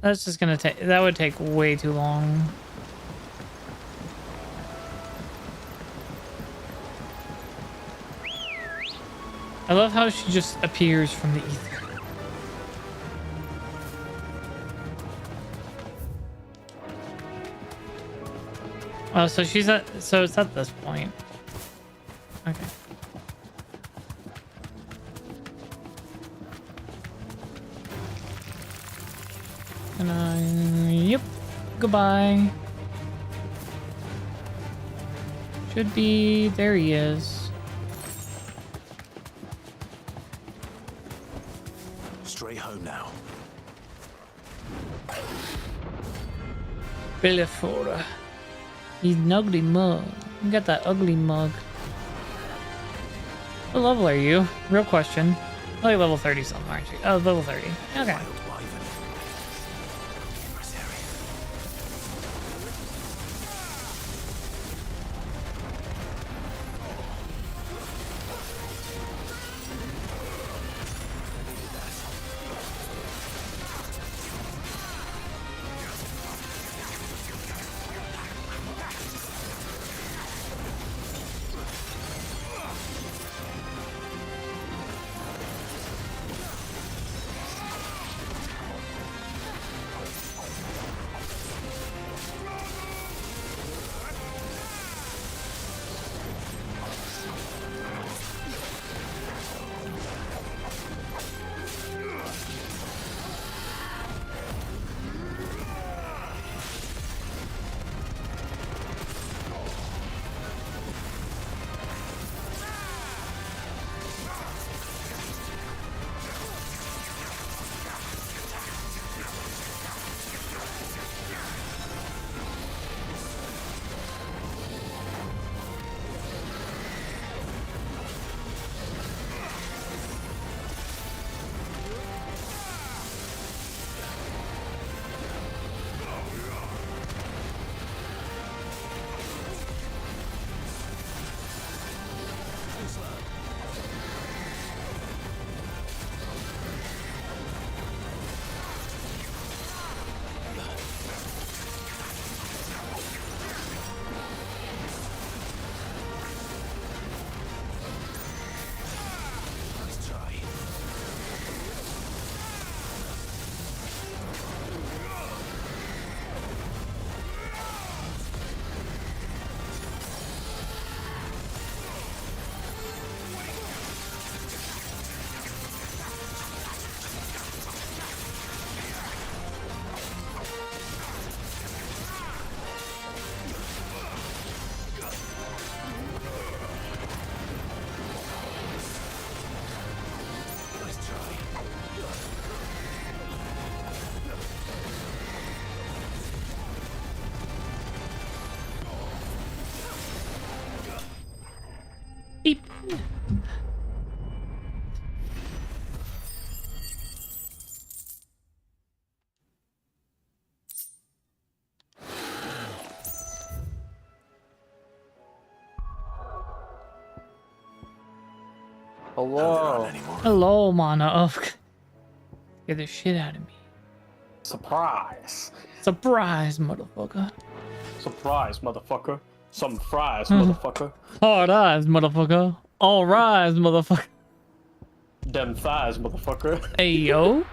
That's just gonna take, that would take way too long. I love how she just appears from the ether. Oh, so she's at, so it's at this point. Okay. And yep. Goodbye. Should be, there he is. Straight home now. Belefora. He's an ugly mug. You got that ugly mug. What level are you? Real question. Like level 30 something, aren't you? Oh, level 30. Okay. Hello. Hello, Mana. Oh, get the shit out of me. Surprise. Surprise, motherfucker. Surprise, motherfucker. Some fries, motherfucker. Hard eyes, motherfucker. All rise, motherfucker. Them thighs, motherfucker. Hey, yo.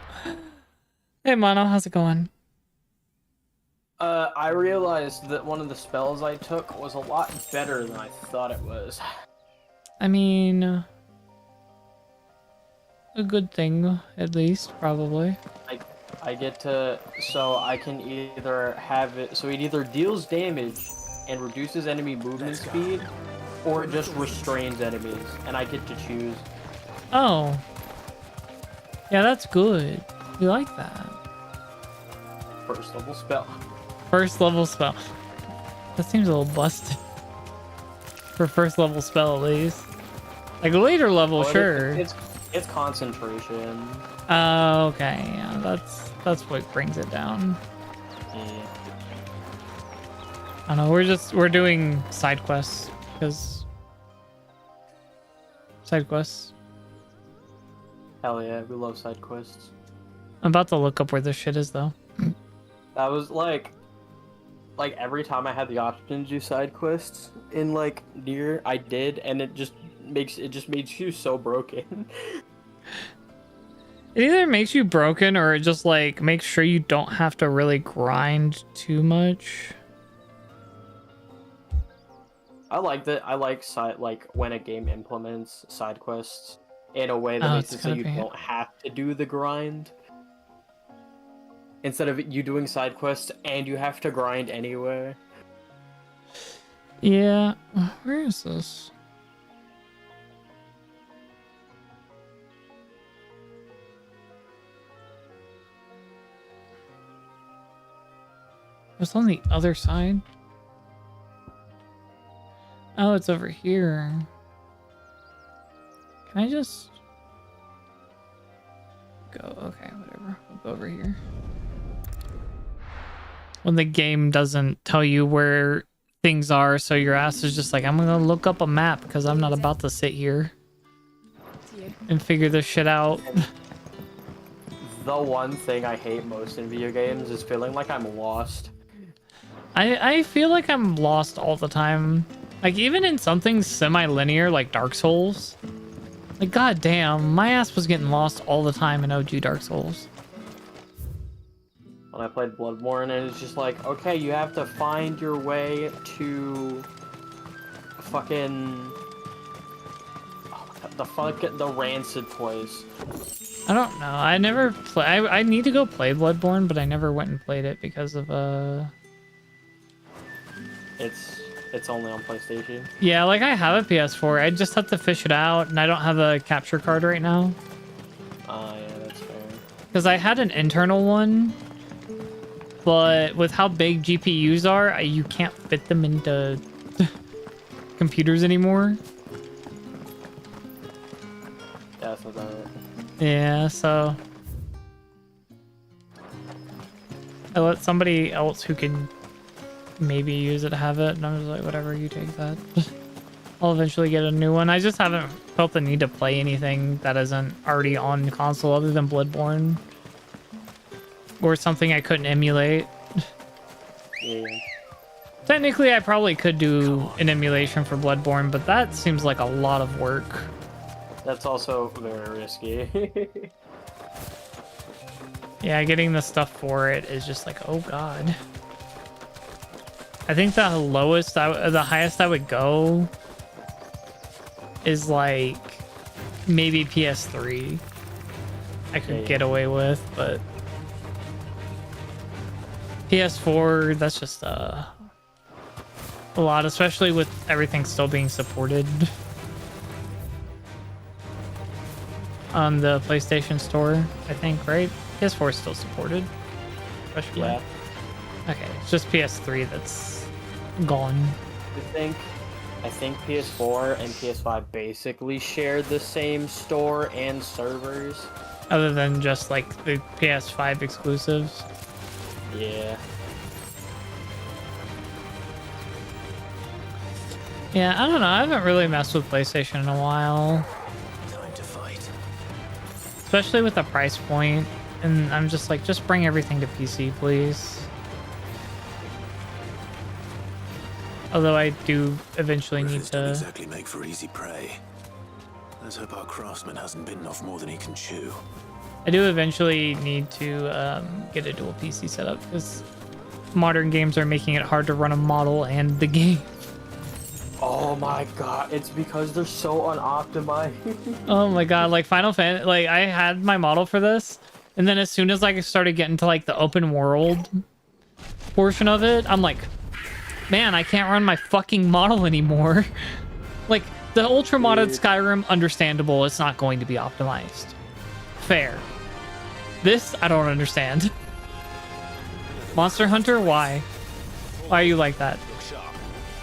Hey, Mono, how's it going? I realized that one of the spells I took was a lot better than I thought it was. I mean, a good thing, at least, probably. I get to, so I can either have it, so it either deals damage and reduces enemy movement speed, or it just restrains enemies, and I get to choose. Oh. Yeah, that's good. We like that. First level spell. First level spell. That seems a little busted. For first level spell, at least. Like later level, Well, sure. It's concentration. Oh, okay. Yeah, that's what brings it down. Yeah. I don't know. We're doing side quests because side quests. Hell yeah, we love side quests. I'm about to look up where this shit is though. That was like every time I had the option to do side quests in like Nier, I did, and it just makes you so broken. It either makes you broken or it just like makes sure you don't have to really grind too much. I like that. I like when a game implements side quests in a way that makes it so you don't have to do the grind. Instead of you doing side quests and you have to grind anyway. Yeah, where is this? It's on the other side. Oh, it's over here. Can I just go? Okay, whatever. We'll go over here. When the game doesn't tell you where things are, so your ass is just like, I'm gonna look up a map because I'm not about to sit here and figure this shit out. The one thing I hate most in video games is feeling like I'm lost. I feel like I'm lost all the time. Like, even in something semi-linear like Dark Souls. Like, goddamn, my ass was getting lost all the time in OG Dark Souls. When I played Bloodborne, and it's just like, okay, you have to find your way to fucking the rancid place. I don't know. I never play. I need to go play Bloodborne, but I never went and played it because of It's only on PlayStation. Yeah, like I have a PS4. I just have to fish it out, and I don't have a capture card right now. Yeah, that's fair. Because I had an internal one, but with how big GPUs are, you can't fit them into computers anymore. Yeah, that's about it. Yeah, so I let somebody else who can maybe use it have it, and I was like, whatever, you take that. I'll eventually get a new one. I just haven't felt the need to play anything that isn't already on console other than Bloodborne. Or something I couldn't emulate. Yeah. Technically, I probably could do an emulation for Bloodborne, but that seems like a lot of work. That's also very risky. Yeah, getting the stuff for it is just like, oh god. I think the highest I would go is like maybe PS3. I could get away with, but PS4, that's just a lot, especially with everything still being supported on the PlayStation Store, I think, right? PS4 is still supported. Yeah. Okay, it's just PS3 that's gone. I think I think PS4 and PS5 basically share the same store and servers. Other than just like the PS5 exclusives. Yeah. Yeah, I don't know. I haven't really messed with PlayStation in a while. Time to fight. Especially with the price point. And I'm just like, just bring everything to PC, please. Although I do eventually need Don't to... exactly make for easy prey. Let's hope our craftsman hasn't bitten off more than he can chew. I do eventually need to get a dual PC setup because modern games are making it hard to run a model and the game. Oh my god, it's because they're so unoptimized. Oh my god, like Final Fantasy, like I had my model for this, and then as soon as like I started getting to like the open world portion of it, I'm like, man, I can't run my fucking model anymore. Like the ultra modded Skyrim, understandable, it's not going to be optimized. Fair. This, I don't understand. Monster Hunter, why? Why are you like that?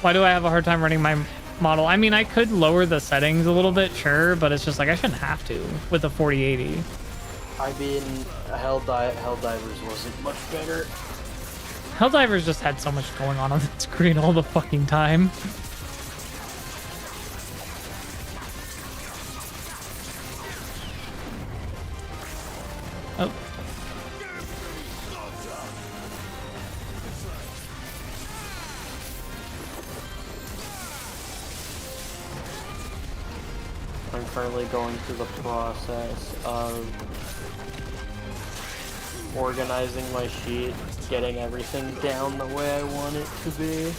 Why do I have a hard time running my model? I mean, I could lower the settings a little bit, sure, but it's just like I shouldn't have to with a 4080. I mean, Helldivers wasn't much better. Helldivers just had so much going on the screen all the fucking time. Oh. I'm currently going through the process of organizing my sheet, getting everything down the way I want it to be.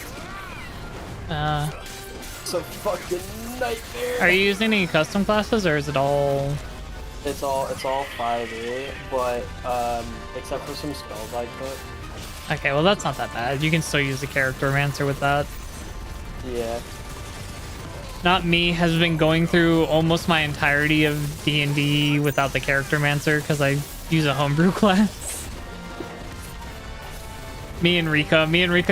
It's a fucking nightmare. Are you using any custom classes or is it all... It's all 5e, but except for some spells I put. Okay, well that's not that bad. You can still use the character mancer with that. Yeah. Not me has been going through almost my entirety of D&D without the character mancer because I use a homebrew class. Me and Rika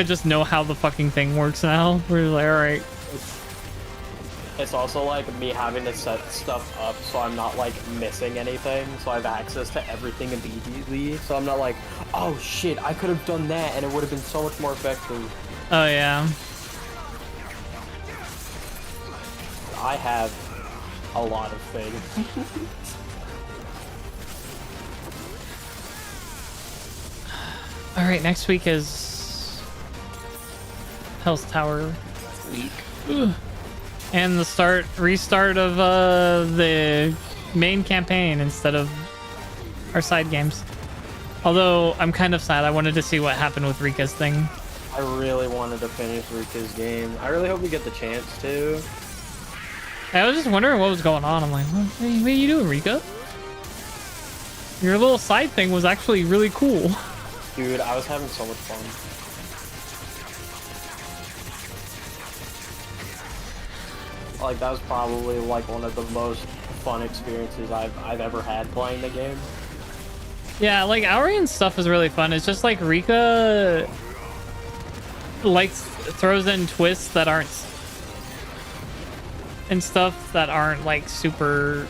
just know how the fucking thing works now. We're like, all right. It's also like me having to set stuff up so I'm not like missing anything, so I have access to everything immediately. So I'm not like, oh shit, I could have done that and it would have been so much more effective. Oh yeah. I have a lot of things. All right, next week is Hell's Tower week. Ugh. And the restart of the main campaign instead of our side games. Although I'm kind of sad. I wanted to see what happened with Rika's thing. I really wanted to finish Rika's game. I really hope we get the chance to. I was just wondering what was going on. I'm like, what are you doing, Rika? Your little side thing was actually really cool. Dude, I was having so much fun. Like, that was probably like one of the most fun experiences I've ever had playing the game. Yeah, like Aurian's stuff is really fun. It's just like Rika throws in twists that aren't and stuff that aren't like super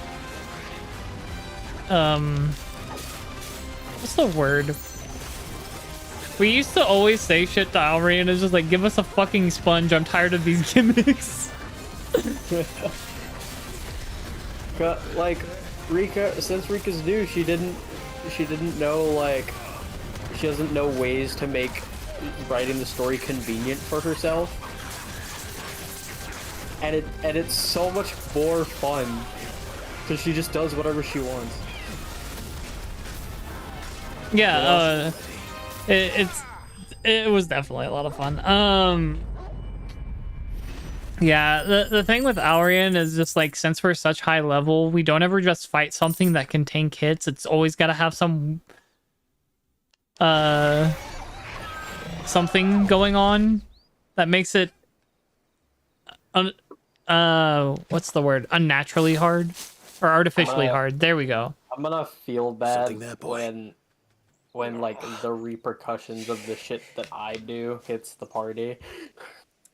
what's the word? We used to always say shit to Aurian. It's just like, give us a fucking sponge. I'm tired of these gimmicks. Like Rika, since Rika's new, she didn't know, like, she doesn't know ways to make writing the story convenient for herself, and it's so much more fun because she just does whatever she wants. Yeah, it was definitely a lot of fun. Yeah, the thing with Aurian is just like, since we're such high level, we don't ever just fight something that can tank hits. It's always got to have some something going on that makes it what's the word? Unnaturally hard or artificially hard. There we go. I'm gonna feel bad when like the repercussions of the shit that I do hits the party.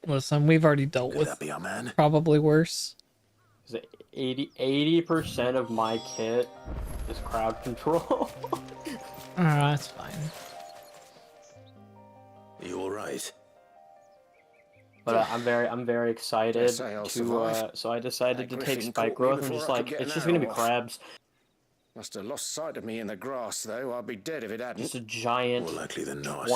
Listen, we've already dealt with probably worse. 80% of my kit is crowd control. That's fine. You all right? But I'm very excited Yes, I'll to. survive. So I decided to take Griffin spike caught me growth and before just I like could get it's an just gonna be arrow off. crabs. Must have lost sight of me in the grass, though. I'd be dead if it hadn't. Just a giant More likely than not.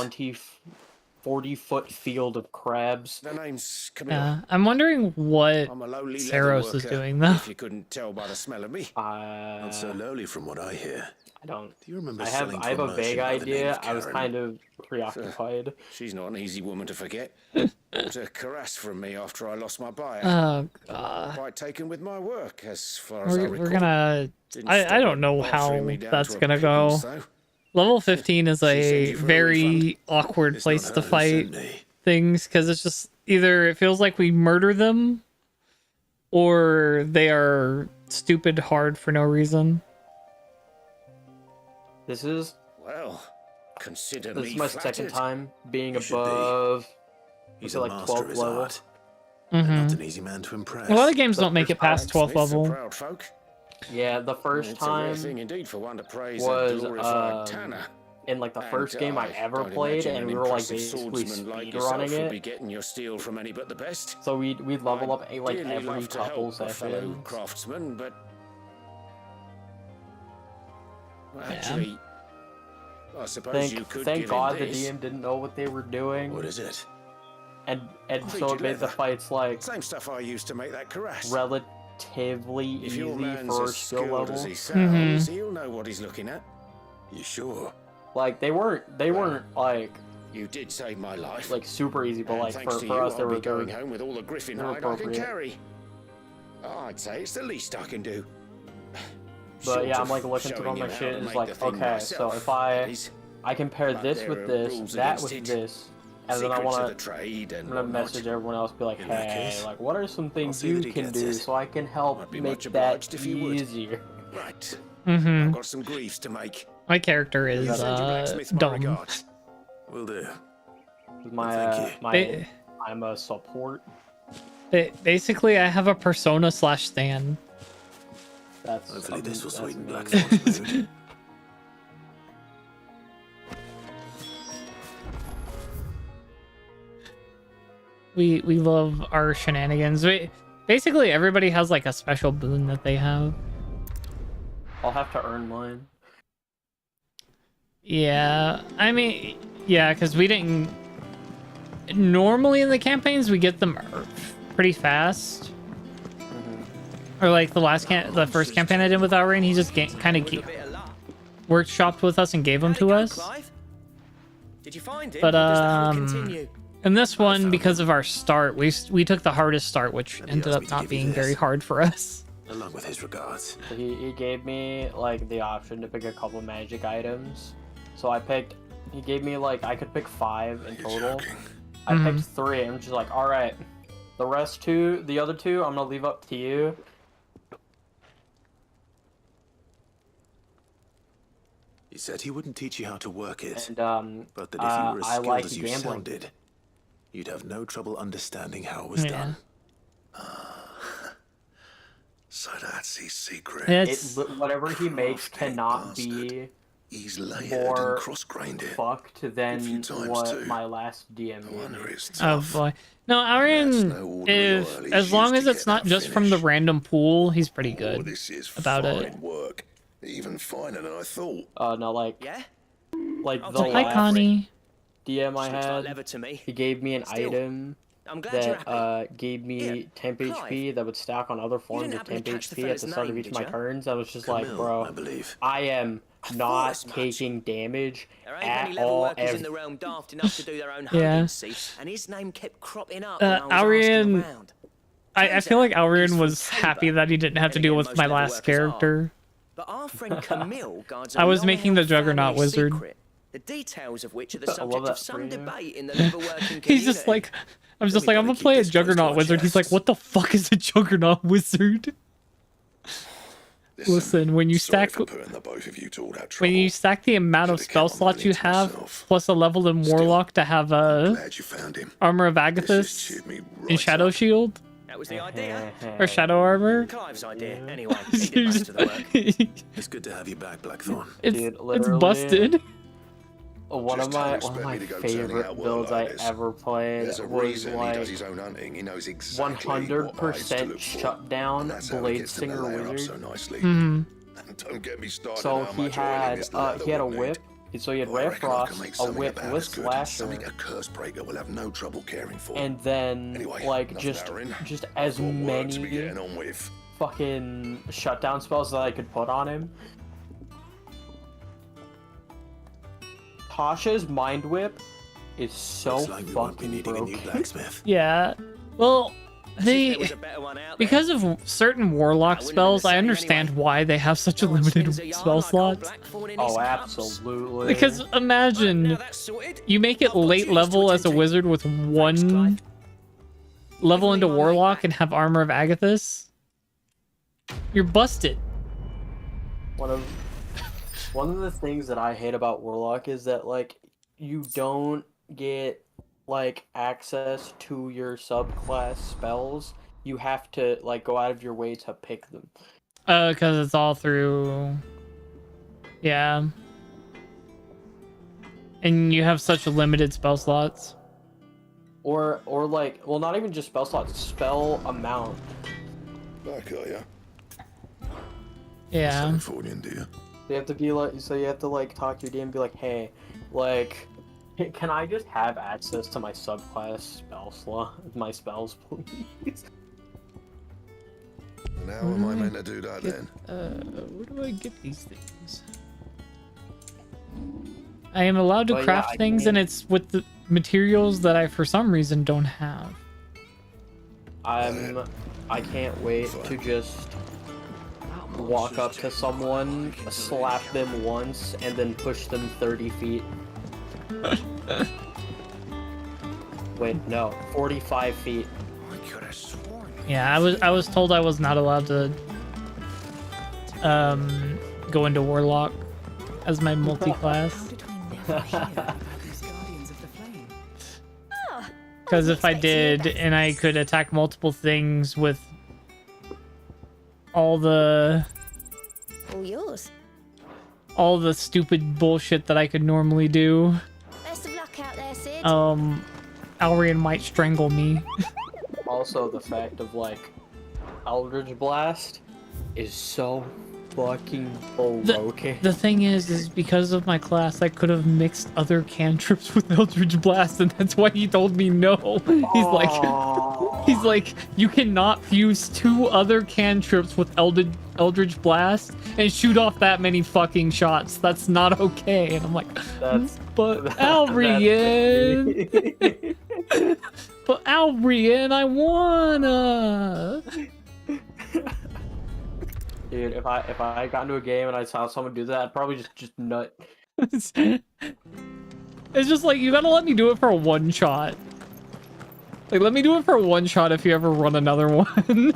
40-foot field of crabs. The name's Camille. Yeah, I'm wondering what I'm a lowly leather Saros is worker, doing though. if you couldn't tell by the smell of me. Not so lowly from what I hear. I don't. Do you remember I selling have to a vague merchant by the name idea. of I was Karen? kind of preoccupied. She's not an easy woman to forget. Bought a cuirass from me after I lost my buyer. Oh god. Quite taken with my work, as far as I recall. We're gonna. Didn't I stop don't know her how bartering me down that's to a gonna go. pittance, though. Level 15 is a said you for a very awkward place to fight things because it's just either it feels like we murder them or they are stupid hard for no reason. This is Well, consider this me is my flattered. second time being You should be. above. He's was a it like master of 12th his level? art. And not an easy man to impress. A lot of games don't make it past 12th level. Proud folk. Yeah, the first It's a rare time thing indeed for one to praise a was glorified tanner. in like the first And game I ever don't played, imagine and an we were like impressive basically swordsman like speed yourself running would be it. getting your steel from any but the best. So we'd level up like Dearly every love to couple help a fellow sessions. craftsman, but well, actually, I suppose you could Thank give God him the this. DM didn't know what they were doing. What is it? And Why so did it you made the leather? fights like Same stuff I used to make that cuirass. relatively If easy your man's for as skill skilled level. as he sounds, he'll know what he's looking at. You sure? Like they weren't like You did save my life. like super easy, but And like thanks for to for you, us they I'll were be going they were- home with all the griffin they're hide I can appropriate. carry. I'd say it's the least I can do. But Short yeah, I'm of like looking through all showing my you how shit. to It's make like the thing okay, so myself, if that is. I compare But this there with are this, rules that against with it. this, and then I Secrets of want the trade I'm and gonna whatnot. message everyone else, be like, In that hey, case, like what are some things see you that he can gets do it. so I can help I'd be make much that obliged if you would. easier. Right. Mm-hmm. I've got some griefs to make. My character is Send your blacksmith my dumb. regards. Will do. My I'm a support. Basically, I have a persona / stan. That's Hopefully this will that's sweeten me. Blackthorn's mood. We love our shenanigans. Basically everybody has like a special boon that they have. I'll have to earn mine. Yeah, I mean, yeah, because we didn't. Normally in the campaigns we get them pretty fast. Or like the first campaign I did with Alrain, he just kind of workshopped with us and gave them to us. Did you find it? But or does the hunt continue? in this one, because of our start, we took the hardest start, which ended up not being very hard for us. Along with his regards. So he gave me like the option to pick a couple magic items. So I picked. He gave me like I could pick 5 in total. I picked 3. I'm just like, all right. The other two, I'm gonna leave up to you. He said he wouldn't teach you how to work it, And but that if you were as I skilled like as you gambling. sounded, you'd have no trouble understanding how it was done. So that's his secret. Whatever he makes cannot be He's layered more and cross-grained it fucked than times what too. my last DM did. Oh boy. No, Arian, as long as it's not just from the random pool, he's pretty good about it. Work. Even finer than I thought. No, like like the Hi, last Connie. DM I Looks like had, leather to me. he gave me an Still, item I'm glad you're that gave me Here, temp Clive, HP that would stack on other forms didn't of happen to temp catch the HP at fella's the start of name, each of did my ya? turns. I was just like, Camille, bro, I believe. I am not as much. taking damage There ain't at many level all. workers in the realm daft enough to do their own Yeah. hunting, see? And his name kept cropping up when I was asking Arian, around. I feel like Arian was happy that he didn't have to deal with my last character. But our friend Camille guards a I was making the long-held Juggernaut family wizard. secret, the details of which are the I love subject that of some for you. debate in the leather working community. He's just like, I'm just like, I'm gonna play a Juggernaut wizard. He's like, what the fuck is a Juggernaut wizard? Listen, when you sorry stack for putting the both of you to all that when trouble. you stack the amount of spell slots you have, plus a level in Warlock to have a Glad you found him. Armor of Agathis and Shadow Shield That was the idea. or Shadow Armor. Clive's idea. Anyway, he did most of the work. It's good to have you back, Blackthorn. It's busted. One of my favorite builds I this. ever played There's a was reason he like does his own hunting. He knows exactly 100% shut down Blade Singer Singer Wizard. so nicely. Mhm. Don't get me started. So on how he much oil in had this leather he had a we'll whip. So he had Ray of Frost, a whip with Slasher, Something a curse breaker will have no trouble caring for. and then Anyway, like enough just narrowing. as Got work to be many getting on with. fucking shutdown spells that I could put on him. Tasha's Mind Whip is so Looks like we won't be fucking needing a new broken. blacksmith. Yeah. Well, they There was a better one out there. because of certain Warlock spells, I understand why they have such a limited spell slots. Oh, absolutely. Because imagine you make it late level as a wizard with one level into Warlock and have Armor of Agathis. You're busted. One of the things that I hate about Warlock is that like you don't get like access to your subclass spells. You have to like go out of your way to pick them. Because it's all through. Yeah. And you have such limited spell slots. Or like, well, not even just spell slots, spell amount. Back are ya? Yeah. Californian, do you? You have to be like, so you have to like talk to your DM and be like, hey, like, can I just have access to my subclass spell slot, my spells, please? And how am I meant to do that then? Where do I get these things? I am allowed to Well, yeah, craft I things, can't- and it's with the materials that I, for some reason, don't have. I can't wait to just walk up to someone, slap them once, and then push them 30 feet. Wait, no, 45 feet. Yeah, I was told I was not allowed to go into Warlock as my multi-class. Because if I did, and I could attack multiple things with all the All yours. all the stupid bullshit that I could normally do, Best of luck out there, Sid. Alrian might strangle me. Also, the fact of like, Eldritch Blast is so fucking broken. The thing is because of my class, I could have mixed other cantrips with Eldritch Blast, and that's why he told me no. He's like, you cannot fuse two other cantrips with Eldritch Blast and shoot off that many fucking shots. That's not okay. And I'm like, but Alrian, but Alrian, I wanna. Dude, if I got into a game and I saw someone do that, I'd probably just nut. It's just like, you gotta let me do it for one shot. Like, let me do it for one shot if you ever run another one.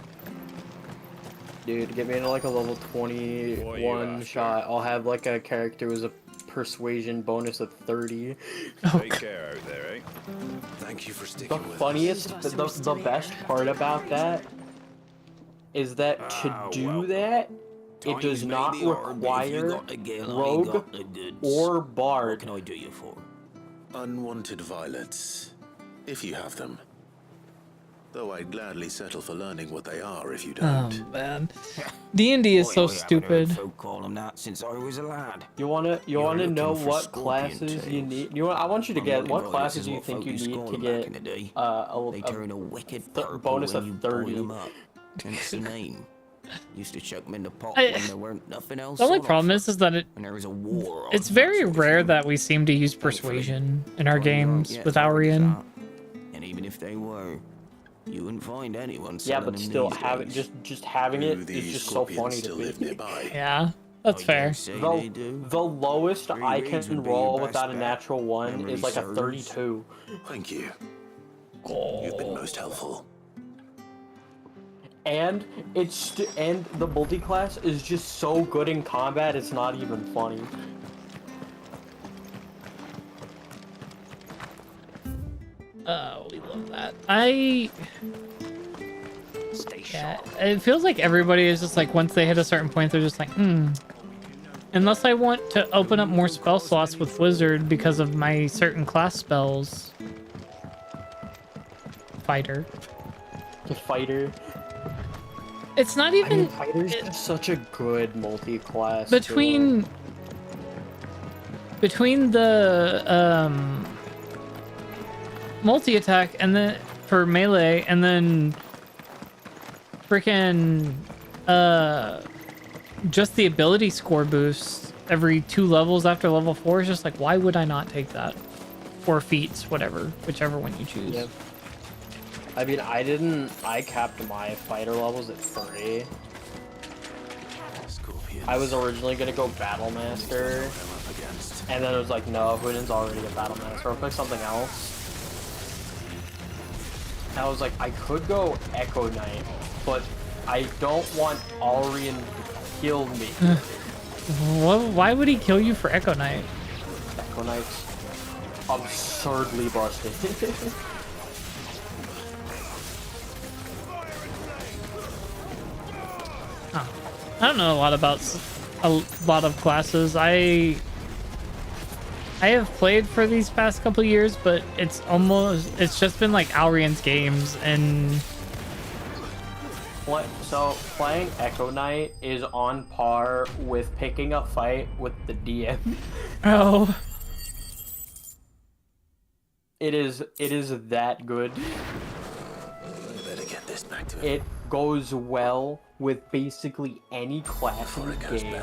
Dude, get me into like a level 21 shot. I'll have like a character with a persuasion bonus of 30. Take care out there, eh? Thank you for sticking The with funniest, the best part about that is that to do that, it does not require rogue or bard. What can I do you for? Unwanted violets, if you have them. Though I'd gladly settle for learning what they are if you don't. Oh man, D&D is so stupid. Folk call them that since I was a lad. You wanna looking know for what scorpion classes you tails. need? I want you to get what Right, classes this is do you what think you folk used to need call to 'em back in the get day. a They turn a wicked purple bonus when of you boil 30. them up. Hence the name. Used to chuck them in the pot I- when there weren't nothing else. The only on problem offer. is that When there was a war. it's very rare that we seem to use persuasion in our games with Aurian. And even if they were, you wouldn't find anyone Yeah, selling but them still these having days. just having it is just so funny to me. Yeah, that's fair. The lowest I reads can would be your roll best without a bet. natural one Memory is like a serves. 32. Thank you. You've been most helpful. And and the multi-class is just so good in combat, it's not even funny. Oh, we love that. Yeah, it feels like everybody is just like, once they hit a certain point, they're just like, unless I want to open up more spell slots with Wizard because of my certain class spells. Fighter. The Fighter. It's not even... I mean, Fighter's just such a good multi-class. Between the multi-attack and then for melee and then freaking just the ability score boost every 2 levels after level 4 is just like, why would I not take that? Or feats, whatever, whichever one you choose. Yep. I mean, I capped my fighter levels at 3. I was originally gonna go Battle Master, and then it was like, no, Hoodin's already a Battle Master, I'll pick something else. And I was like, I could go Echo Knight, but I don't want Alrian to kill me. Why would he kill you for Echo Knight? Echo Knight's absurdly busted. I don't know a lot about a lot of classes. I have played for these past couple years, but it's just been like Alrian's games and... So, playing Echo Knight is on par with picking a fight with the DM. Oh. It is that good. Better get this back to him. It goes well with basically any class in the game.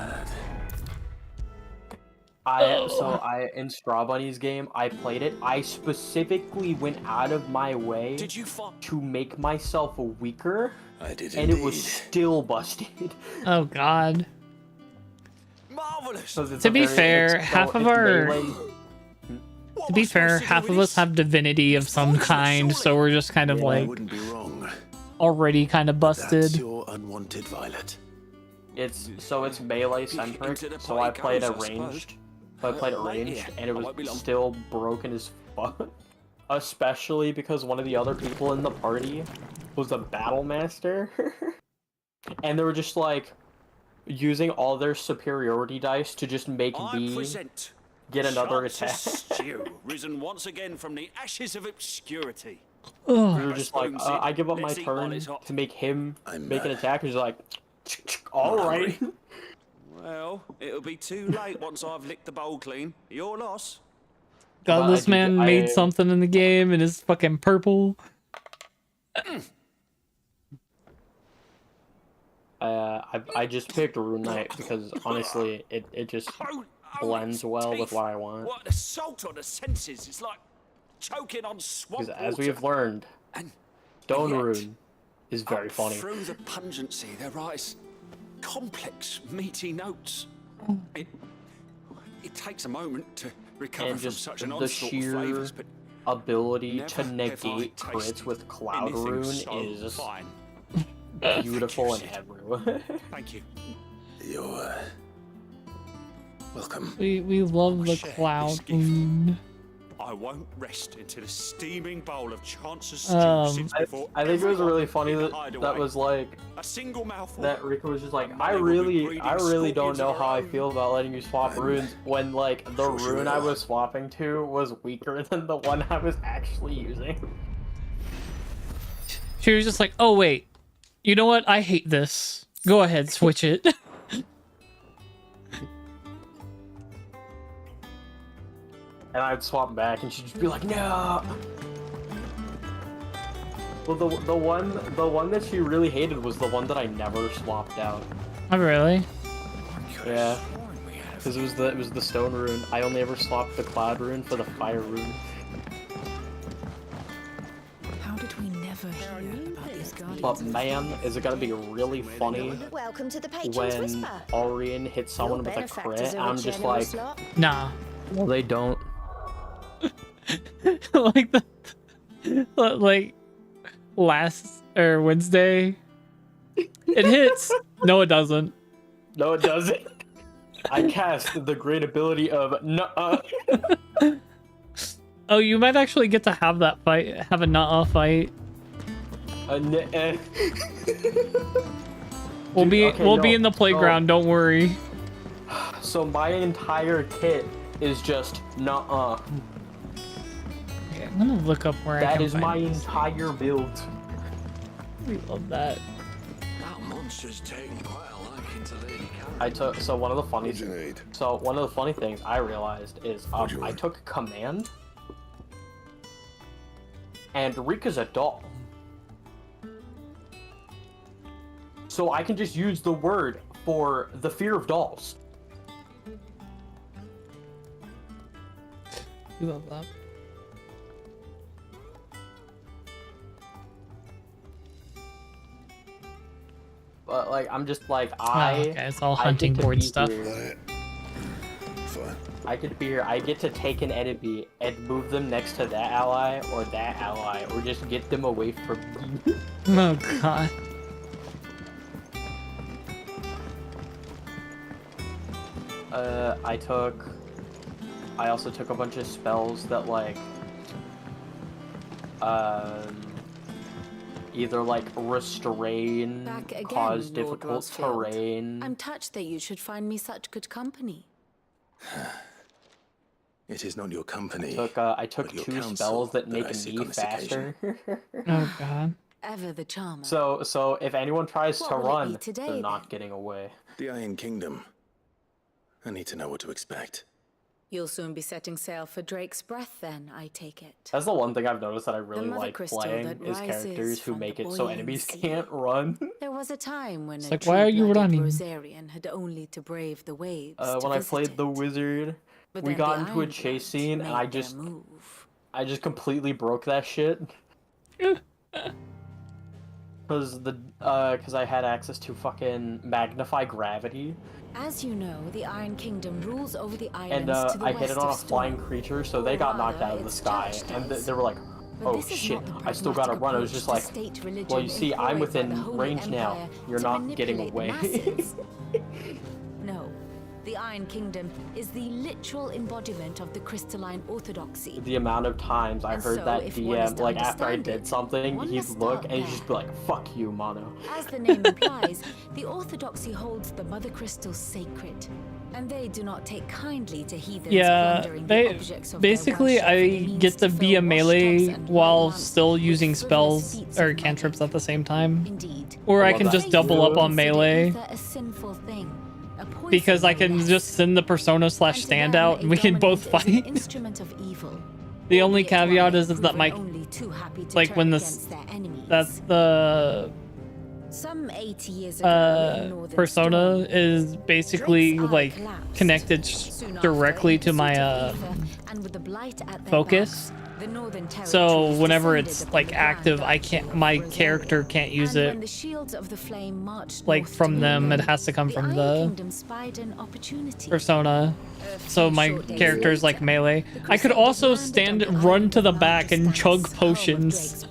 In Straw Bunny's game, I played it. I specifically went out of my way to make myself weaker. I did and it was still busted. Oh god. Marvelous. To be fair, half of us have divinity of some kind, so we're just kind of like already kind of busted. That's your unwanted violet. It's melee centric, so I played it ranged. And it was still broken as fuck. Especially because one of the other people in the party was a battle master. And they were just like using all their superiority dice to just make me get another attack. Stew, risen once again from the ashes of obscurity. We were just like, I give up my turn to make him make an attack. He's like, alright. Well, it'll be too late once I've licked the bowl clean. Your loss. God, this man made something in the game and it's fucking purple. I just picked Rune Knight because honestly, it just blends well with what I want. What an assault on the senses! It's like choking on swamp Because as water. we have learned, Stone Rune is very funny. Through the pungency, there rise complex, meaty notes. It takes a moment to recover And from just such an the onslaught of sheer flavors, but ability to never have I negate crits tasted with Cloud anything Rune so is fine. beautiful and everywhere. Thank you. You're welcome. We love the Cloud Rune. I won't rest until a steaming bowl of Chance's stew sits before I think it was really funny everyone in that the hideaway. that was like A single mouthful. that Rika was just like, And I many will be really breeding don't know scorpions of how I our own. feel about letting you swap runes when like the rune I was swapping to was weaker than the one I was actually using. She was just like, oh wait, you know what? I hate this. Go ahead, switch it. And I'd swap back, and she'd just be like, "No." Well, the one that she really hated was the one that I never swapped out. Oh really? Yeah, because it was the stone rune. I only ever swapped the cloud rune for the fire rune. How did we never hear about these guardians? But man, is it gonna be really funny Welcome to the Patron's when Whisper. Orion hits someone with a benefactors crit? are I'm a just generous like, lot. Nah. well, they don't. like last or Wednesday, It hits. No, it doesn't. No, it doesn't. I cast the great ability of nuh-uh. Oh, you might actually get to have that fight. Have a nuh-uh fight. We'll be in the playground. Don't worry. So my entire kit is just nuh-uh. Okay, I'm gonna look up where I That can is find my this. entire build. We love that. That monster's taking quite a liking to Lady Karen. I took one of the funny things I realized is I took command, and Rika's a doll, so I can just use the word for the fear of dolls. We love that. But like I'm just like okay, it's all hunting board stuff. I get to be here. I get to take an enemy and move them next to that ally, or just get them away from me. Oh god. I also took a bunch of spells that like either like restrain, Back again, cause Lord difficult Rosfield. terrain. I'm touched that you should find me such good company. It is not your company. I took but your 2 counsel spells that I make seek me on this occasion. faster. Oh god. Ever the charmer. So if anyone tries What to will it be run, today, they're not then? getting away. The Iron Kingdom. I need to know what to expect. You'll soon be setting sail for Drake's Breath, then, I take it. That's the one thing I've noticed that I really Mother like crystal playing that is rises characters who from make the it so buoyant enemies sea. can't run. There was a time when It's a like, why are you true-blooded running? Rosarian had only to brave the waves to When I visit played it. the wizard, But we then got the into a Iron chase Blood scene, and made their move. I just completely broke that shit. Cause I had access to fucking magnify gravity, As you know, the Iron Kingdom rules over the and islands to the I west hit it on of a flying Storm. creature, so they got knocked out of the sky, and they were like, But "Oh this is shit, not the I still gotta pragmatic run." I was approach just to like, state religion "Well, you see, I'm employed by the within Holy range now. Empire You're to not getting manipulate the away." masses. No, the Iron Kingdom is the literal embodiment of the crystalline orthodoxy. The amount of times I And heard so, that if one is DM, to like after I understand did it, something, one he'd must look start and he'd just be like, "Fuck you, Mono." As the name implies, the orthodoxy holds the mother crystals sacred, and they do not take kindly to heathens Yeah, plundering the objects of basically their worship for the I means get to be a fill melee washtubs and while lamps still using with frivolous spells feats or of cantrips at the same time. Indeed. Or I love can that. just double up on melee A sinful thing, a poison because I no can less. just send the persona / standout and we can both Dominant is an fight. instrument of evil. The only albeit one caveat they is that my proven only too happy to like turn when against their enemies. that's the Some 80 years ago in Northern persona Storm, is basically Drake's eye like collapsed. connected Soon after, directly in to my pursuit of ether, and with the blight at their focus. backs, the Northern So Territories whenever descended it's upon like the grand active, I duchy can't. of My Rosaria. character can't use And it. when the shields of the flame marched Like north from to them, it England, has to come from Iron the Kingdom spied an opportunity. persona. So my short days character is like melee. I could also run to the back and chug potions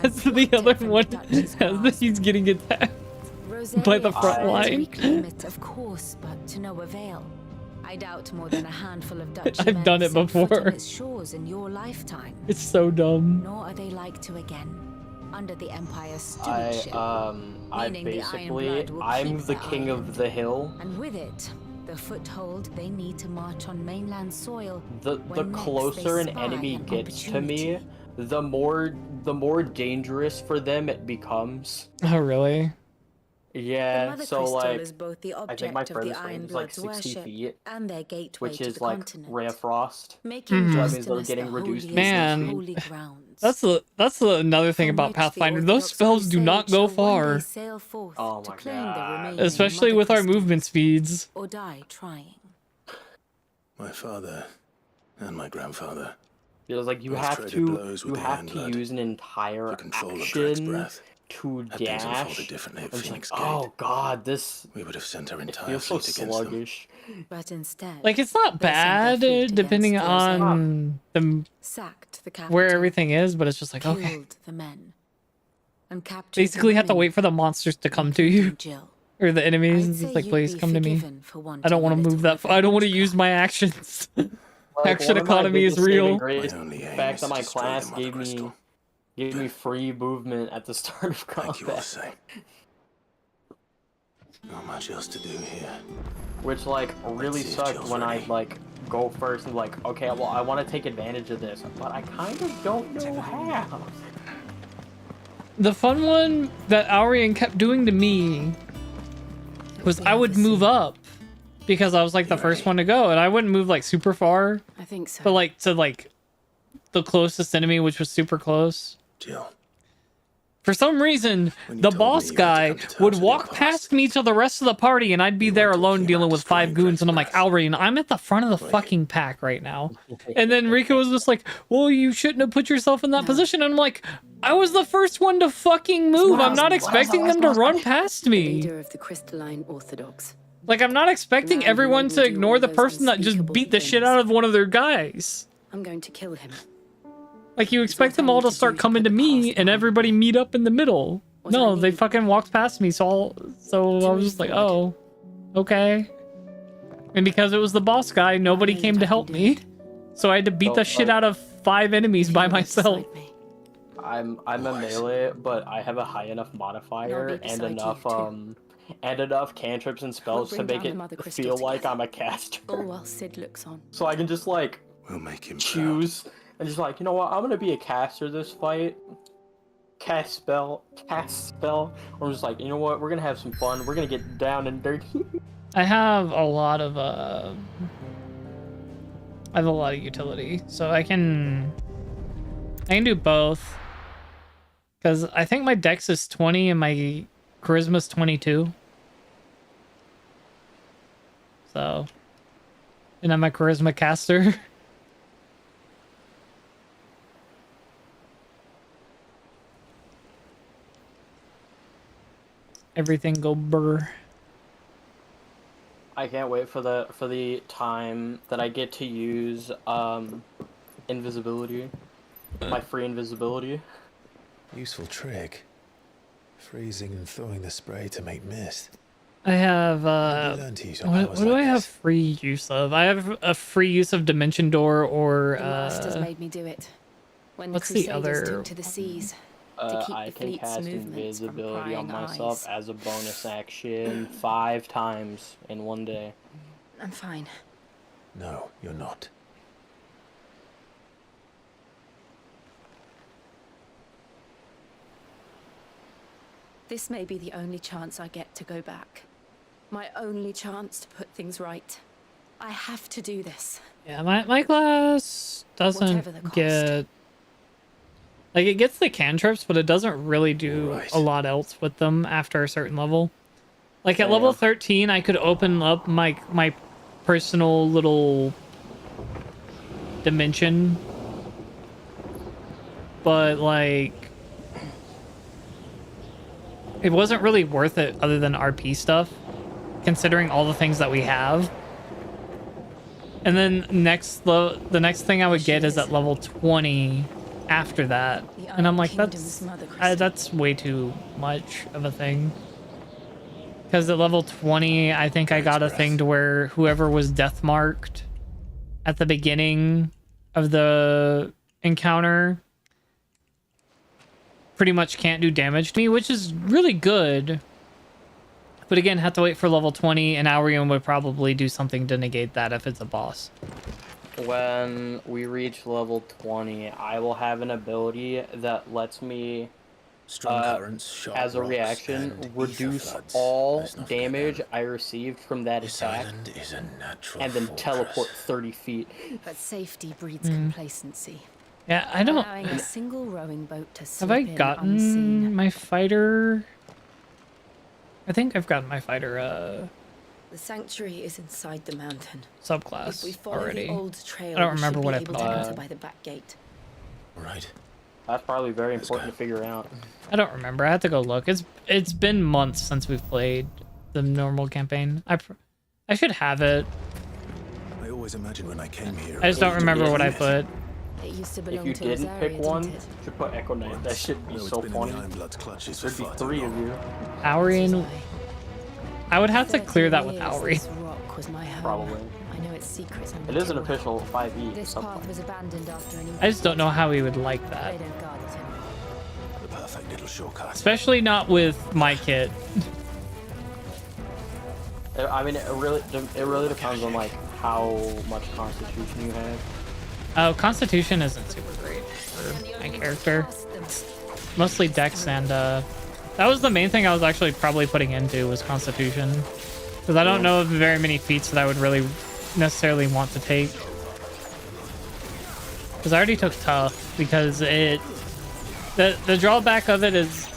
as the other one as he's getting attacked by the front Rosaria line. reclaim it, of course, but to no avail. I doubt more than a handful of Dutch I've men done it set foot before. on its shores in your lifetime. It's so dumb. Nor are they like to again. Under the Empire's I stewardship, meaning the Iron basically, Blood will I'm keep the the king island. of the hill. And with it, the foothold they need to march on mainland soil. The when next closer they an spy enemy an gets to me, the more dangerous for them it becomes. Oh really? The Yeah, Mother so Crystal like is both the I think my object of the furthest Iron range is like Blood's 60 worship feet, and their gateway which to is the like continent, Ray of Frost. making So that means they're Justinus getting the reduced. holiest Man, of holy grounds. that's another thing From about which the Pathfinder. Those Orthodox spells do not go crusade shall one day far, sail forth Oh to my claim the God. remaining especially Mother with our Crystals, movement speeds. or die trying. My father and my grandfather. It was like you both have traded to blows with the Iron Blood use an entire for control of Drake's action breath. to Had things unfolded dash. differently at I'm just Phoenix like, Gate, oh god, this we would have sent our it entire feels so fleet against them. sluggish. But instead, Like it's not they sent bad their fleet depending against Rosaria, on the sacked the where capital, everything is, but it's just like killed okay. the men. and captured Basically, the have to women, wait for the monsters to come to you. Jill. Or the enemies. I'd It's say just like, you'd please be come to me. forgiven for I wanting don't want a to move little that. I don't want to revenge. use my actions. Like, Action one of my economy is biggest saving real. grace, My only the aim fact is that to my destroy class the Mother Crystal. gave me free movement at the start of Thank you, combat. Osei. Not much else to do here. Which, like, really see if sucked Jill's when ready. I, like, go first and, like, okay, well, I want to take advantage of this, but I kind of don't know how. The fun one that Aurian kept doing to me was I would move up because I was like the first one to go, and I wouldn't move like super far, I think so. but like to like the closest enemy, which was super close. Jill. For some reason, the boss guy would walk past me to the rest of the party, and I'd be there alone dealing with 5 goons, and I'm like, Aurian, I'm at the front of the fucking pack right now. And then Rico was just like, well, you shouldn't have put yourself in that position. And I'm like, I was the first one to fucking move. I'm not expecting them to run past me. Leader of the Crystalline Orthodox. Like, I'm not expecting everyone to ignore the person that just beat the shit out of one of their guys. I'm going to kill him. Like, you expect them all to start coming to me and everybody meet up in the middle. No, they fucking walked past me, so I was just like, oh, okay. And because it was the boss guy, nobody came to help me. So I had to beat the shit out of 5 enemies by myself. I'm a melee, but I have a high enough modifier and enough cantrips and spells to make it feel like I'm a caster. All while Sid looks on. So I can just like We'll make him choose and just like, you know what, I'm gonna be a caster this fight. Cast spell. Or just like, you know what, we're gonna have some fun. We're gonna get down and dirty. I have a lot of utility, so I can do both. Because I think my dex is 20 and my charisma's 22. So, and I'm a charisma caster. Everything go burr. I can't wait for the time that I get to use invisibility. My free invisibility. Useful trick. Freezing and throwing the spray to make mist. I have what do I have free use of? I have a free use of Dimension Door or The Masters made me do it. When what's the the Crusaders other took to the seas. To keep I the can fleet's cast movements from invisibility on prying myself eyes. as a bonus action 5 times in one day. I'm fine. No, you're not. This may be the only chance I get to go back. My only chance to put things right. I have to do this. Yeah, my class Whatever the doesn't cost. get like it gets the cantrips, but it doesn't really do a lot else with them after a certain level. Like at level 13, I could open up my personal little dimension, but like it wasn't really worth it other than RP stuff, considering all the things that we have. And then the next thing I would get is at level 20 after that. And I'm like, that's way too much of a thing. Because at level 20, I think I got a thing to where whoever was death marked at the beginning of the encounter pretty much can't do damage to me, which is really good. But again, have to wait for level 20, and Aurion would probably do something to negate that if it's a boss. When we reach level 20, I will have an ability that lets me, Strong currents, sharp as a rocks, reaction, and reduce floods. all Let's not damage I received from that This attack, island is a natural and then fortress. teleport 30 feet. But safety breeds complacency. Yeah, I don't... Allowing a single rowing boat to slip Have I in gotten unseen. my fighter? I think I've gotten my fighter The sanctuary is inside the mountain. subclass If we follow already. the old trail, I don't we remember should what be I able put to on. enter by the back gate. Right. That's probably very important to figure out. I don't remember. I have to go look. It's been months since we've played the normal campaign. I should have it. I always imagined when I came here. I just don't remember what I put. It used to If belong you to didn't Rosaria, pick one, didn't it? you should put Echo Knight. That should be so funny. There'd be 3 of you. Aurian. I would have to 30 clear that with years Auri. This rock was my home. Probably. I know its secrets. It is an official 5e. This path was abandoned after an I just don't know how he would like that. They don't guard it anymore. The perfect little shortcut. Especially not with my kit. I mean, it really depends on like how much constitution you have. Oh, Constitution isn't super great for my character. It's mostly Dex and that was the main thing I was actually probably putting into was Constitution. Because I don't know of very many feats that I would really necessarily want to take. Because I already took Tough because the drawback of it is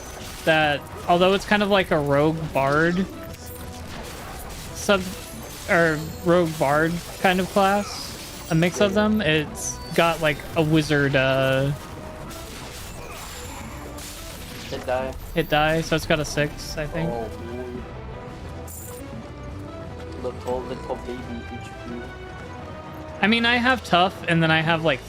that although it's kind of like a rogue bard rogue bard kind of class, a mix of them, it's got like a wizard hit die, so it's got a 6, I think. Oh, little baby HP. I mean, I have Tough, and then I have like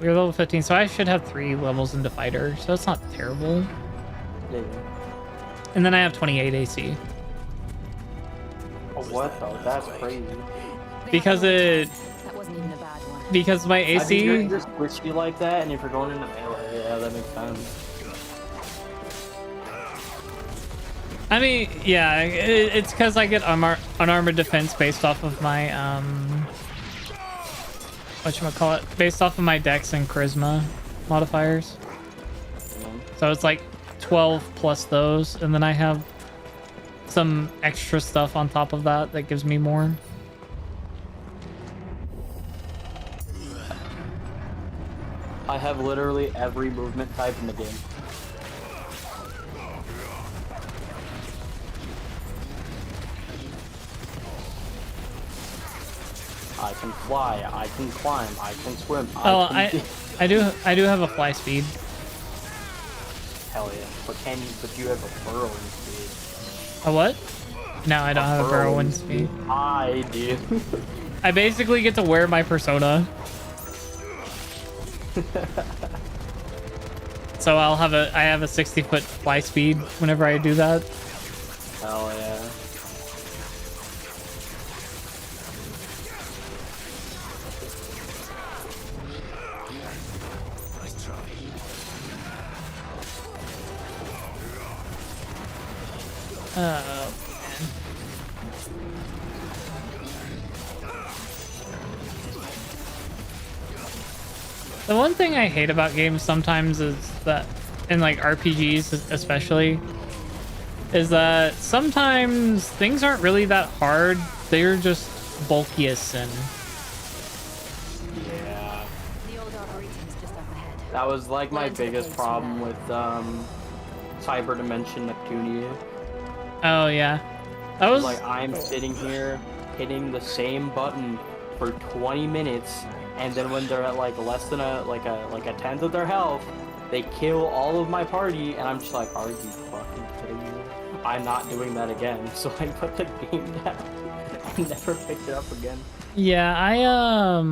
we're level 15, so I should have 3 levels into fighter, so it's not terrible. Yeah. And then I have 28 AC. Oh, what though? That's crazy. Because That wasn't even a bad one. because my I mean, AC. you're just switchy like that, and if you're going into melee, yeah, that makes sense. I mean, yeah, it's because I get unarmored defense based off of my whatchamacallit, based off of my Dex and Charisma modifiers. So it's like 12 plus those, and then I have some extra stuff on top of that that gives me more. I have literally every movement type in the game. I can fly, I can climb, I can swim. I do have a fly speed. Hell yeah! But you have a burrowing speed. A what? No, I don't have a burrowing speed. I do. I basically get to wear my persona. So I have a 60-foot fly speed whenever I do that. Hell yeah. Oh, man. The one thing I hate about games sometimes is that, in like RPGs especially, is that sometimes things aren't really that hard. They're just bulky as sin. Yeah. That was like my biggest problem with Cyber Dimension Neptunia. Oh yeah, that was like I'm sitting here hitting the same button for 20 minutes, and then when they're at like less than a tenth of their health, they kill all of my party, and I'm just like, are you fucking kidding me? I'm not doing that again. So I put the game down and never picked it up again. Yeah,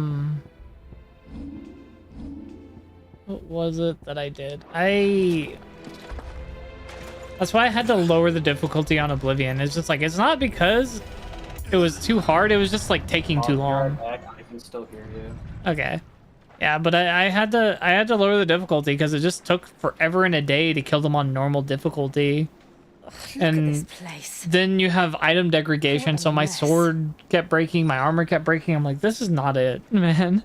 what was it that I did? That's why I had to lower the difficulty on Oblivion. It's just like, it's not because it was too hard, it was just like taking too long. I can still hear you. Okay. Yeah, but I had to lower the difficulty because it just took forever and a day to kill them on normal difficulty. And then you have item degradation, so my sword kept breaking, my armor kept breaking. I'm like, this is not it, man.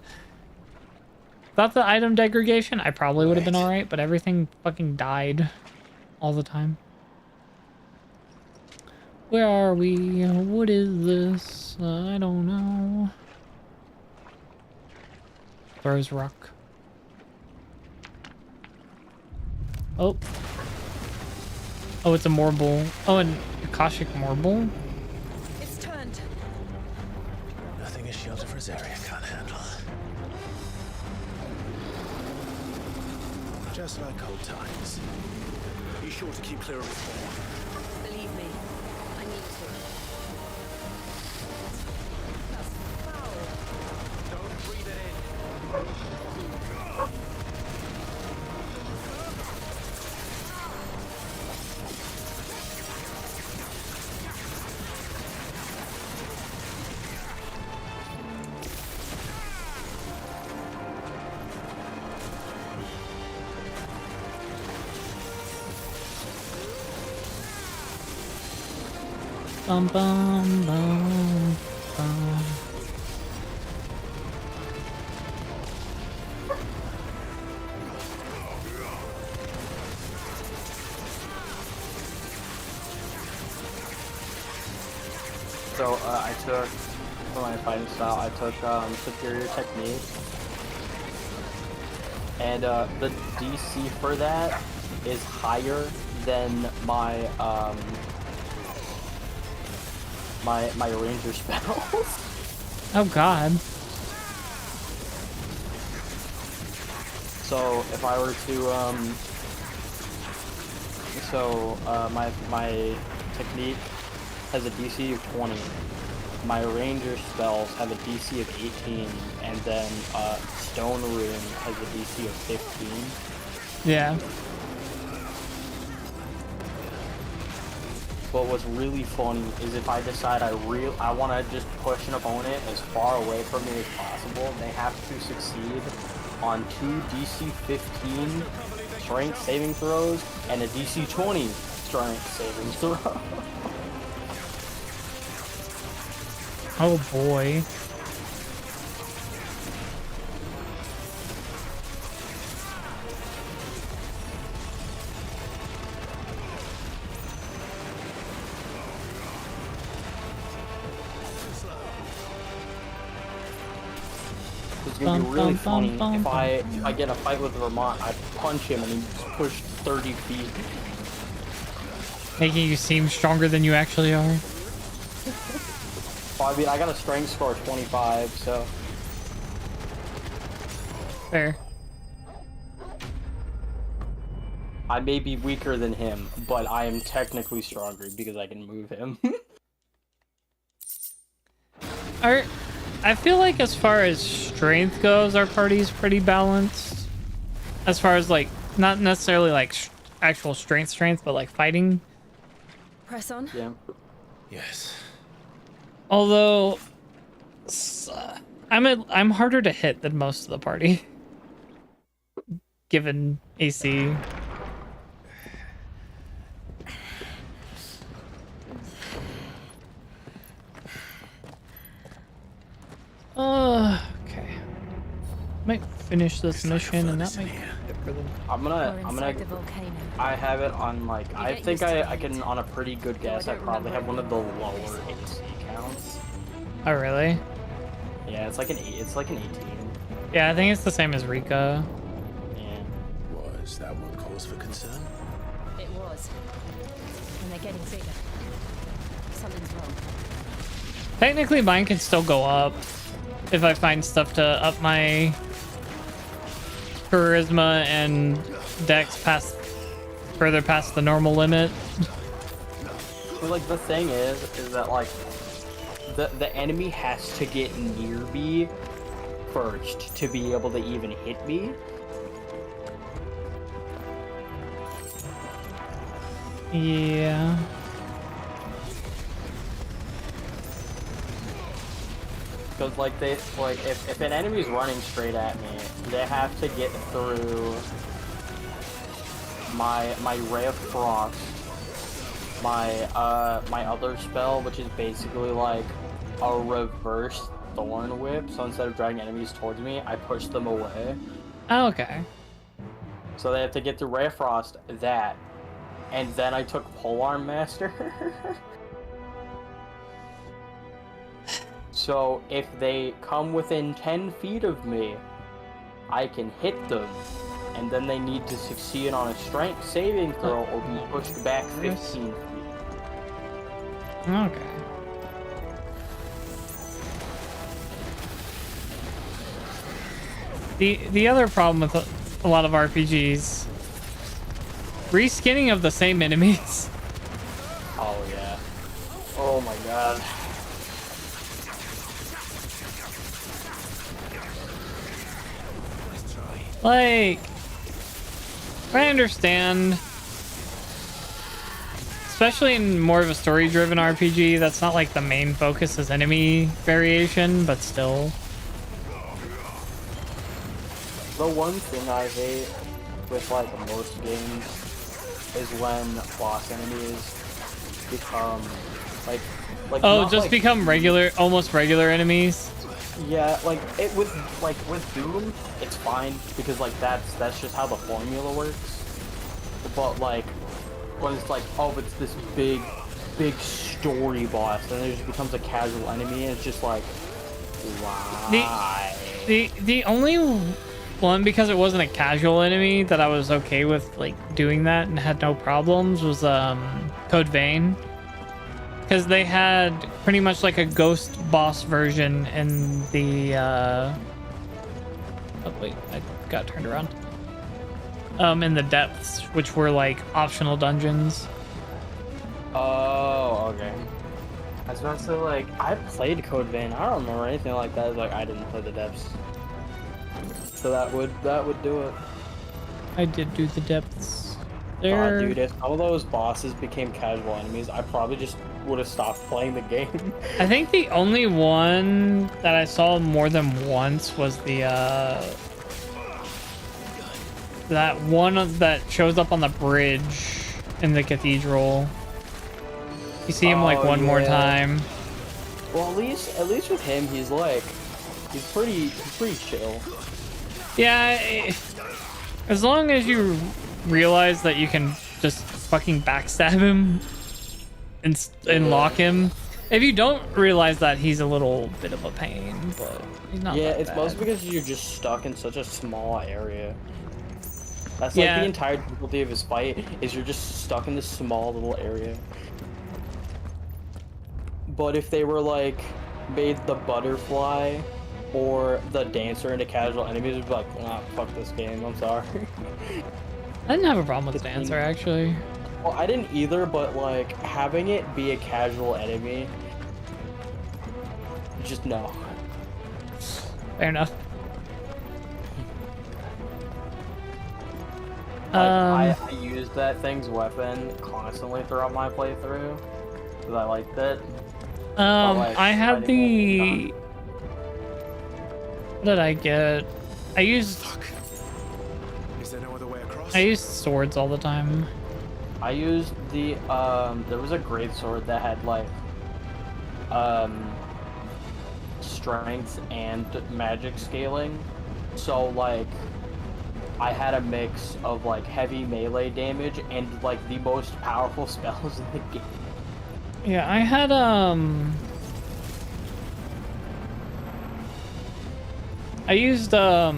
Without the item degradation, I probably would have been alright, but everything fucking died all the time. Where are we? What is this? I don't know. Throws rock. Oh. Oh, it's a Morble. Oh, an Akashic Morble? It's turned. Nothing a shield of Rosaria can't handle. Just like old times. Be sure to keep clear of his horn. Believe me, I need to. Don't breathe it in. Bum bum bum bum. So I took, for my fighting style, I took superior technique. And the DC for that is higher than my my ranger spells. Oh god. So if I were to my technique has a DC of 20. My ranger spells have a DC of 18, and then stone rune has a DC of 15. Yeah. But what's really funny is if I decide I want to just push an opponent as far away from me as possible, they have to succeed on 2 DC 15 strength saving throws and a DC 20 strength saving throw. Oh boy. It's gonna be really funny if I get in a fight with Vermont, I punch him and he's pushed 30 feet. Making you seem stronger than you actually are. Well, I mean, I got a strength score of 25, so. Fair. I may be weaker than him, but I am technically stronger because I can move him. I feel like as far as strength goes, our party's pretty balanced. As far as like, not necessarily like actual strength, but like fighting. Press on. Yeah. Yes. Although, I'm harder to hit than most of the party, given AC. Okay. Might finish this mission, and that might be it for them. I have it on like, I think I can, on a pretty good guess, I probably have one of the lower AC counts. Oh really? Yeah, it's like an 18. Yeah, I think it's the same as Rika. Yeah. Was that one cause for concern? It was. And they're getting bigger. Something's wrong. Technically, mine can still go up if I find stuff to up my charisma and dex further past the normal limit. But like the thing is that like the enemy has to get near me first to be able to even hit me. Yeah. Because like if an enemy's running straight at me, they have to get through my Ray of Frost, my other spell, which is basically like a reverse Thorn Whip. So instead of dragging enemies towards me, I push them away. Oh, okay. So they have to get through Ray of Frost, that, and then I took Polearm Master. So if they come within 10 feet of me, I can hit them, and then they need to succeed on a strength saving throw or be pushed back 15 feet. Okay. The other problem with a lot of RPGs, reskinning of the same enemies. Oh yeah. Oh my god. Like, I understand, especially in more of a story-driven RPG, that's not like the main focus is enemy variation, but still. The one thing I hate with like most games is when boss enemies become like Like, Oh, not, just like, become regular, almost regular enemies. Yeah, like it with Doom, it's fine because like that's just how the formula works. But like when it's like, oh, it's this big story boss, and it just becomes a casual enemy, and it's just like, why? The only one, because it wasn't a casual enemy, that I was okay with like doing that and had no problems was Code Vein. Because they had pretty much like a ghost boss version in the oh wait, I got turned around. In the depths, which were like optional dungeons. Oh, okay. I was about to say, like, I played Code Vein. I don't remember anything like that. Like, I didn't play the depths. So that would do it. I did do the depths. God, dude, if some of those bosses became casual enemies, I probably just would have stopped playing the game. I think the only one that I saw more than once was the that one that shows up on the bridge in the cathedral. You see him like one more time. Well, at least with him, he's pretty chill. Yeah, as long as you realize that you can just fucking backstab him and lock him. If you don't realize that, he's a little bit of a pain, but he's not. Yeah, that it's bad. mostly because you're just stuck in such a small area. That's like the entire difficulty of his fight, is you're just stuck in this small little area. But if they were like made the butterfly or the dancer into casual enemies, would be like, nah, fuck this game, I'm sorry. I didn't have a problem with the dancer actually. Well, I didn't either, but like having it be a casual enemy, just no. Fair enough. I used that thing's weapon constantly throughout my playthrough because I liked it. But, like, I had the. What did I get? I used. Is there no other way across? I used swords all the time. I used the there was a great sword that had like strength and magic scaling. So like I had a mix of like heavy melee damage and like the most powerful spells in the game. Yeah, I had I used the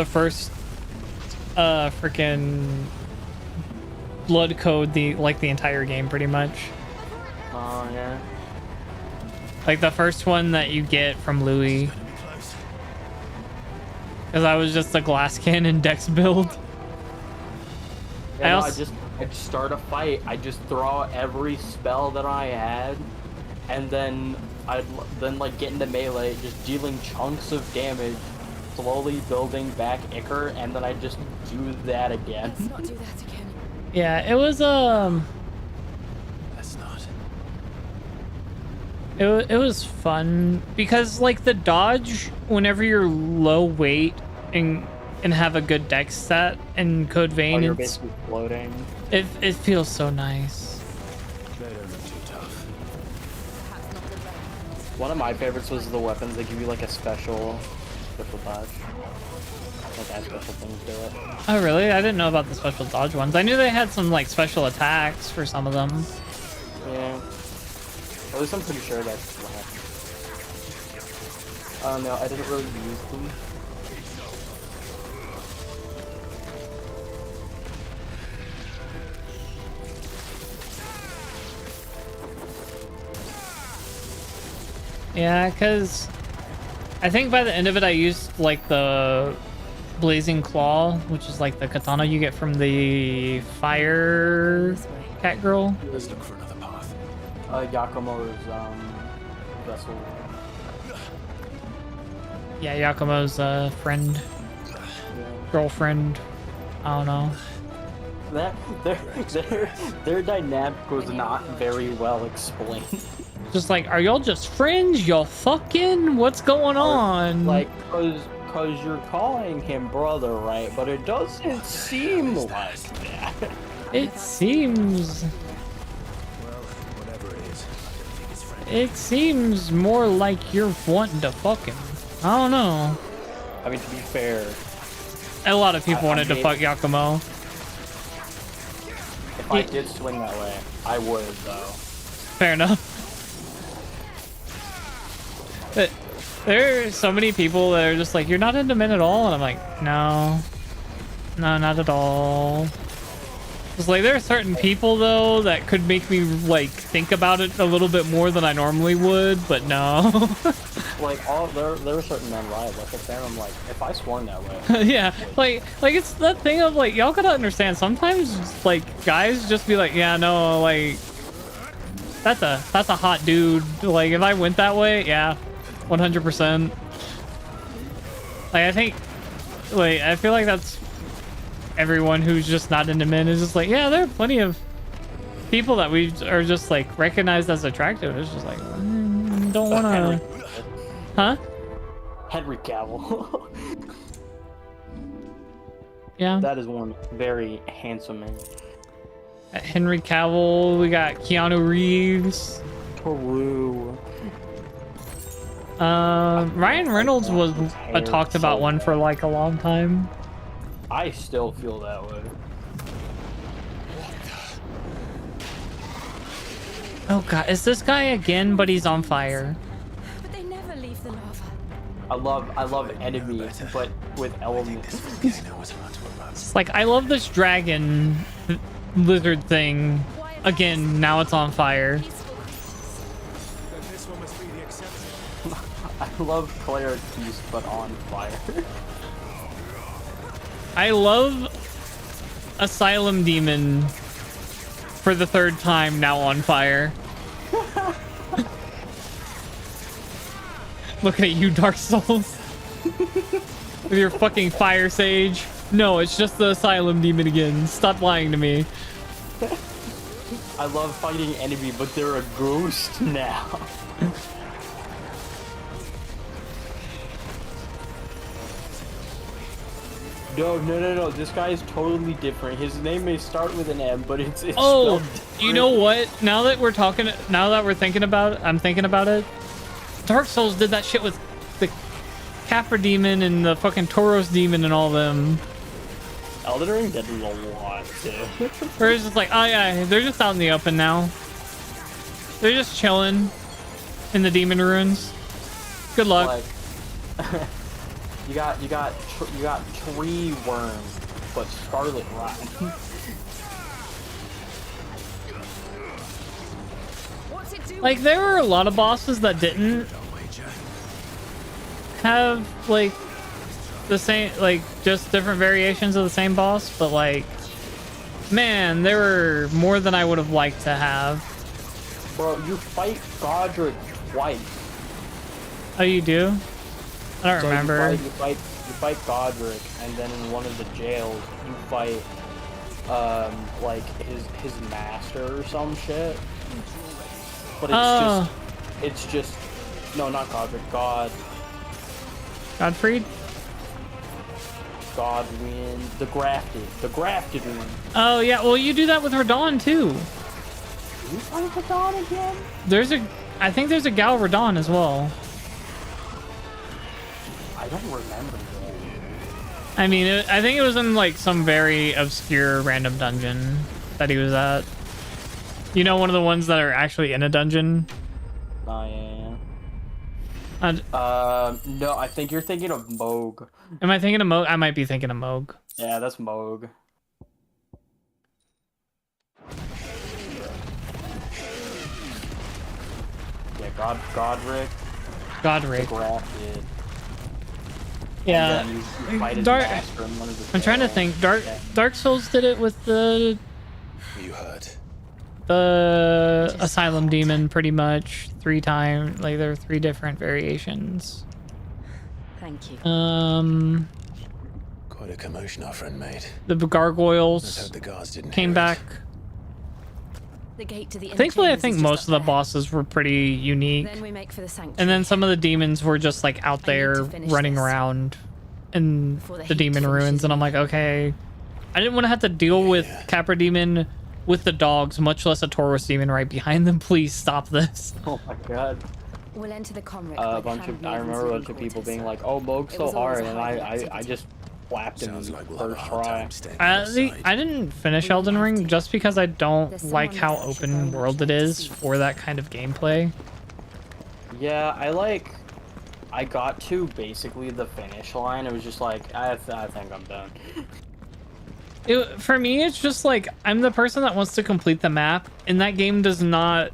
first freaking blood code the entire game pretty much. Oh yeah. Like the first one that you get from Louis. Because I was just a glass cannon dex build. Yeah, I'd start a fight, I'd just throw out every spell that I had, and then I'd like get into melee, just dealing chunks of damage, slowly building back Ichor, and then I'd just do that again. Let's not do that again. Yeah, it was That's not. It was fun because like the dodge whenever you're low weight and have a good dex stat in Code Vein, you're basically floating. It feels so nice. They don't look too tough. One of my favorites was the weapons that give you like a special dodge. Like add special things to it. Oh really? I didn't know about the special dodge ones. I knew they had some like special attacks for some of them. Yeah. At least I'm pretty sure that's what happened. No, I didn't really use them. Yeah, because I think by the end of it I used like the Blazing Claw, which is like the katana you get from the fire cat girl. Let's look for another path. Yakumo's vessel. Yeah, Yakumo's friend, girlfriend. I don't know. Their dynamic was not very well explained. Just like, are y'all just friends? Y'all fucking? What's going on? Like, cause you're calling him brother, right? But it doesn't seem like that. It seems. Well, whatever it seems more like you're wanting to fuck him. I don't know. I mean, to be fair, A lot of people wanted to fuck Yakumo. if I did swing that way, I would, though. Fair enough. But there are so many people that are just like, you're not into men at all, and I'm like, no, not at all. It's like there are certain people though that could make me like think about it a little bit more than I normally would, but no. Like there were certain men where I look at them, I'm like, if I swung that way. Yeah, like it's that thing of like, y'all gotta understand. Sometimes like guys just be like, yeah, no, like that's a hot dude. Like if I went that way, yeah, 100%. Like I think, like I feel like that's everyone who's just not into men is just like, yeah, there are plenty of people that we are just like recognized as attractive. It's just like, don't want to, huh? Henry Cavill. Yeah, that is one very handsome man. Henry Cavill. We got Keanu Reeves. Peru. Ryan Reynolds was a talked about one for like a long time. I still feel that way. Oh god, is this guy again? But he's on fire. But they never leave the lava. I love enemies, but with elements. It's like I love this dragon lizard thing. Again, now it's on fire. I love Claire Beast, but on fire. I love Asylum Demon for the third time, now on fire. Look at you, Dark Souls. With your fucking fire sage. No, it's just the Asylum Demon again. Stop lying to me. I love fighting enemy, but they're a ghost now. No. This guy is totally different. His name may start with an M, but it's oh, spelled you know what? Now that we're thinking about it, I'm thinking about it. Dark Souls did that shit with the Capra Demon and the fucking Tauros Demon and all them. Elden Ring did a lot too. Where it's just like, oh yeah, they're just out in the open now. They're just chilling in the demon ruins. Good luck. Like, you got tree worm, but scarlet rot. Like there were a lot of bosses that didn't have like the same, like just different variations of the same boss, but like, man, there were more than I would have liked to have. Bro, you fight Godric twice. Oh, you do? I don't remember. You fight Godric, and then in one of the jails, you fight, like his master or some shit. But it's just, no, not Godric, Godfried? Godwin, the grafted one. Oh yeah, well you do that with Radon too. You fight Radon again? I think there's a Gal Radon as well. I don't remember that. I mean, I think it was in like some very obscure random dungeon that he was at. You know, one of the ones that are actually in a dungeon? Oh, yeah. No, I think you're thinking of Moog. Am I thinking of Moog? I might be thinking of Moog. Yeah, that's Moog. Yeah, Godric. Godric. Grafted. Yeah. I'm trying to think. Dark Souls did it with the Asylum Demon pretty much 3 times. Like there are 3 different variations. Thank you. Quite a commotion our friend made. The gargoyles came back. The gate to the Thankfully, I think most of the bosses were pretty unique. Then we make for the sanctuary. And then some of the demons were just like out there running around in the demon ruins, and I'm like, okay, I didn't want to have to deal with Capra Demon with the dogs, much less a Tauros demon right behind them. Please stop this. Oh my god. We'll enter the Comric. I remember a bunch of people being like, "Oh, Moog's so hard," and I just whapped him first try. I didn't finish Elden Ring just because I don't like how open world it is for that kind of gameplay. Yeah, I got to basically the finish line. It was just like, I think I'm done. For me, it's just like, I'm the person that wants to complete the map, and that game does not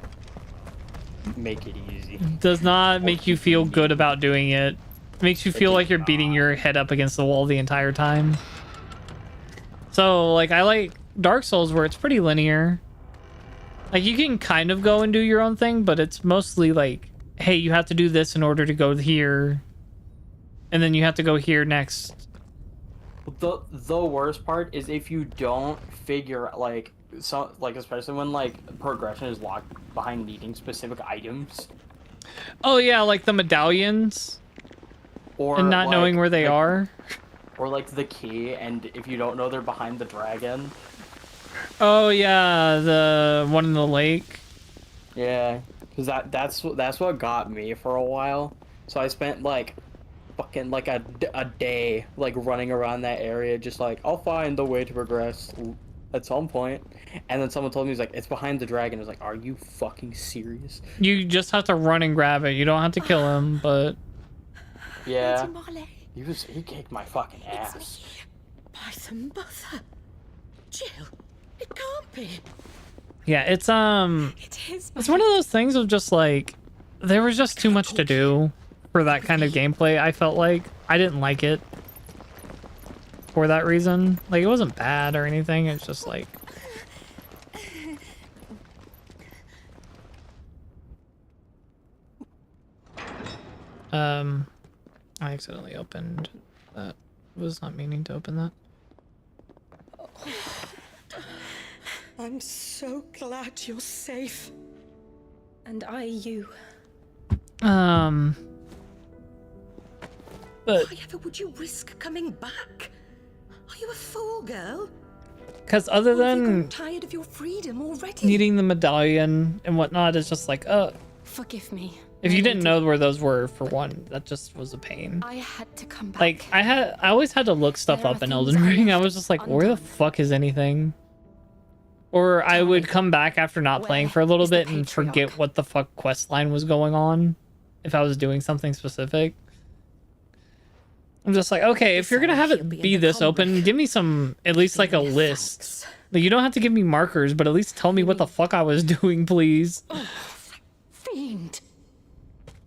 make it easy. Does not make you feel good about doing it. It makes you feel like you're beating your head up against the wall the entire time. So, like, I like Dark Souls where it's pretty linear. Like, you can kind of go and do your own thing, but it's mostly like, hey, you have to do this in order to go here. And then you have to go here next. The worst part is if you don't figure, like, especially when, like, progression is locked behind needing specific items. Oh, yeah, like the medallions. Or, and not like, knowing where they are. Or, like, the key, and if you don't know they're behind the dragon. Oh, yeah, the one in the lake. Yeah, because that's what got me for a while. So I spent, like, fucking, like, a day, like, running around that area, just like, I'll find the way to progress at some point. And then someone told me, like, it's behind the dragon. I was like, are you fucking serious? You just have to run and grab it. You don't have to kill him, but... Yeah. He kicked my fucking ass. By the mother. Jill, it can't be. Yeah, it's one of those things of just like, there was just too much to do for that kind of gameplay. I felt like I didn't like it for that reason. Like, it wasn't bad or anything. It's just like, I accidentally opened that. Was not meaning to open that. I'm so glad you're safe. And you. But why ever would you risk coming back? Are you a fool, girl? Because other than tired of your freedom already. needing the medallion and whatnot, it's just like, Forgive me. if you didn't know where those were, for one, that just was a pain. I had to come back. Like, I always had to look stuff up in Elden Ring. I was just like, where the fuck is anything? Or I would come back after not playing for a little bit and forget what the fuck quest line was going on if I was doing something specific. I'm just like, okay, if you're gonna have it be this open, give me some, at least like a list. Like, you don't have to give me markers, but at least tell me what the fuck I was doing, please. Fiend.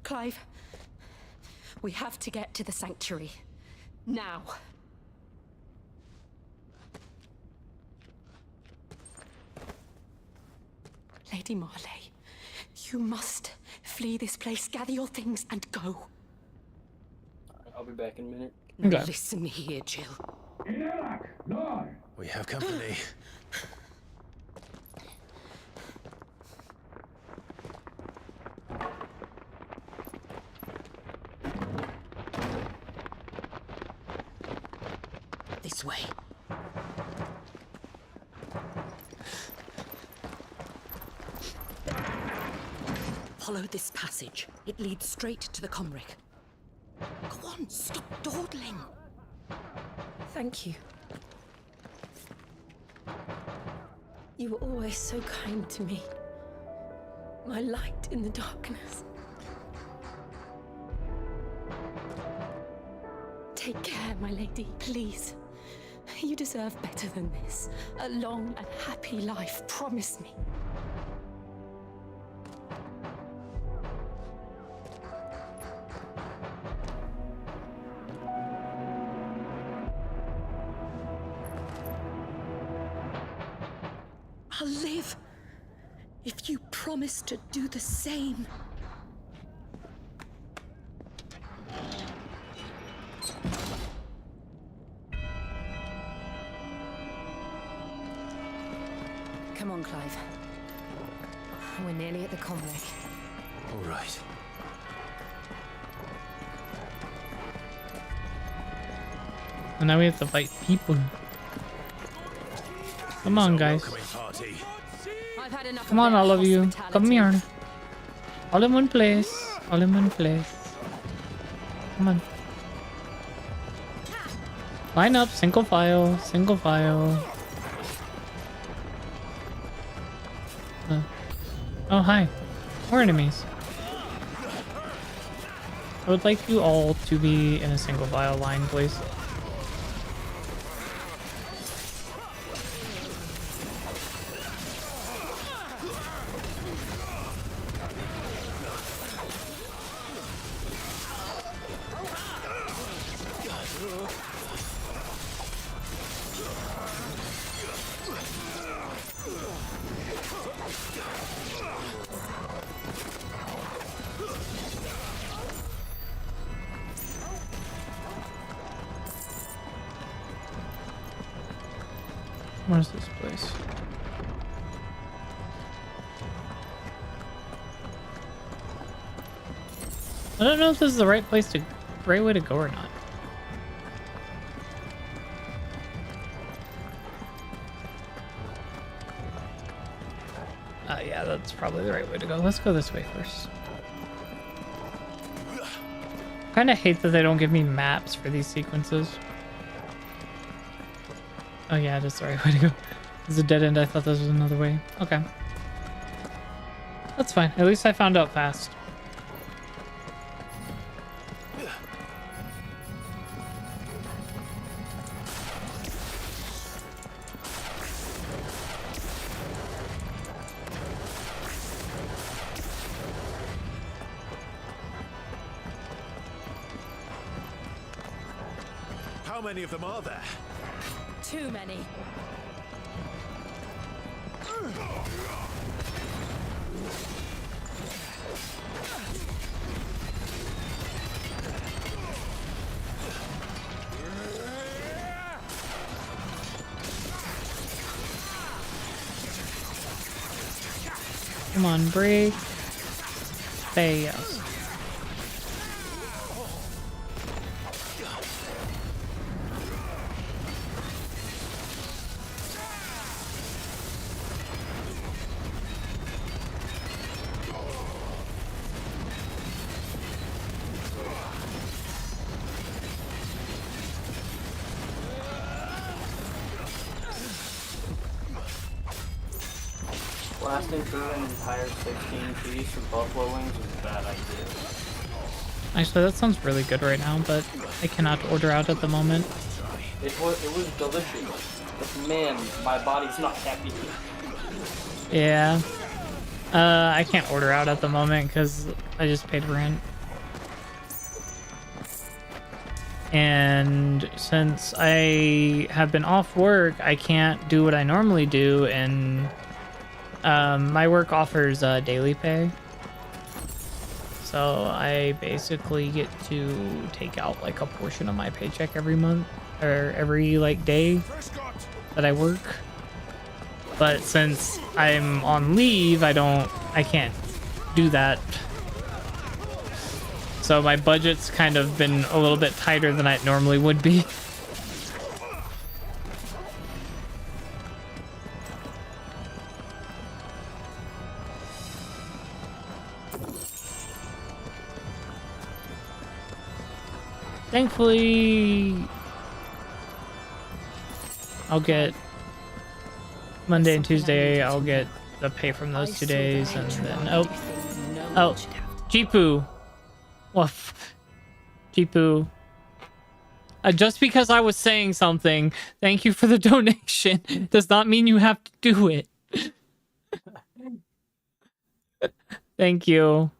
Clive, we have to get to the sanctuary. Now. Lady Marley, you must flee this place, gather your things, and go. I'll be back in a minute. Now listen here, Jill. We have company. This way. Follow this passage. It leads straight to the Comric. Go on, stop dawdling. Thank you. You were always so kind to me. My light in the darkness. Take care, my lady, please. You deserve better than this. A long and happy life, promise me. I'll live if you promise to do the same. Come on, Clive. We're nearly at the Comric. All right. And now we have to fight people. Come on, guys. I've had enough Come of on, their all of you. hospitality. Come here. All in one place. All in one place. Come on. Line up, single file, single file. Oh, hi. More enemies. I would like you all to be in a single file line, please. What is this place? I don't know if this is the right way to go or not. Yeah, that's probably the right way to go. Let's go this way first. Kind of hate that they don't give me maps for these sequences. Oh yeah, that's the right way to go. This is a dead end. I thought this was another way. Okay. That's fine. At least I found out fast. How many of them are there? Too many. Come on, break. Yes. Blasting through an entire 16 piece of buffalo wings is a bad idea. Actually, that sounds really good right now, but I cannot order out at the moment. It was delicious. But man, my body's not happy. Yeah. I can't order out at the moment because I just paid rent. And since I have been off work, I can't do what I normally do, and my work offers daily pay. So I basically get to take out like a portion of my paycheck every month, or every like day that I work. But since I'm on leave, I can't do that. So my budget's kind of been a little bit tighter than it normally would be. Thankfully, I'll get Monday and Tuesday, I'll get the pay from those 2 days, and then oh, Jeepu. Woof. Jeepu. Just because I was saying something, thank you for the donation, does not mean you have to do it. Thank you.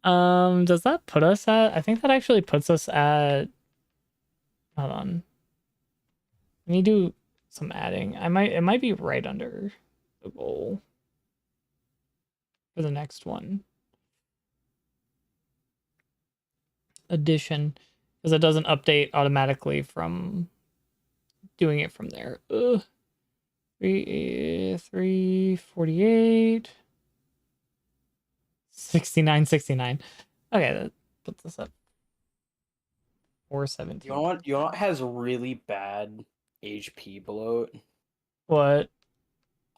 Does that put us at, I think that actually puts us at, hold on. Let me do some adding. It might be right under the goal for the next one. Addition, because it doesn't update automatically from doing it from there. 348, 69. Okay, that puts us up 417. You know what has really bad HP bloat? What?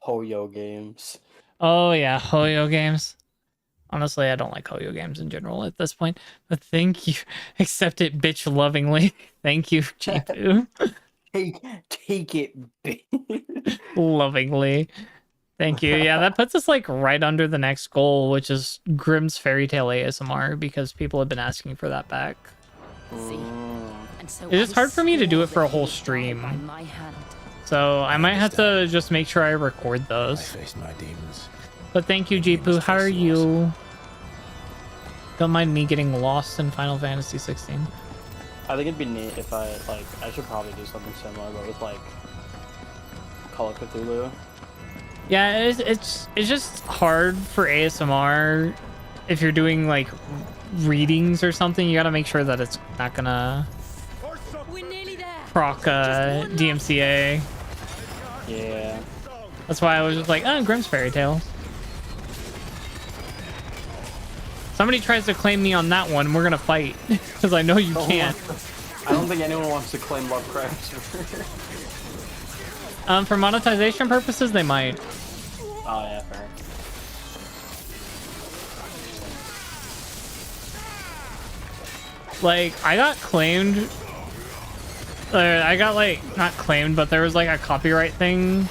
Hoyo games. Oh yeah, Hoyo games. Honestly, I don't like Hoyo games in general at this point. But thank you. Accept it, bitch, lovingly. Thank you, Jipu. Take it, bitch. Lovingly. Thank you. Yeah, that puts us like right under the next goal, which is Grimm's Fairy Tale ASMR, because people have been asking for that back. It's just hard for me to do it for a whole stream. So I might have to just make sure I record those. But thank you, Jipu. How are you? Don't mind me getting lost in Final Fantasy XVI. I think it'd be neat if I should probably do something similar, but with like Call of Cthulhu. Yeah, it's just hard for ASMR if you're doing like readings or something. You gotta make sure that it's not gonna proc DMCA. Yeah. That's why I was just like, oh, Grimm's Fairy Tale. Somebody tries to claim me on that one, we're gonna fight. Because I know you can't. I don't think anyone wants to claim Lovecraft. For monetization purposes, they might. Oh yeah, fair. Like, I got claimed. I got like, not claimed, but there was like a copyright thing.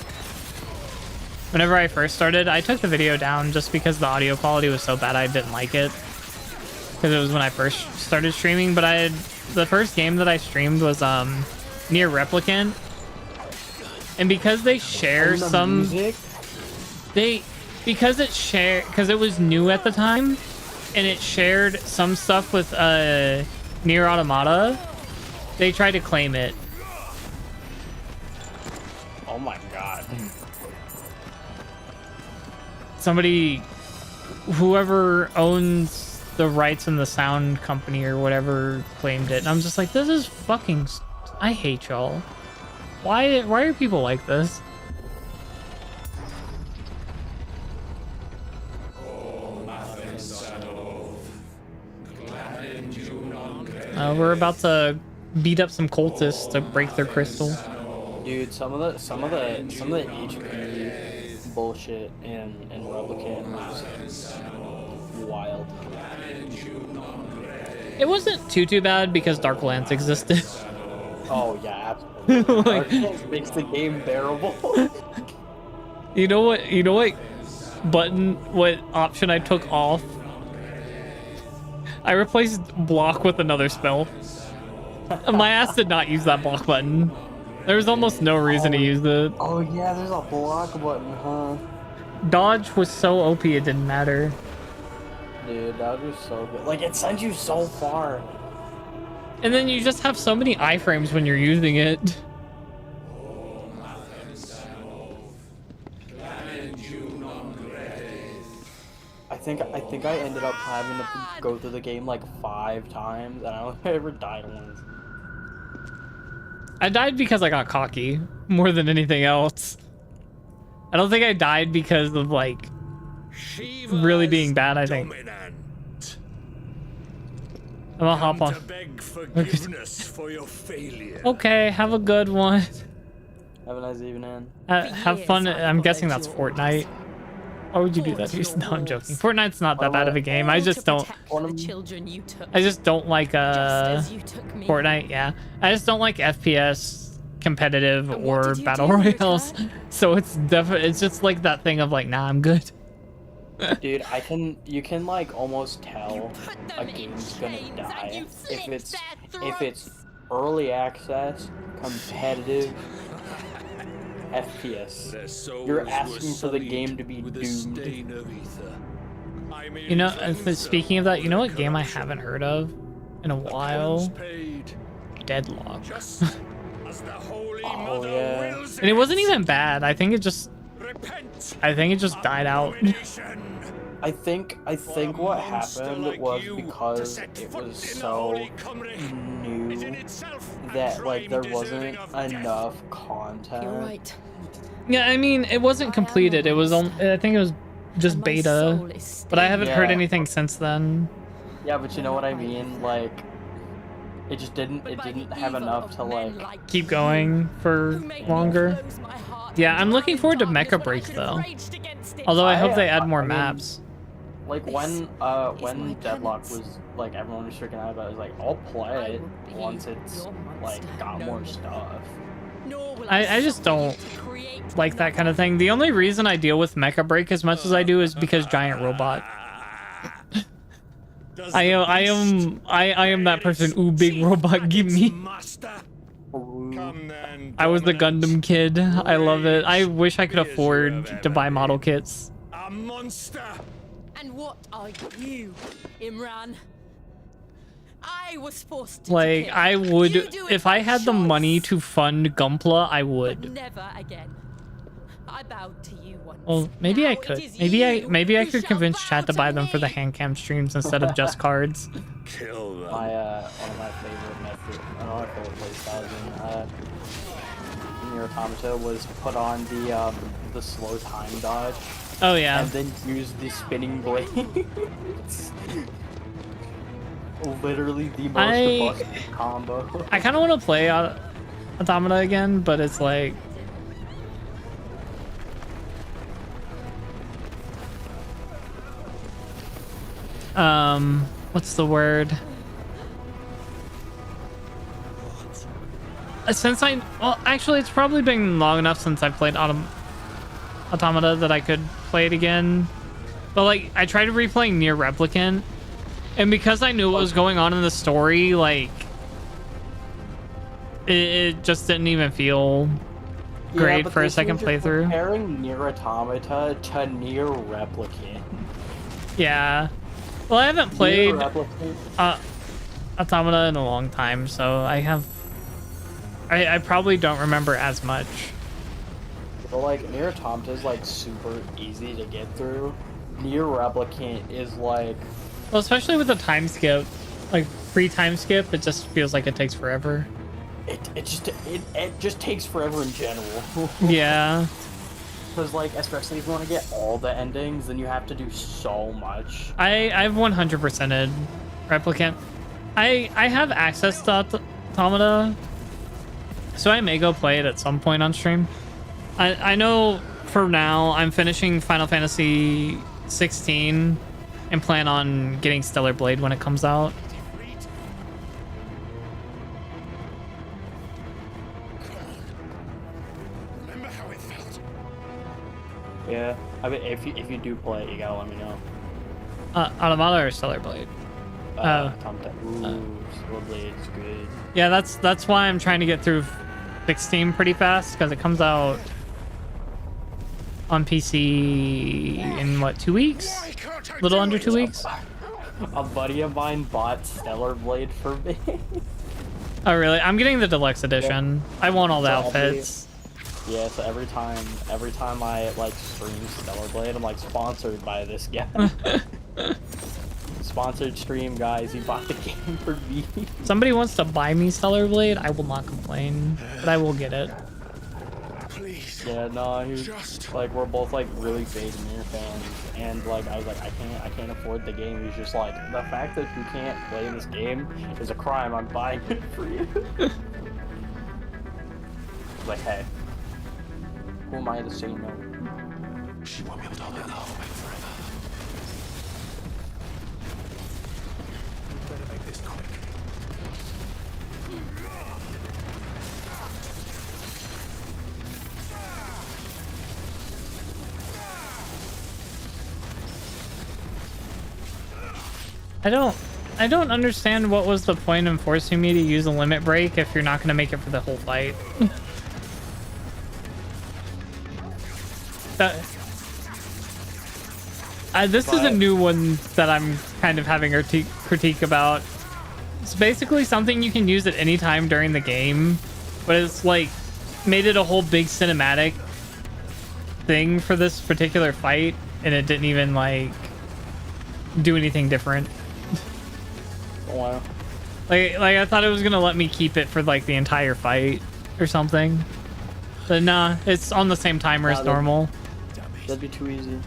Whenever I first started, I took the video down just because the audio quality was so bad I didn't like it. Because it was when I first started streaming, but the first game that I streamed was Near Replicant. And because they share some music? Because it was new at the time and it shared some stuff with Nier Automata, they tried to claim it. Oh my god. Whoever owns the rights in the sound company or whatever claimed it. And I'm just like, this is fucking, I hate y'all. Why are people like this? We're about to beat up some cultists to break their crystal. Dude, some of the HP bullshit in Replicant was wild. It wasn't too bad because Darklands existed. Oh yeah, absolutely. Like, Darklands makes the game bearable. You know what option I took off? I replaced block with another spell. My ass did not use that block button. There was almost no reason to use it. Oh yeah, there's a block button, huh? Dodge was so OP it didn't matter. Dude, Dodge was so good. Like, it sends you so far. And then you just have so many iframes when you're using it. I think I ended up having to go through the game like 5 times, and I don't think I ever died once. I died because I got cocky more than anything else. I don't think I died because of like really being bad. I think I'm gonna hop on. For your failure. Okay, have a good one. Have a nice evening. Have fun. I'm guessing that's Fortnite. Why would you do that? No, I'm joking. Fortnite's not that bad of a game. I just don't. I just don't like Fortnite. Yeah, I just don't like FPS competitive or battle royales. So it's definitely just like that thing of like, nah, I'm good. Dude, you can like almost tell a game's gonna die if it's early access, competitive, FPS. You're asking for the game to be doomed. You know, speaking of that, you know what game I haven't heard of in a while? Deadlock. Oh yeah. And it wasn't even bad. I think it just died out. I think what happened was because it was so new that like there wasn't enough content. You're right. Yeah, I mean, it wasn't completed. It was I think it was just beta, but I haven't heard anything since then. Yeah, but you know what I mean? Like, It just didn't. It didn't have enough to like keep going for longer. Yeah, I'm looking forward to Mecha Break though. Although I hope they add more maps. Like when Deadlock was like everyone was freaking out about it, was like I'll play it once it's like got more stuff. I just don't like that kind of thing. The only reason I deal with Mecha Break as much as I do is because Giant Robot. I am that person. Ooh, big robot, give me. I was the Gundam kid. I love it. I wish I could afford to buy model kits. A monster. And what are you, Imran? I was forced to Like, kill. I would, You do it if by I had the choice. money to fund Gunpla, I But would. never again. I bowed to you once. Well, maybe I Now could. it is Maybe I you could who convince shall chat to bow buy them for the hand cam streams instead of just cards. Kill them. My one of my favorite methods, one of my favorite playstyles in Nier Automata was put on the slow time dodge. Oh yeah. And then use the spinning blade. Literally the most busted combo. I kind of want to play Automata again, but it's like... what's the word? Well, actually, it's probably been long enough since I played Automata that I could play it again. But like, I tried replaying Nier Replicant, and because I knew what was going on in the story, like, it just didn't even feel great for a second playthrough. Comparing Nier Automata to Nier Replicant. Yeah. Well, I haven't played Nier Replicant. Automata in a long time, so I probably don't remember as much. But like Nier Automata is like super easy to get through. Nier Replicant is like, Well, especially with the time skip, like pre-time skip, it just feels like it takes forever. it just takes forever in general. Yeah. Because like, especially if you want to get all the endings, then you have to do so much. I've 100%ed Replicant. I have access to Automata, so I may go play it at some point on stream. I know for now I'm finishing Final Fantasy XVI and plan on getting Stellar Blade when it comes out. Remember how it felt? Yeah, I mean, if you do play it, you gotta let me know. Automata or Stellar Blade? Automata. Ooh, Stellar Blade's good. Yeah, that's why I'm trying to get through 16 pretty fast, because it comes out on PC in what, 2 weeks? A little under 2 weeks? A buddy of mine bought Stellar Blade for me. Oh really? I'm getting the deluxe edition. I want all the outfits. Yeah, so every time I like stream Stellar Blade, I'm like sponsored by this guy. Sponsored stream, guys. He bought the game for me. Somebody wants to buy me Stellar Blade, I will not complain, but I will get it. Please. Yeah, no, he was like, we're both like really big Nier fans, and like I was like, I can't afford the game. He's just like, the fact that you can't play this game is a crime. I'm buying it for you. Like, hey, who am I to say no? She won't be able to hold out the whole way forever. Better make this quick. I don't understand what was the point in forcing me to use a limit break if you're not going to make it for the whole fight. This is a new one that I'm kind of having a critique about. It's basically something you can use at any time during the game, but it's like made it a whole big cinematic thing for this particular fight, and it didn't even like do anything different. Wow. Like I thought it was gonna let me keep it for like the entire fight or something, but nah, it's on the same timer as normal. That'd be too easy.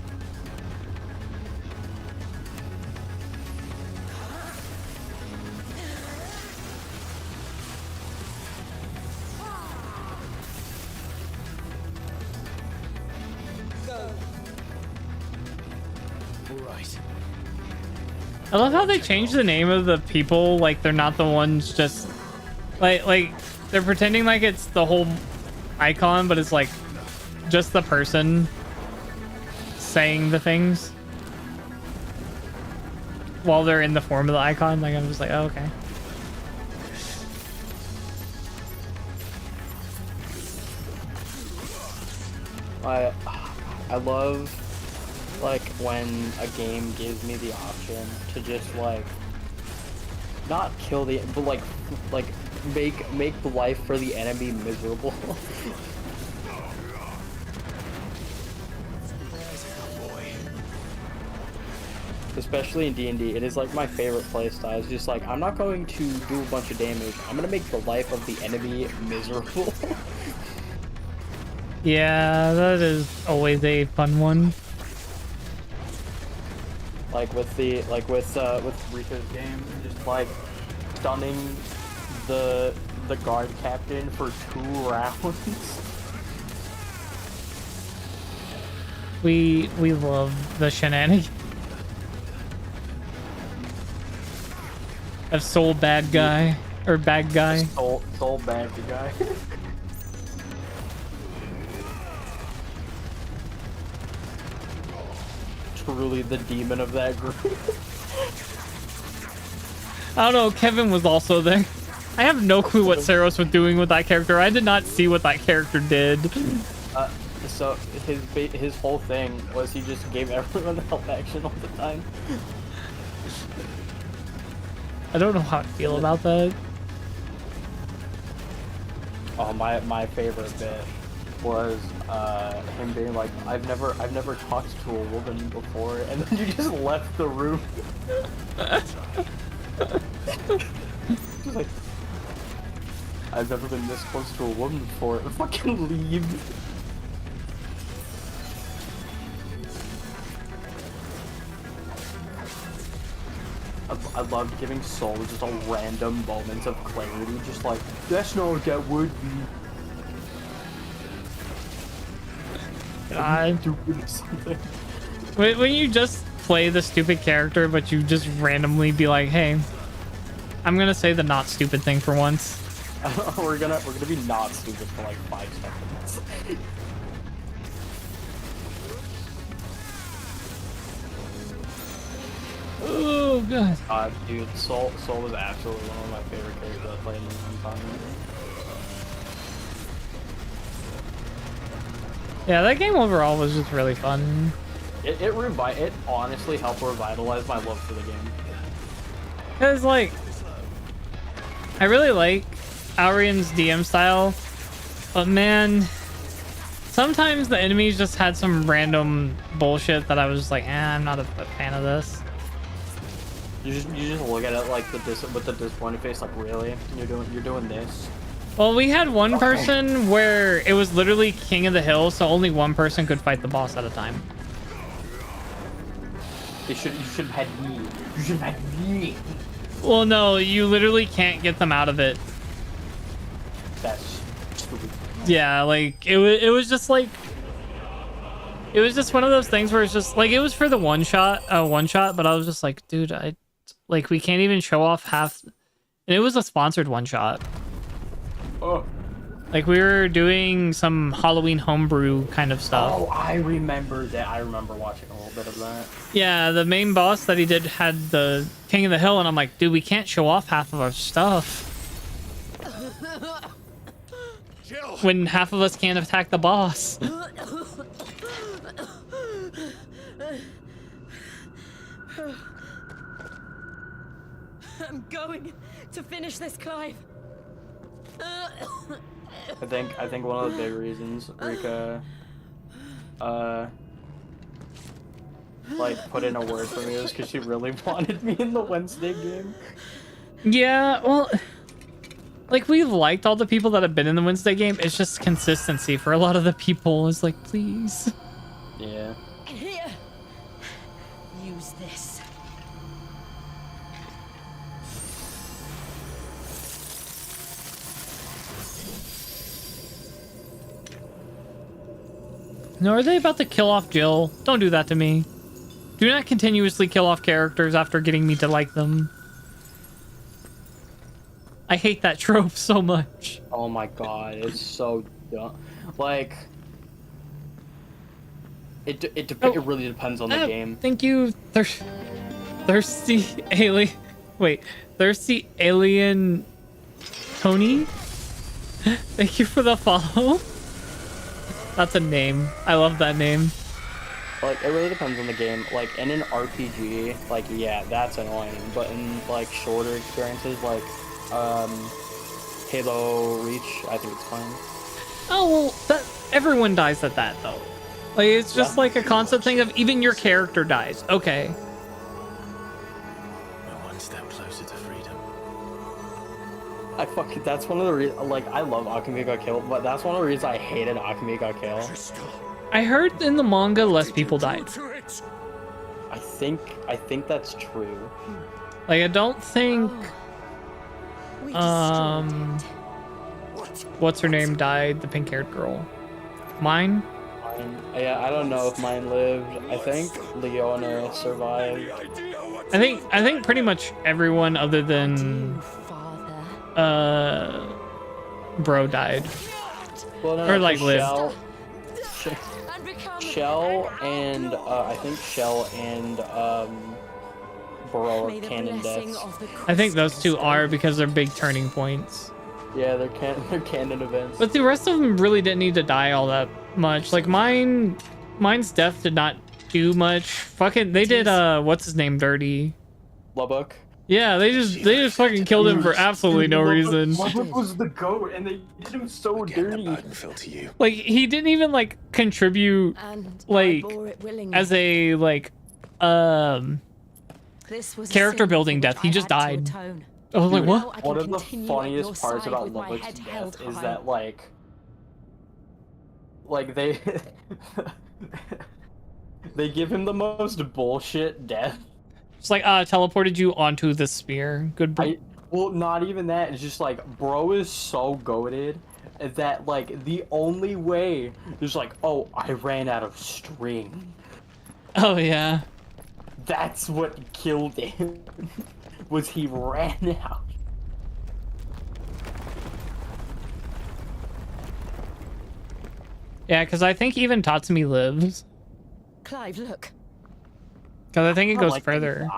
I love how they changed the name of the people. Like they're not the ones just like they're pretending like it's the whole icon, but it's like just the person saying the things while they're in the form of the icon. Like I'm just like, oh, okay. I love like when a game gives me the option to just like not kill the but like make the life for the enemy miserable. Especially in D&D, it is like my favorite playstyle. It's just like I'm not going to do a bunch of damage. I'm gonna make the life of the enemy miserable. Yeah, that is always a fun one. Like with Rika's game, just like stunning the guard captain for 2 rounds. We love the shenanigans of soul bad guy or bad guy. Soul bad guy. Truly the demon of that group. I don't know, Kevin was also there. I have no clue what Saros was doing with that character. I did not see what that character did. So his whole thing was he just gave everyone help action all the time. I don't know how I feel about that. Oh, my favorite bit was him being like, I've never talked to a woman before, and then you just left the room. Just like, I've never been this close to a woman before. Fucking leave. I loved giving Soul just a random moment of clarity, just like, that's not what that would be. God. When you just play the stupid character, but you just randomly be like, hey, I'm gonna say the not stupid thing for once. we're gonna be not stupid for like 5 seconds. Oh god. Dude, Soul was absolutely one of my favorite characters I played in a long time. Yeah, that game overall was just really fun. It honestly helped revitalize my love for the game. Cause like, I really like Aurian's DM style, but man, sometimes the enemies just had some random bullshit that I was just like, I'm not a fan of this. You just look at it like with the disappointed face, like really? You're doing this? Well, we had one person where it was literally King of the Hill, so only one person could fight the boss at a time. You should have had me. You should have had me. Well, no, you literally can't get them out of it. That's stupid. Yeah, like it was just like it was just one of those things where it's just like it was for the one shot, but I was just like, dude, we can't even show off half, and it was a sponsored one shot. Oh. Like we were doing some Halloween homebrew kind of stuff. Oh, I remember that. I remember watching a little bit of that. Yeah, the main boss that he did had the King of the Hill, and I'm like, dude, we can't show off half of our stuff. When half of us can't attack the boss. I'm going to finish this, Clive. I think one of the big reasons Rika like put in a word for me was because she really wanted me in the Wednesday game. Yeah, well, like we've liked all the people that have been in the Wednesday game. It's just consistency for a lot of the people. It's like, please. Yeah. Here. Use this. No, are they about to kill off Jill? Don't do that to me. Do not continuously kill off characters after getting me to like them. I hate that trope so much. Oh my god, it's so dumb. Like, it really depends on the game. Thank you, thirsty alien. Wait, thirsty alien Tony. Thank you for the follow. That's a name. I love that name. Like, it really depends on the game. Like, in an RPG, like, yeah, that's annoying. But in, like, shorter experiences, like, Halo Reach, I think it's fine. Oh, well, everyone dies at that, though. Like, it's just like a constant thing of even your character dies. Okay. We're one step closer to freedom. That's one of the reasons, like, I love Akame got killed, but that's one of the reasons I hated Akame got killed. I heard in the manga less people died. I think that's true. Like, I don't think what's her name died, the pink-haired girl. Mine? Yeah, I don't know if mine lived. I think Leona survived. I think pretty much everyone other than bro died. Well, no, or like lived. Shell and I think Shell and Bro are canon deaths. I think those two are because they're big turning points. Yeah, they're canon events. But the rest of them really didn't need to die all that much. Like mine's death did not do much. Fucking they did what's his name dirty. Lubbock. Yeah, they just fucking killed him for absolutely no reason. Lubbock was the goat, and they did him so dirty. To you. Like he didn't even like contribute like as a like character building death. He just died. I was like, what? One of the funniest parts about Lubbock's death is that like they they give him the most bullshit death. It's like teleported you onto the spear. Good. Well, not even that. It's just like bro is so goated that like the only way is like, oh, I ran out of string. Oh yeah. That's what killed him. Was he ran out. Yeah, because I think even Tatsumi lives. Clive, look. Because I think it goes further.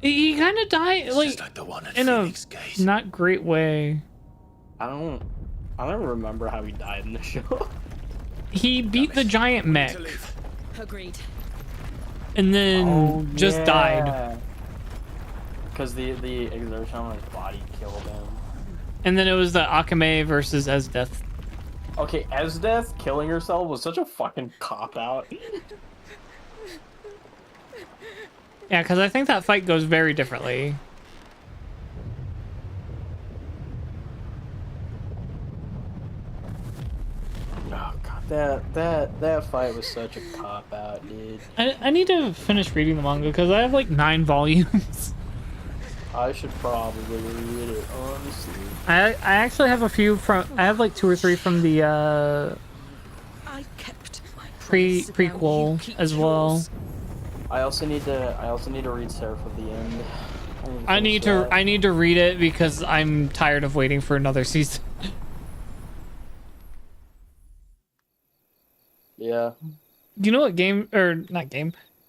He kind of died like in a not great way. I don't remember how he died in the show. He beat the giant mech. Agreed. And then just died. Because the exertion on his body killed him. And then it was the Akame versus Esdeath. Okay, Esdeath killing herself was such a fucking cop-out. Yeah, because I think that fight goes very differently. Oh god, that fight was such a cop-out, dude. I need to finish reading the manga because I have like 9 volumes. I should probably read it, honestly. I actually have a few from. I have like 2 or 3 from the prequel as well. I also need to read Seraph of the End. I need to read it because I'm tired of waiting for another season. Yeah. You know what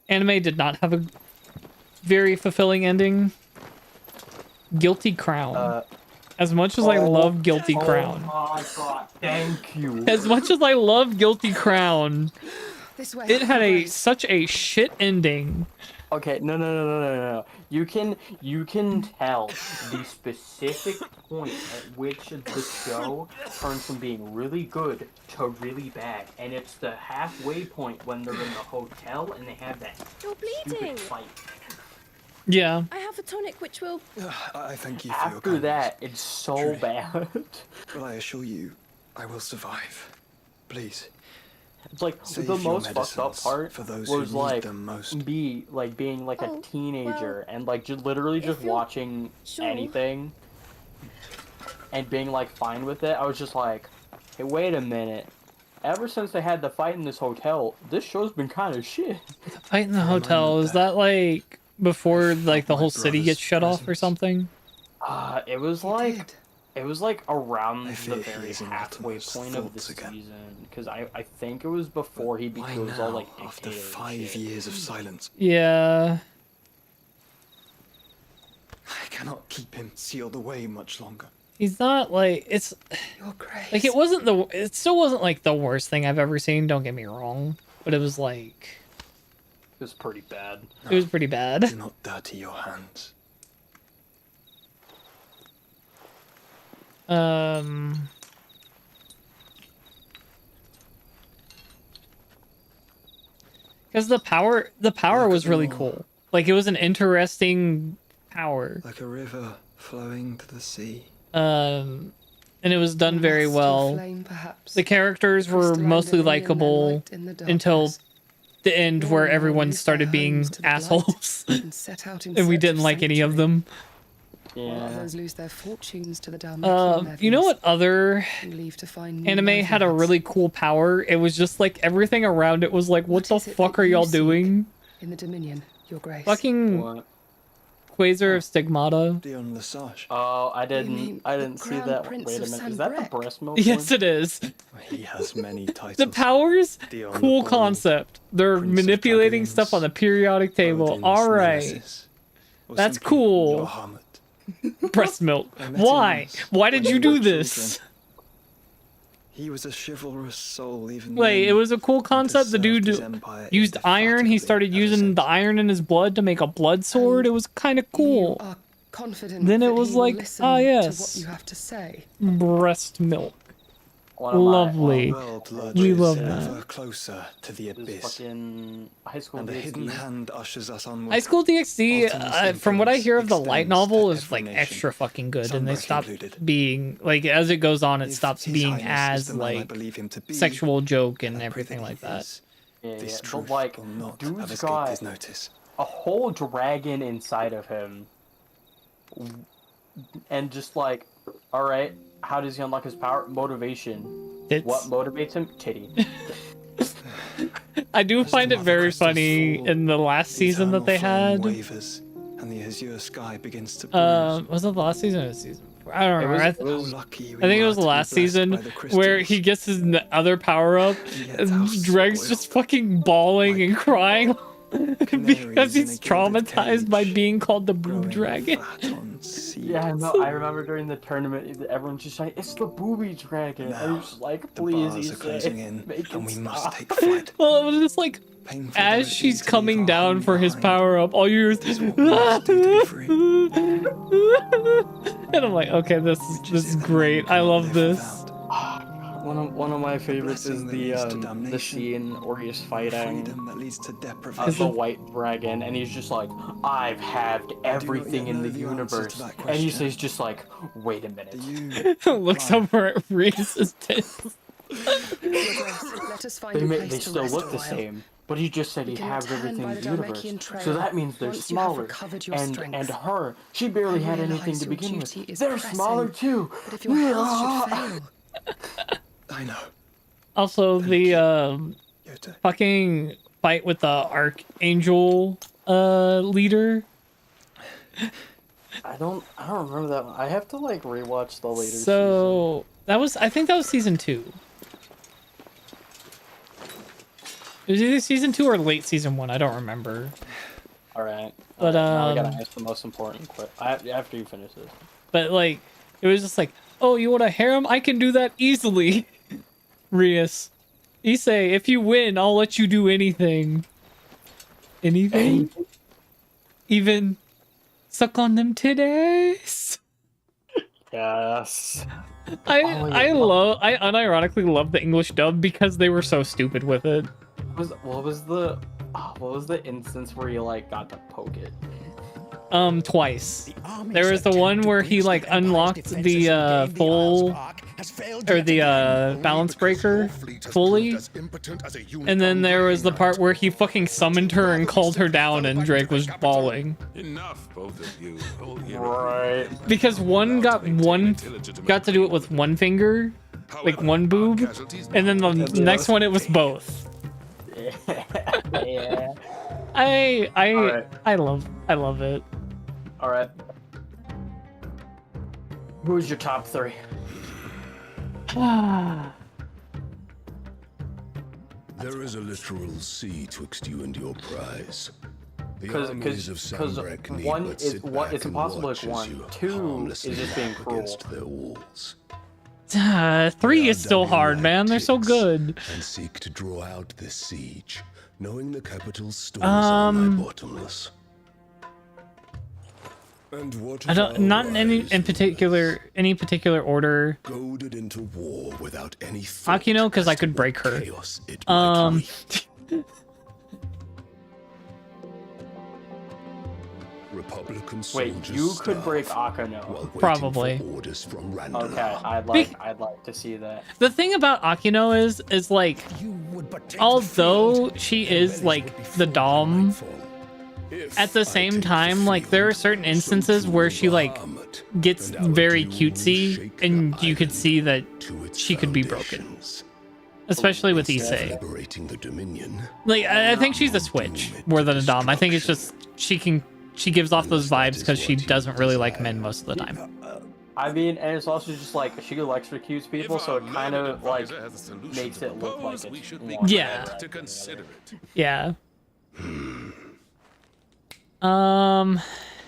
anime did not have a very fulfilling ending? Guilty Crown. As much as I love Guilty Crown. Oh my god, thank you. As much as I love Guilty Crown, this way, it had such a shit ending. Okay, no. You can tell the specific point at which the show turns from being really good to really bad, and it's the halfway point when they're in the hotel and they have that stupid fight. Yeah. I have a tonic which will... I thank you for your After that, it's so bad. But I assure you, I will survive. Please. It's like the most fucked up part was like being like a teenager and like literally just watching anything and being like fine with it. I was just like, hey, wait a minute. ever since they had the fight in this hotel, this show's been kind of shit. The fight in the hotel, is that like before like the whole city gets shut off or something? It was like around the very halfway point of the season, because I think it was before he becomes all like after 5 years of silence. Yeah. I cannot keep him sealed away much longer. He's not like it's like it still wasn't like the worst thing I've ever seen, don't get me wrong, but it was like it was pretty bad. It was pretty bad. Do not dirty your hands. Because the power was really cool. Like it was an interesting power. Like a river flowing to the sea. And it was done very well. The characters were mostly likable until the end, where everyone started being assholes, and we didn't like any of them. Yeah. Others lose their fortunes to the Dalmatian you know what other leave to find new anime had a really cool power? It was just like everything around it was like, what the fuck are y'all doing? in the Dominion, Your Grace. Fucking Quasar of Stigmata. Dion Lesage. Oh, I didn't see that. Wait a minute, is that the breast milk? Yes, it is. He has many titles. The powers, Dion cool the Ball, concept. They're manipulating stuff on the periodic table. Odin's All right, Nemesis, or that's simply cool. Bahamut. Breast milk. I met him Why? Why did when you we do were this? children. He was a chivalrous soul, even Wait, then, it was a cool concept. The served his dude empire used iron. He started using the iron in his blood to make a blood sword. It was kind of cool. Confident Then it that was he will like, listen ah, to yes. what you have to say. Breast milk. Lovely. We love ever that. closer to the abyss. Fucking High School And a DxD. hidden hand ushers us onward. High School DxD, Ultimate's from what I hear of the light extends novel, to is like every nation, extra fucking good, and they Sunbreak stop included. being like as it goes on, it If stops His being Highness is as the man I like believe him to be, sexual joke and and I pray everything that like he that. is, Yeah, this but truth like, will not dude's have escaped got his notice. a whole dragon inside of him, and just like, all right, how does he unlock his power? Motivation. What motivates him? Titty. I do find it very funny in the last season that they had. Wavers, and the azure sky begins to Was it the last season or the season before? I don't remember. I think it was the were last to be blessed season by the where he gets his other power up, and Dreg's just fucking bawling and crying because he's traumatized by being called the boob dragon. Yeah, no, I remember during the tournament, everyone's just like, "It's the booby dragon," and you're just like, "Please, bars are closing in, make and it we must stop." take flight. Well, it was just like, as she's coming down for his power up, all you hear is, and I'm like, okay, this is great. I love this. One of my favorites is the scene where he's fighting the white dragon, and he's just like, "I've halved everything in the universe," and he says just like, "Wait a minute." Looks over at Reese's tits. Let us find a place They to still rest look a the while. same, but he just said he We can halved return everything by in the the universe. Dalmatian trail So that means they're once you have smaller. recovered your And strength. her, she barely I had anything realize to your begin duty with. is They're pressing, smaller too. But if your health should fail, I know. Also, the fucking fight with the Archangel leader. I don't remember that one. I have to like rewatch the later. So I think that was season 2. It was either season 2 or late season 1. I don't remember. All right. But now I gotta ask the most important question. After you finish this. But like, it was just like, oh, you want a harem? I can do that easily. Rias, Issei, if you win, I'll let you do anything. Anything? Even suck on them titties. Yes. I unironically love the English dub because they were so stupid with it. What was the instance where you like got to poke it? Twice. There was the one where he like unlocked the full or the balance breaker fully. And then there was the part where he fucking summoned her and called her down, and Drake was bawling. Enough, both of you. Right. Because one got to do it with one finger, like one boob, and then the next one it was both. Yeah. I love it. All right. Who's your top 3? There is a literal sea twixt you and your prize. The Because armies of Sanbreque need one but is sit one. back It's and impossible watch if as one. you 2 is harmlessly just being hack cruel. against their walls. 3 is still hard, man. They're so good. And seek to draw out this siege, knowing the capital's stores are nigh bottomless. And what I don't, not in any particular order. Goaded into war without any thought Akino, because I could break her. Republican Wait, you could break Akino. Probably. Orders from Randall. Okay, I'd like to see that. The thing about Akino is like, although she is like the Dom, at the same time, like there are certain instances where she like gets very cutesy, and you could see that she could be broken, especially with Issei. Liberating the Dominion. Like I think she's a switch more than a Dom. I think it's just she gives off those vibes because she doesn't really like men most of the time. I mean, and it's also just like she electrocutes people, so it kind of like makes it look like it's one. Yeah. To consider it. Yeah. I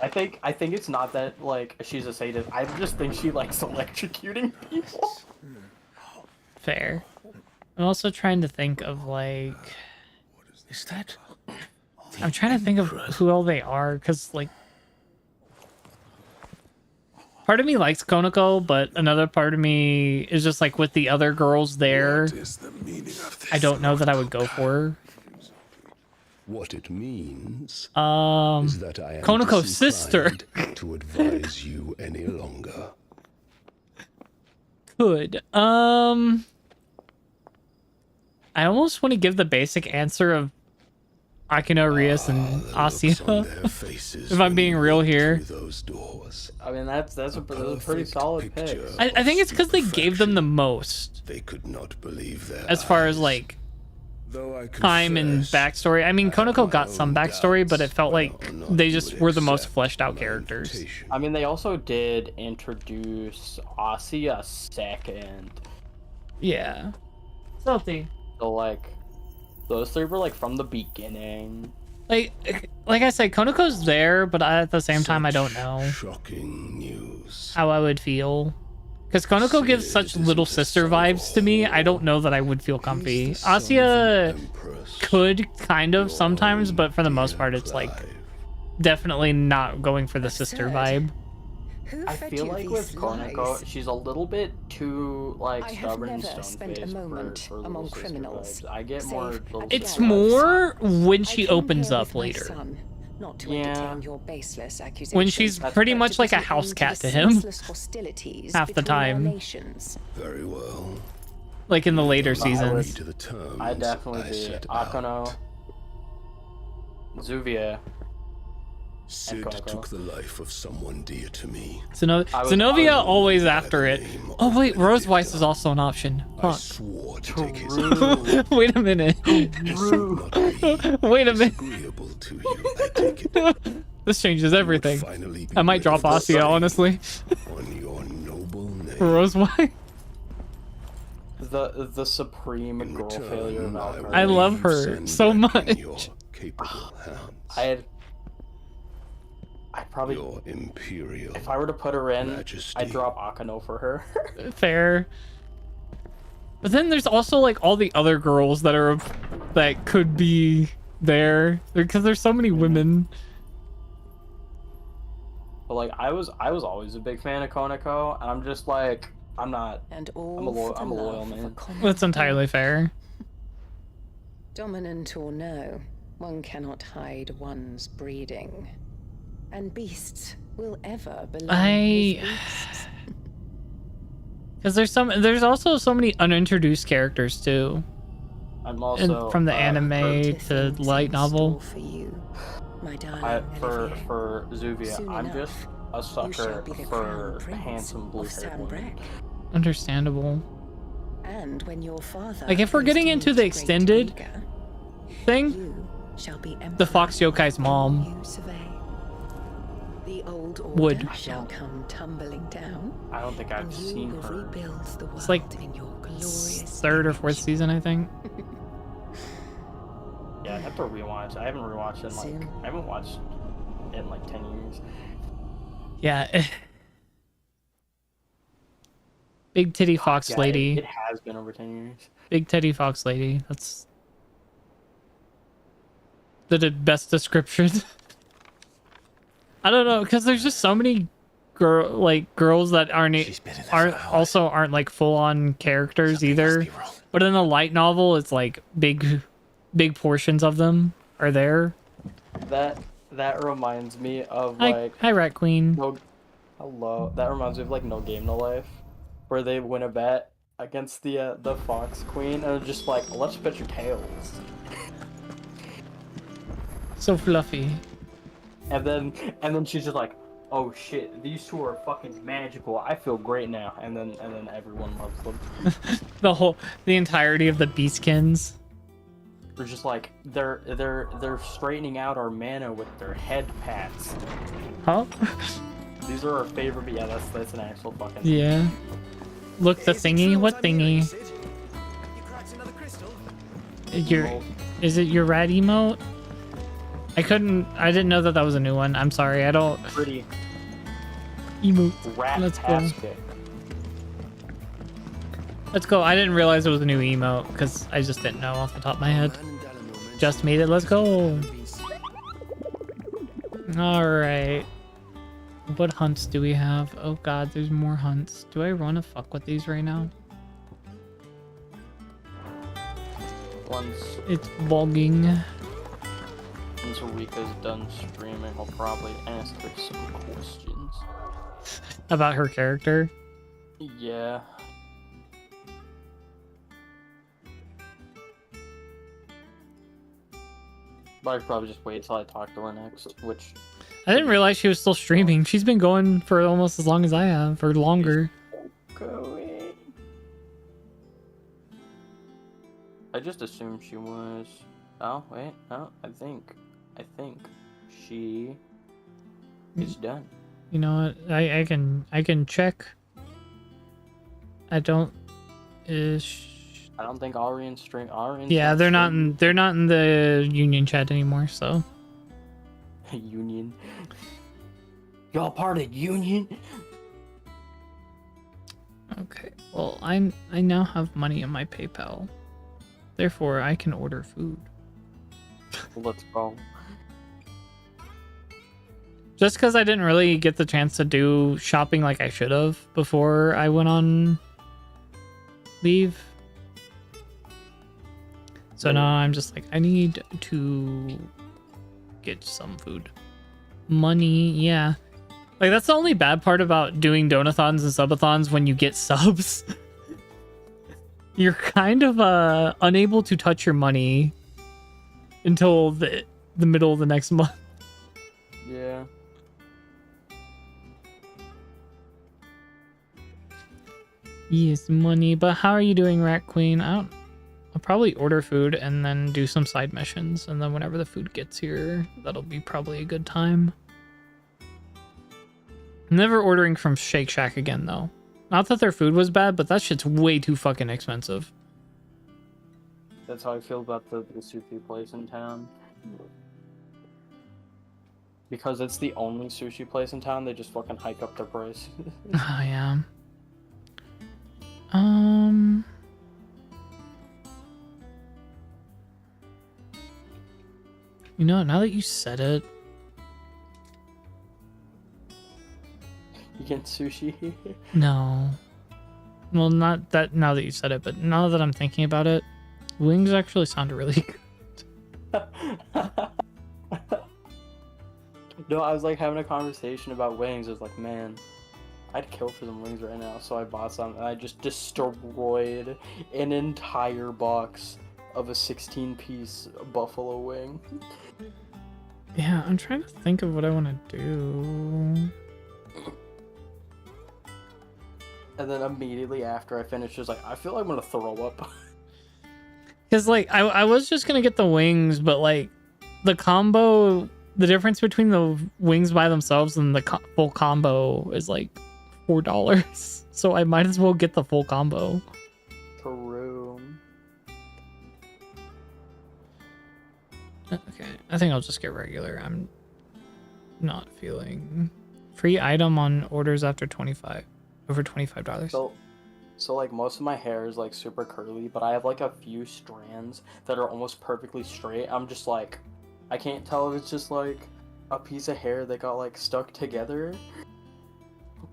think it's not that like she's a sadist. I just think she likes electrocuting people. Fair. I'm also trying to think of like. Is that? I'm trying to think of who all they are, because like. Part of me likes Konako, but another part of me is just like with the other girls there. I don't know that I would go for her. What it means is that I am Konako's sister to advise you any longer. Could. I almost want to give the basic answer of Akino, Rias, and Asia. If I'm being real here. I mean, that's a pretty solid pick. I think it's because they gave them the most. They could not believe that. As far as like time and backstory. I mean, Konako got some backstory, but it felt like they just were the most fleshed out characters. I mean, they also did introduce Asia second. Yeah. Salty. So like, those 3 were like from the beginning. Like I said, Konako's there, but at the same time, I don't know shocking news. How I would feel. Because Konako gives such little sister vibes to me, I don't know that I would feel comfy. Asia could kind of sometimes, but for the most part, it's like definitely not going for the sister vibe. I feel like with Konako, she's a little bit too like stubborn and stone-faced for among criminals. I get more. It's more when she opens up later. Not to entertain your baseless accusations. When she's pretty much like a house cat to him. Half the time. Very well. Like in the later seasons. I definitely do. Akano, Zuvia. Sid took the life of someone dear to me. Zenobia always after it. Oh wait, Roseweiss is also an option. Fuck. Swore to take his Wait a minute. Wait a minute. to you, I take it. This changes everything. I might drop Asia, honestly. On your noble name. Roseweiss. The supreme girl failure of Valkyrie. I love her so much. I'd probably, your imperial if I were to put her in, majesty. I'd drop Akano for her. Fair. But then there's also like all the other girls that could be there because there's so many women. But like I was always a big fan of Konako, and I'm just like I'm a loyal man. That's entirely fair. Dominant or no, one cannot hide one's breeding. And beasts will ever belong with beasts. Because there's also so many unintroduced characters too. I'm also from the anime to light novel. For you, my for Zuvia, Soon I'm enough, just a you shall sucker be the for crown prince handsome blue of haired Sam women. Breck. Understandable. And when your father Like if we're goes getting to into meet the great extended Krieger, thing, you shall be the Fox Yokai's mom you survey. The old order would. shall come tumbling down. I don't think I've and you seen will her. rebuild the world It's like in your glorious third or fourth season, I think. Yeah, I have to rewatch. I haven't rewatched it in I haven't watched it in like 10 years. Yeah. Big titty fox Yeah, lady. It has been over 10 years. Big titty fox lady. That's the best description. I don't know, because there's just so many girls that aren't like full on characters either. But in the light novel, it's like big portions of them are there. That reminds me of Hi Rat Queen. Hello. That reminds me of like No Game No Life, where they win a bet against the Fox Queen and they're just like, let's bet your tails. So fluffy. And then she's just like, oh shit, these two are fucking magical. I feel great now. And then everyone loves them. the entirety of the Beastkins. They're just like they're straightening out our mana with their head pats. Huh? These are our favorite. But yeah, that's an actual fucking. Yeah. Look, the thingy. What thingy? Is it your rat emote? I didn't know that was a new one. I'm sorry. I don't. Pretty. Emote. Rat Let's go. tastic. Let's go. I didn't realize it was a new emote because I just didn't know off the top of my head. Just made it. Let's go. Alright. What hunts do we have? Oh god, there's more hunts. Do I want to fuck with these right now? It's bogging. Once Rika's done streaming, I'll probably ask her some questions. About her character? Yeah. But I'd probably just wait till I talk to her next, which... I didn't realize she was still streaming. She's been going for almost as long as I have, or longer. Going. I just assumed she was... Oh, wait, no, I think she is done. You know what? I can check. I don't... I don't think Arian's stream. Yeah, they're not in the union chat anymore, so. Union. Y'all part of union? Okay. Well, I now have money in my PayPal. Therefore, I can order food. Let's go. Just because I didn't really get the chance to do shopping like I should have before I went on leave. So now I'm just like, I need to get some food. Money, yeah. Like, that's the only bad part about doing donathons and subathons when you get subs. You're kind of unable to touch your money until the middle of the next month. Yeah. Yes, money. But how are you doing, Rat Queen? I'll probably order food and then do some side missions. And then whenever the food gets here, that'll be probably a good time. Never ordering from Shake Shack again, though. Not that their food was bad, but that shit's way too fucking expensive. That's how I feel about the sushi place in town. Because it's the only sushi place in town, they just fucking hike up their price. Oh, yeah. You know, now that you said it... You get sushi here? No. Well, not that now that you said it, but now that I'm thinking about it, wings actually sound really good. No, I was like having a conversation about wings. I was like, man, I'd kill for some wings right now, so I bought some, and I just destroyed an entire box of a 16-piece buffalo wing. Yeah, I'm trying to think of what I want to do. And then immediately after I finished, just like, I feel like I'm gonna throw up. Because, like, I was just going to get the wings, but, like, the combo, the difference between the wings by themselves and the full combo is, like, $4. So I might as well get the full combo. True. Okay, I think I'll just get regular. I'm not feeling... Free item on orders after over $25. So like most of my hair is like super curly, but I have like a few strands that are almost perfectly straight. I'm just like, I can't tell if it's just like a piece of hair that got like stuck together,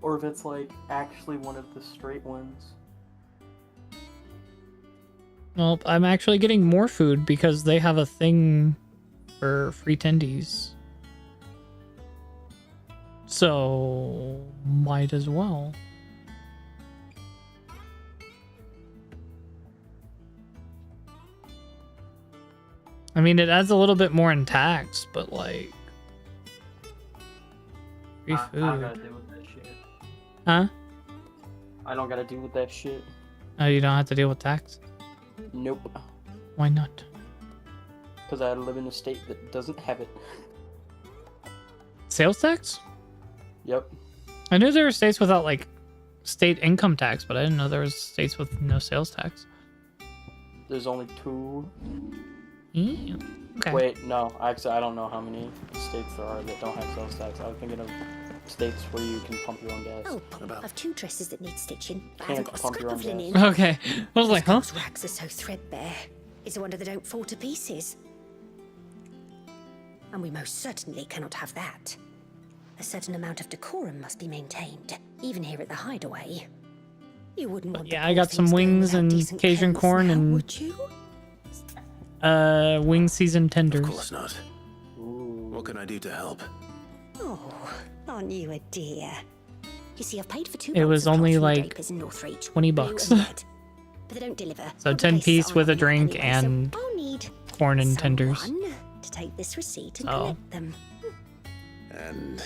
or if it's like actually one of the straight ones. Well, I'm actually getting more food because they have a thing for free tendies. So, might as well. I mean, it adds a little bit more in tax, but like... Free food. I don't gotta deal with that shit. Huh? I don't gotta deal with that shit. Oh, you don't have to deal with tax? Nope. Why not? Because I live in a state that doesn't have it. Sales tax? Yep. I knew there were states without, like, state income tax, but I didn't know there was states with no sales tax. There's only 2. Yeah. Okay. Wait, no. Actually, I don't know how many states there are that don't have sales tax. I was thinking of states where you can pump your own gas. Oh, I've 2 dresses that need stitching. I Can't haven't got a pump scrap your of own linen. gas. Okay. I was like, huh? Those rags are so threadbare. It's a wonder they don't fall to pieces. And we most certainly cannot have that. A certain amount of decorum must be maintained, even here at the hideaway. You wouldn't want Yeah, I got some wings and Cajun corn and... would you? Wing seasoned tenders. Of course not. What can I do to help? Oh, aren't you a dear? You see, I've paid for 2 It was boxes of only cloth from like Draper's in Northreach, $20. blue and red. But they don't deliver. So Other 10 places piece aren't with a on that drink anyway, so and I'll need corn and tenders. someone to take this receipt and Oh. collect them. And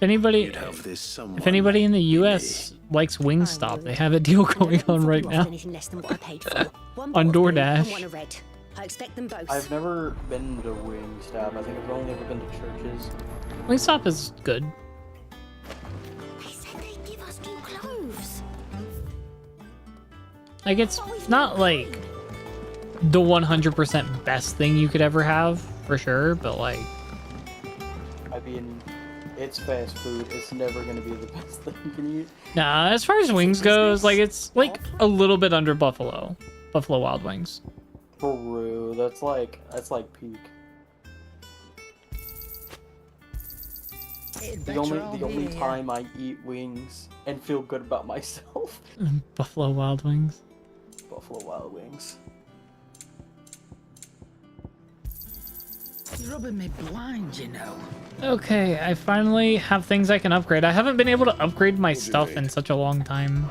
If anybody, you'd have this someone if anybody in the U.S. likes Wingstop, they have a deal going on right now Anything less than what I paid for. One on bottle of blue and DoorDash. one of red. I expect them both. I've never been to Wingstop. I think I've only ever been to churches. Wingstop is good. They said they'd give us new clothes. Like, it's not like the 100% best thing you could ever have, for sure, but like... I mean, it's fast food. It's never gonna be the best thing you can eat. Nah, as far as wings goes, like, it's like a little bit under Buffalo Wild Wings. True. That's like peak. The only time I eat wings and feel good about myself. Buffalo Wild Wings. Buffalo Wild Wings. You're rubbing me blind, you know. Okay, I finally have things I can upgrade. I haven't been able to upgrade my stuff in such a long time.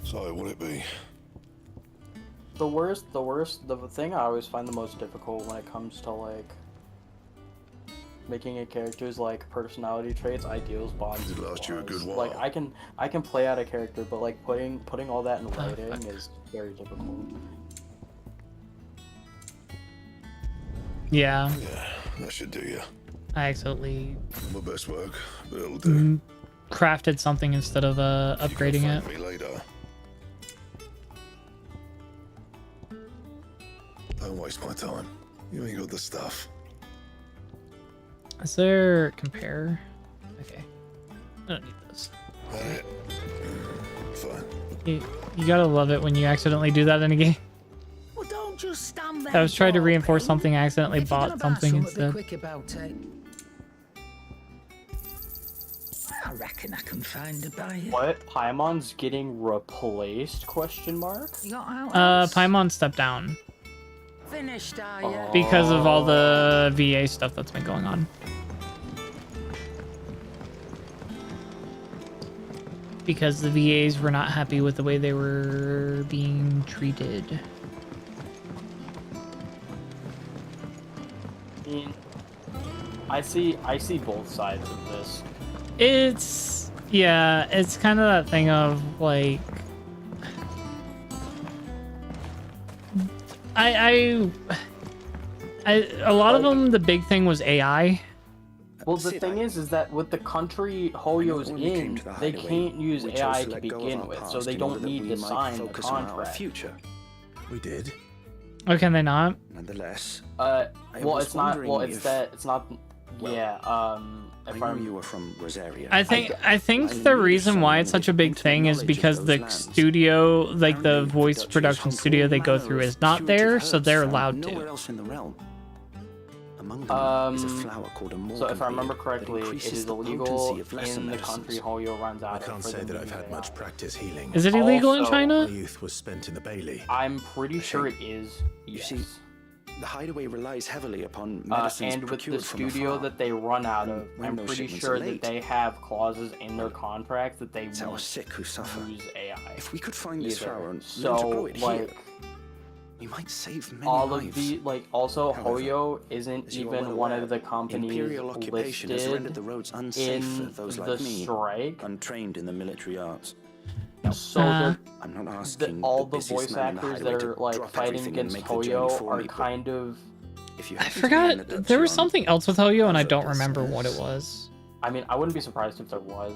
So, will it be? The thing I always find the most difficult when it comes to like making a character's like personality traits, ideals, bonds. It last you a good while. Like I can play out a character, but like putting all that in writing is very difficult. Yeah. Yeah, that should do you. I accidentally My best work, but it'll do. crafted something instead of upgrading it. Me later. Don't waste my time. You ain't got the stuff. Is there compare? Okay. I don't need this. Fine. You gotta love it when you accidentally do that in a game. Well, don't just stand there. I was trying to gawping. reinforce something, I accidentally If you're gonna bought buy something something, instead. Be quick about it. I reckon I can find a buyer. What? Paimon's getting replaced? Question mark. You got out. Paimon stepped down Finished, are you? because of all the VA stuff that's been going on. because the VAs were not happy with the way they were being treated. I mean, I see both sides of this. It's kind of that thing of like a lot of them, the big thing was AI. Well, the thing is that with the country Hoyo's in, they can't use AI to begin with, so they don't need to sign the contract. We did. Oh, can they not? Nonetheless. Well, it's not. Well, it's that. It's not. Yeah. I know you were from Rosaria. I think the reason why it's such a big thing is because the studio, like the voice production studio they go through, is not there, so they're allowed to. So if I remember correctly, it is illegal in the country Hoyo runs out of. I can't say that I've had much practice healing. Is it illegal in China? My youth was spent in the Bailey. I'm pretty sure it is. Yes. You see, the hideaway relies heavily upon medicines and with the procured from studio afar. that they run out of, When I'm those pretty shipments sure are that late, they have clauses in their contract that they it's our won't sick who suffer. use AI. If we could find this either. flower and So, learn to grow it like, here, we might save many all lives. of the also However, Hoyo isn't as you are even well one aware, of the companies Imperial occupation has rendered listed the roads unsafe for in those the like me, strike. untrained in the military arts. So I'm not asking all the the busiest voice man in the actors hideaway that to are like drop fighting everything and against make the journey Hoyo for are me, but kind of. if you I happen to be in the forgot depths there was beyond, something else with Hoyo, and I don't remember what it was. I mean, I wouldn't be surprised if there was.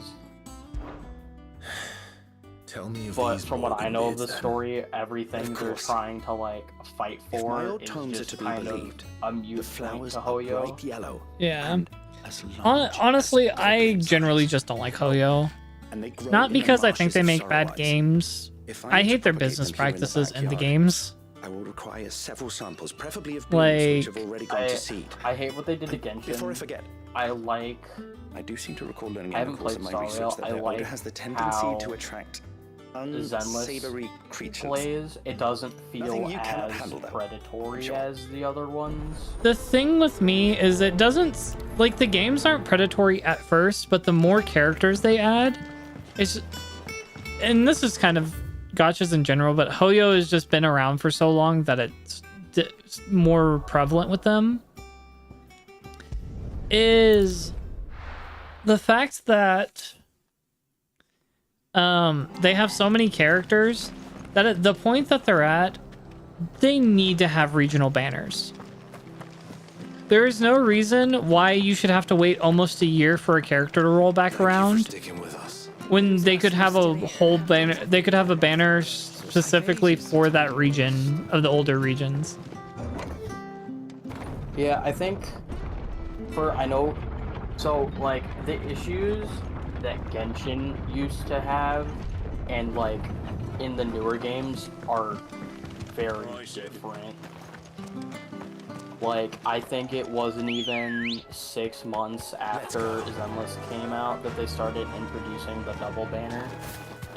Tell me of But these from what I know of the Morgan bids, story, everything they're course. trying to like fight If my for old is tomes are just to be kind believed, of a mute the flowers to are Hoyo. bright yellow. Yeah. As large Honestly, as I goblins' generally eyes. just don't like Hoyo. And they grow Not in the because I think marshes they of make bad Sorrow-Eyes. games. If I am to hate their propagate business them here in the practices in the backyard, games. I will require several samples, preferably of blooms which have already gone to seed. I hate what they did to Genshin. Before I forget, I like. I do seem to recall learning I in the haven't course of played my Star research that Rail. I their like odor has the tendency how to attract Zenless unsavory creatures. plays. It doesn't Nothing feel you cannot as handle, though. predatory Sure. as the other ones. The thing with me is it doesn't like the games aren't predatory at first, but the more characters they add, it's and this is kind of gotchas in general, but Hoyo has just been around for so long that it's more prevalent with them. Is the fact that they have so many characters that at the point that they're at, they need to have regional banners. There is no reason why you should have to wait almost a year for a character to roll back around when they could have a whole banner. They could have a banner specifically for that region of the older regions. Yeah, I think I know, so like the issues that Genshin used to have and like in the newer games are very different. Like, I think it wasn't even 6 months after Zenless came out that they started introducing the double banner.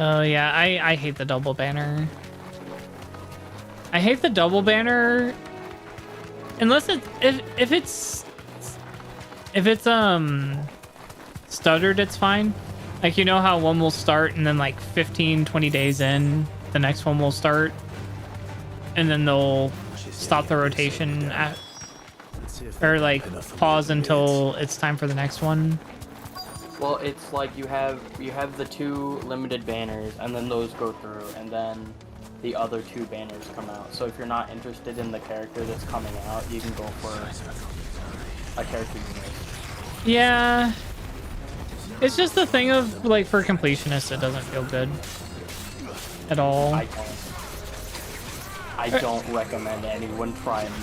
Oh yeah, I hate the double banner. I hate the double banner unless if it's stuttered, it's fine. Like, you know how one will start and then like 15-20 days in the next one will start and then they'll stop the rotation or like pause until it's time for the next one. Well, it's like you have the 2 limited banners and then those go through and then the other 2 banners come out. So if you're not interested in the character that's coming out, you can go for a character you like. Yeah. It's just the thing of like for completionists it doesn't feel good at all. I don't recommend anyone try and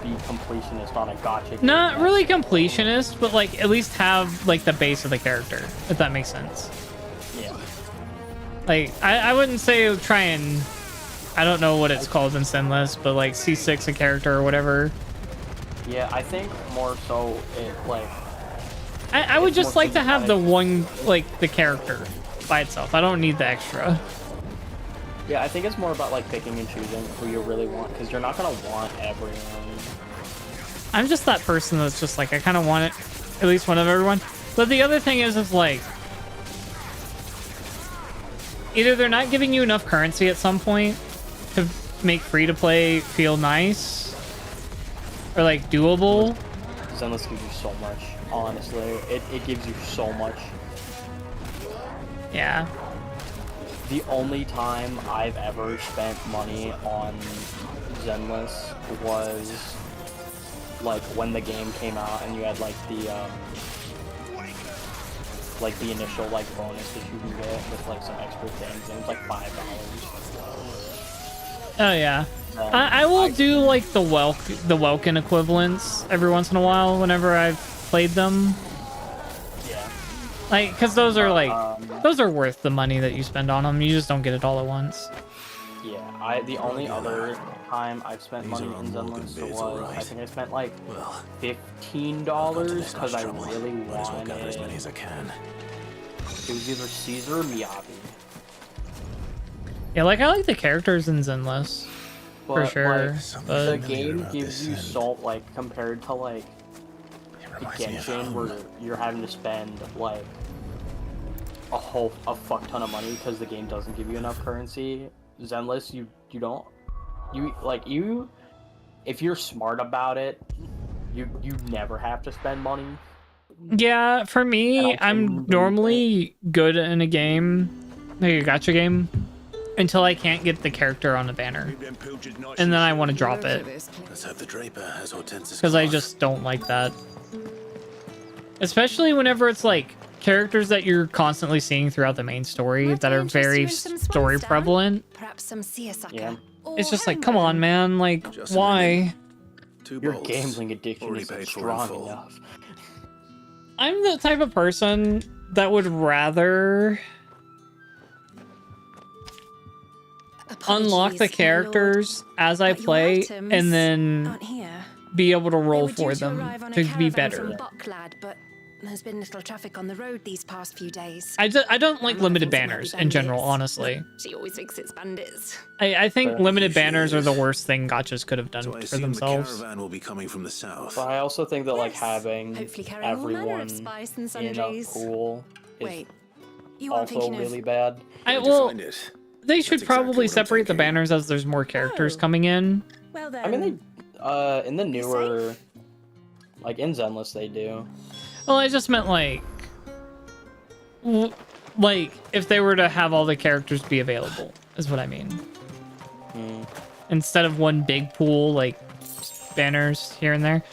be completionist on a gacha game. Not really completionist, but like at least have like the base of the character, if that makes sense. Yeah. Like I wouldn't say try and I don't know what it's called in Zenless, but like C6 a character or whatever. Yeah, I think more so it like I would just like to have the one like the character by itself. I don't need the extra. Yeah, I think it's more about like picking and choosing who you really want, because you're not gonna want everyone. I'm just that person that's just like I kind of want it, at least one of everyone. But the other thing is like either they're not giving you enough currency at some point to make free-to-play feel nice or like doable. Zenless gives you so much, honestly. It gives you so much. Yeah. The only time I've ever spent money on Zenless was like when the game came out and you had like the initial like bonus that you can get with like some extra things, and it was like $5. Oh yeah. I will do like the Welkin equivalents every once in a while whenever I've played them. Yeah. Like, cause those are like those are worth the money that you spend on them. You just don't get it all at once. Yeah, the only other time I've spent money in Zenless was I think I spent like $15 because I really wanted as many as I can. It was either Caesar or Miyabi. Yeah, like I like the characters in Zenless for sure. Like, but the game gives you so like compared to like Genshin where you're having to spend like a fuck ton of money because the game doesn't give you enough currency. Zenless, you don't if you're smart about it, you never have to spend money. yeah, for me, I'm normally good in a game, like a gacha game, until I can't get the character on the banner, and then I want to drop it Let's hope the Draper has Hortense's because I just don't like that. Especially whenever it's like characters that you're constantly seeing throughout the main story that are very story prevalent. Perhaps some seersucker. Yeah. It's just like, come on, man, like, why? Your gambling addiction isn't strong enough. I'm the type of person that would rather unlock the characters as I play and then be able to roll for them to be better. There's been little traffic on the road these past few days. I don't like limited banners in general, honestly. She always thinks it's bandits. I think limited banners are the worst thing gotchas could have done for themselves. The caravan will be coming from the south. But I also think that like having carrying all manner everyone of spice and in a sundries. pool is Wait, you aren't also thinking really of... bad. They should probably separate the banners as there's more characters coming in. Well then. I mean, they in the newer, like in Zenless, they do. Well, I just meant like if they were to have all the characters be available, is what I mean. Instead of one big pool, like banners here and there.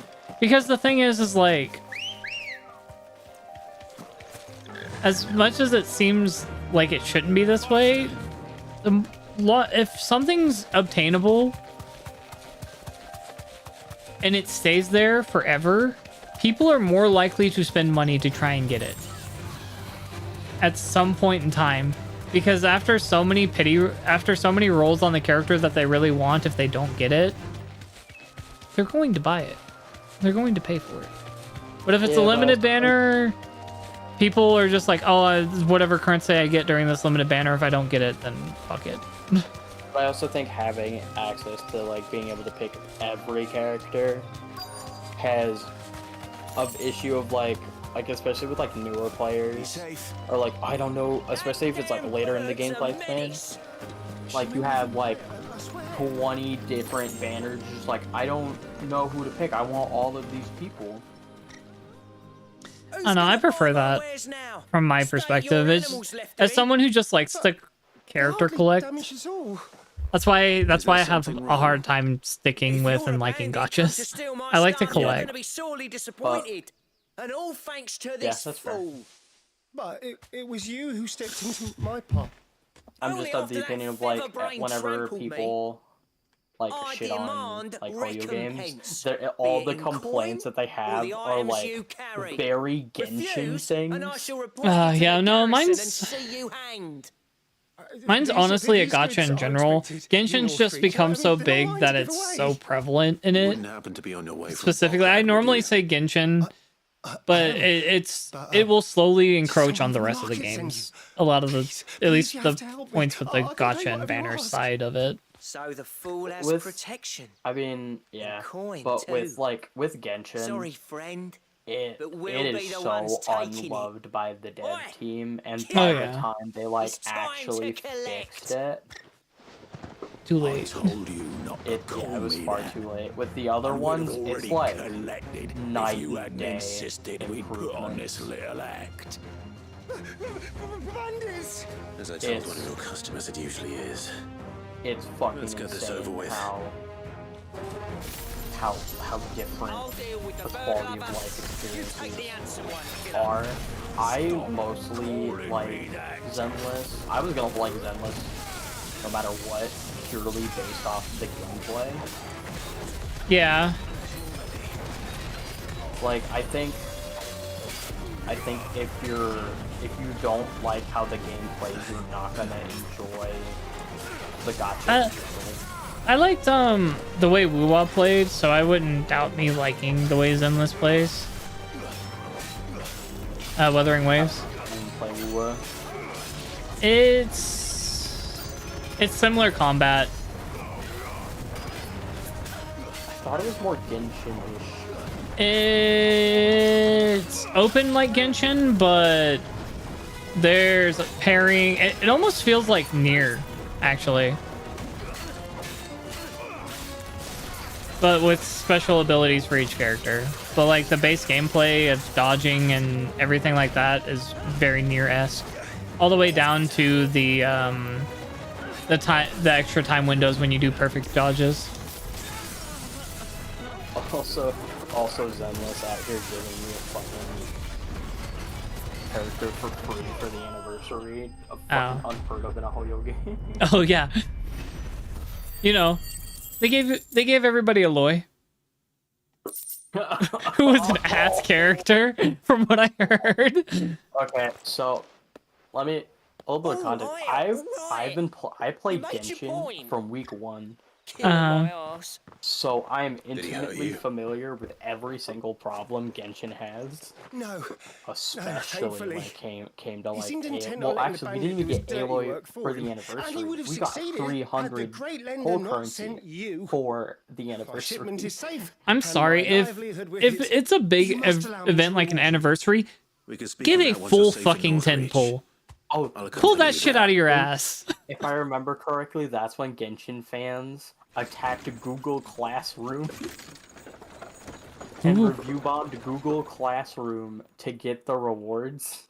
Because the thing is like, as much as it seems like it shouldn't be this way, if something's obtainable and it stays there forever, people are more likely to spend money to try and get it at some point in time, because after so many rolls on the character that they really want, if they don't get it, they're going to buy it. They're going to pay for it. But if it's a limited banner, people are just like, oh, whatever currency I get during this limited banner, if I don't get it, then fuck it. I also think having access to like being able to pick every character has of issue of like especially with like newer players or like I don't know, especially if it's like later in the game's lifespan, like you have like 20 different banners, just like I don't know who to pick. I want all of these people. I don't know, I prefer that from my perspective. It's as someone who just likes to character collect. That's why I have a hard time sticking with and liking gotchas. I like to collect. And all thanks to this fool. But it was you who stepped into my pot. I'm just of the opinion of like whenever people like shit on like audio games, all the complaints that they have are like very Genshin things. Yeah, no, mine's honestly a gacha in general. Genshin's just become so big that it's so prevalent in it. Specifically, I normally say Genshin, but it will slowly encroach on the rest of the games. A lot of at least the points with the gacha and banner side of it. So the fool has With protection. I mean, yeah, Coin but too. with Genshin, Sorry, friend. it but we'll it be is the so ones taking it. unloved by the dev team, and Oh, by yeah. the time they like It's time actually to collect. fixed it, Too I late. told you not to it call was me far that. too late. With the other And we'd ones, have it's already like collected night if you and hadn't day insisted we'd put on this little act. Bandits! As I told one of your customers, it usually is. It's fucking Let's get this insane over with. how different I'll deal with the the bird quality of lover. life You take the experiences handsome one, kiddo. are. I mostly like Zenless. I was gonna like Zenless no matter what, purely based off the gameplay. Yeah. Like I think if you don't like how the game plays, you're not gonna enjoy the gacha. I liked the way Wuwa played, so I wouldn't doubt me liking the way Zenless plays. Wuthering Waves. Play Wuwa. It's similar combat. I thought it was more Genshin-ish. It's open like Genshin, but there's pairing. It almost feels like Nier, actually. But with special abilities for each character. But like the base gameplay of dodging and everything like that is very Nier-esque. All the way down to the extra time windows when you do perfect dodges. Also Zenless out here giving me a fucking character for free for the anniversary of fucking unheard of in a Hoyo game. Oh yeah. You know, they gave everybody Aloy. Who was an ass character, from what I heard. Okay, so let me a little bit of context. I played Genshin from week 1. So I am intimately familiar with every single problem Genshin has. No. Especially when it came to like seemed intent on well, letting actually, the we didn't even bandit get do his dirty Aloy work for for the him. anniversary. And he would have We got succeeded had the 300 great lender whole not currency sent you. for the anniversary. Shipment is safe. I'm sorry, if it's a big event like an anniversary, give a full fucking 10 pull. Oh, pull that shit out of your ass. If I remember correctly, that's when Genshin fans attacked Google Classroom and review bombed Google Classroom to get the rewards.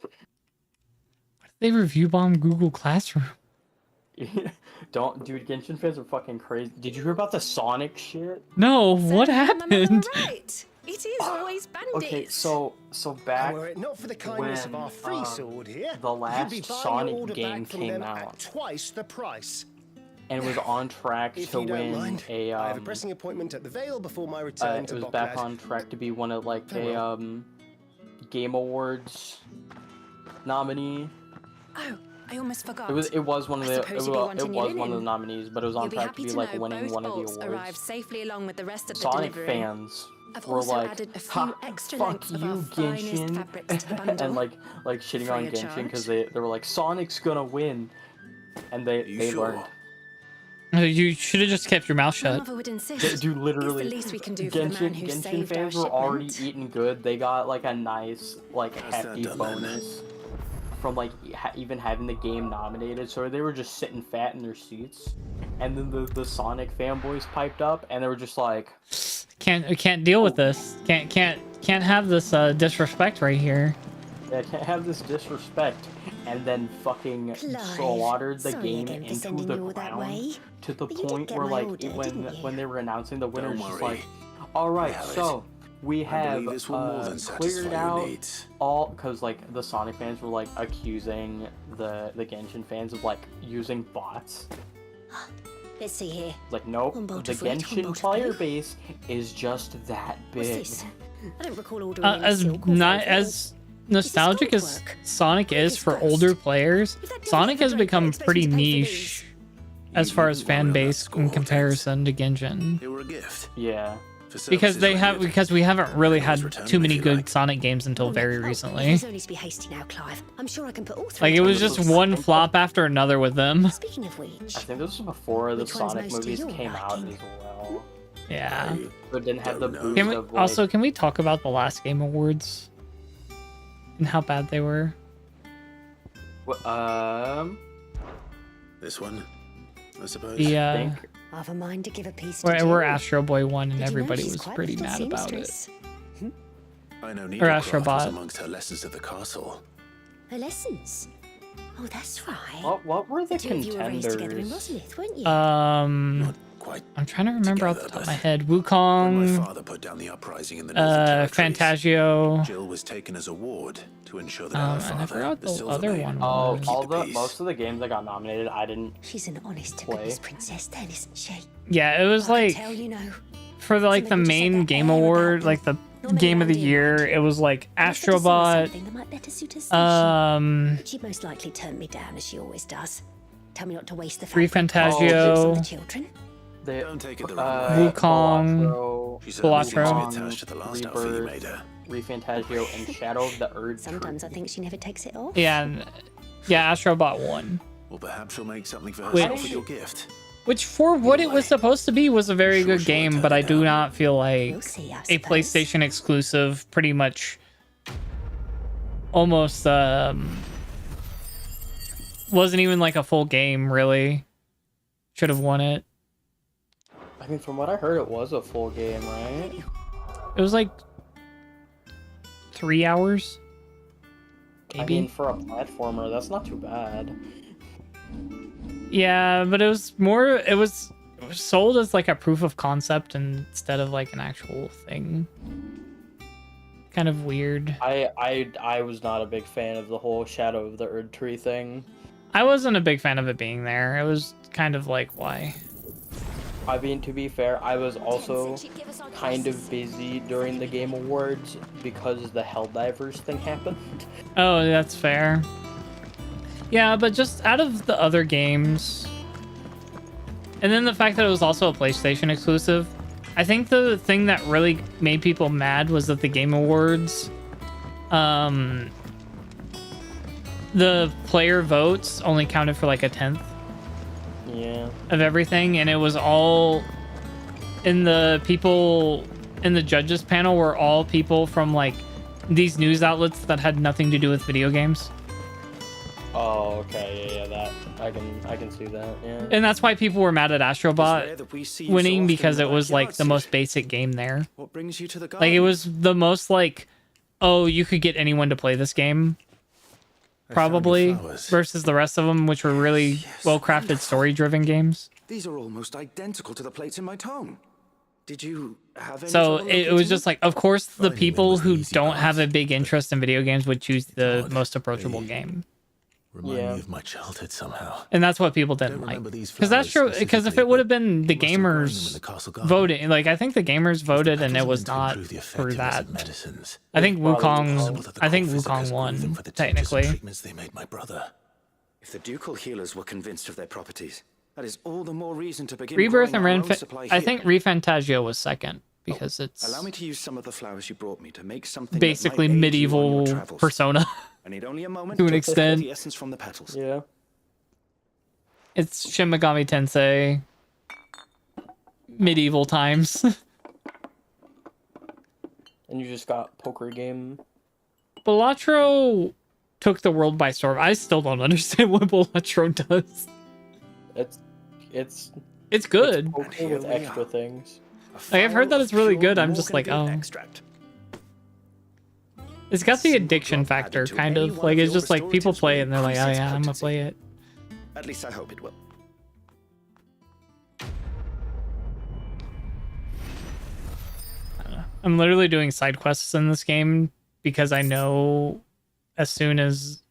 They review bomb Google Classroom. Dude, Genshin fans are fucking crazy. Did you hear about the Sonic shit? No, what happened? Right. It is always bandits. Okay, so back Were it not for the kindness of our free sword here, the you'd be last buying Sonic your order game back from came them out at twice the price. and was on track If to you don't win mind, a I have a pressing appointment at the Vale before my return it to was Boklad. back on track to be one of like a Game Awards nominee. Oh, I almost forgot. It was one of the suppose you'll be wanting your one of the linen. nominees, but it was on You'll be track to happy be to like know winning both one of the bolts awards. arrived safely along with the rest of the Sonic delivery. fans I've were also like, added a few "Ha, extra fuck lengths of you, our finest Genshin," fabrics to the bundle. and like shitting Free on of Genshin because charge. they were like, Sonic's gonna win, and they learned. You should have just kept your mouth shut. Mother would insist. Dude, literally, It's the least we can do for the man who Genshin saved our fans were already shipment. eating good. They got like a nice, like How's that hefty done, bonus from like even having the game nominated. So they were just sitting fat in their seats. And then the Sonic fanboys piped up, and they were just like, Can't deal with this. Can't have this disrespect right here. "Yeah, can't have this disrespect." And then fucking slaughtered the game into the ground to the point where like when they were announcing the winner, it's just like, all right, so we have this will more than cleared satisfy your out needs. all, because like the Sonic fans were like accusing the Genshin fans of like using bots. Let's see here. Like, nope, One the bolt of red, one Genshin bolt of player blue. base is just that big. What's this? I don't recall ordering any As silk or not velvet. as nostalgic as Sonic is for older players, Sonic has become pretty niche as far as fan base in comparison to Genshin. They were a gift. Yeah. Because we haven't really had too many good Sonic games until very recently. There's only to be hasty now, Clive. I'm sure I can put all three. Like it was together. just one flop after another with them. Speaking of which, I think this was before the Which one's Sonic most to movies your came out liking? as well. Yeah. But didn't have the boost Can we, of like, also, can we talk about the last Game Awards and how bad they were? This one, I suppose. The I've a mind to give a piece where Astro Boy won and Did you know everybody she's was quite a pretty little mad about it. seamstress? I know Or Needlecraft was Astrobot. amongst her lessons at the castle. Her lessons? Oh, that's right. What were the Two of you were raised together in contenders? Rosalith, weren't you? I'm trying to remember off the top of my head. When my Wukong, father put down the uprising in the Northern Territories, Fantagio. Jill was taken as a ward to ensure that her I father, forgot the the Silver other Maiden, one. Oh, was. all the most of the games that got nominated, I didn't. She's an honest to play. goodness princess, then, isn't she? Yeah, it was I can like tell you know. for the, like the main game award, like the game of the year. It was like Astrobot. Something that might better suit her station. She'd most likely turn me down as she always does. Tell me not to waste the Refantagio. on the children. Don't take it the wrong way. Wukong, She certainly seems to be Balatro. attached to the last outfit you made her. Refantagio, and Shadow of the Erd. Sometimes I think she never takes it off. Yeah, yeah, Astrobot won. Well, perhaps she'll make something for Which- herself with your gift. Which, for what it was supposed to be, was a very good game, but I do not feel like a PlayStation exclusive. Pretty much, almost wasn't even like a full game. Really, should have won it. I mean, from what I heard, it was a full game, right? It was like 3 hours. I Maybe. mean, for a platformer, that's not too bad. Yeah, but it was more. It was sold as like a proof of concept instead of like an actual thing. Kind of weird. I was not a big fan of the whole Shadow of the Erd Tree thing. I wasn't a big fan of it being there. It was kind of like, why? I mean, to be fair, I was also kind of busy during the Game Awards because the Helldivers thing happened. Oh, that's fair. Yeah, but just out of the other games, and then the fact that it was also a PlayStation exclusive, I think the thing that really made people mad was that the Game Awards, the player votes only counted for like 1/10 Yeah. of everything, and it was all in the people in the judges panel were all people from like these news outlets that had nothing to do with video games. Oh, okay, yeah, that I can see that. Yeah. And that's why people were mad at Astrobot that we see you so winning, often because in it the was like backyard, the most Sid. basic game there. What brings you to the garden? Like it was the most like, oh, you could get anyone to play this game, probably, versus the rest of them, which were really well-crafted, story-driven games. These are almost identical to the plates in my tome. Did you have any So trouble it was locating just them? like, of course, the people who don't have a big interest in video games would choose the most approachable game. Remind me of my childhood somehow. And that's what people didn't like. Because that's true. Because if it would have been the gamers voting, like I think the gamers voted, and it was not for that. I think Wukong won technically. Treatments they made my brother. If the ducal healers were convinced of their properties, that is all the more reason to begin Rebirth growing and our own supply I here. think Refantagio was second because it's Allow me to use some of the flowers you brought me to make something basically that might aid you on your medieval travels. Persona I need only a moment to an extract extent. the essence from the petals. Yeah. It's Shin Megami Tensei medieval times. And you just got poker game. Balatro took the world by storm. I still don't understand what Balatro does. It's good. Poker with extra things. Like, I've heard that it's really good. I'm just like, oh. It's got the addiction factor, kind of. Like, it's just like people play it and they're like, oh yeah, I'm gonna play it. At least I hope it will. I'm literally doing side quests in this game because I know as soon as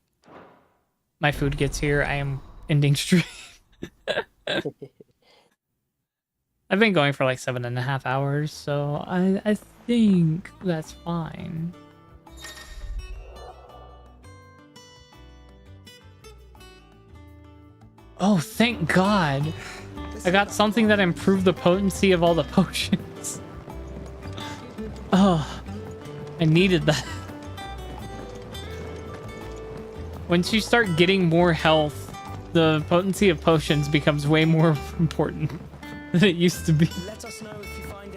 my food gets here, I am ending stream. I've been going for like 7.5 hours, so I think that's fine. Oh, thank God. I got something that improved the potency of all the potions. Oh, I needed that. Once you start getting more health, the potency of potions becomes way more important than it used to be. Let us know if you find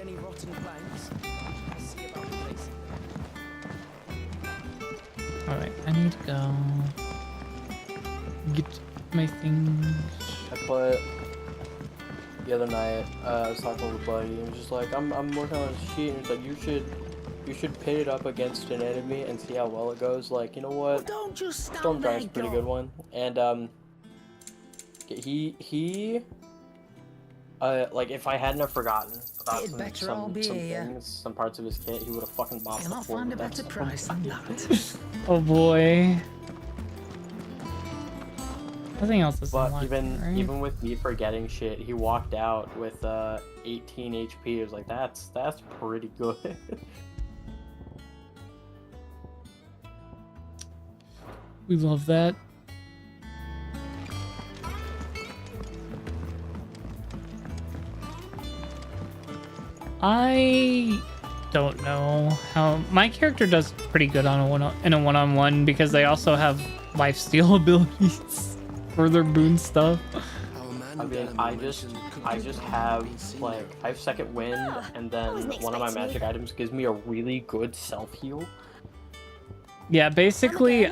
need to go. Get my things. I put the other night. I was talking with a buddy, and was just like, I'm working on a sheet, and it's like you should pit it up against an enemy and see how well it goes. Like, you know what? Don't just stand Storm there, Giant's a pretty good one, and he like if I hadn't have forgotten about some things, some parts of his kit, he would have fucking mopped the floor with that stuff. Oh boy. Nothing else is But unlocked, right? even with me forgetting shit, he walked out with 18 HP. It was like that's pretty good. We love that. I don't know how my character does pretty good on in a one-on-one because they also have lifesteal abilities for their boon stuff. I mean, I just have like I have second wind, and then one of my magic items gives me a really good self heal. Yeah, basically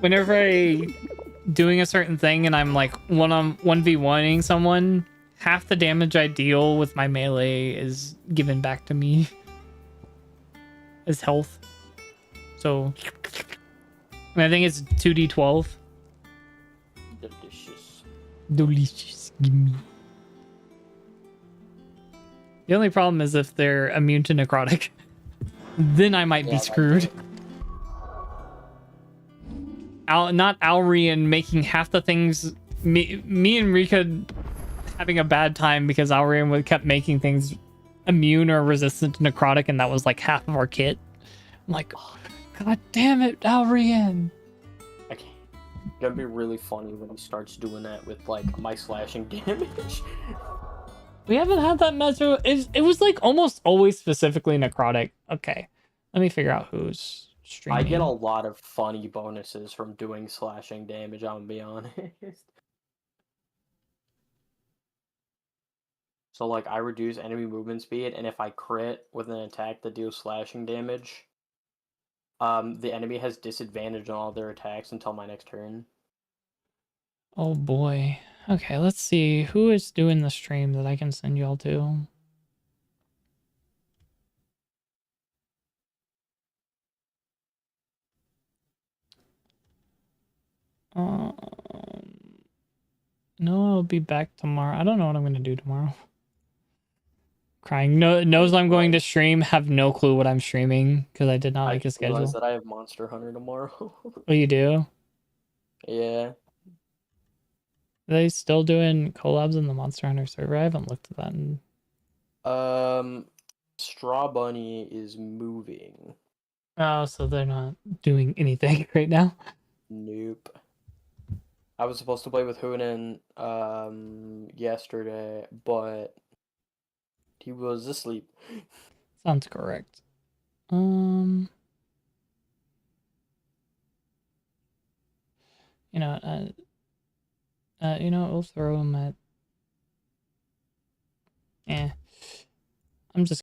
whenever I doing a certain thing and I'm like 1v1ing someone, half the damage I deal with my melee is given back to me as health. So I think it's 2d12. Delicious. Delicious. Gimme. The only problem is if they're immune to necrotic. Then I might be screwed. Not Alrian making half the things. Me and Rika having a bad time because Alrian kept making things immune or resistant to necrotic, and that was like half of our kit. I'm like, oh, God damn it, Alrian. Okay. It's gonna be really funny when he starts doing that with like my slashing damage. We haven't had that measure. It was like almost always specifically necrotic. Okay, let me figure out who's streaming. I get a lot of funny bonuses from doing slashing damage, I'm gonna be honest. So like I reduce enemy movement speed, and if I crit with an attack that deals slashing damage, the enemy has disadvantage on all their attacks until my next turn. Oh boy. Okay, let's see who is doing the stream that I can send y'all to. No, I'll be back tomorrow. I don't know what I'm gonna do tomorrow. Crying. Knows I'm going to stream. Have no clue what I'm streaming because I did not make a schedule. I realize that I have Monster Hunter tomorrow. Oh, you do? Yeah. Are they still doing collabs in the Monster Hunter server? I haven't looked at that. Straw Bunny is moving. Oh, so they're not doing anything right now? Nope. I was supposed to play with Hunan yesterday, but he was asleep. Sounds correct. You know, we'll throw him at. I'm just